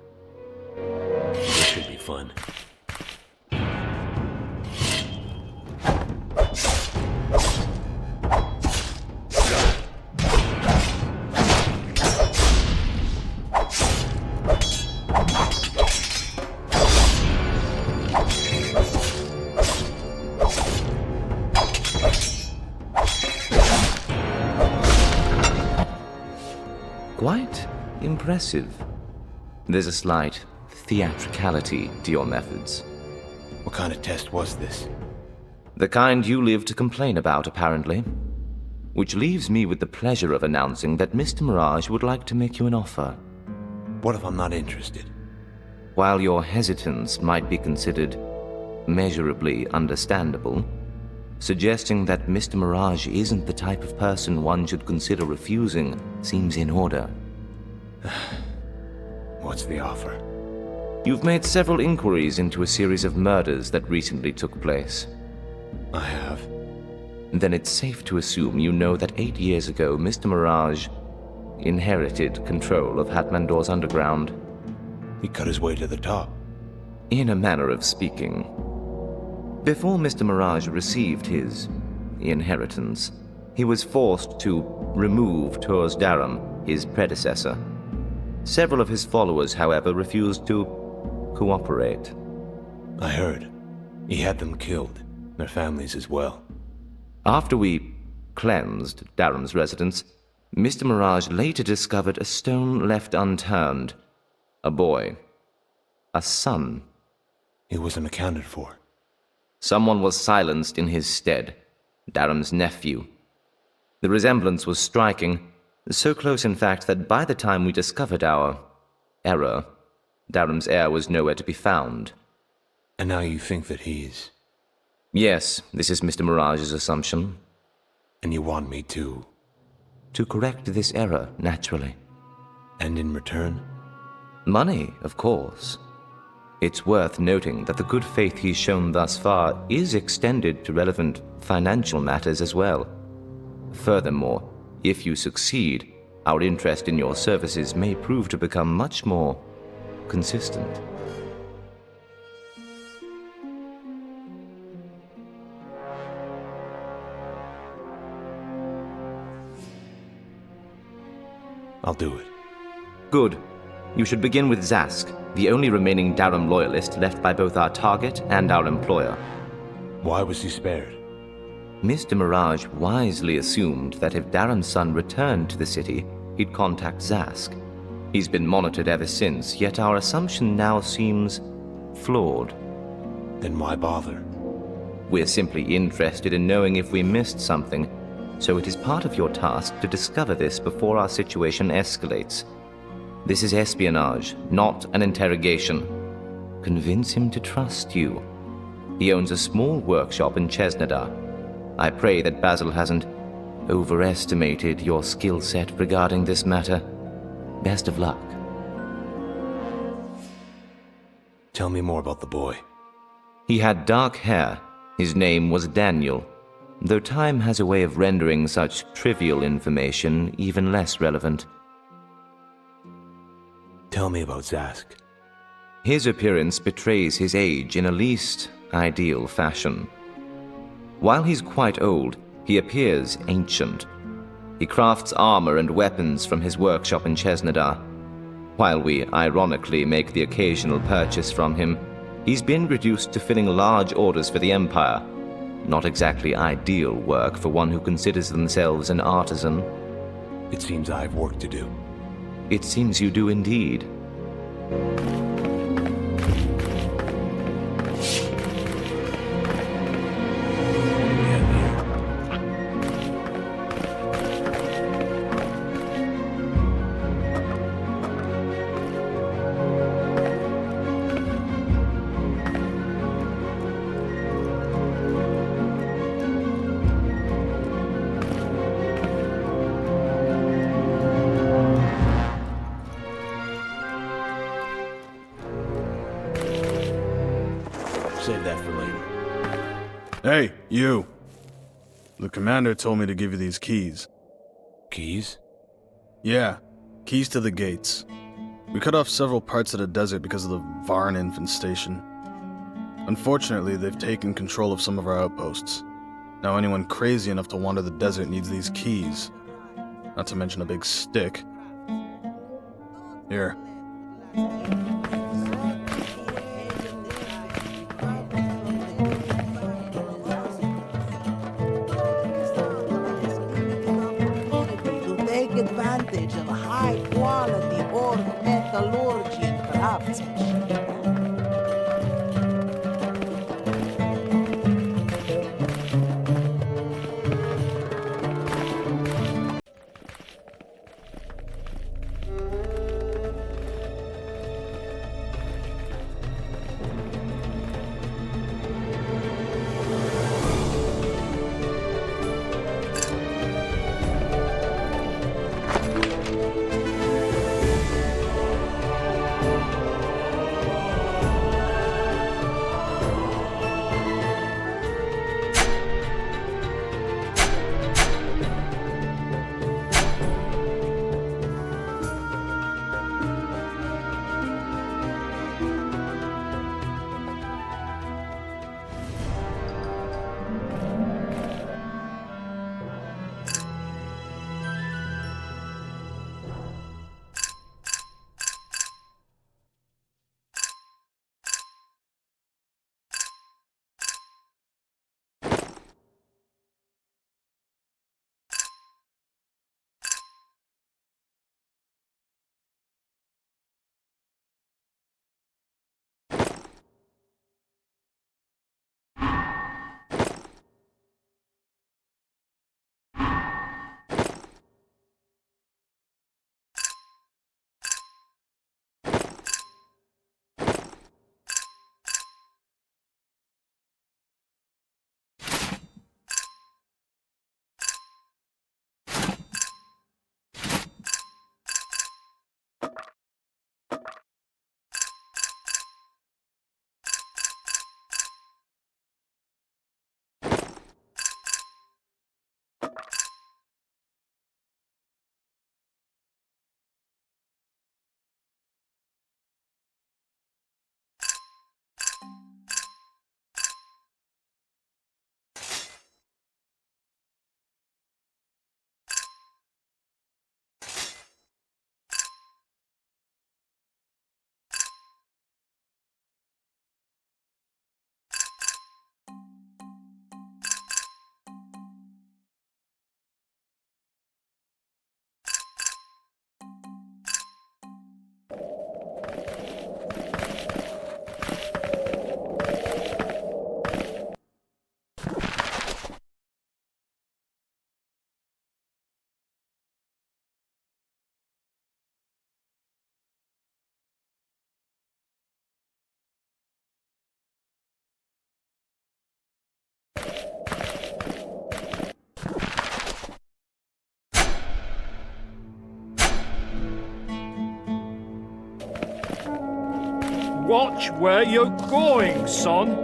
This should be fun. Quite impressive. There's a slight theatricality to your methods. What kind of test was this? The kind you live to complain about, apparently. Which leaves me with the pleasure of announcing that Mr. Mirage would like to make you an offer. What if I'm not interested? While your hesitance might be considered measurably understandable, Suggesting that Mr. Mirage isn't the type of person one should consider refusing seems in order. What's the offer? You've made several inquiries into a series of murders that recently took place. I have. Then it's safe to assume you know that 8 years ago, Mr. Mirage inherited control of Hatmandor's underground. He cut his way to the top. In a manner of speaking. Before Mr. Mirage received his inheritance, he was forced to remove Tors Daram, his predecessor. Several of his followers, however, refused to cooperate. I heard. He had them killed, their families as well. After we cleansed Daram's residence, Mr. Mirage later discovered a stone left unturned. A boy. A son. He wasn't accounted for. Someone was silenced in his stead. Daram's nephew. The resemblance was striking, so close in fact that by the time we discovered our error, Daram's heir was nowhere to be found. And now you think that he's... Yes, this is Mr. Mirage's assumption. And you want me to... To correct this error, naturally. And in return? Money, of course. It's worth noting that the good faith he's shown thus far is extended to relevant financial matters as well. Furthermore, if you succeed, our interest in your services may prove to become much more consistent. I'll do it. Good. You should begin with Zask, the only remaining Daram loyalist left by both our target and our employer. Why was he spared? Mr. Mirage wisely assumed that if Daram's son returned to the city, he'd contact Zask. He's been monitored ever since, yet our assumption now seems flawed. Then why bother? We're simply interested in knowing if we missed something, so it is part of your task to discover this before our situation escalates. This is espionage, not an interrogation. Convince him to trust you. He owns a small workshop in Chesnadar. I pray that Basil hasn't overestimated your skill set regarding this matter. Best of luck. Tell me more about the boy. He had dark hair. His name was Daniel, though time has a way of rendering such trivial information even less relevant. Tell me about Zask. His appearance betrays his age in a least ideal fashion. While he's quite old, he appears ancient. He crafts armor and weapons from his workshop in Chesnadar. While we ironically make the occasional purchase from him, he's been reduced to filling large orders for the Empire. Not exactly ideal work for one who considers themselves an artisan. It seems I have work to do. It seems you do indeed. Save that for later. Hey, you. The commander told me to give you these keys. Keys? Yeah, keys to the gates. We cut off several parts of the desert because of the Varn infestation. Unfortunately, they've taken control of some of our outposts. Now anyone crazy enough to wander the desert needs these keys. Not to mention a big stick. Here. Advantage of high-quality ore metallurgy and craftsmanship. Watch where you're going, son.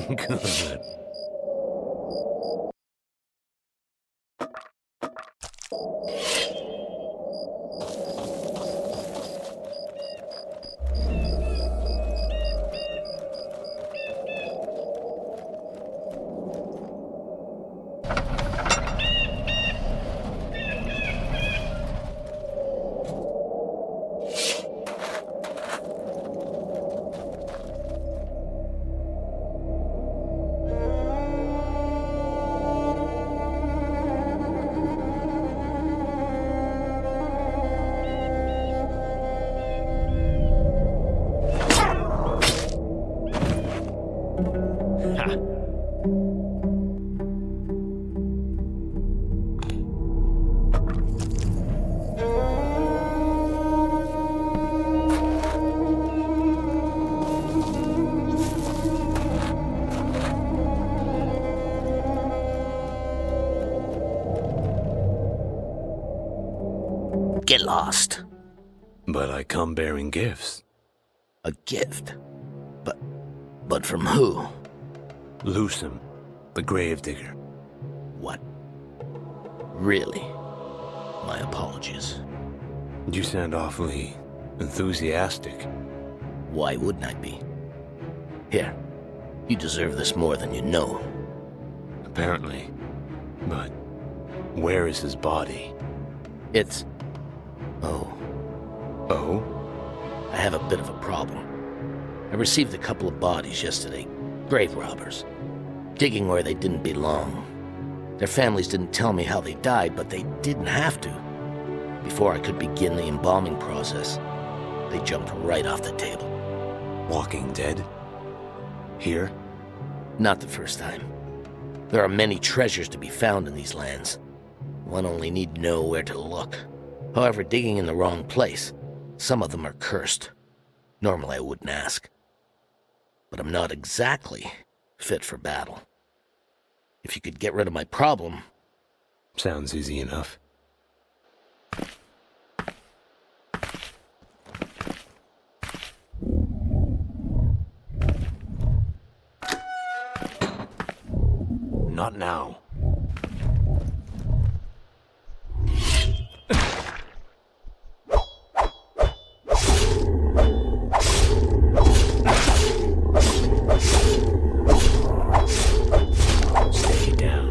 Good. Get lost. But I come bearing gifts. A gift? But from who? Lusum, the gravedigger. What? Really? My apologies. You sound awfully enthusiastic. Why wouldn't I be? Here, you deserve this more than you know. Apparently. But where is his body? It's... Oh. Oh? I have a bit of a problem. I received a couple of bodies yesterday. Grave robbers. Digging where they didn't belong. Their families didn't tell me how they died, but they didn't have to. Before I could begin the embalming process, they jumped right off the table. Walking dead? Here? Not the first time. There are many treasures to be found in these lands. One only need know where to look. However, digging in the wrong place, some of them are cursed. Normally I wouldn't ask. But I'm not exactly fit for battle. If you could get rid of my problem... Sounds easy enough. Not now. Stay down.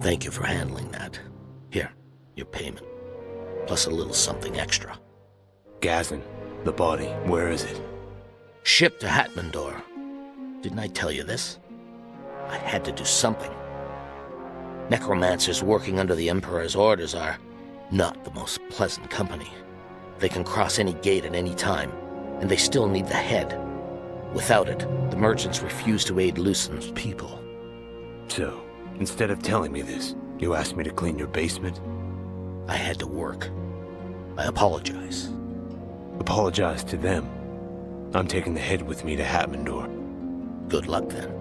Thank you for handling that. Here, your payment. Plus a little something extra. Gazin, the body, where is it? Shipped to Hatmandor. Didn't I tell you this? I had to do something. Necromancers working under the Emperor's orders are not the most pleasant company. They can cross any gate at any time, and they still need the head. Without it, the merchants refuse to aid Lucen's people. So, instead of telling me this, you asked me to clean your basement? I had to work. I apologize. Apologize to them. I'm taking the head with me to Hatmandor. Good luck then.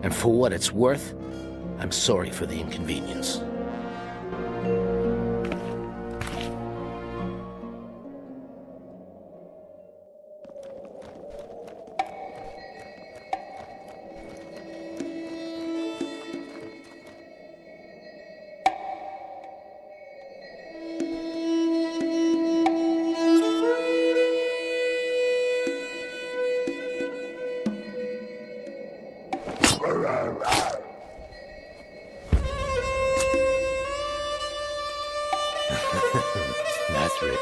And for what it's worth, I'm sorry for the inconvenience. That's right.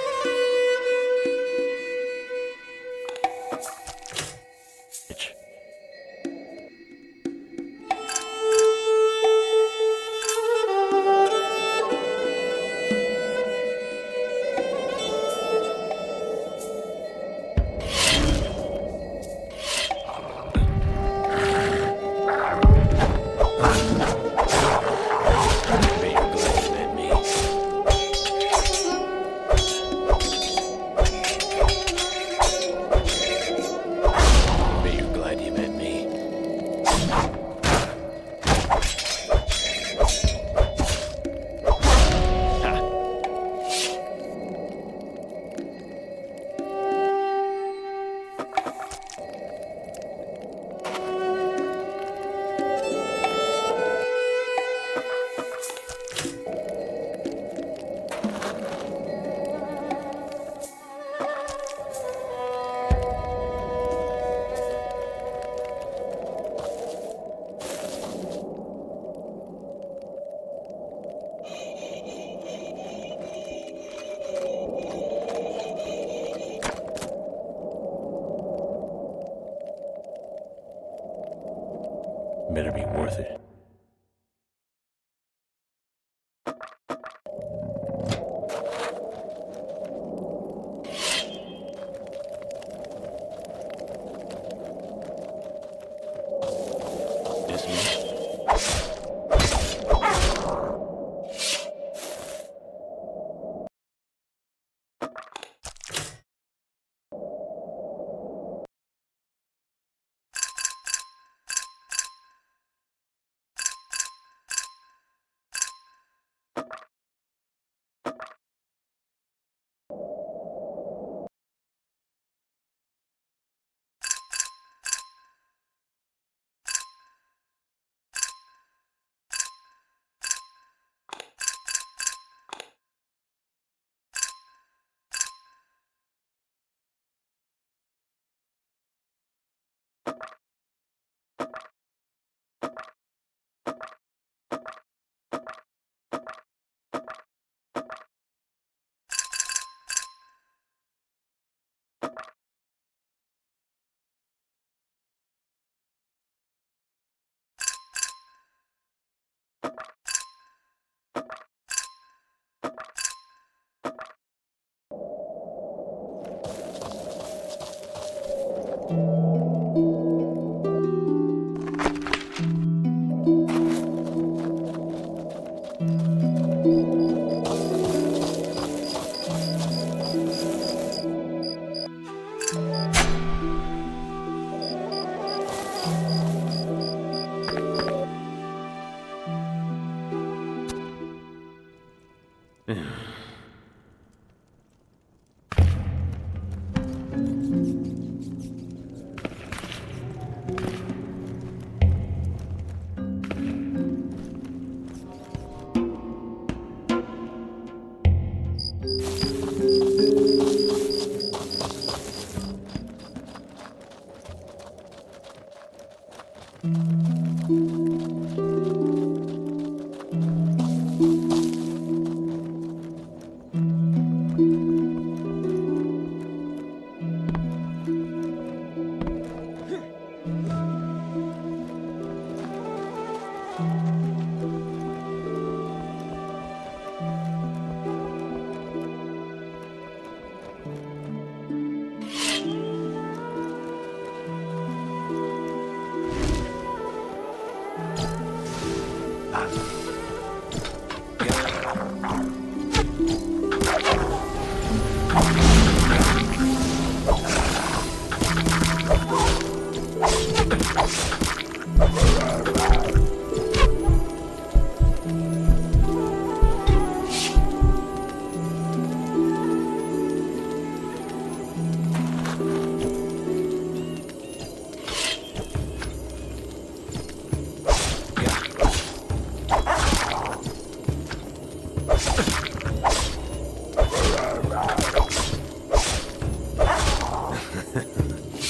Better be worth it.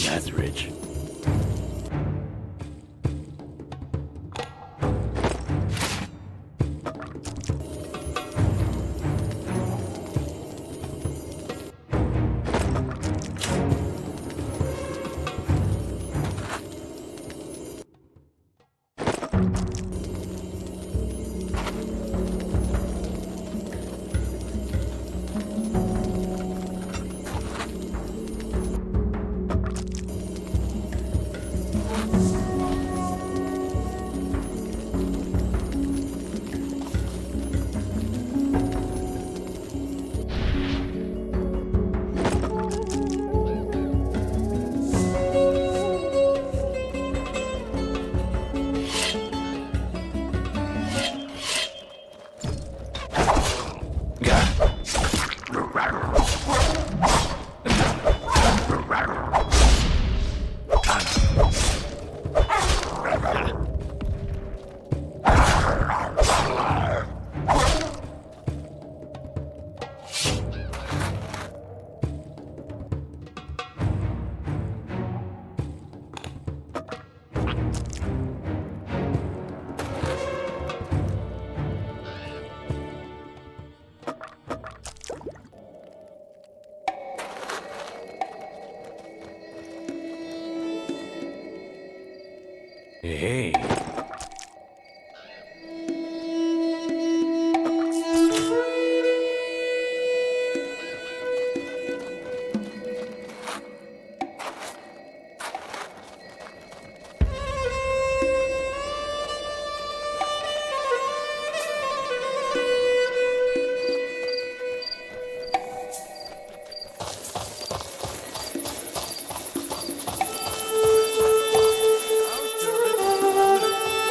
That's rich. Hey.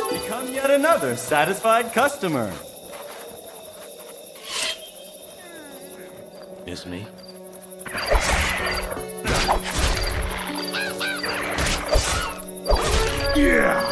Become yet another satisfied customer. It's me. Yeah!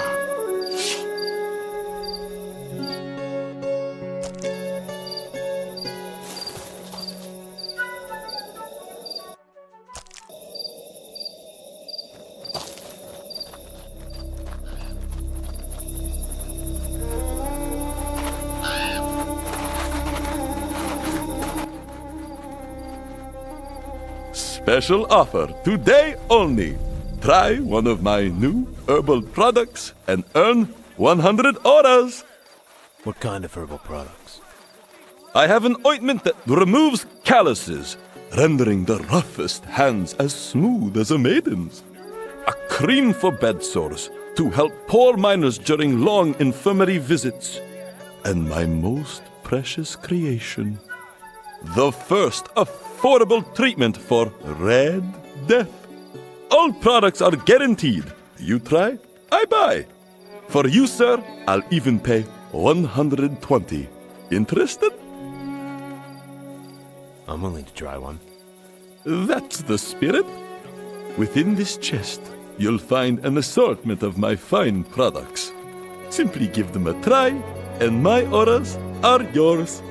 Special offer today only. Try one of my new herbal products and earn 100 auras. What kind of herbal products? I have an ointment that removes calluses, rendering the roughest hands as smooth as a maiden's. A cream for bed sores to help poor miners during long infirmary visits. And my most precious creation, the first affordable treatment for Red Death. All products are guaranteed. You try, I buy. For you, sir, I'll even pay 120. Interested? I'm willing to try one. That's the spirit. Within this chest, you'll find an assortment of my fine products. Simply give them a try, and my auras are yours.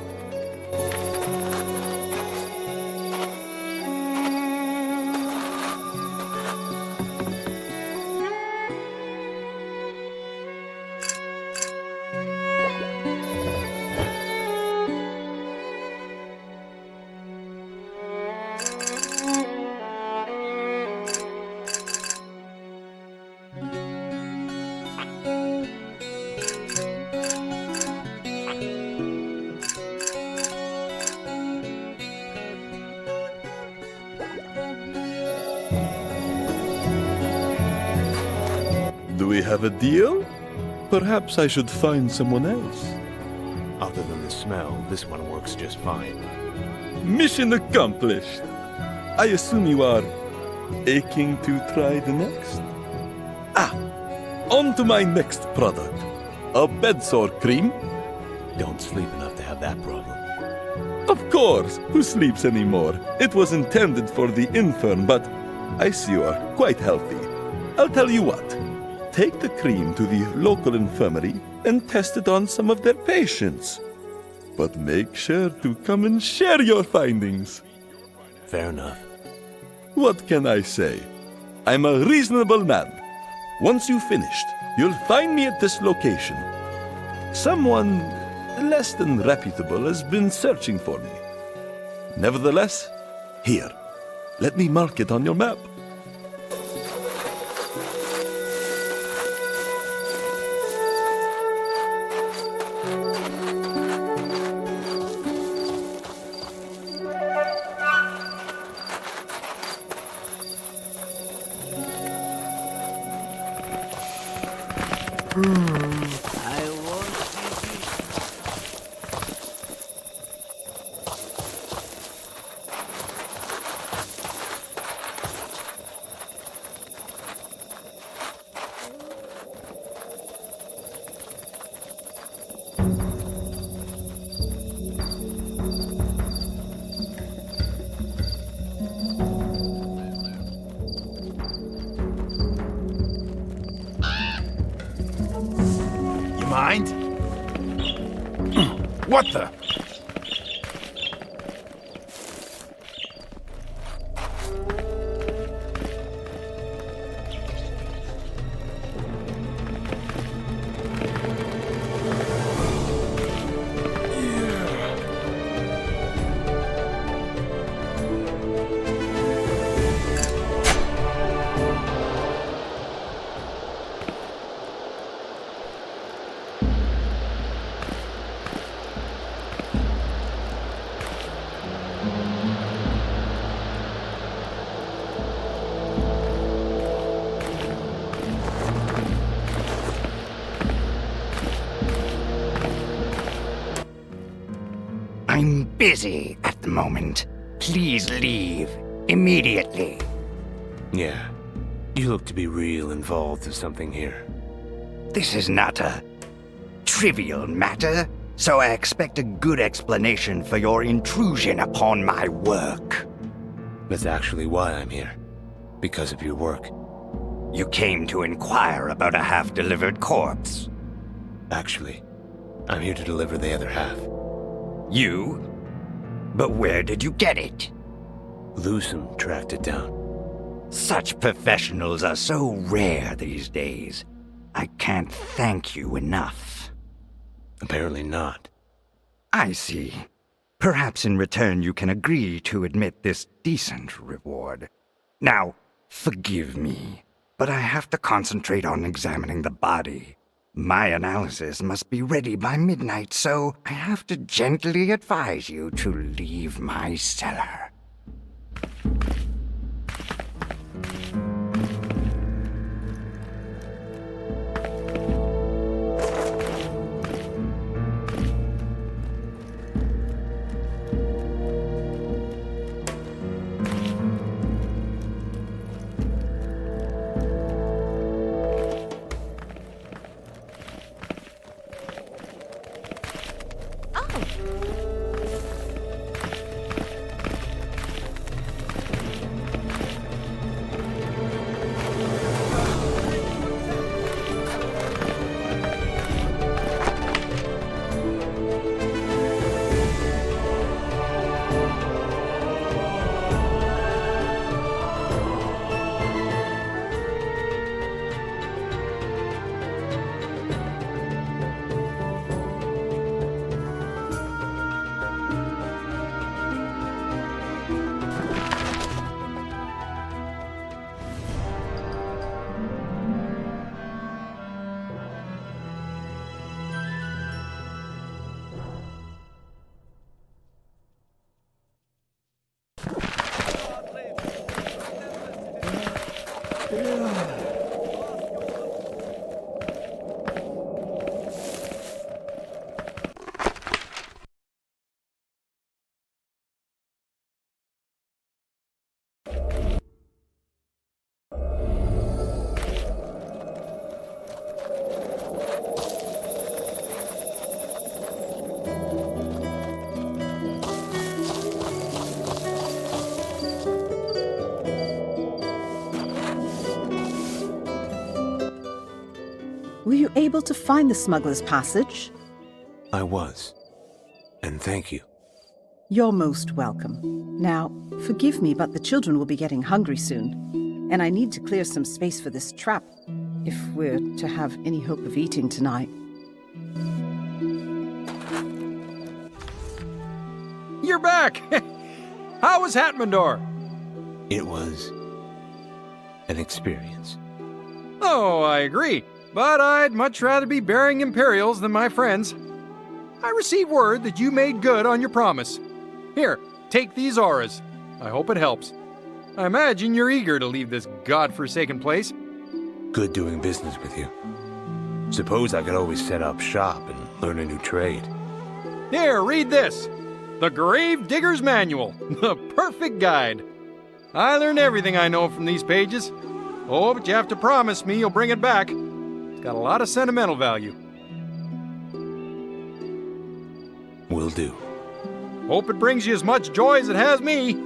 Do we have a deal? Perhaps I should find someone else. Other than the smell, this one works just fine. Mission accomplished. I assume you are aching to try the next? On to my next product. A bedsore cream. Don't sleep enough to have that problem. Of course, who sleeps anymore? It was intended for the infirm, but I see you are quite healthy. I'll tell you what. Take the cream to the local infirmary and test it on some of their patients. but make sure to come and share your findings. Fair enough. What can I say? I'm a reasonable man. Once you've finished, you'll find me at this location. Someone less than reputable has been searching for me. Nevertheless, here, let me mark it on your map. Mind? What the? I'm busy at the moment. Please leave immediately. Yeah. You look to be real involved in something here. This is not a trivial matter, so I expect a good explanation for your intrusion upon my work. That's actually why I'm here. Because of your work. You came to inquire about a half-delivered corpse. Actually, I'm here to deliver the other half. You? But where did you get it? Lucem tracked it down. Such professionals are so rare these days. I can't thank you enough. Apparently not. I see. Perhaps in return you can agree to admit this decent reward. Now, forgive me, but I have to concentrate on examining the body. My analysis must be ready by midnight, so I have to gently advise you to leave my cellar. Were you able to find the smuggler's passage? I was. And thank you. You're most welcome. Now, forgive me, but the children will be getting hungry soon, and I need to clear some space for this trap, if we're to have any hope of eating tonight. You're back! How was Hatmandor? It was an experience. Oh, I agree. But I'd much rather be burying Imperials than my friends. I received word that you made good on your promise. Here, take these auras. I hope it helps. I imagine you're eager to leave this godforsaken place. Good doing business with you. Suppose I could always set up shop and learn a new trade. Here, read this. The Grave Digger's Manual. The perfect guide. I learned everything I know from these pages. Oh, but you have to promise me you'll bring it back. It's got a lot of sentimental value. Will do. Hope it brings you as much joy as it has me.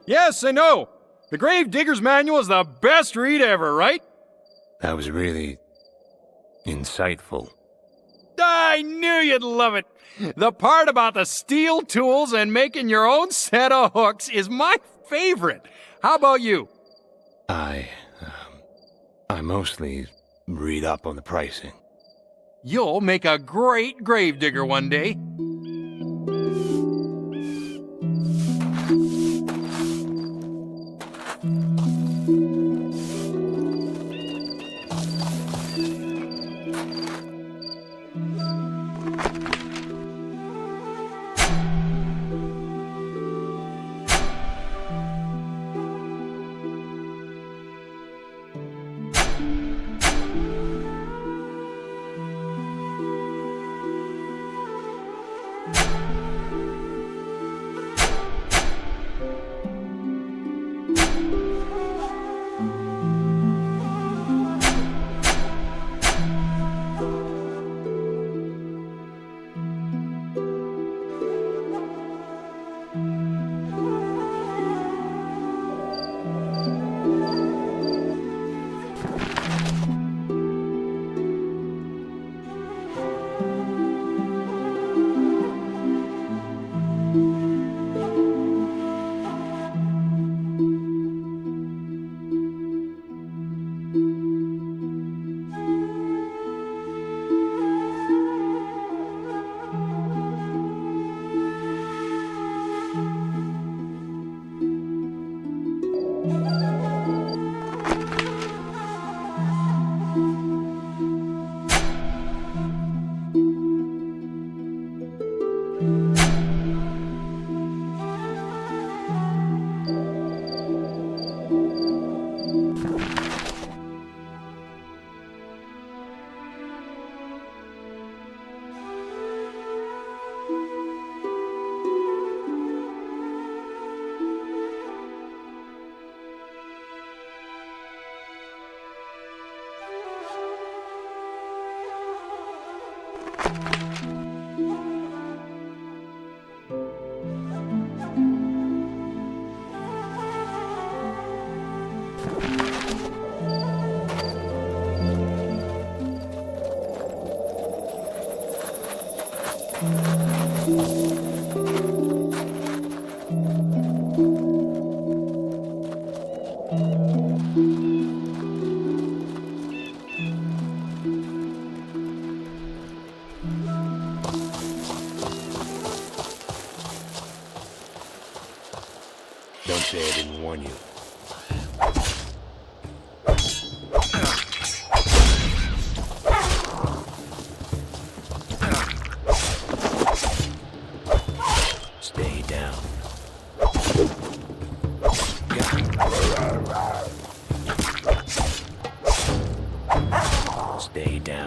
Yes, I know. The Grave Digger's Manual is the best read ever, right? That was really insightful. I knew you'd love it. The part about the steel tools and making your own set of hooks is my favorite. How about you? I mostly read up on the pricing. You'll make a great gravedigger one day.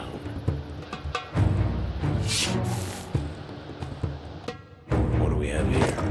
now. What do we have here?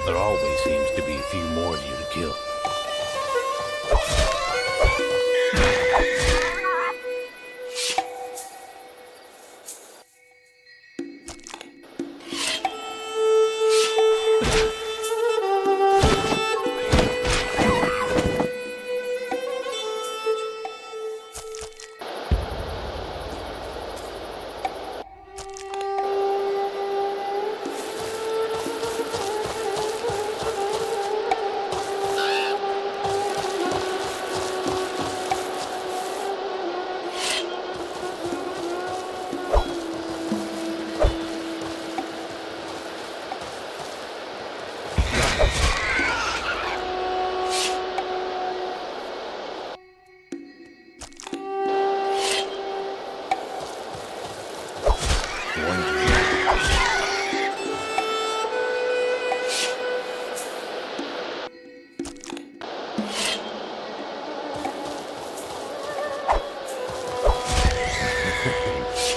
There always seems to be a few more of you to kill.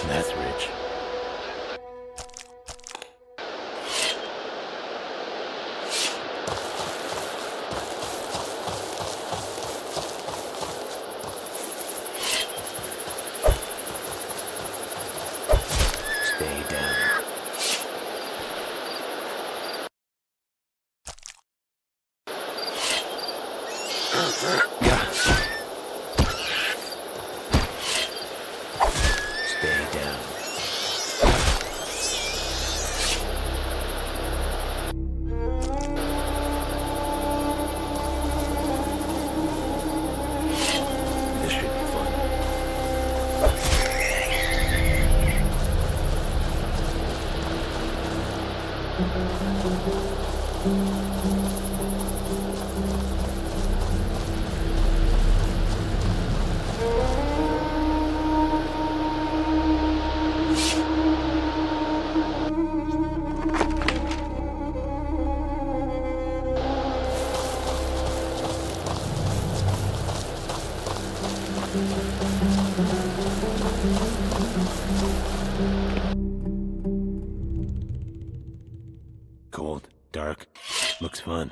That's rich. Stay down. Stay down. This should be fun. Cold, dark, looks fun.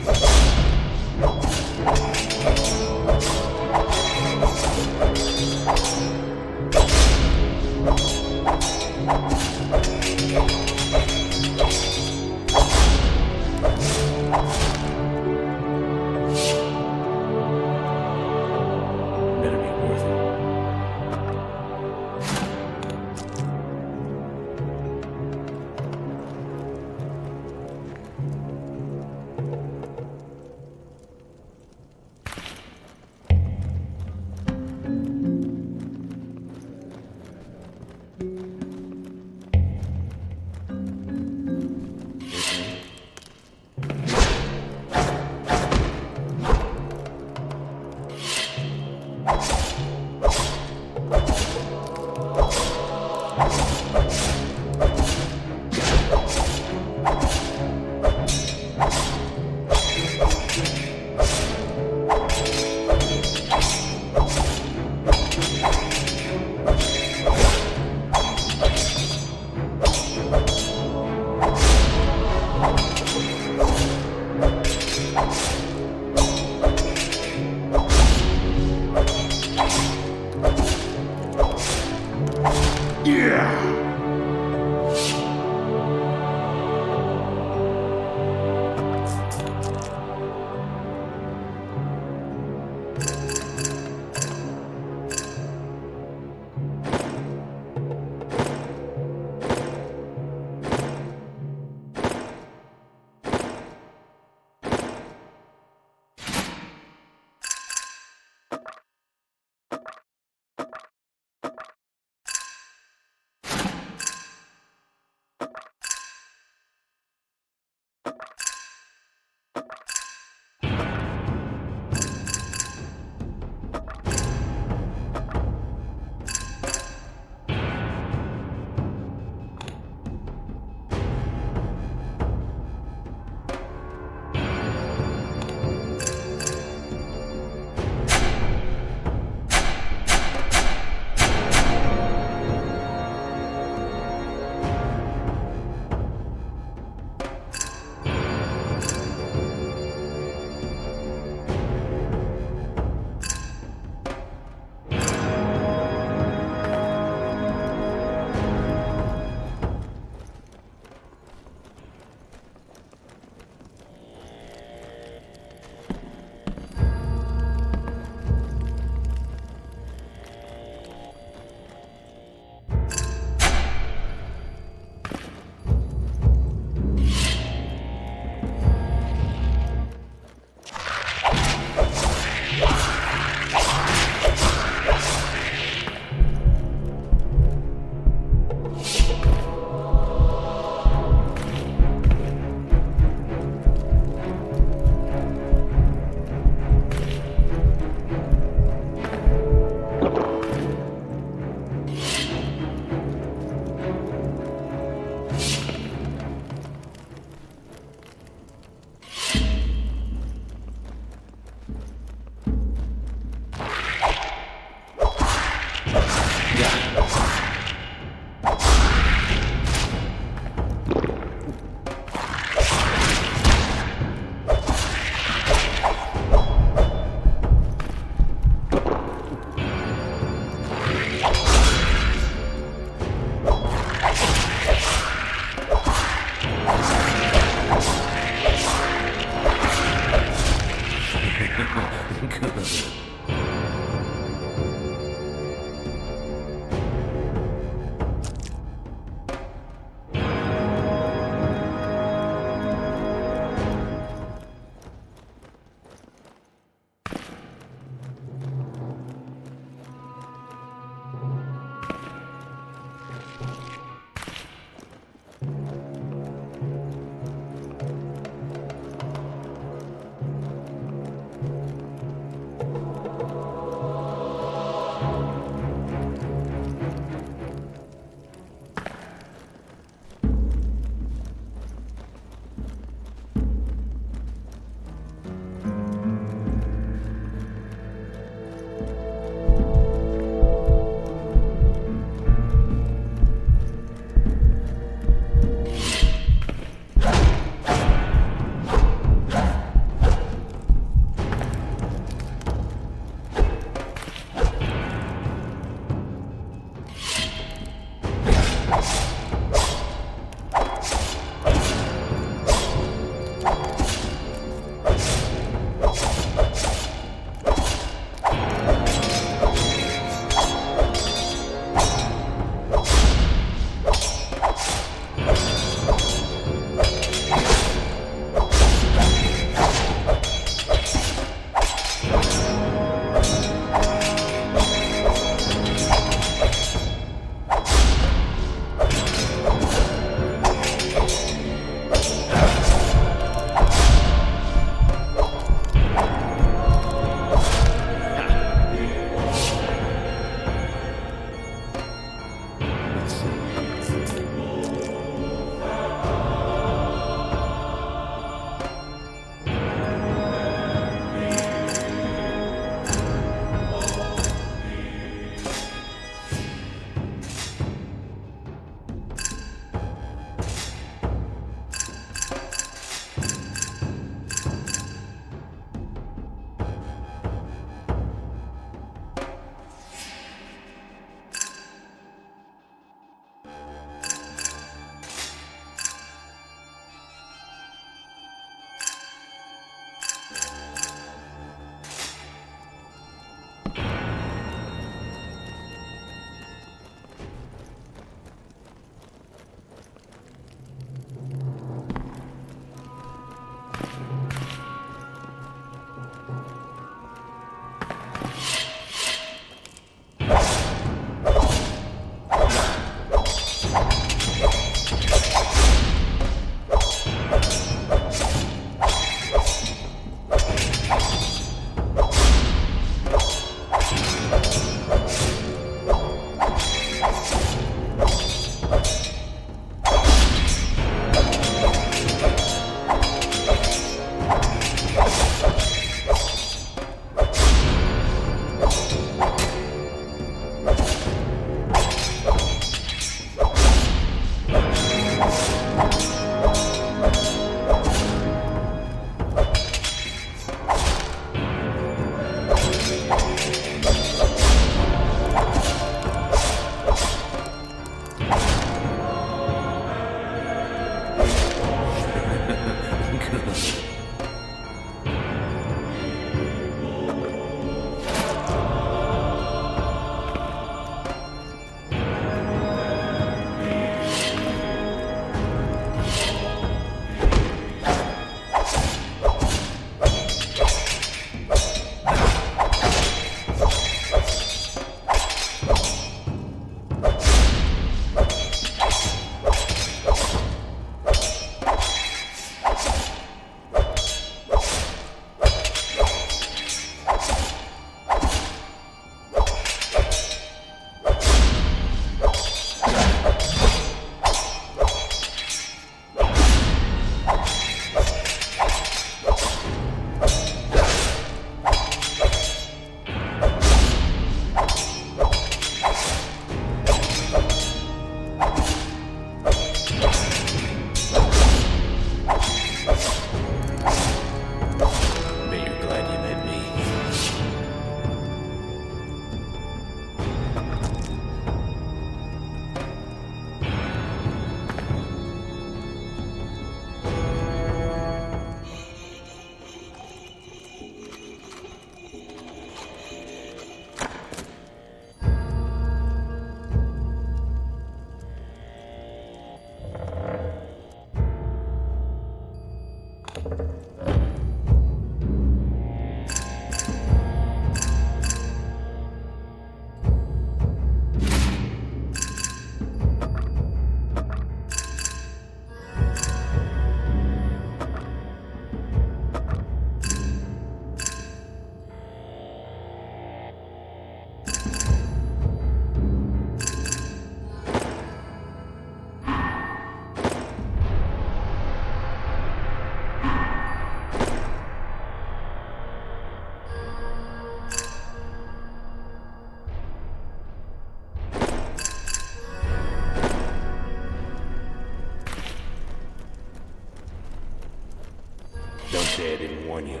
Don't say I didn't warn you.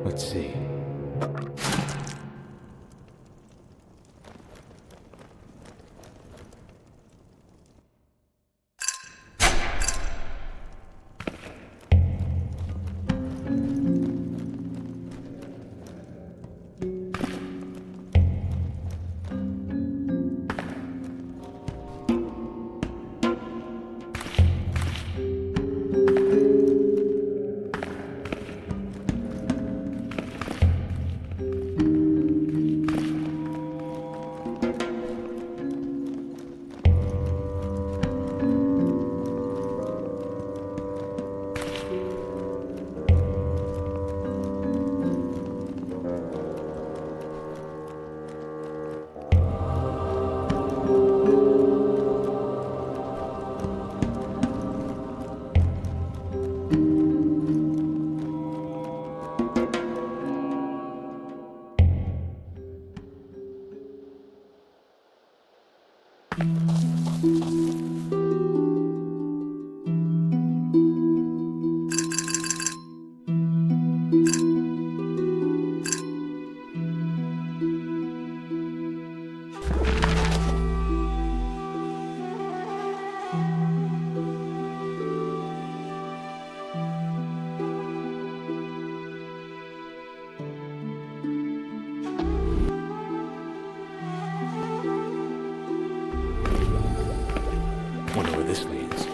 Let's see. Wonder where this leads.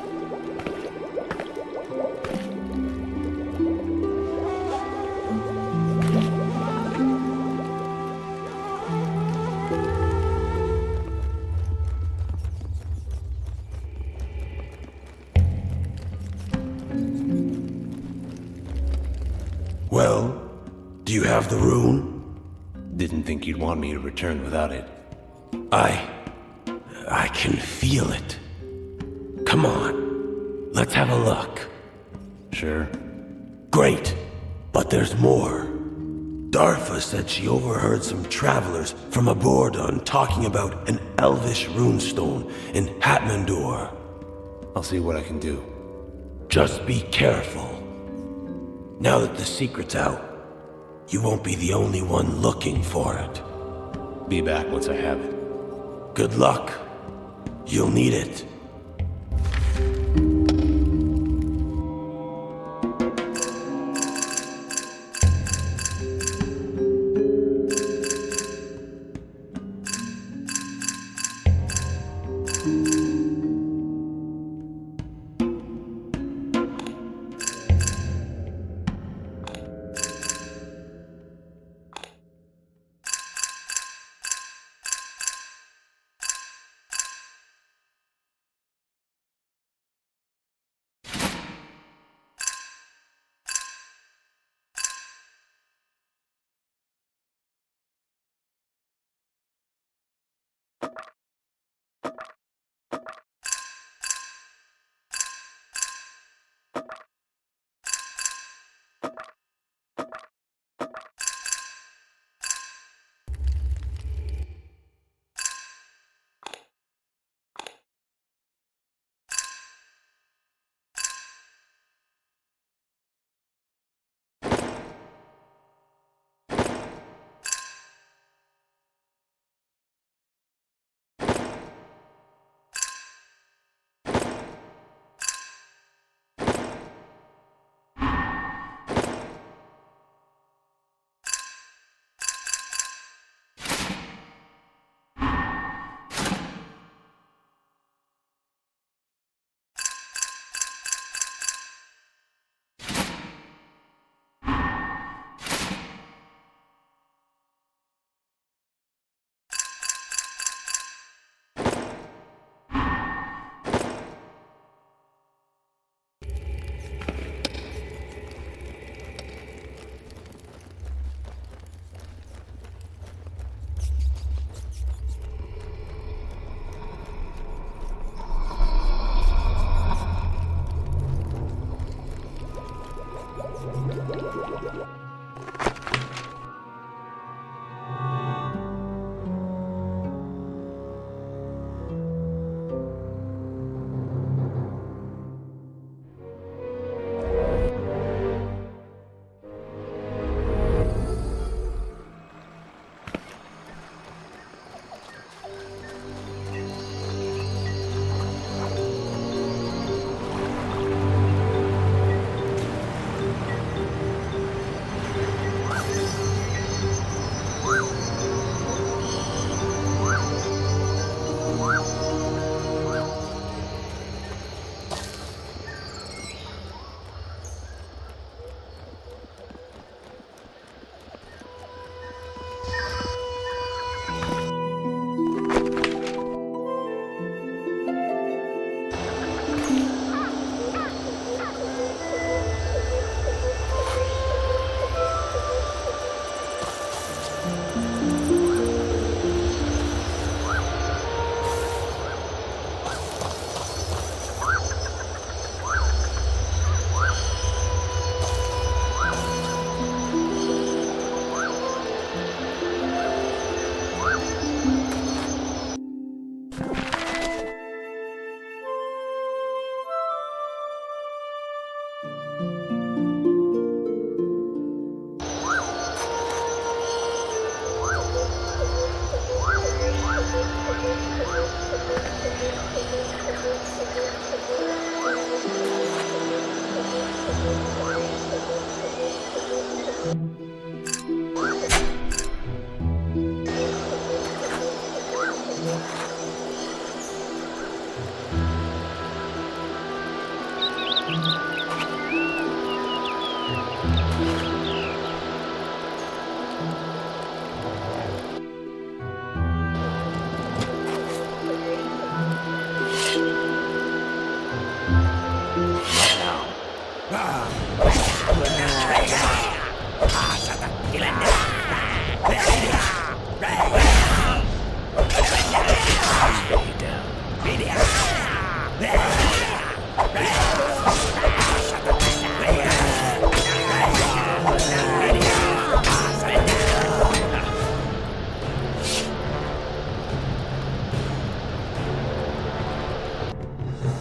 Well, do you have the rune? Didn't think you'd want me to return without it. I can feel it. Come on, let's have a look. Sure. Great, but there's more. Darfa said she overheard some travelers from Abordon talking about an elvish runestone in Hatmandor. I'll see what I can do. Just be careful. Now that the secret's out, you won't be the only one looking for it. Be back once I have it. Good luck. You'll need it.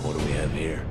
What do we have here?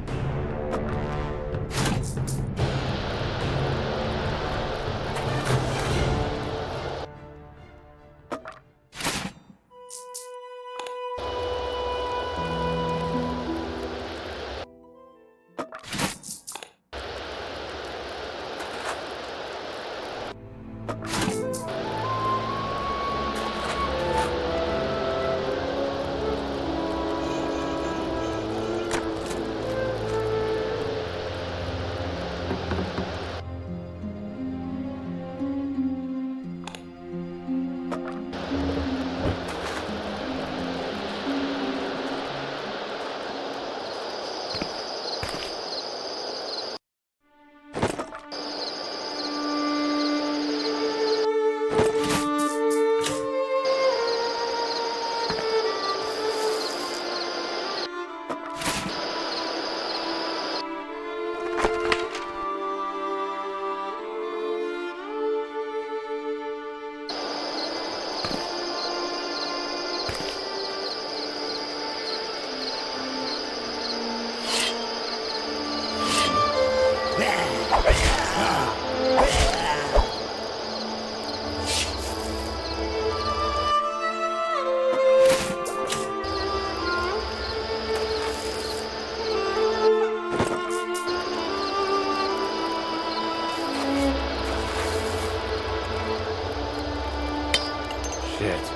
Shit.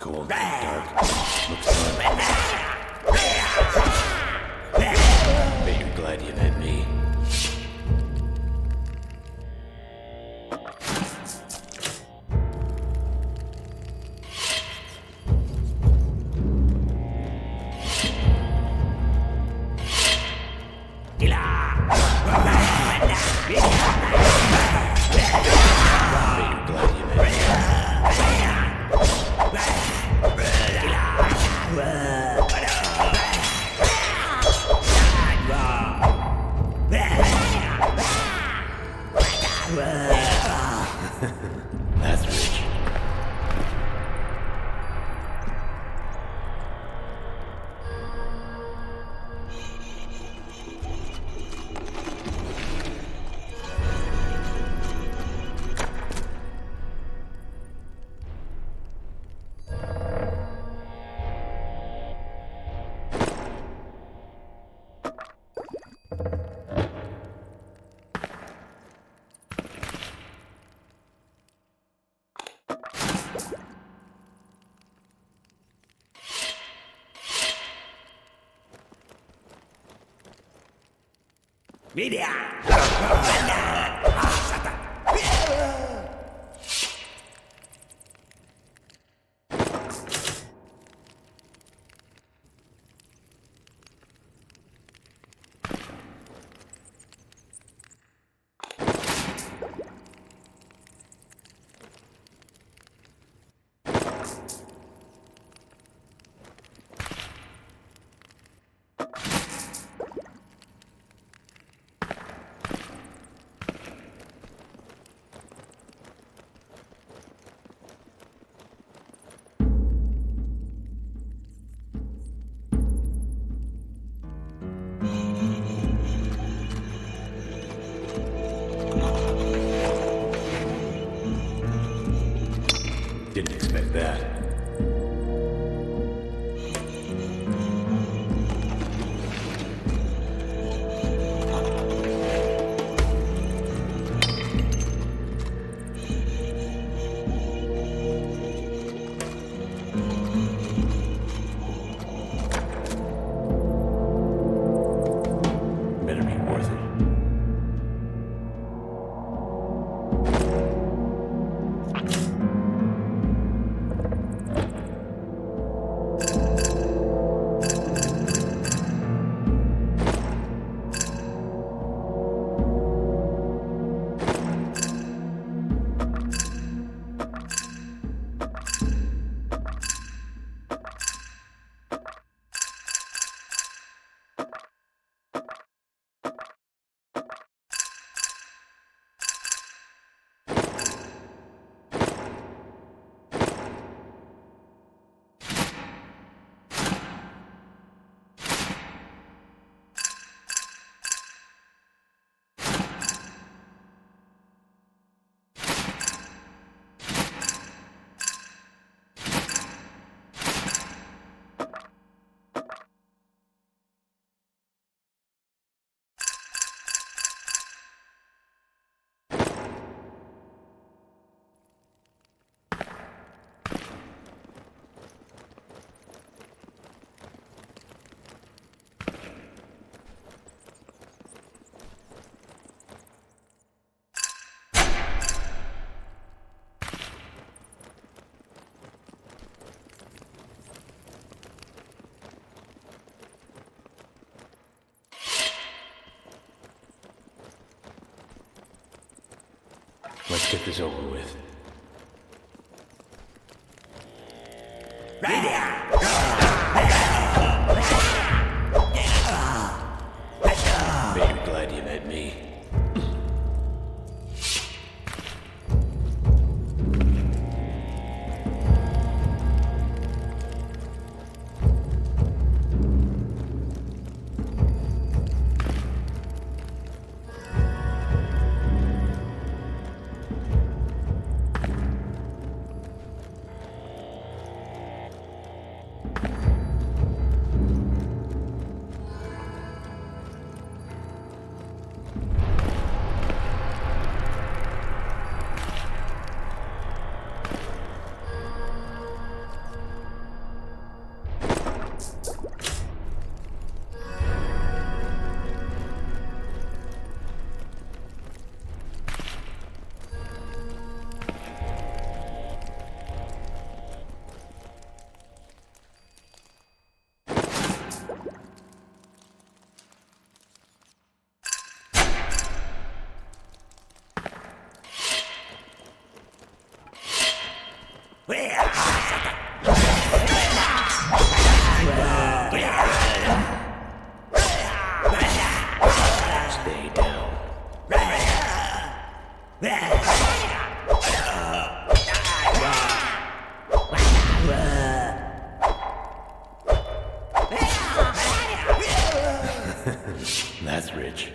Cold, dark, looks fun. Bet you're glad you met me. That's rich. Let's get this over with. Bet you're glad you met me. Stay down. That's rich.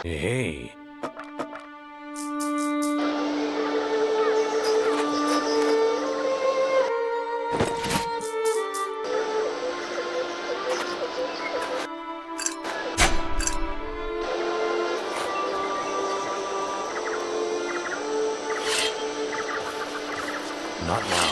Hey. Not now.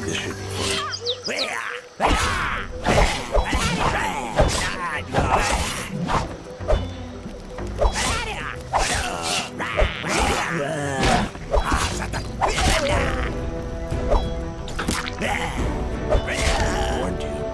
This should be warned you.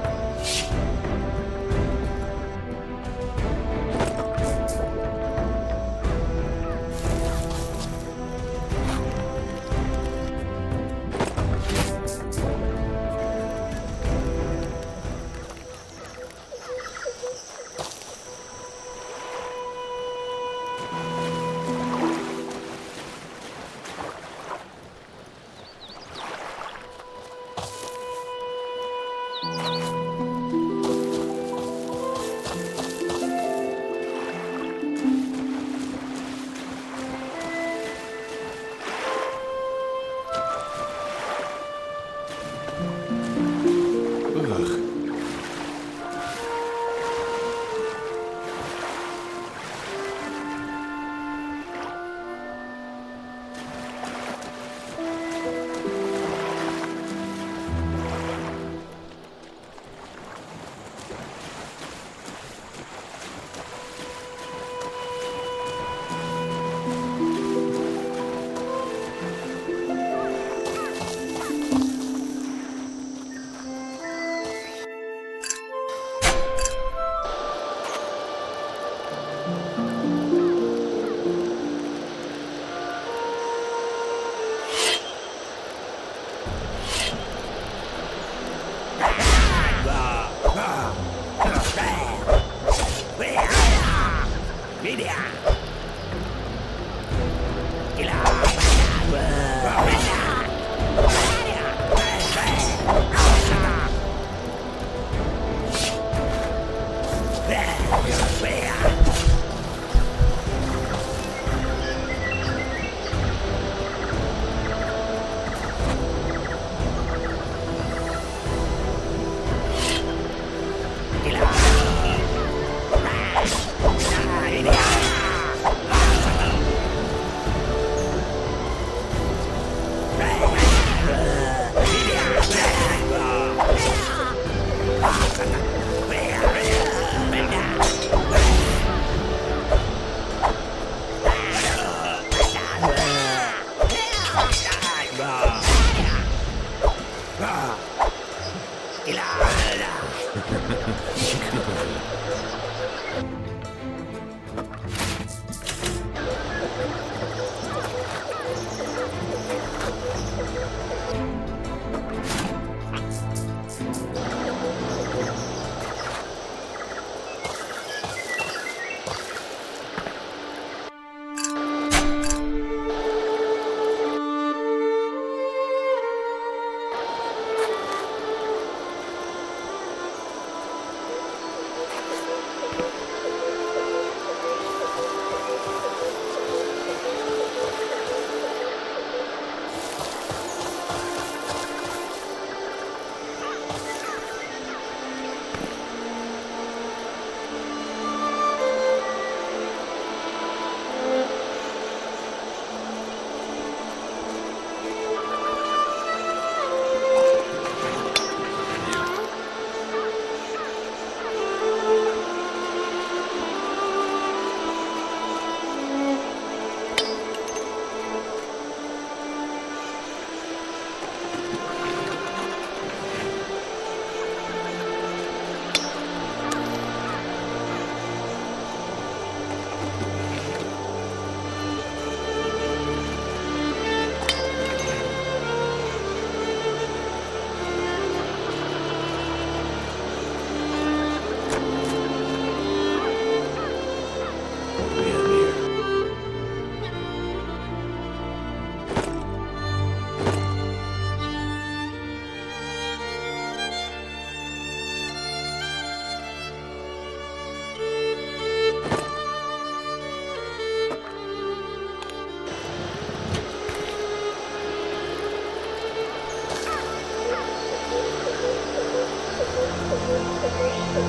Hope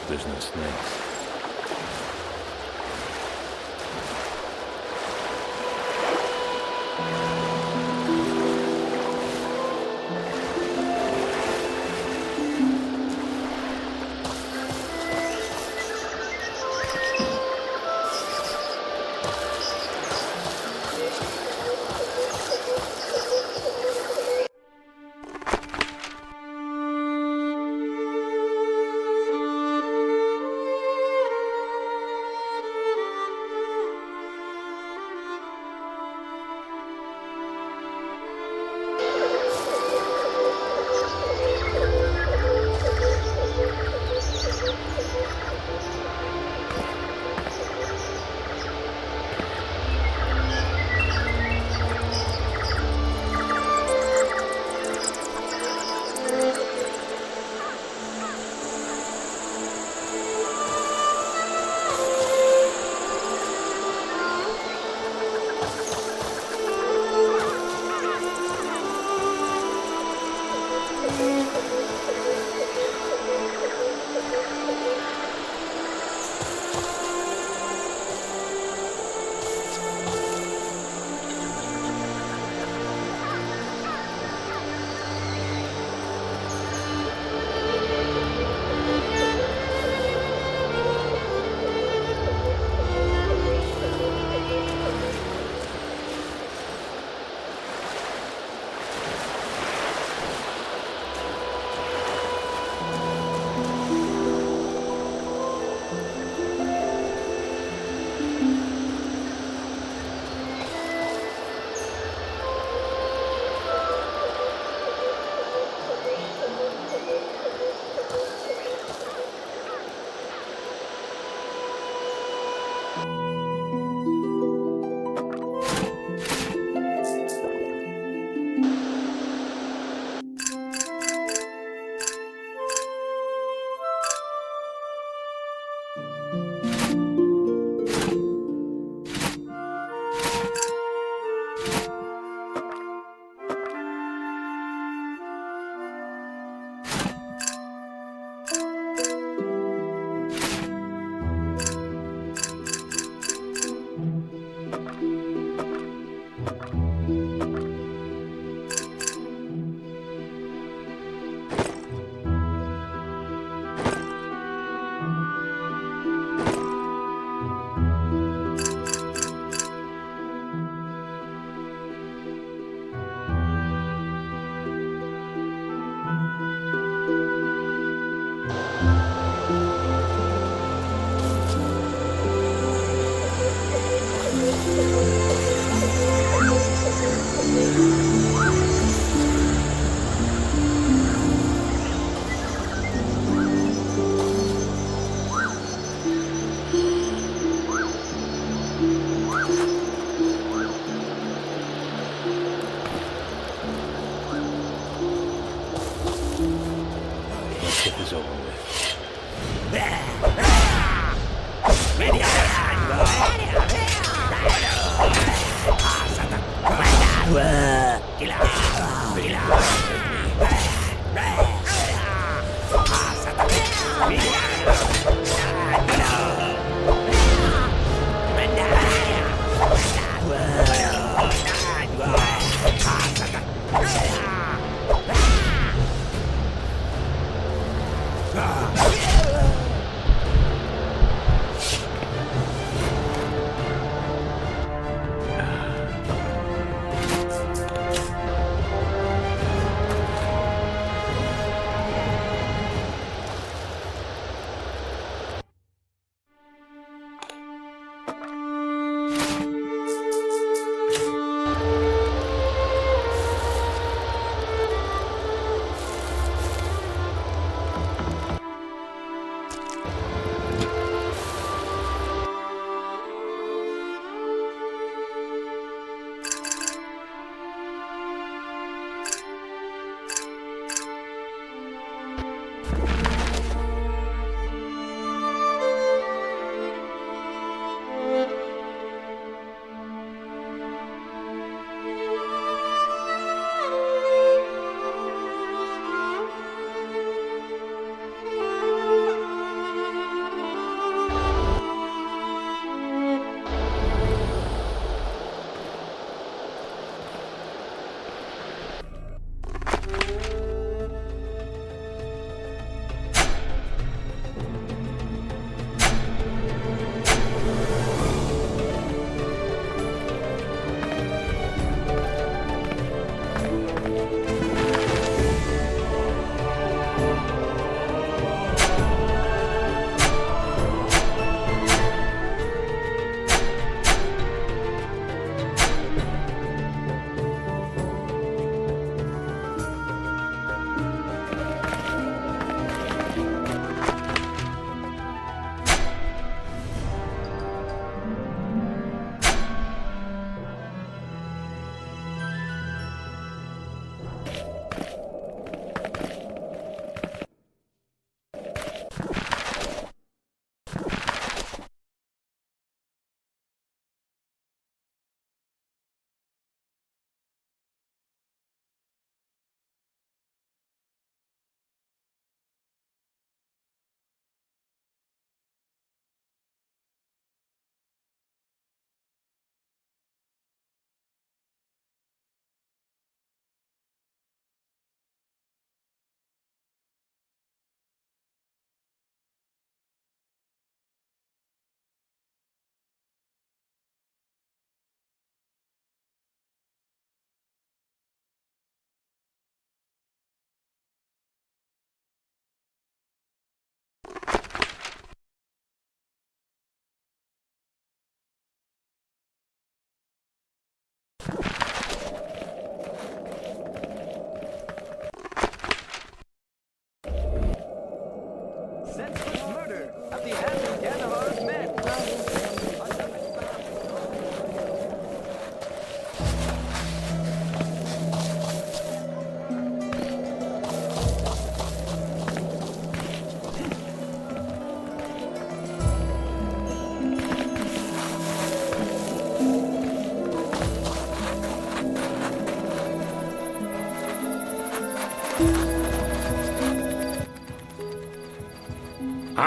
there's no snakes.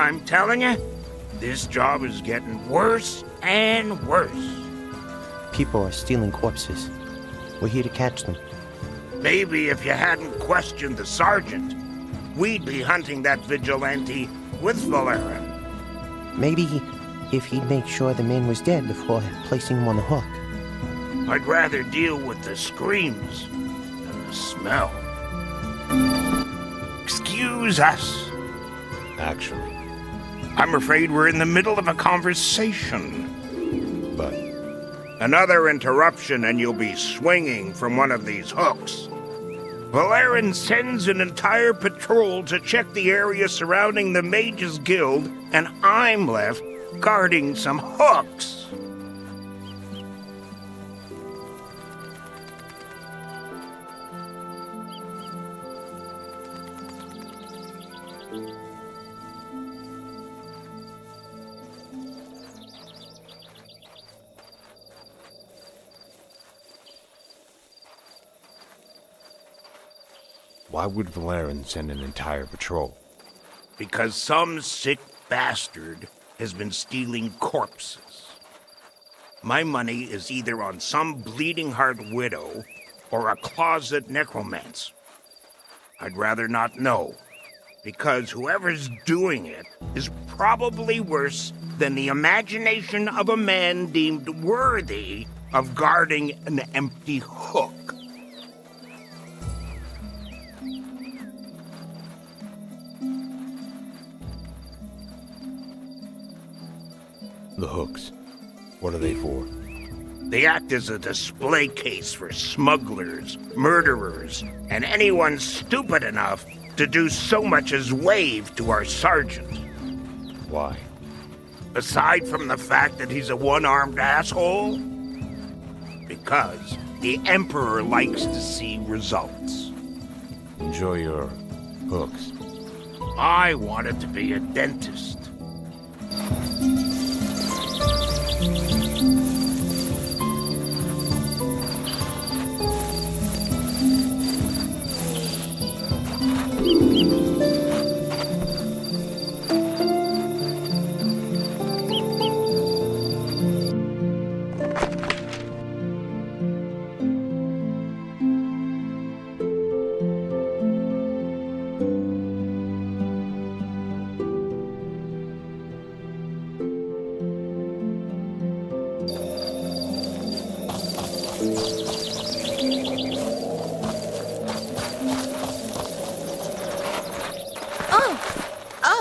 I'm telling you, this job is getting worse and worse. People are stealing corpses. We're here to catch them. Maybe if you hadn't questioned the sergeant, we'd be hunting that vigilante with Valera. Maybe if he'd make sure the man was dead before placing him on the hook. I'd rather deal with the screams than the smell. Excuse us. Actually. I'm afraid we're in the middle of a conversation. But another interruption and you'll be swinging from one of these hooks. Valerian sends an entire patrol to check the area surrounding the Mages Guild, and I'm left guarding some hooks. why would Valerin send an entire patrol? Because some sick bastard has been stealing corpses. My money is either on some bleeding heart widow or a closet necromancer. I'd rather not know, because whoever's doing it is probably worse than the imagination of a man deemed worthy of guarding an empty hook. The hooks. What are they for? They act as a display case for smugglers, murderers, and anyone stupid enough to do so much as wave to our sergeant. Why? Aside from the fact that he's a one-armed asshole, because the Emperor likes to see results. Enjoy your hooks. I wanted to be a dentist.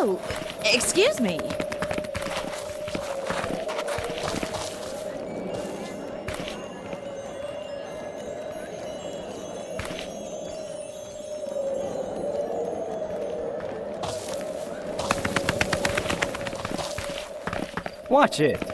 Oh, excuse me. Watch it.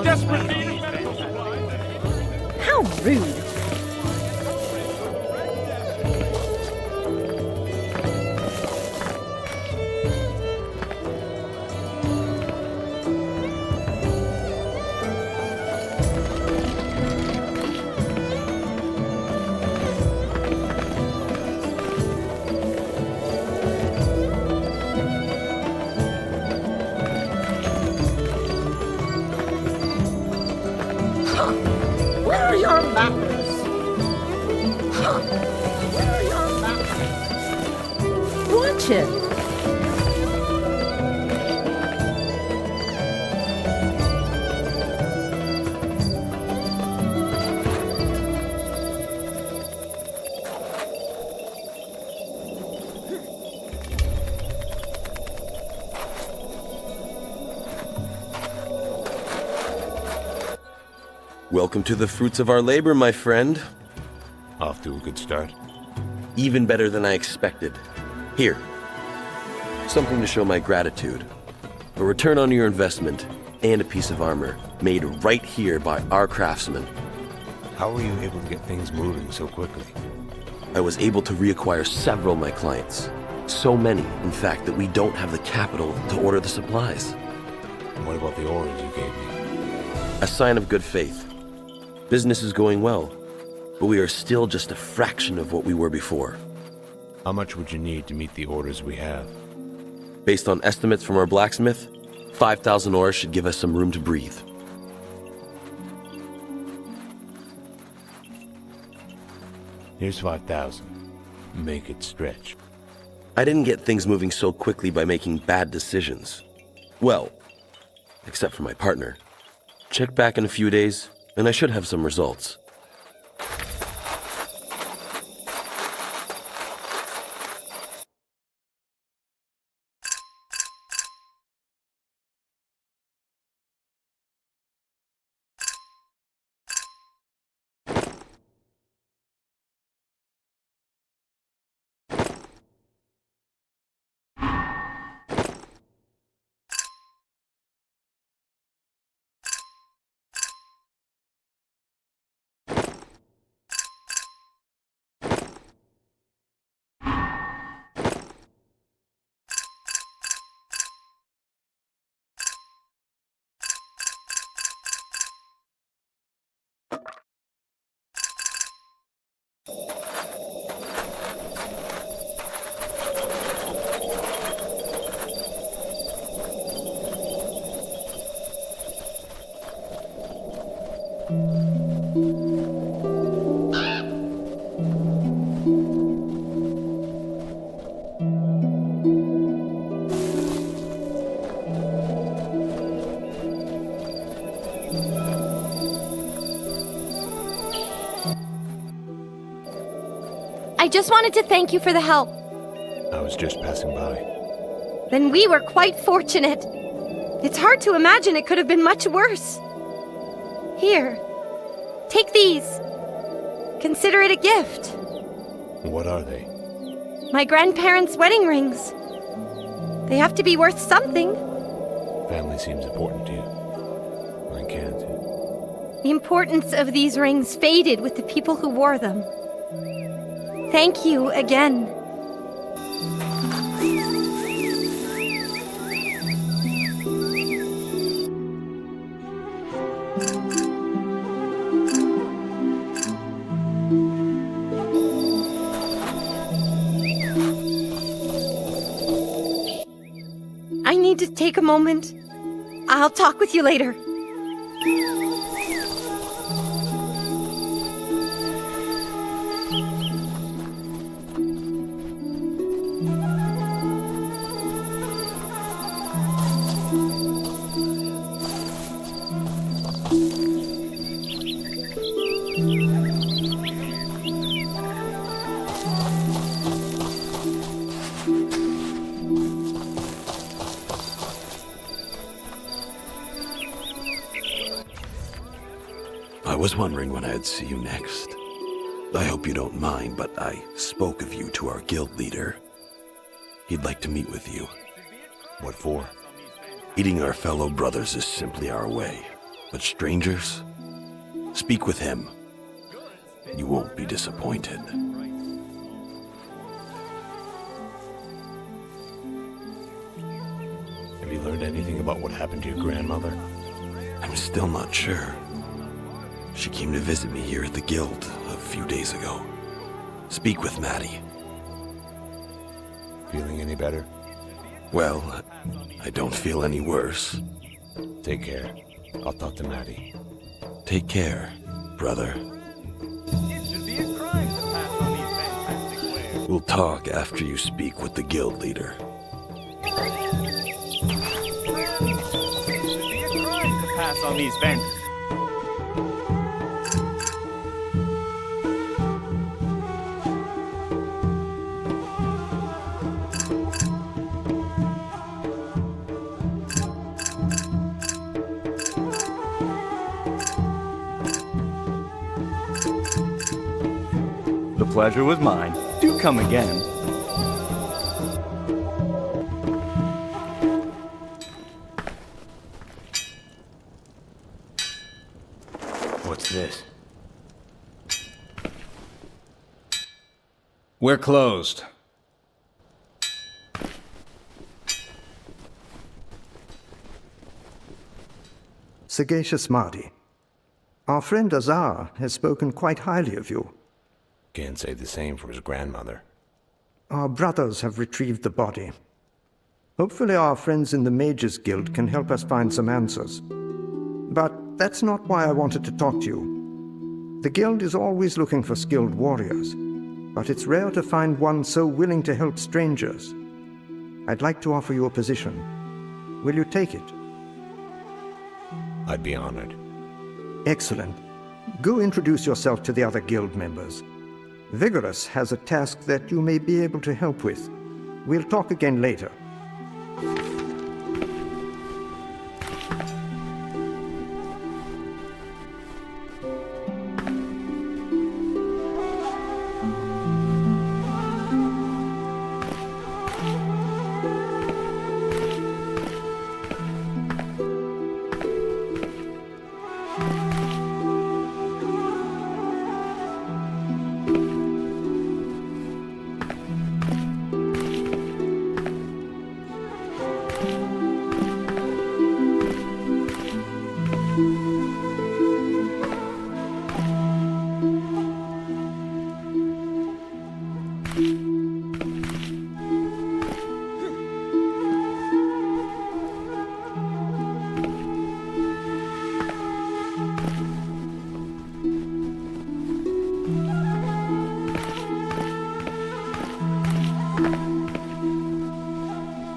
desperate need of medical supplies. How rude. Where are your matters? Where are your matters? Watch it. Welcome to the fruits of our labor, my friend. Off to a good start. Even better than I expected. Here. Something to show my gratitude. A return on your investment and a piece of armor made right here by our craftsmen. How were you able to get things moving so quickly? I was able to reacquire several of my clients. So many, in fact, that we don't have the capital to order the supplies. And what about the orders you gave me? A sign of good faith. Business is going well, but we are still just a fraction of what we were before. How much would you need to meet the orders we have? Based on estimates from our blacksmith, 5,000 ores should give us some room to breathe. Here's 5,000. Make it stretch. I didn't get things moving so quickly by making bad decisions. Well, except for my partner. Check back in a few days, and I should have some results. I just wanted to thank you for the help. I was just passing by. Then we were quite fortunate. It's hard to imagine it could have been much worse. Here, take these. Consider it a gift. What are they? My grandparents' wedding rings. They have to be worth something. Family seems important to you. I can't. The importance of these rings faded with the people who wore them. Thank you again. I need to take a moment. I'll talk with you later. I was wondering when I'd see you next. I hope you don't mind, but I spoke of you to our guild leader. He'd like to meet with you. What for? Eating our fellow brothers is simply our way. But strangers? Speak with him. You won't be disappointed. Have you learned anything about what happened to your grandmother? I'm still not sure. She came to visit me here at the guild a few days ago. Speak with Maddie. Feeling any better? Well, I don't feel any worse. Take care. I'll talk to Maddie. Take care, brother. It should be a crime to pass on these fantastic wares. We'll talk after you speak with the guild leader. It should be a crime to pass on these vents. The pleasure was mine. Do come again. What's this? We're closed. Sagacious Marty, our friend Azar has spoken quite highly of you. Can't say the same for his grandmother. Our brothers have retrieved the body. Hopefully our friends in the Mages Guild can help us find some answers. But that's not why I wanted to talk to you. The Guild is always looking for skilled warriors, but it's rare to find one so willing to help strangers. I'd like to offer you a position. Will you take it? I'd be honored. Excellent. Go introduce yourself to the other Guild members. Vigorous has a task that you may be able to help with. We'll talk again later.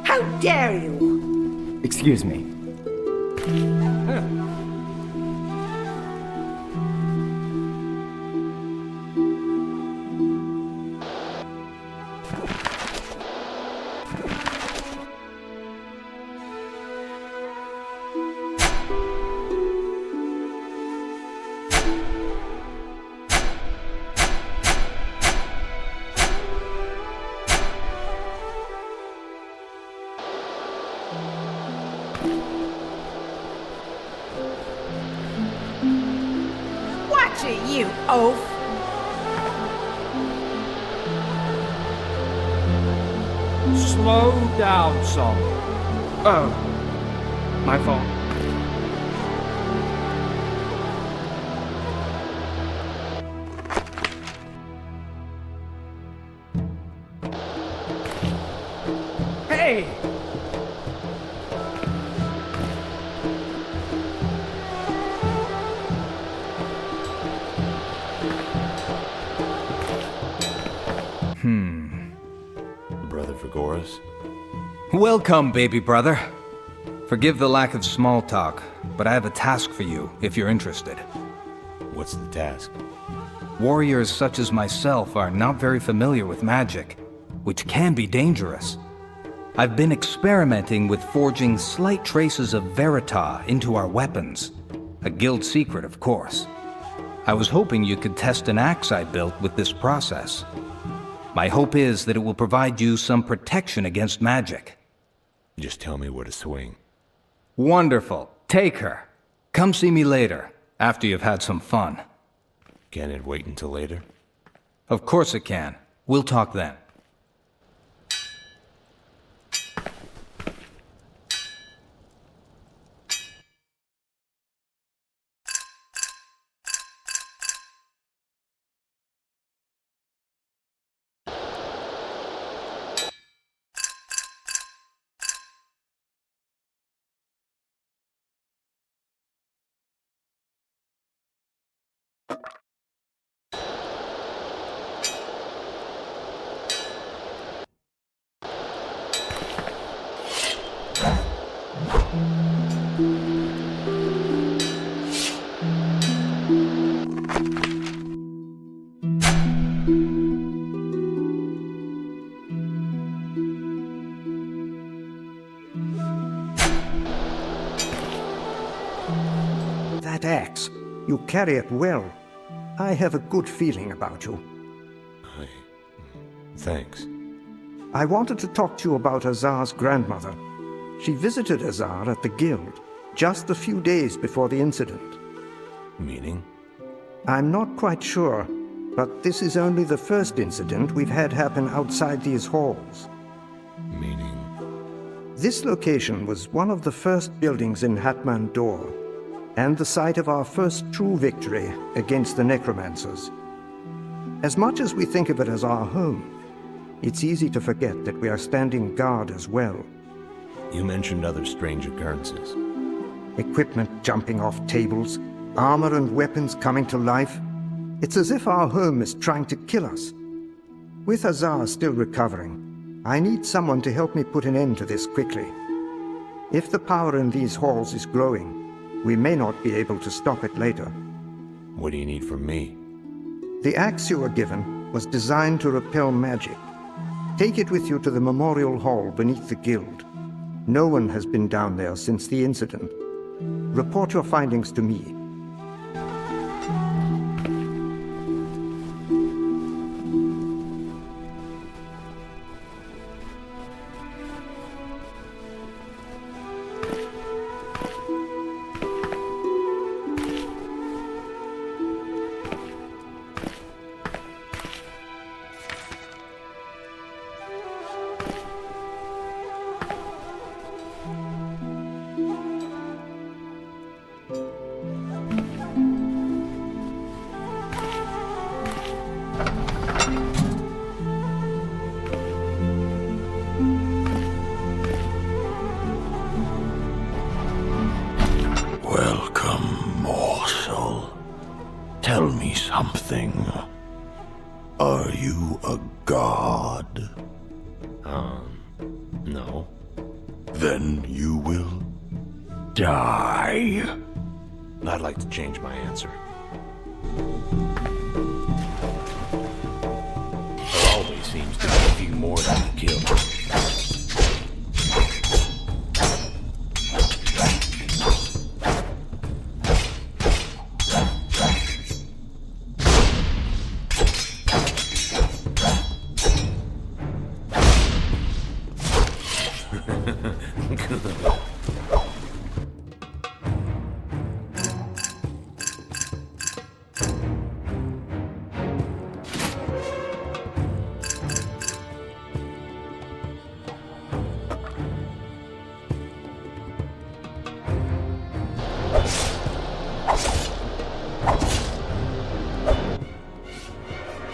How dare you! Excuse me. Watch it, you oaf! Slow down, son. Oh, my fault. Hey! Brother Vigoris? Welcome, baby brother. Forgive the lack of small talk, but I have a task for you, if you're interested. What's the task? Warriors such as myself are not very familiar with magic, which can be dangerous. I've been experimenting with forging slight traces of Verita into our weapons. A guild secret, of course. I was hoping you could test an axe I built with this process. My hope is that it will provide you some protection against magic. Just tell me where to swing. Wonderful. Take her. Come see me later, after you've had some fun. Can it wait until later? Of course it can. We'll talk then. That axe. You carry it well. I have a good feeling about you. Thanks. I wanted to talk to you about Azar's grandmother. She visited Azar at the guild just a few days before the incident. Meaning? I'm not quite sure, but this is only the first incident we've had happen outside these halls. Meaning? This location was one of the first buildings in Hatman Dor, and the site of our first true victory against the necromancers. As much as we think of it as our home, it's easy to forget that we are standing guard as well. You mentioned other strange occurrences. Equipment jumping off tables, armor and weapons coming to life. It's as if our home is trying to kill us. With Azar still recovering, I need someone to help me put an end to this quickly. If the power in these halls is growing, we may not be able to stop it later. What do you need from me? The axe you were given was designed to repel magic. Take it with you to the memorial hall beneath the guild. No one has been down there since the incident. Report your findings to me. Tell me something. Are you a god? No. Then you will die. I'd like to change my answer. There always seems to be a few more than you kill.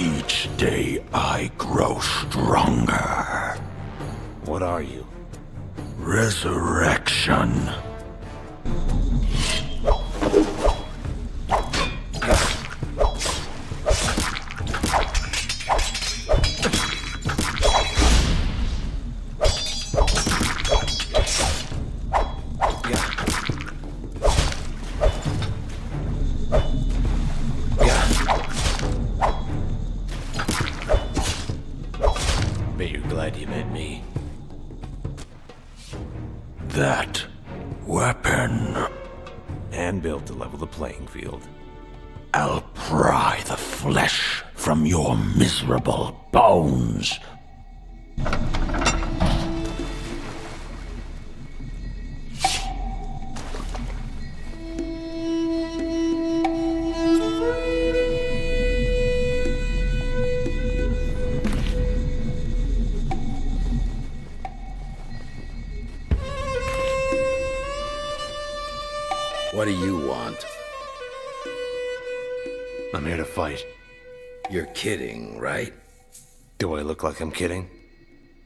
Each day I grow stronger. What are you? Resurrection. Bet you're glad you met me. That weapon. And built to level the playing field. I'll pry the flesh from your miserable bones. What do you want? I'm here to fight. You're kidding, right? Do I look like I'm kidding?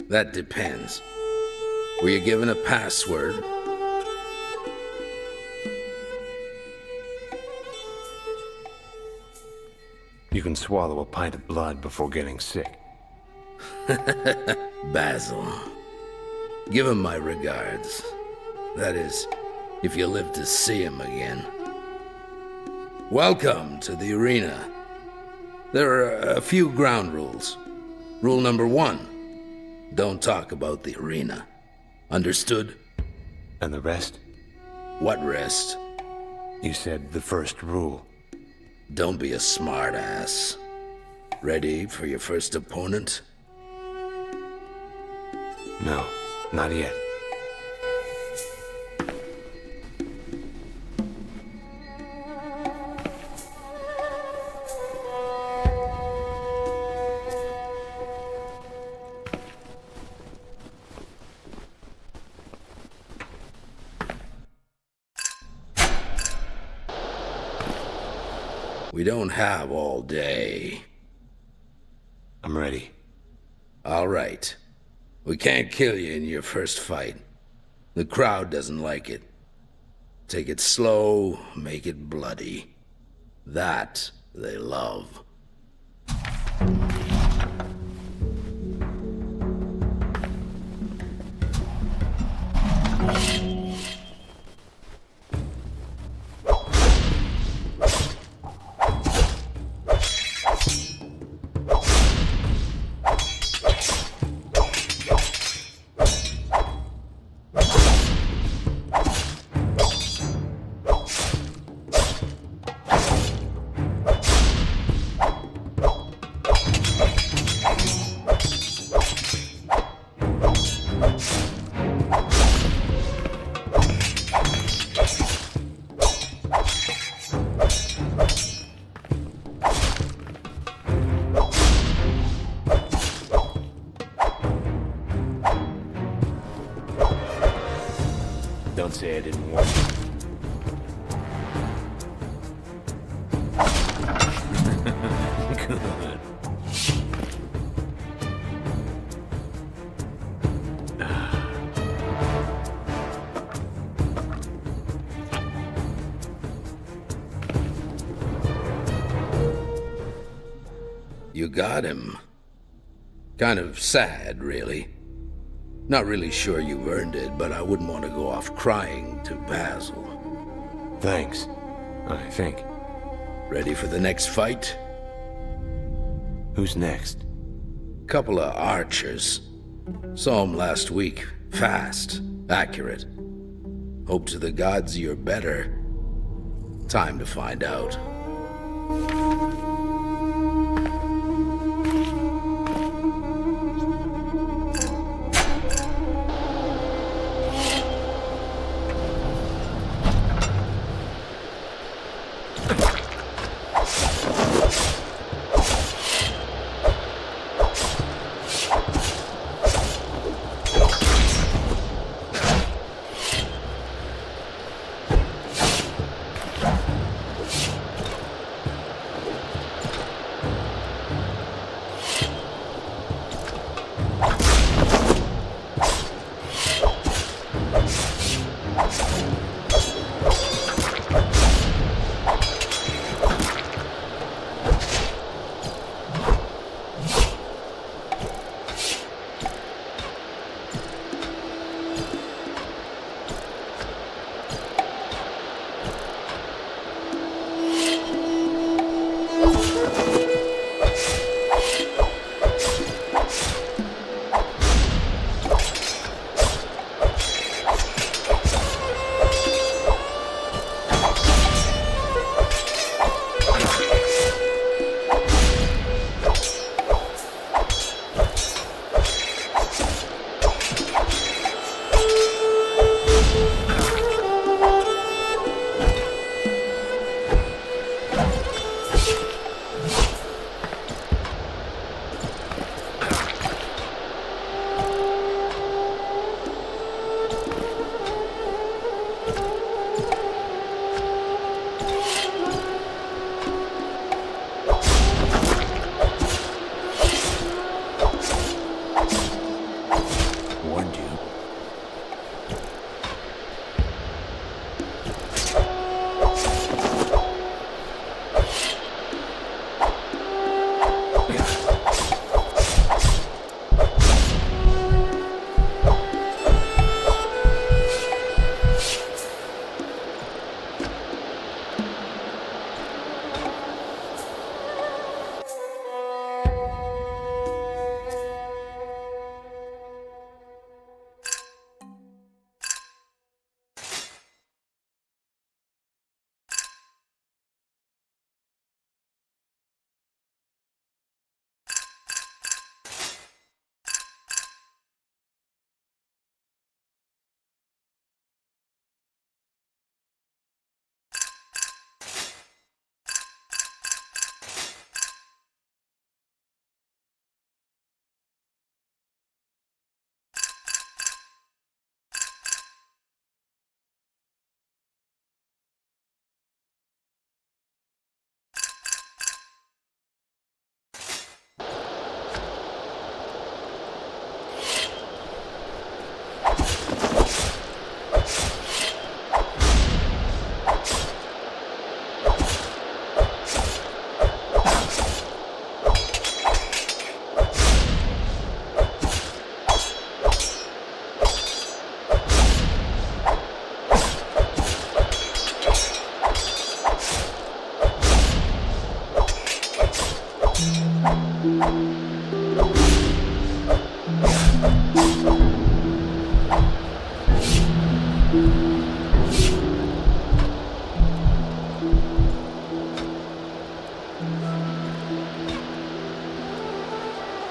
That depends. Were you given a password? You can swallow a pint of blood before getting sick. Basil. Give him my regards. That is, if you live to see him again. Welcome to the arena. There are a few ground rules. Rule number 1, don't talk about the arena. Understood? And the rest? What rest? You said the first rule. Don't be a smartass. Ready for your first opponent? No, not yet. We don't have all day. I'm ready. All right. We can't kill you in your first fight. The crowd doesn't like it. Take it slow, make it bloody. That they love. Don't say I didn't warn you. Good. You got him. Kind of sad, really. Not really sure you've earned it, but I wouldn't want to go off crying to Basil. Thanks, I think. Ready for the next fight? Who's next? Couple of archers. Saw 'em last week. Fast, accurate. Hope to the gods you're better. Time to find out.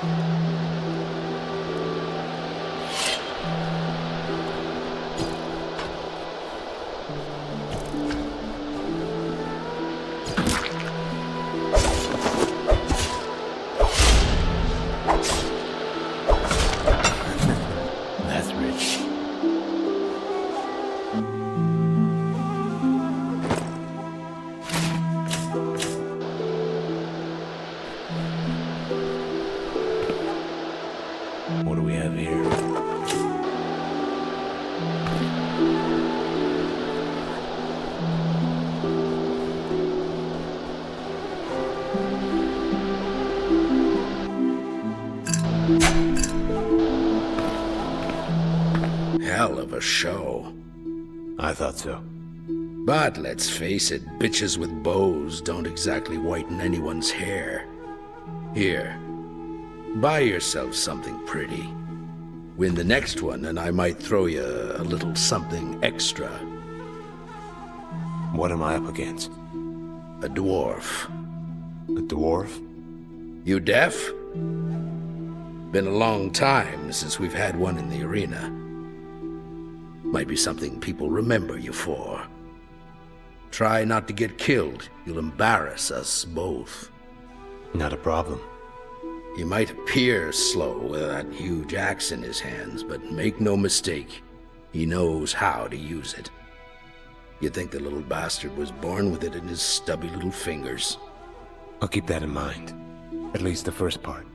That's rich. What do we have here? Hell of a show. I thought so. But let's face it, bitches with bows don't exactly whiten anyone's hair. Here, buy yourself something pretty. Win the next one, and I might throw you a little something extra. What am I up against? A dwarf. A dwarf? You deaf? Been a long time since we've had one in the arena. Might be something people remember you for. Try not to get killed. You'll embarrass us both. Not a problem. He might appear slow with that huge axe in his hands, but make no mistake, he knows how to use it. You'd think the little bastard was born with it in his stubby little fingers. I'll keep that in mind. At least the first part.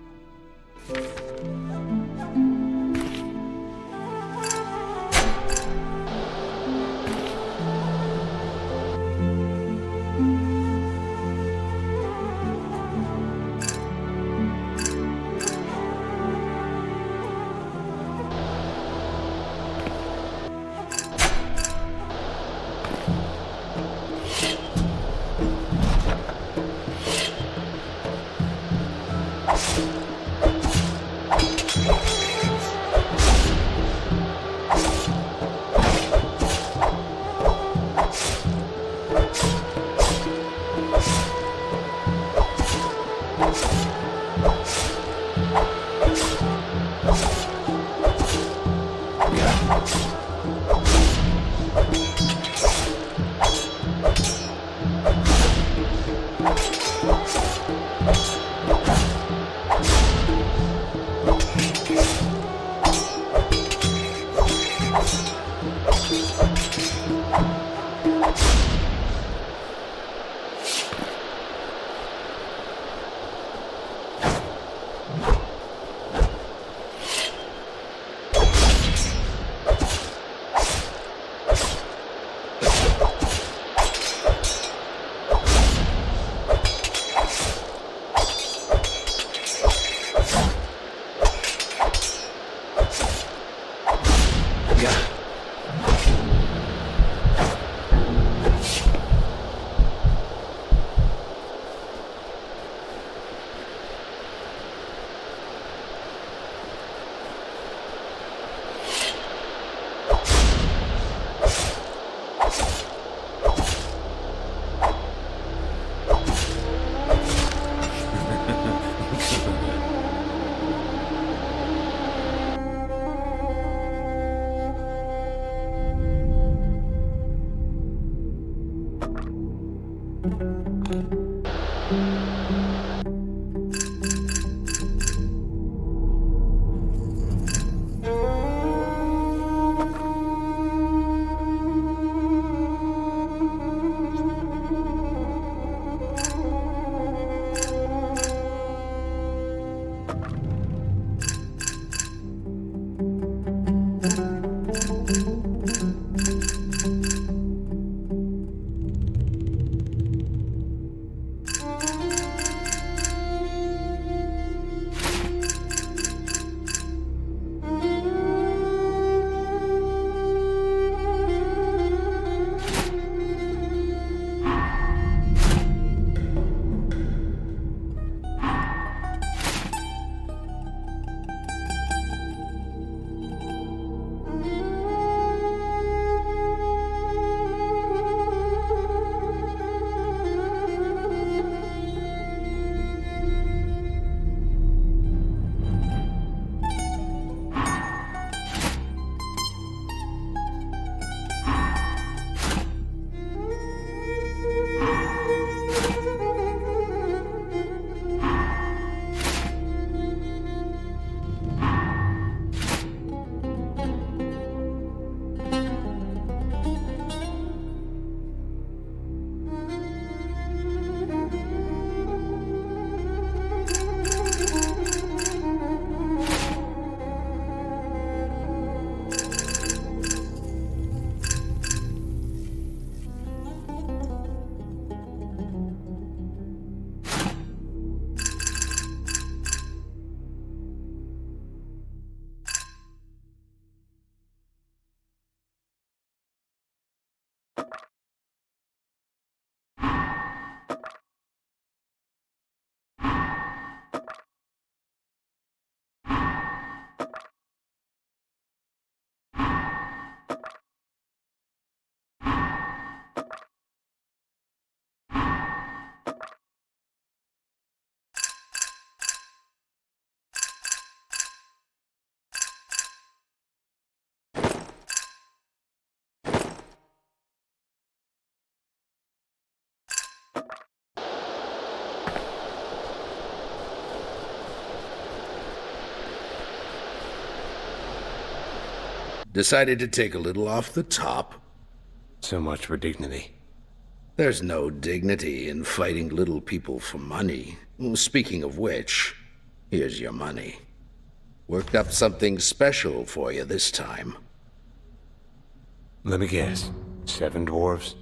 Decided to take a little off the top. So much for dignity. There's no dignity in fighting little people for money. Speaking of which, here's your money. Worked up something special for you this time. Let me guess. 7 dwarves?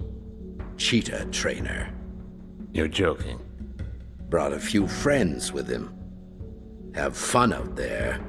Cheetah trainer. You're joking. Brought a few friends with him. Have fun out there.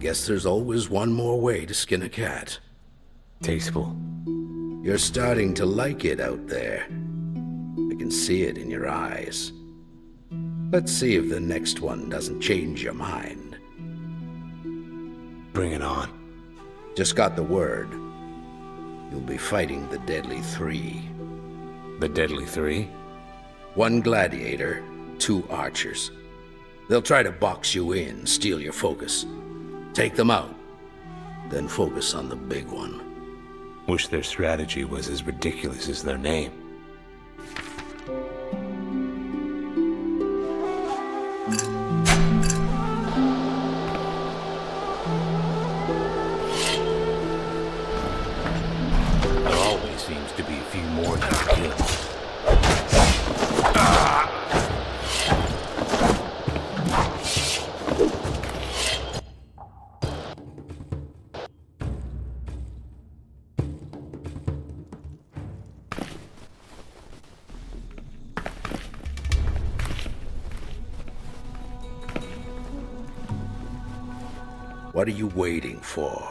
Guess there's always one more way to skin a cat. Tasteful. You're starting to like it out there. I can see it in your eyes. Let's see if the next one doesn't change your mind. Bring it on. Just got the word. You'll be fighting the Deadly Three. The Deadly Three? 1 gladiator, 2 archers. They'll try to box you in, steal your focus. Take them out, then focus on the big one. Wish their strategy was as ridiculous as their name. There always seems to be a few more than a kill. What are you waiting for?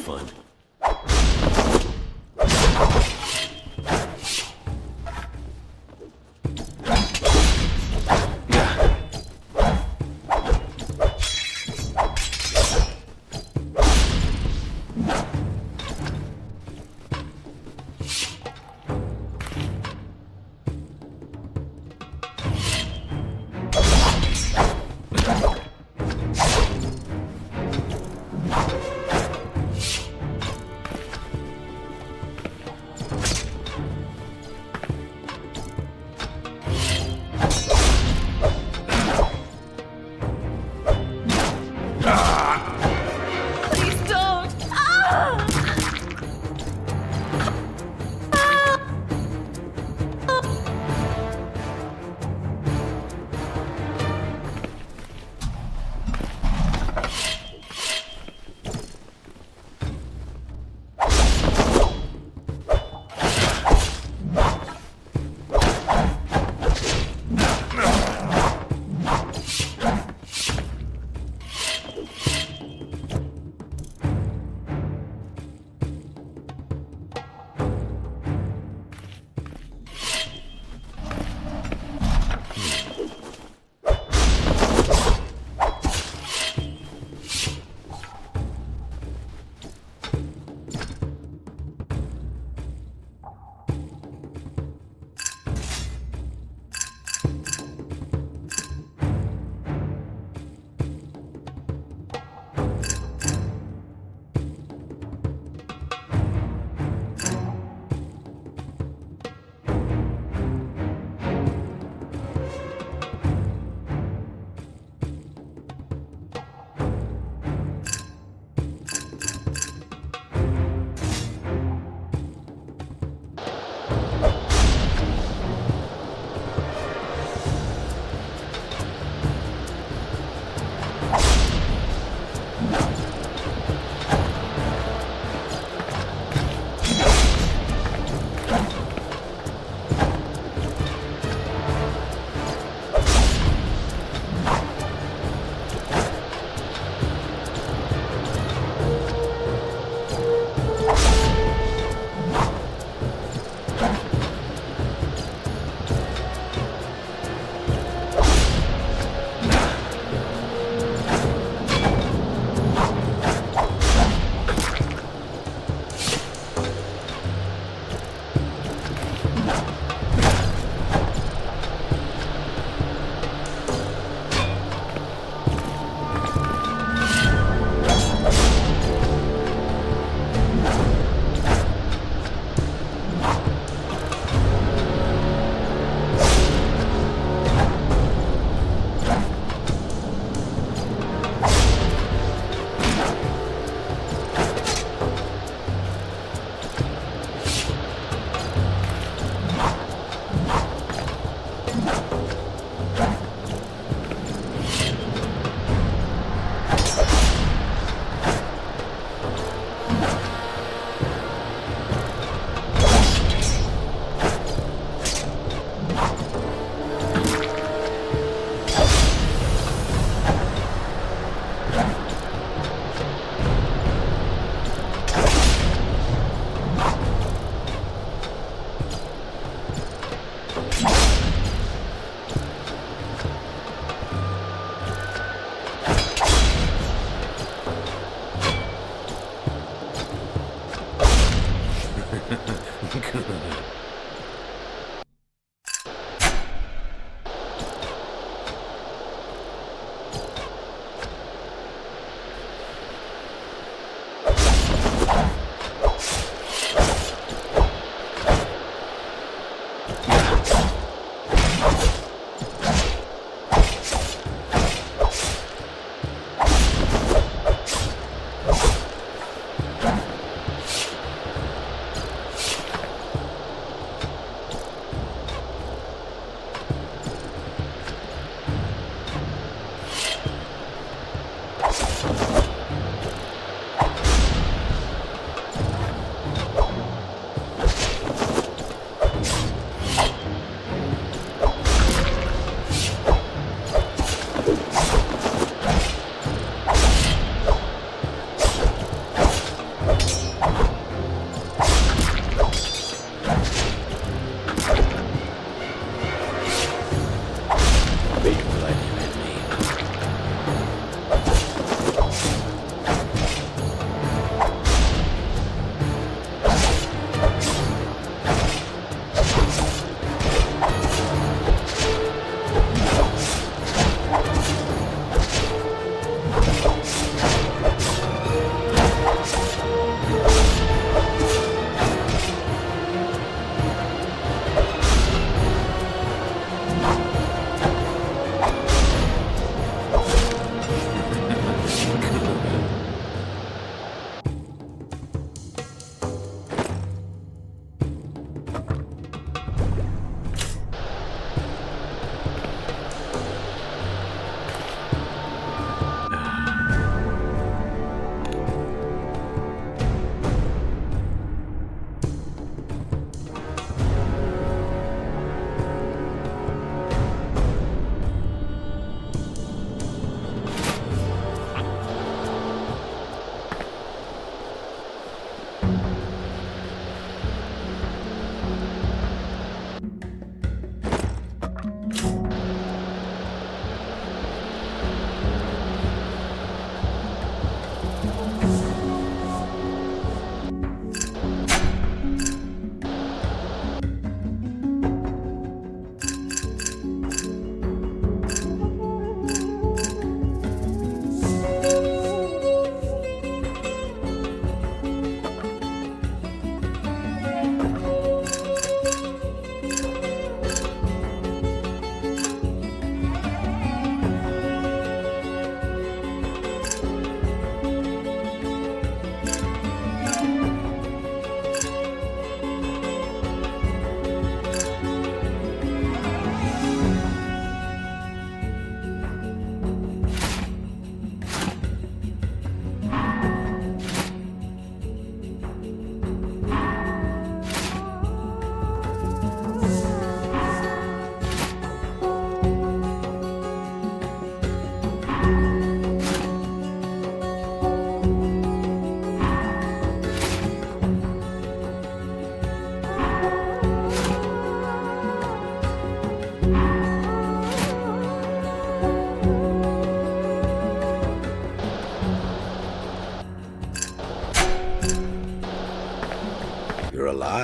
fun.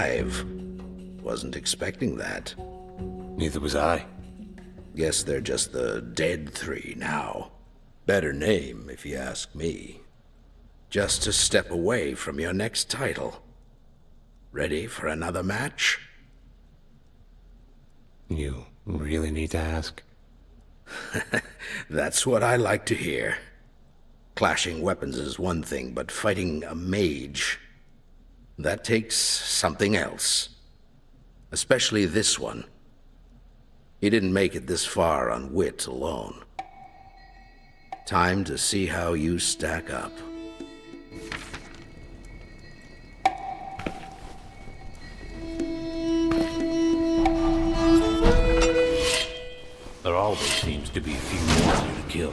alive. Wasn't expecting that. Neither was I. Guess they're just the dead three now. Better name, if you ask me. Just a step away from your next title. Ready for another match? You really need to ask? That's what I like to hear. Clashing weapons is one thing, but fighting a mage, that takes something else. Especially this one. He didn't make it this far on wit alone. Time to see how you stack up. There always seems to be a few more of you to kill.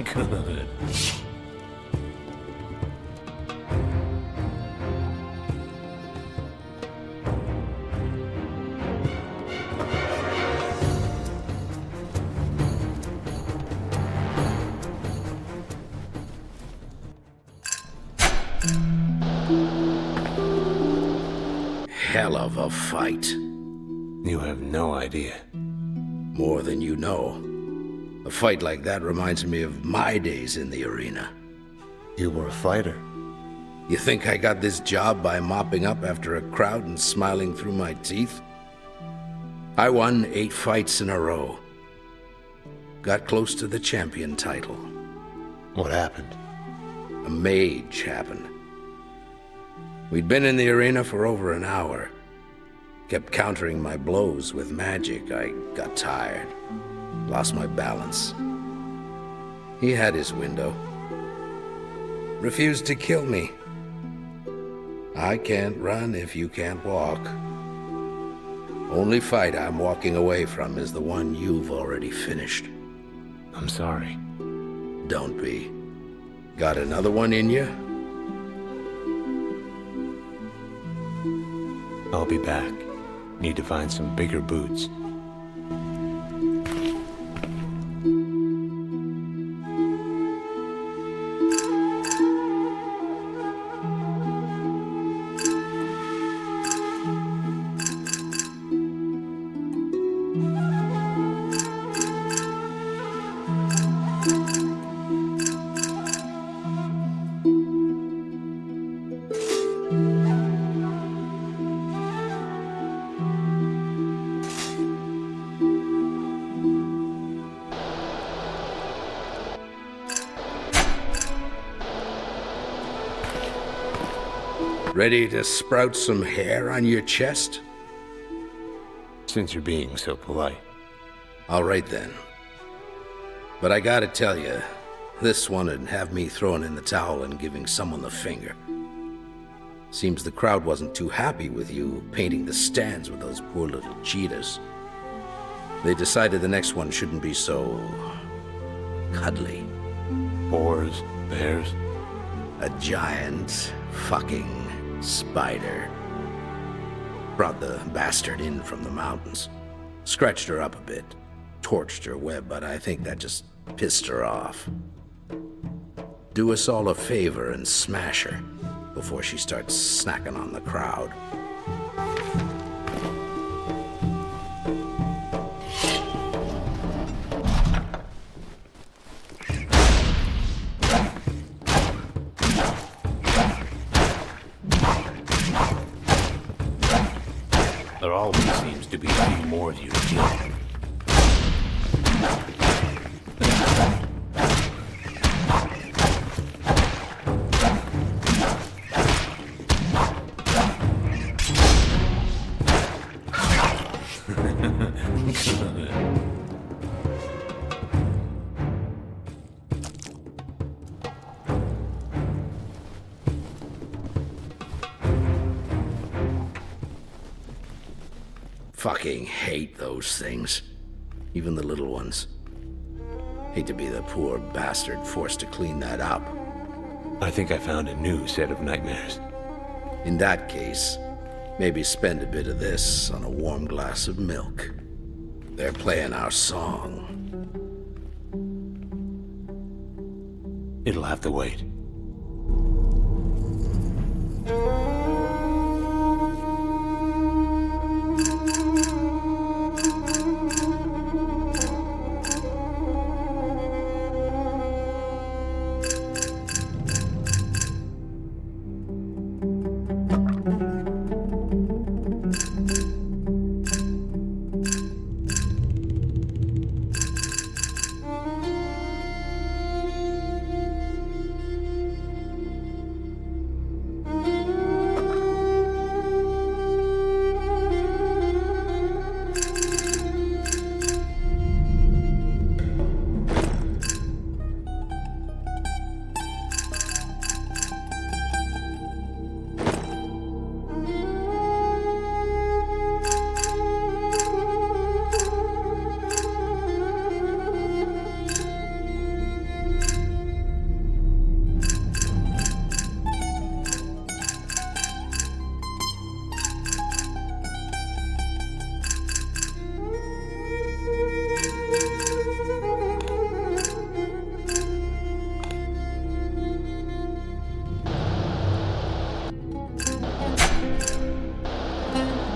Good. Hell of a fight. You have no idea. More than you know. A fight like that reminds me of my days in the arena. You were a fighter. You think I got this job by mopping up after a crowd and smiling through my teeth? I won 8 fights in a row. Got close to the champion title. What happened? A mage happened. We'd been in the arena for over an hour. Kept countering my blows with magic. I got tired. Lost my balance. He had his window. Refused to kill me. I can't run if you can't walk. Only fight I'm walking away from is the one you've already finished. I'm sorry. Don't be. Got another one in you? I'll be back. Need to find some bigger boots. Ready to sprout some hair on your chest? Since you're being so polite. All right then. But I gotta tell you, this one would have me throwing in the towel and giving someone the finger. Seems the crowd wasn't too happy with you painting the stands with those poor little cheetahs. They decided the next one shouldn't be so cuddly. Boars, bears. A giant fucking spider. Brought the bastard in from the mountains. Scratched her up a bit. Torched her web, but I think that just pissed her off. Do us all a favor and smash her before she starts snacking on the crowd. There always seems to be a few more of you to kill. fucking hate those things. Even the little ones. Hate to be the poor bastard forced to clean that up. I think I found a new set of nightmares. In that case, maybe spend a bit of this on a warm glass of milk. They're playing our song. It'll have to wait.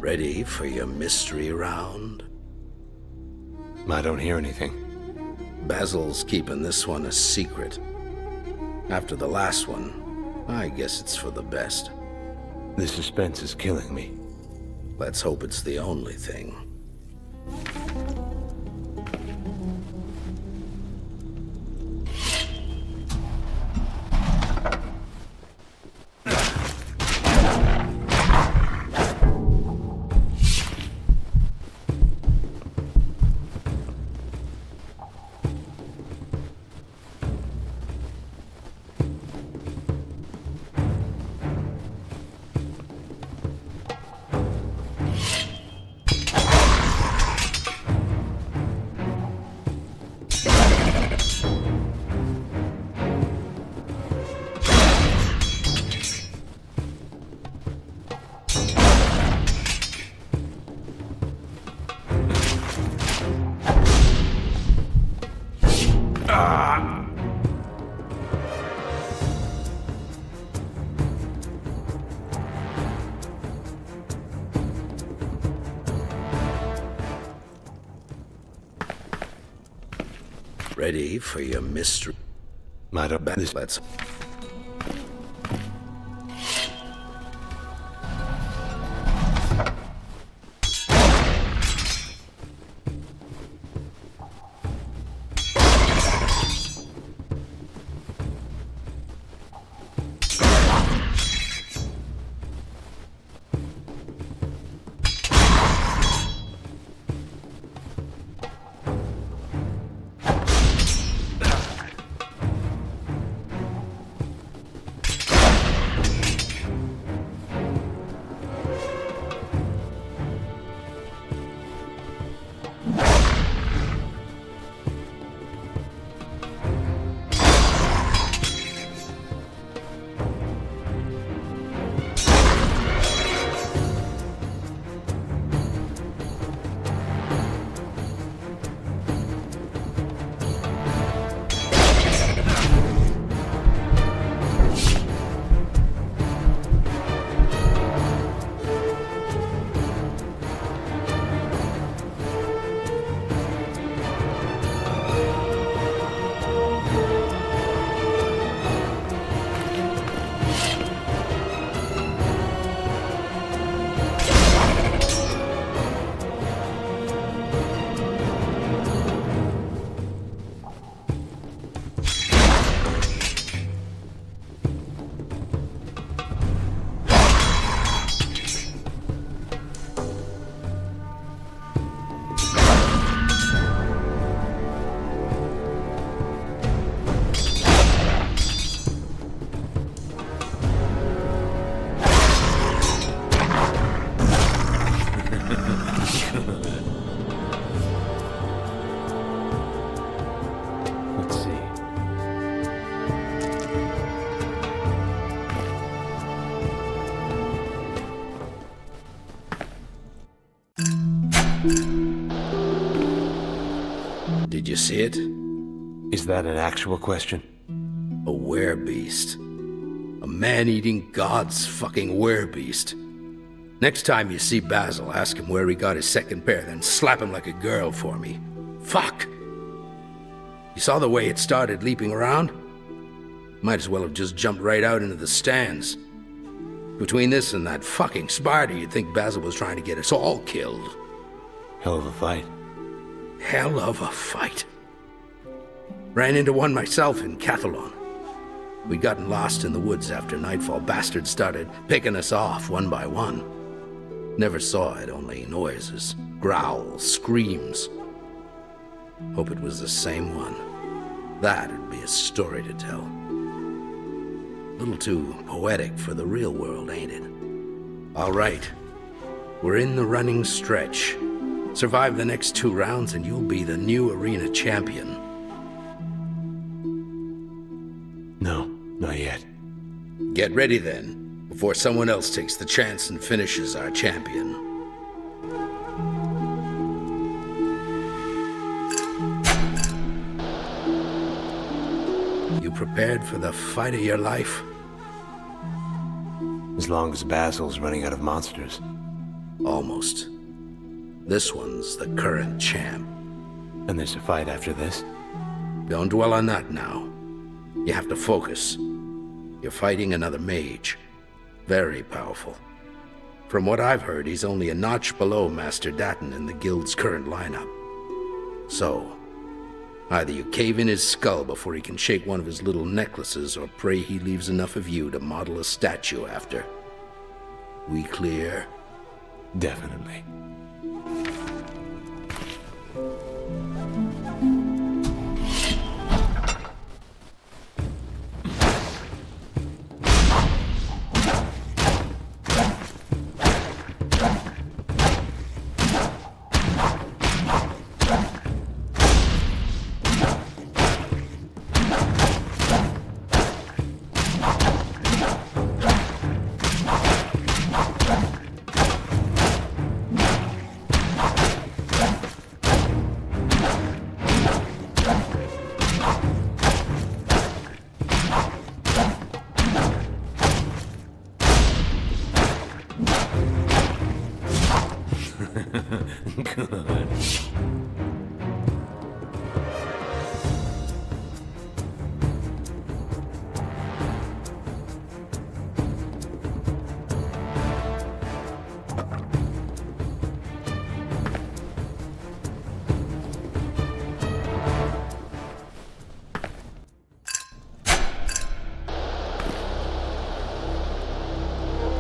Ready for your mystery round? I don't hear anything. Basil's keeping this one a secret. After the last one, I guess it's for the best. The suspense is killing me. Let's hope it's the only thing. Ready for your mystery? Let's. see it? Is that an actual question? A werebeast. A man-eating god's fucking werebeast. Next time you see Basil, ask him where he got his second pair, then slap him like a girl for me. Fuck! You saw the way it started leaping around? Might as well have just jumped right out into the stands. Between this and that fucking Sparta, you'd think Basil was trying to get us all killed. Hell of a fight. Hell of a fight. Ran into one myself in Cathalon. We'd gotten lost in the woods after nightfall. Bastards started picking us off one by one. Never saw it, only noises, growls, screams. Hope it was the same one. That'd be a story to tell. A little too poetic for the real world, ain't it? All right. We're in the running stretch. Survive the next 2 rounds and you'll be the new arena champion. No, not yet. Get ready then, before someone else takes the chance and finishes our champion. You prepared for the fight of your life? As long as Basil's running out of monsters. Almost. This one's the current champ. And there's a fight after this? Don't dwell on that now. You have to focus. You're fighting another mage. Very powerful. From what I've heard, he's only a notch below Master Datton in the guild's current lineup. So, either you cave in his skull before he can shake one of his little necklaces, or pray he leaves enough of you to model a statue after. We clear? Definitely.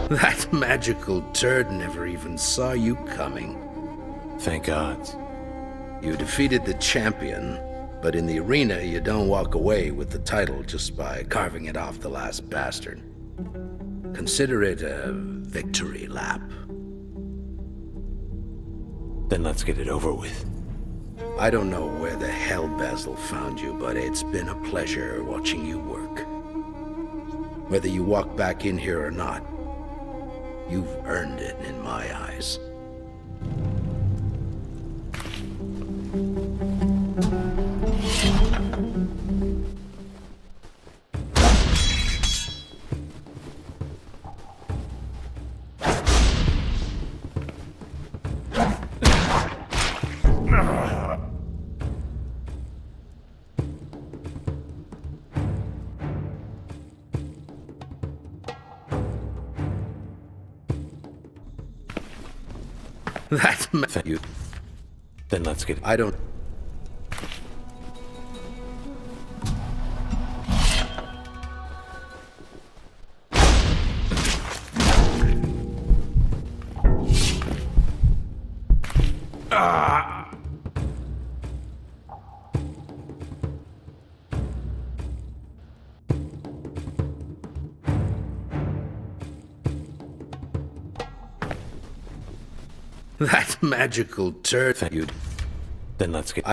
That magical turd never even saw you coming. Thank God. You defeated the champion, but in the arena you don't walk away with the title just by carving it off the last bastard. Consider it a victory lap. Then let's get it over with. I don't know where the hell Basil found you, but it's been a pleasure watching you work. Whether you walk back in here or not, you've earned it in my eyes. That's you. Then let's get. I don't. That magical turd. You. Then let's get.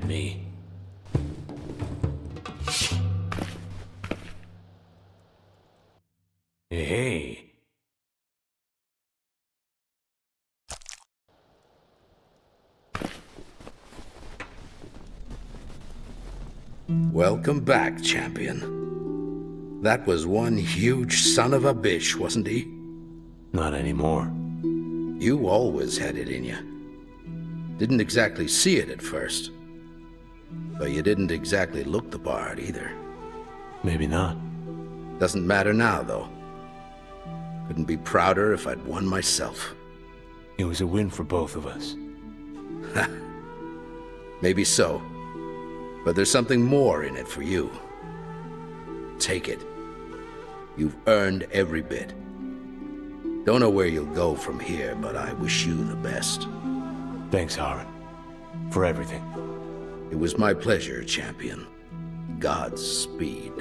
Me. Hey. Welcome back, champion. That was one huge son of a bitch, wasn't he? Not anymore. You always had it in you. Didn't exactly see it at first. But you didn't exactly look the part either. Maybe not. Doesn't matter now, though. Couldn't be prouder if I'd won myself. It was a win for both of us. Maybe so. But there's something more in it for you. Take it. You've earned every bit. Don't know where you'll go from here, but I wish you the best. Thanks, Harren. For everything. It was my pleasure, champion. Godspeed.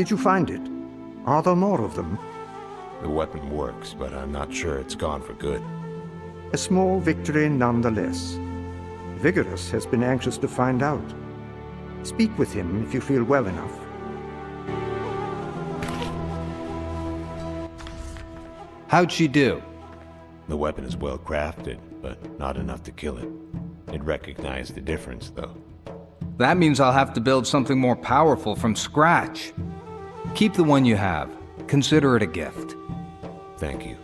Did you find it? Are there more of them? The weapon works, but I'm not sure it's gone for good. A small victory nonetheless. Vigorous has been anxious to find out. Speak with him if you feel well enough. How'd she do? The weapon is well crafted, but not enough to kill it. It recognized the difference, though. That means I'll have to build something more powerful from scratch. Keep the one you have. Consider it a gift. Thank you.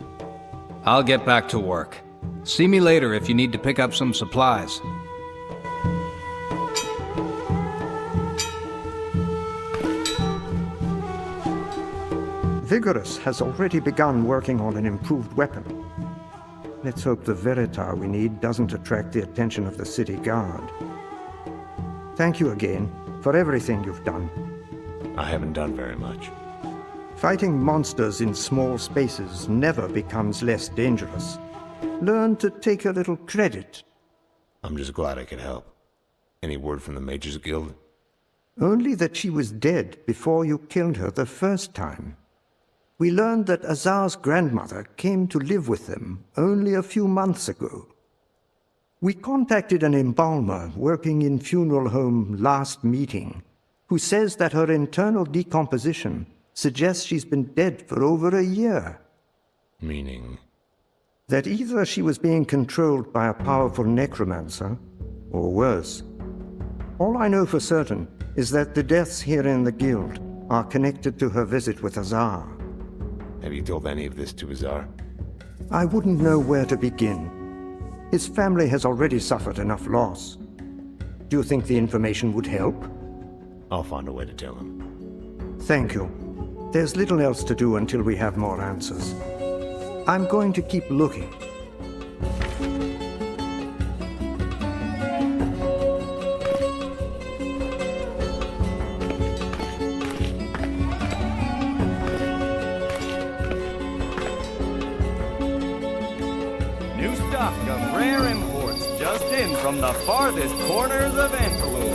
I'll get back to work. See me later if you need to pick up some supplies. Vigorous has already begun working on an improved weapon. Let's hope the Veritar we need doesn't attract the attention of the city guard. Thank you again for everything you've done. I haven't done very much. Fighting monsters in small spaces never becomes less dangerous. Learn to take a little credit. I'm just glad I could help. Any word from the Mages Guild? Only that she was dead before you killed her the first time. We learned that Azar's grandmother came to live with them only a few months ago. We contacted an embalmer working in funeral home last meeting. who says that her internal decomposition suggests she's been dead for over a year. Meaning? That either she was being controlled by a powerful necromancer, or worse. All I know for certain is that the deaths here in the guild are connected to her visit with Azar. Have you told any of this to Azar? I wouldn't know where to begin. His family has already suffered enough loss. Do you think the information would help? I'll find a way to tell him. Thank you. There's little else to do until we have more answers. I'm going to keep looking. New stock of rare imports just in from the farthest corners of Antelope.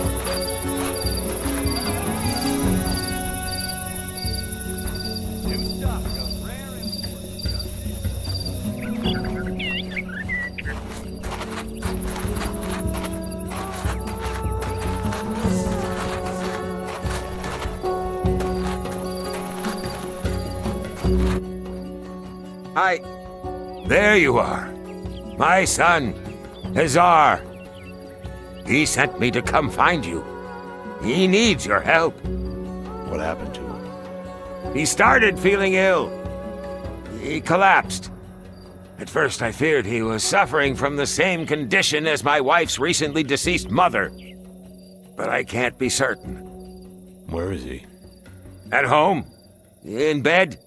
There you are. My son, Azar. He sent me to come find you. He needs your help. What happened to him? He started feeling ill. He collapsed. At first I feared he was suffering from the same condition as my wife's recently deceased mother. But I can't be certain. Where is he? At home. In bed.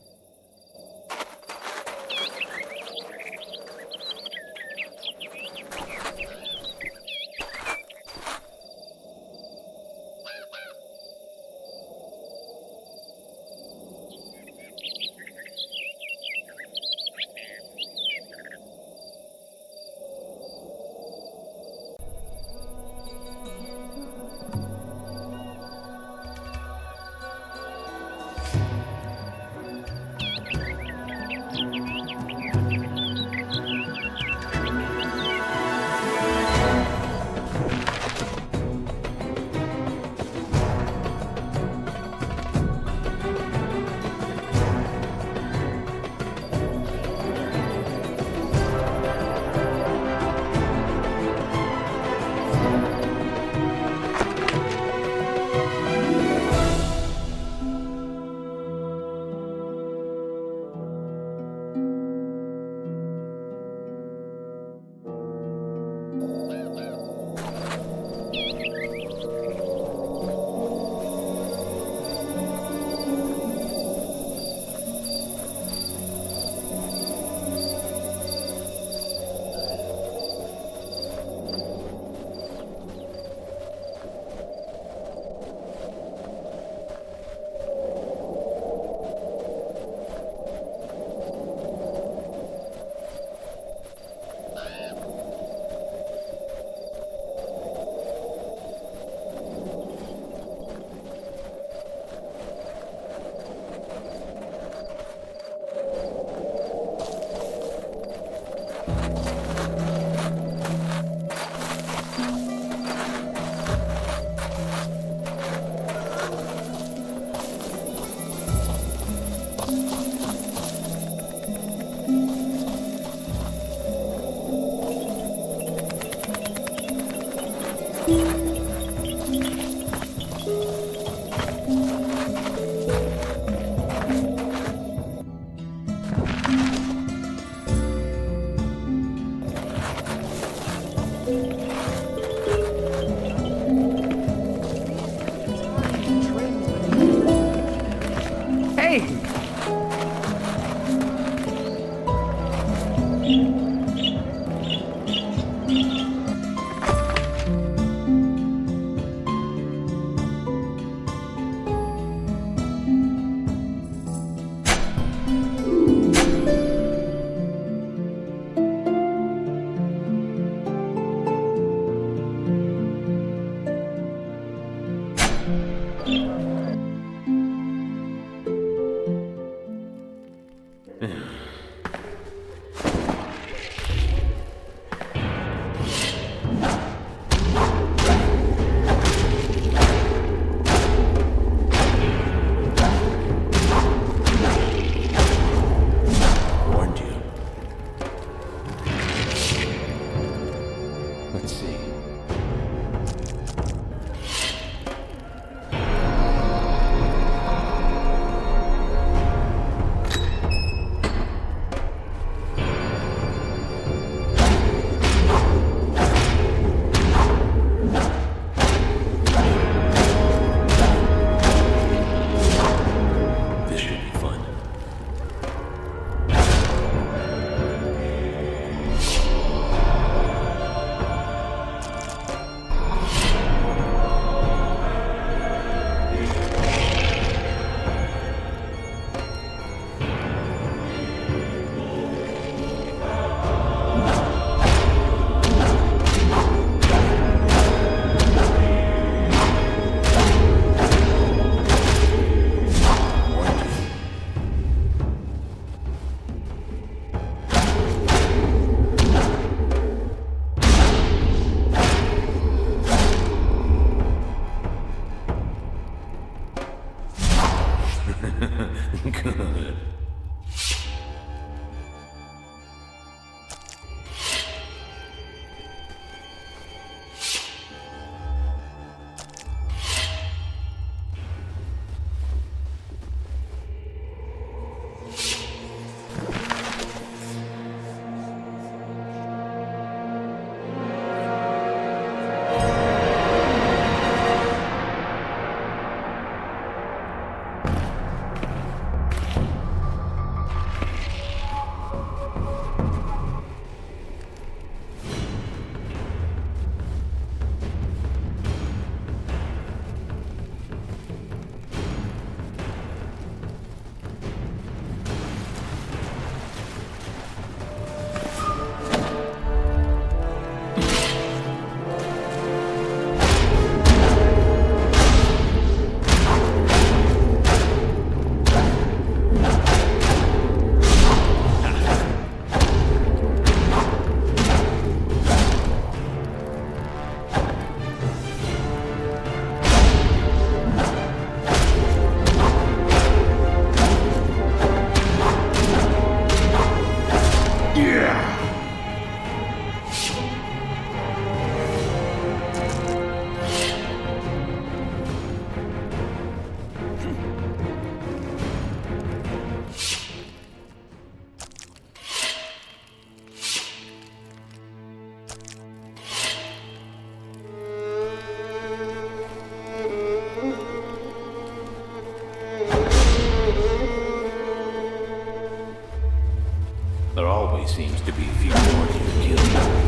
Good. There always seems to be a few more to kill.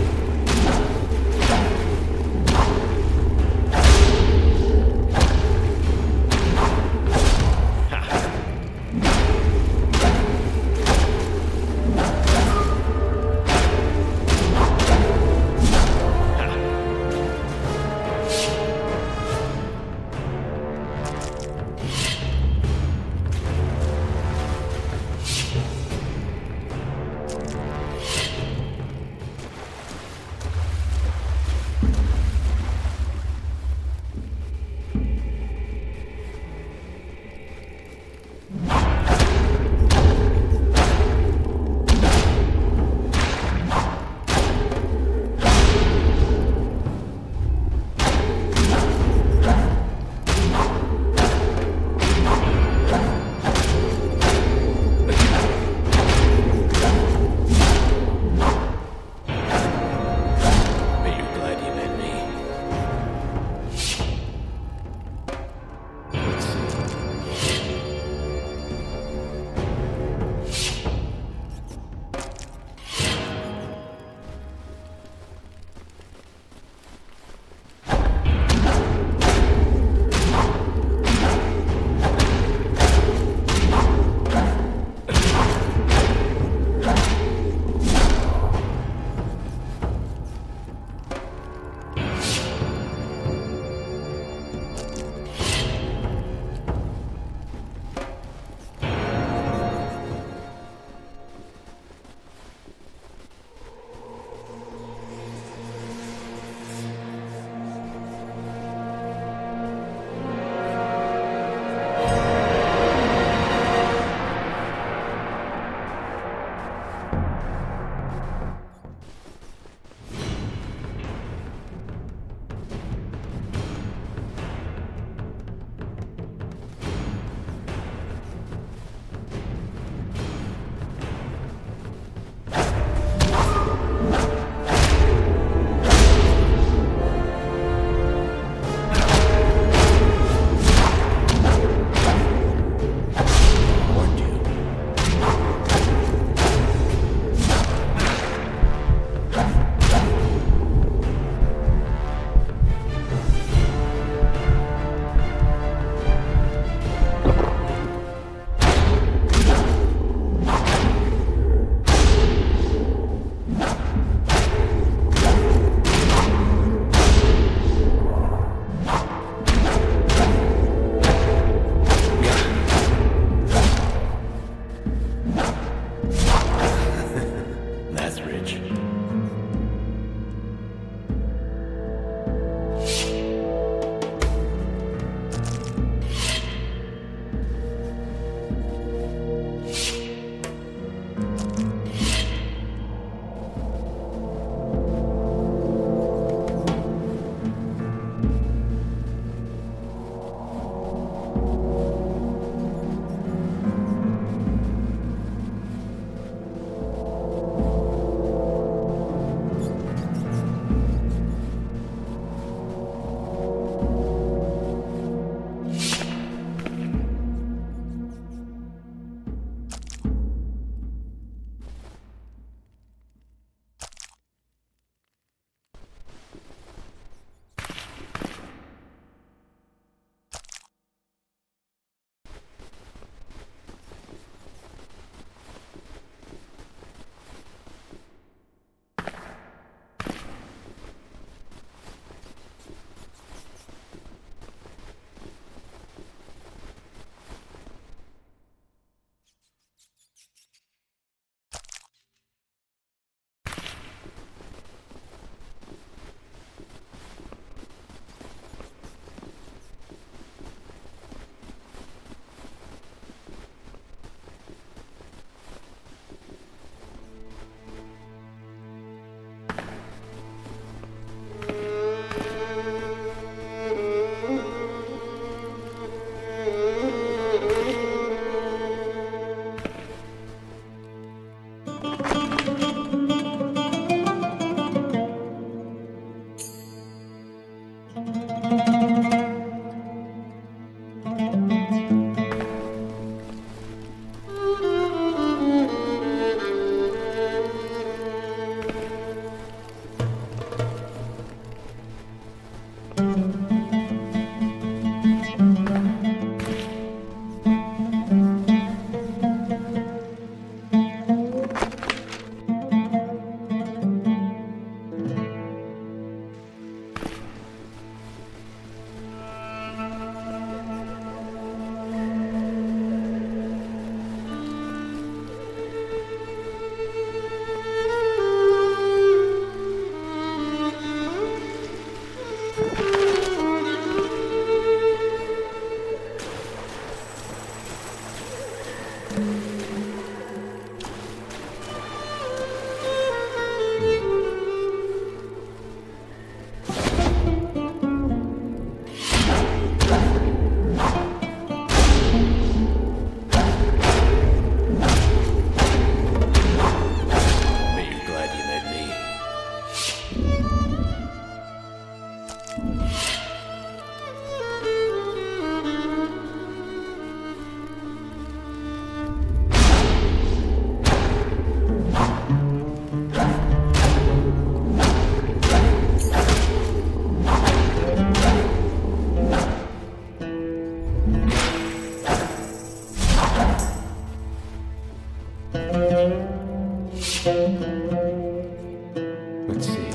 Let's see.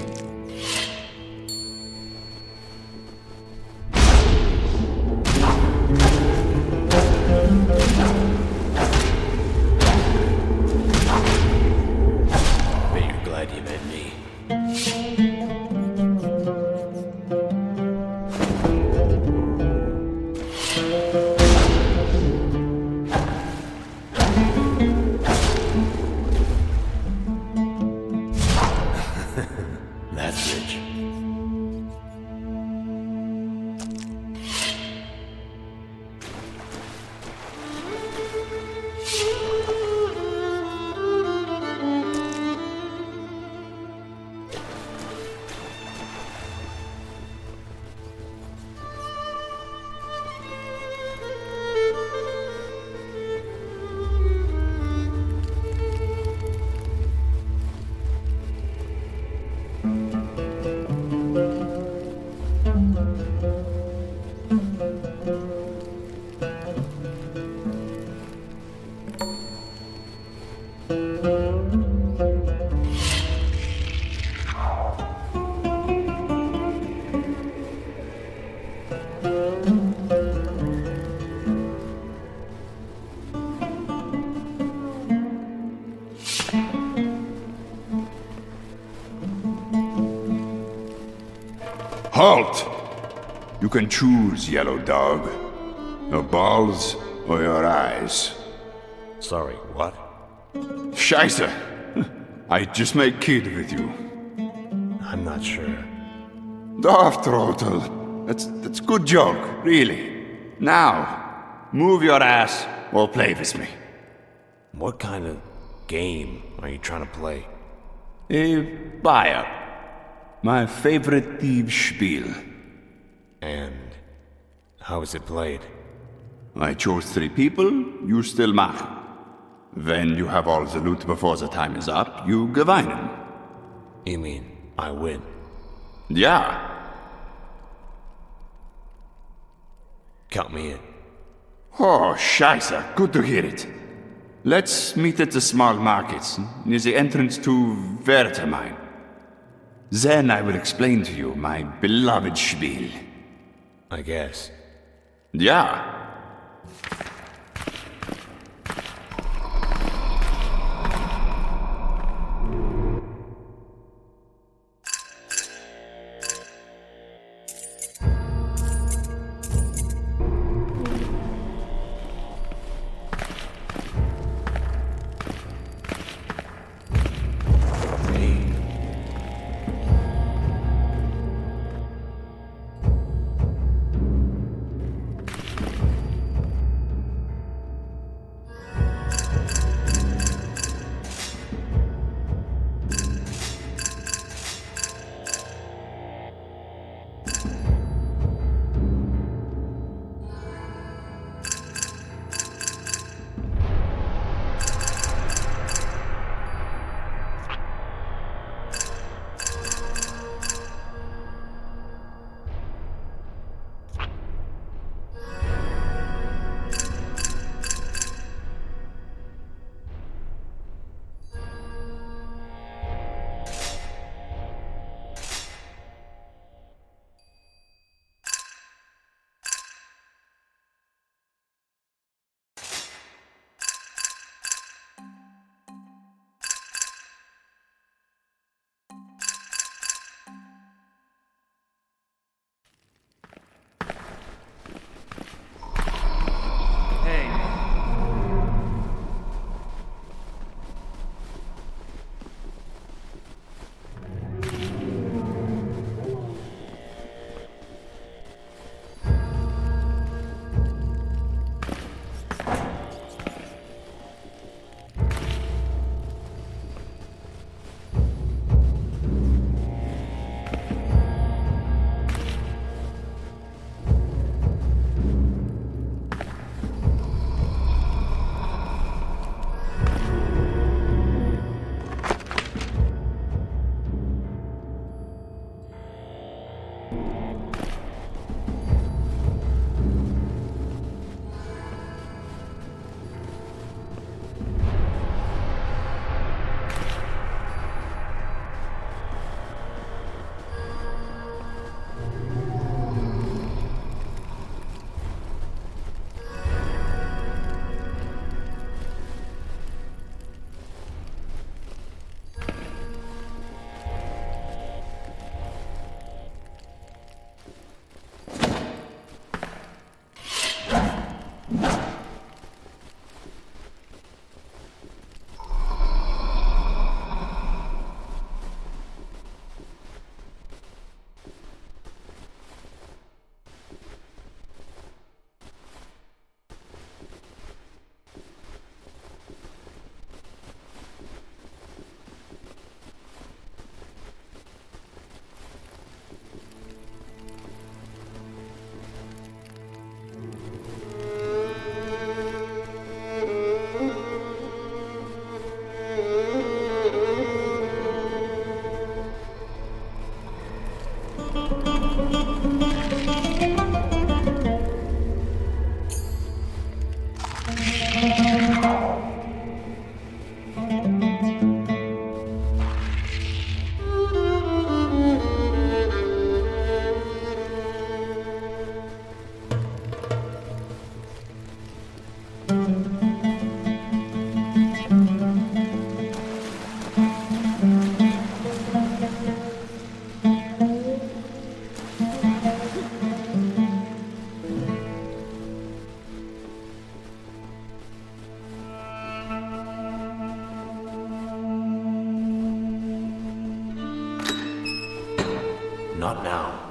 Bet you're glad you met me. That's rich. Halt! You can choose, yellow dog. Your balls or your eyes. Sorry, what? Scheiße! I just made kid with you. I'm not sure. Dorftrottel. That's good joke, really. Now, move your ass or play with me. What kind of game are you trying to play? A buyer. My favorite thieves spiel. And how is it played? I chose 3 people, you still machen. When you have all the loot before the time is up, you gewinnen. You mean I win? Yeah. Count me in. Oh, scheiße, good to hear it. Let's meet at the small markets, near the entrance to Vertamine. Then I will explain to you my beloved spiel. I guess. Yeah. Not now.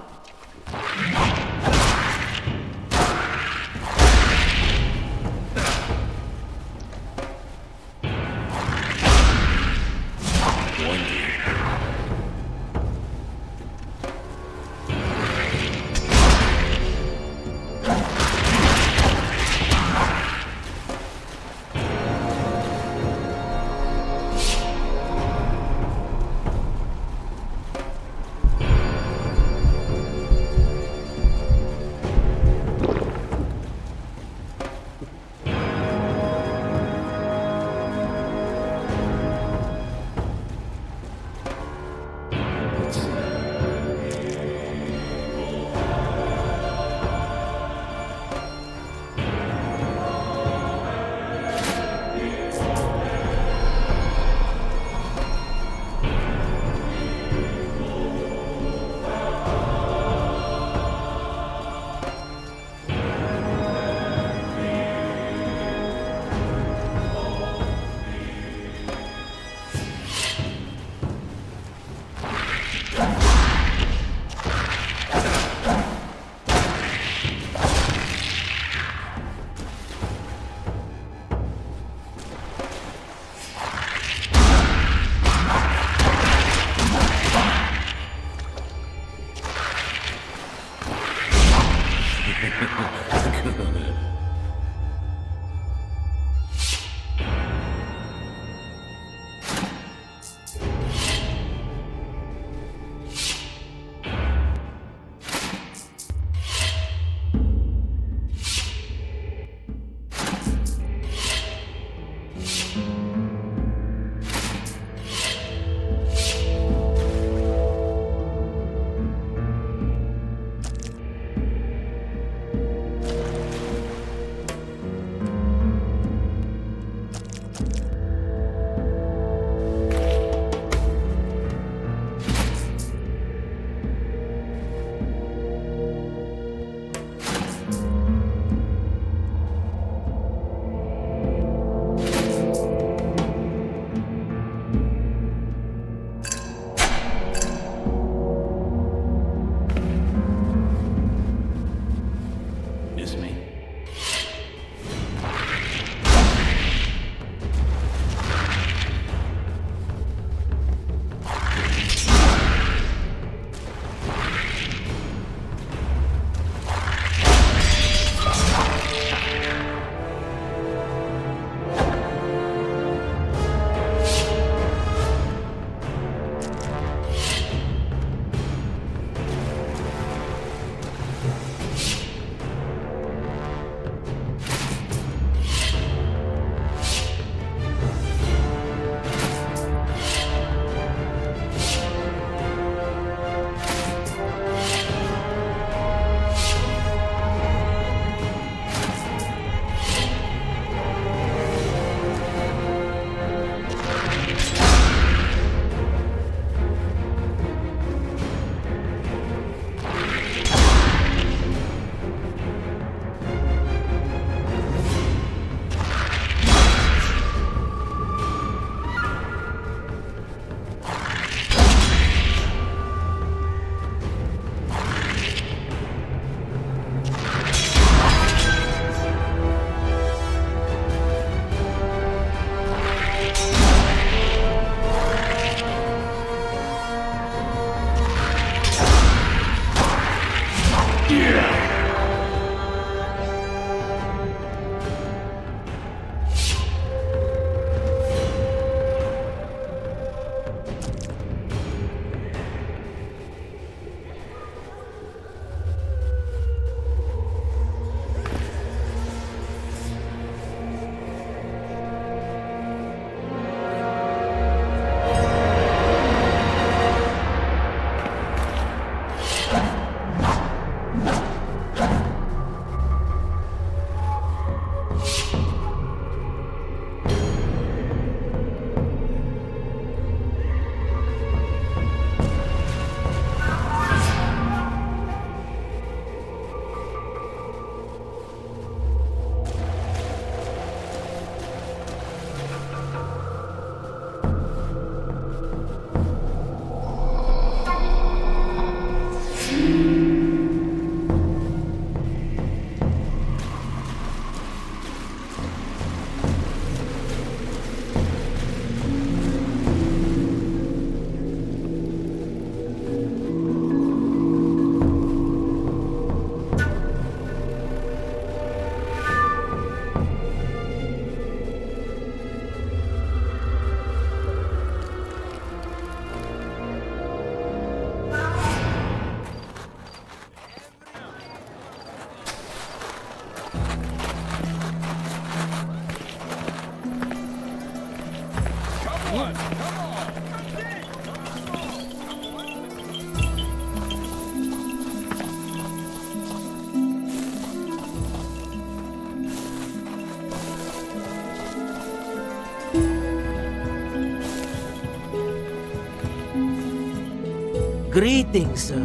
Greetings, sir.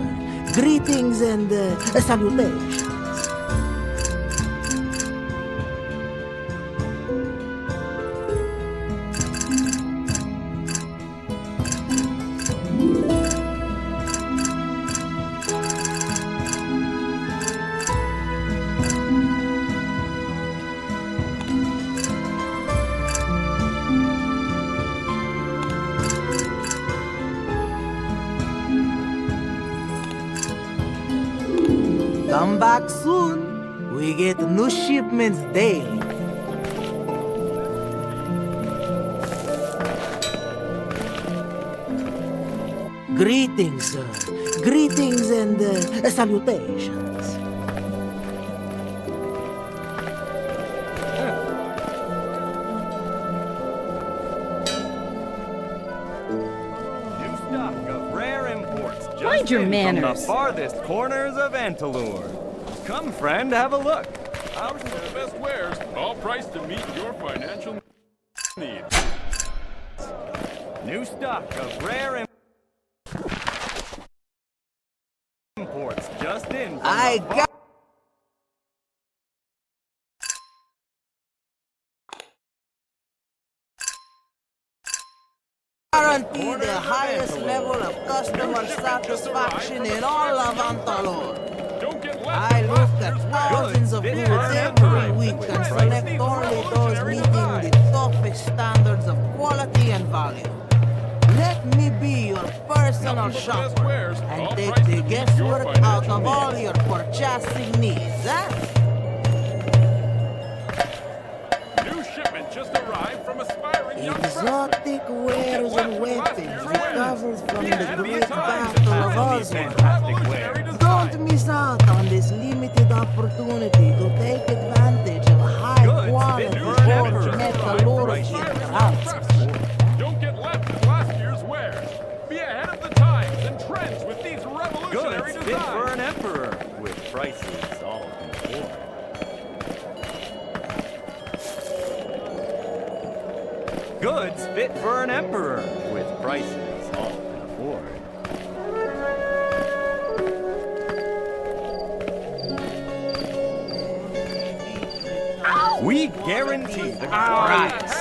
Greetings and salutations. Come back soon. We get new shipments daily. Greetings, sir. Greetings and salutations. New stock of rare imports just Mind your in manners. from the farthest corners of Antalure. Come, friend, have a look. Ours is the best wares, all priced to meet your financial needs. New stock of rare imports just in from I the got guarantee the highest level of customer satisfaction in all of Antalore. I look at thousands of goods every week and select only those meeting the toughest standards of quality and value. Let me be your personal shopper and take the guesswork out of all your purchasing needs, New shipment just arrived from aspiring young Exotic wares and weapons recovered from the great battle of Oswald. Don't miss out on this limited opportunity to take advantage of high-quality foreign metallurgy and crafts. Don't get left with last year's wares. Be ahead of the times and trends with these revolutionary goods fit for designs. an emperor with prices all can afford. Goods fit for an emperor with prices all can afford. We guarantee the Price.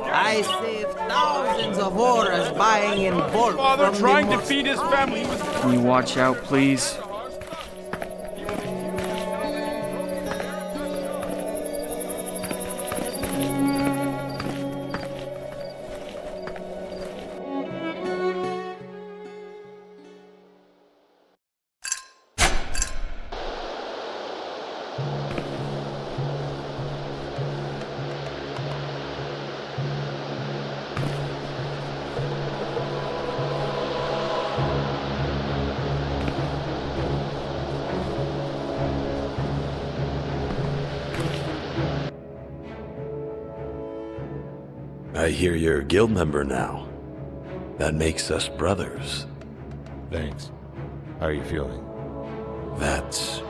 I saved thousands of orders buying in bulk Father from trying the to feed his family with Can you watch out, please? I hear you're a guild member now. That makes us brothers. Thanks. How are you feeling? That's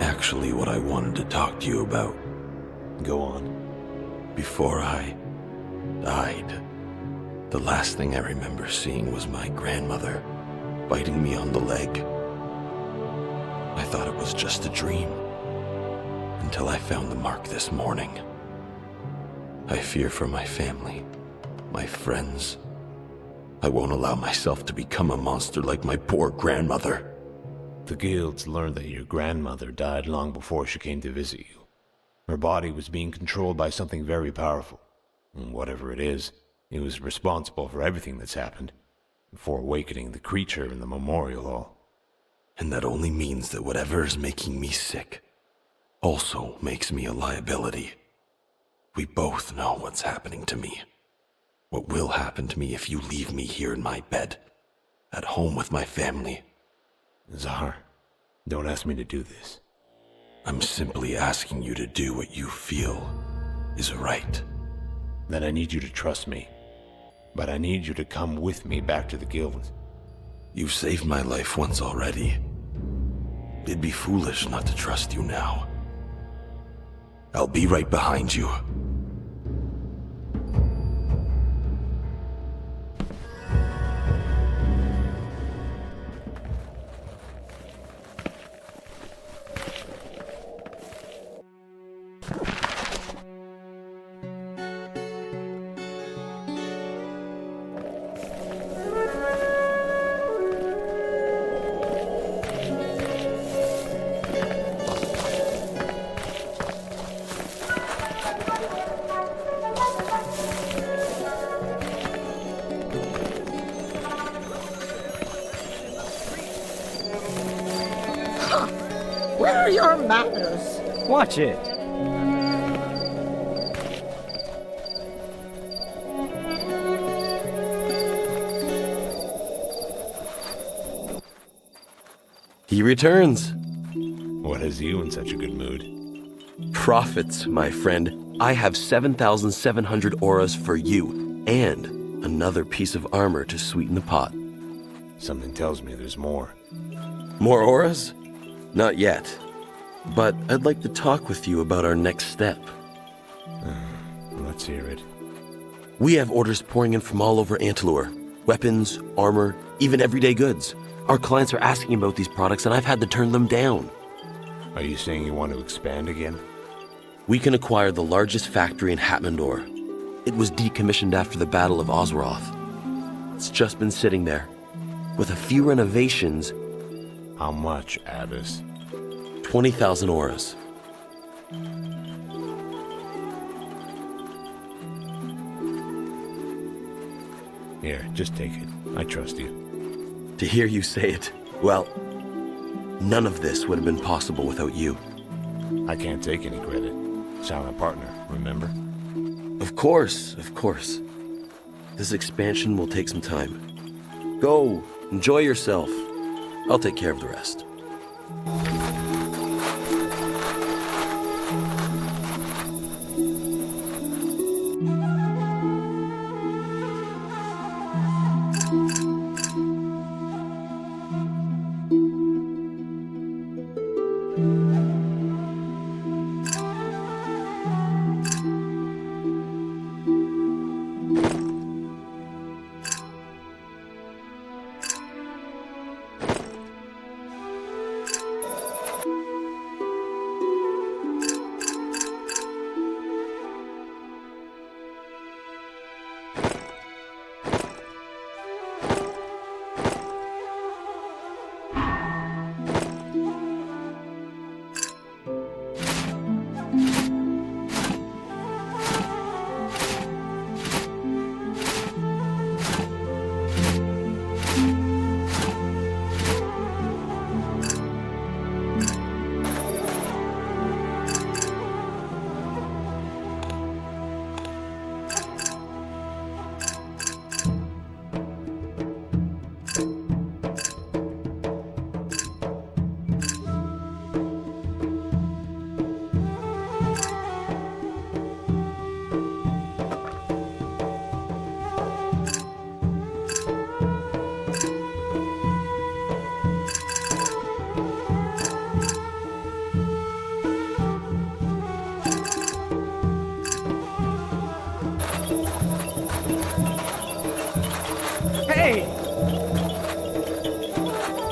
actually what I wanted to talk to you about. Go on. Before I died, the last thing I remember seeing was my grandmother biting me on the leg. I thought it was just a dream, until I found the mark this morning. I fear for my family, my friends. I won't allow myself to become a monster like my poor grandmother. The guilds learned that your grandmother died long before she came to visit you. Her body was being controlled by something very powerful. And whatever it is, it was responsible for everything that's happened, for awakening the creature in the memorial hall. And that only means that whatever is making me sick also makes me a liability. We both know what's happening to me. What will happen to me if you leave me here in my bed, at home with my family. Zahar, don't ask me to do this. I'm simply asking you to do what you feel is right. Then I need you to trust me. But I need you to come with me back to the guild. You've saved my life once already. It'd be foolish not to trust you now. I'll be right behind you. Where are your manners? Watch it. He returns. What has you in such a good mood? Profits, my friend. I have 7,700 auras for you, and another piece of armor to sweeten the pot. Something tells me there's more. More auras? Not yet. But I'd like to talk with you about our next step. Let's hear it. We have orders pouring in from all over Antilor. Weapons, armor, even everyday goods. Our clients are asking about these products and I've had to turn them down. Are you saying you want to expand again? We can acquire the largest factory in Hatmandor. It was decommissioned after the Battle of Osroth. It's just been sitting there. With a few renovations... How much, Abbas? 20,000 auras. Here, just take it. I trust you. To hear you say it, well, none of this would have been possible without you. I can't take any credit. Silent partner, remember? Of course, of course. This expansion will take some time. Go, enjoy yourself. I'll take care of the rest.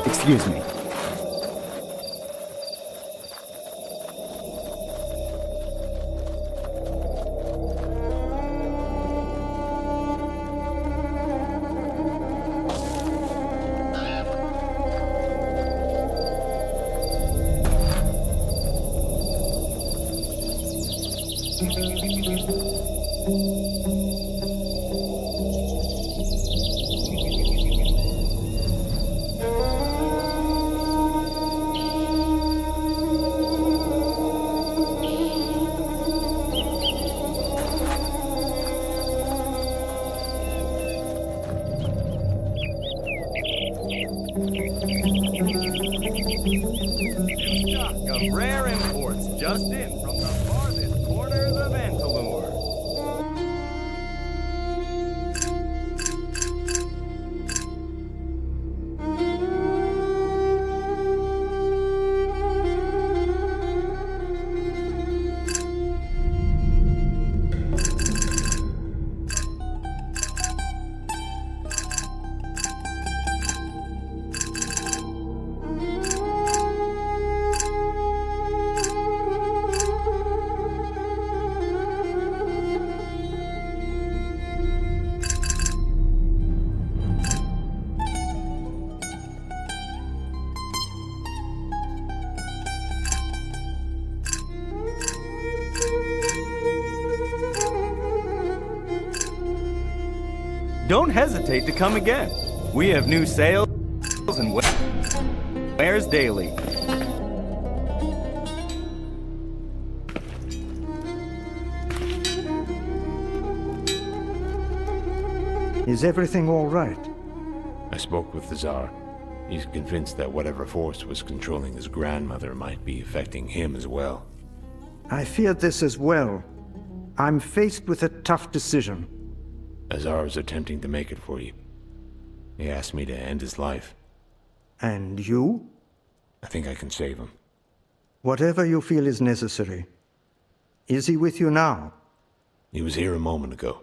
Excuse me. Of rare imports just in from the farthest corners of Antilor. don't hesitate to come again. We have new sales and wares daily. Is everything all right? I spoke with the Tsar. He's convinced that whatever force was controlling his grandmother might be affecting him as well. I feared this as well. I'm faced with a tough decision. Azar is attempting to make it for you. He asked me to end his life. And you? I think I can save him. Whatever you feel is necessary. Is he with you now? He was here a moment ago.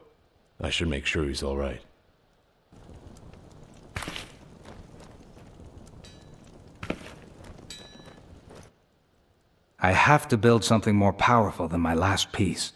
I should make sure he's all right. I have to build something more powerful than my last piece.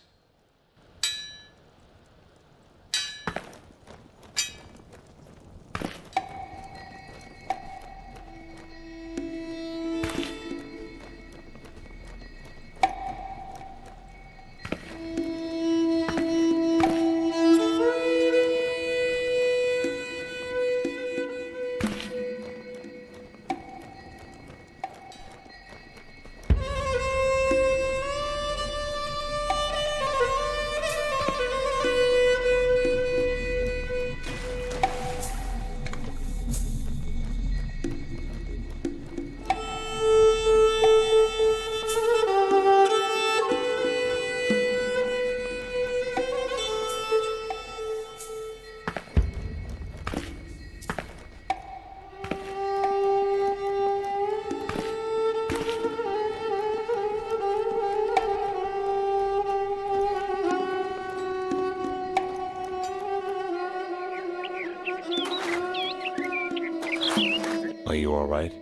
Are you all right?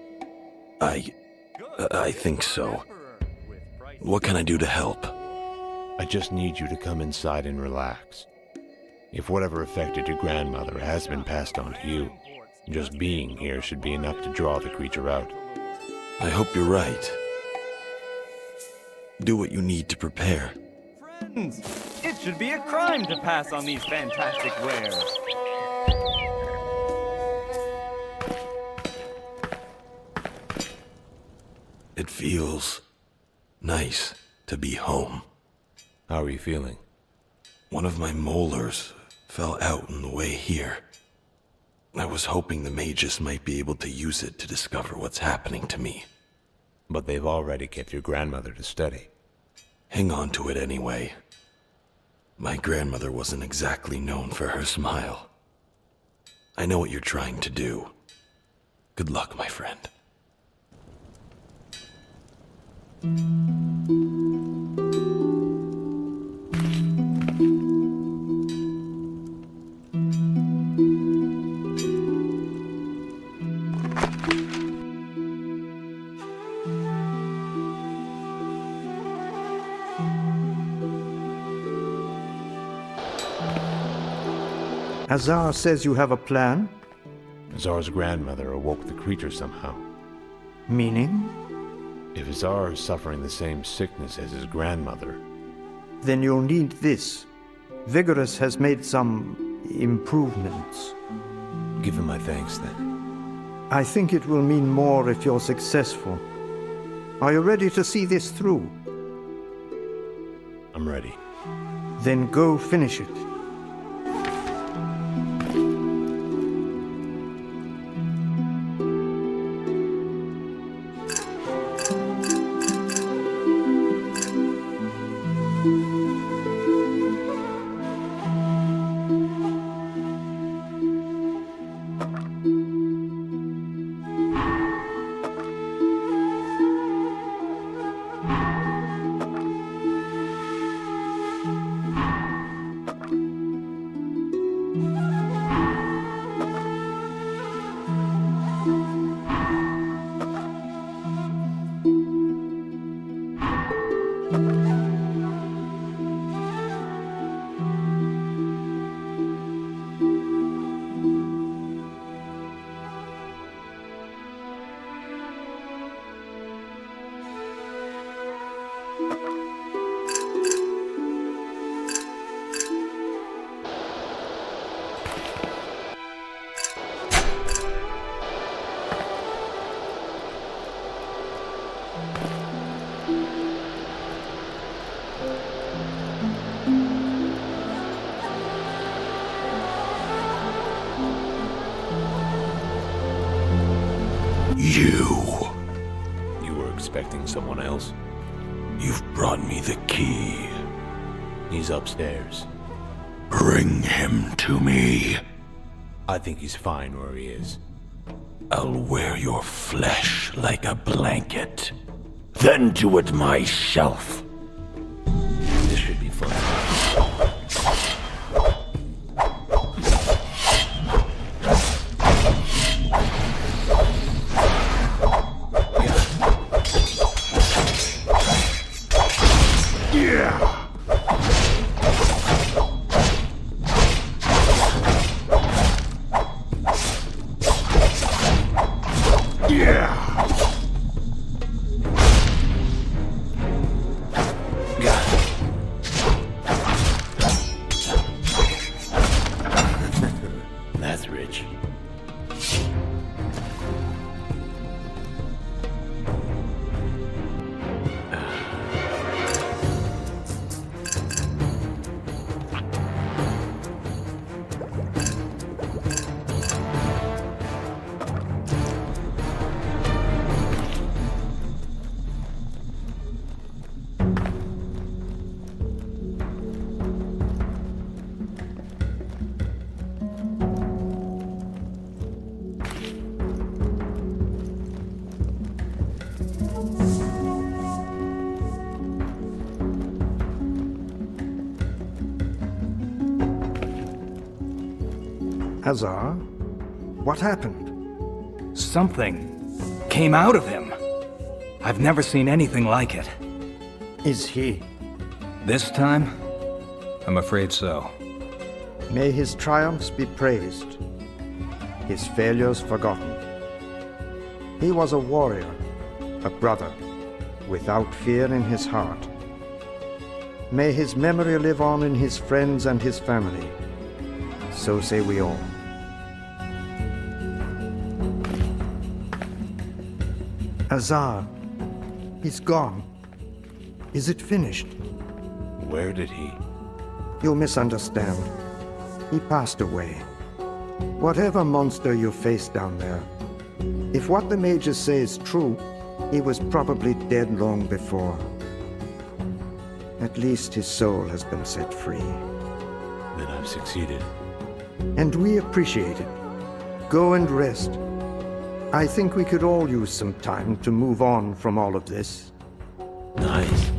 I think so. What can I do to help? I just need you to come inside and relax. If whatever affected your grandmother has been passed on to you, just being here should be enough to draw the creature out. I hope you're right. Do what you need to prepare. Friends, it should be a crime to pass on these fantastic wares. It feels nice to be home. How are you feeling? One of my molars fell out on the way here. I was hoping the mages might be able to use it to discover what's happening to me. But they've already kept your grandmother to study. Hang on to it anyway. My grandmother wasn't exactly known for her smile. I know what you're trying to do. Good luck, my friend. Azar says you have a plan? Azar's grandmother awoke the creature somehow. Meaning? If Azar is suffering the same sickness as his grandmother, then you'll need this. Vigorous has made some improvements. Give him my thanks then. I think it will mean more if you're successful. Are you ready to see this through? I'm ready. Then go finish it. You. You were expecting someone else? You've brought me the key. He's upstairs. Bring him to me. I think he's fine where he is. I'll wear your flesh like a blanket. Then do it myself. This should be fun. That's rich. Hazar, what happened? Something came out of him. I've never seen anything like it. Is he? This time? I'm afraid so. May his triumphs be praised, his failures forgotten. He was a warrior, a brother, without fear in his heart. May his memory live on in his friends and his family. So say we all. Hazar, he's gone. Is it finished? Where did he? You misunderstand. He passed away. Whatever monster you face down there, if what the mages say is true, he was probably dead long before. At least his soul has been set free. Then I've succeeded. And we appreciate it. Go and rest. I think we could all use some time to move on from all of this. Nice.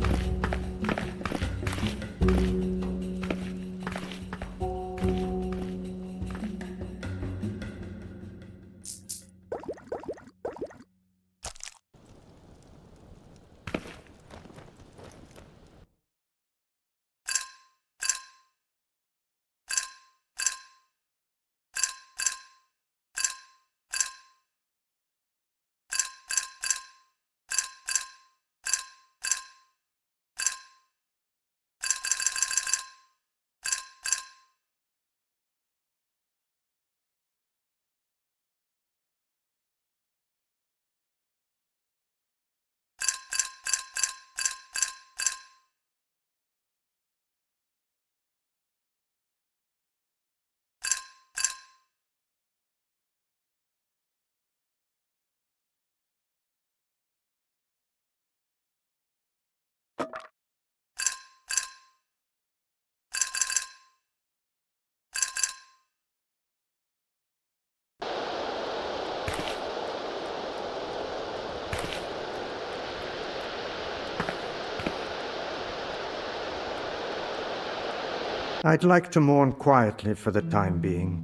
I'd like to mourn quietly for the time being.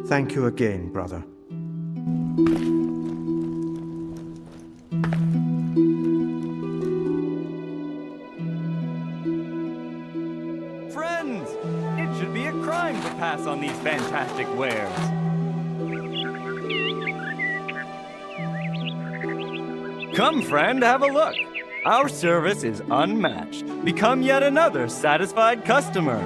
Thank you again, brother. Friends, it should be a crime to pass on these fantastic wares. Come, friend, have a look. Our service is unmatched. Become yet another satisfied customer.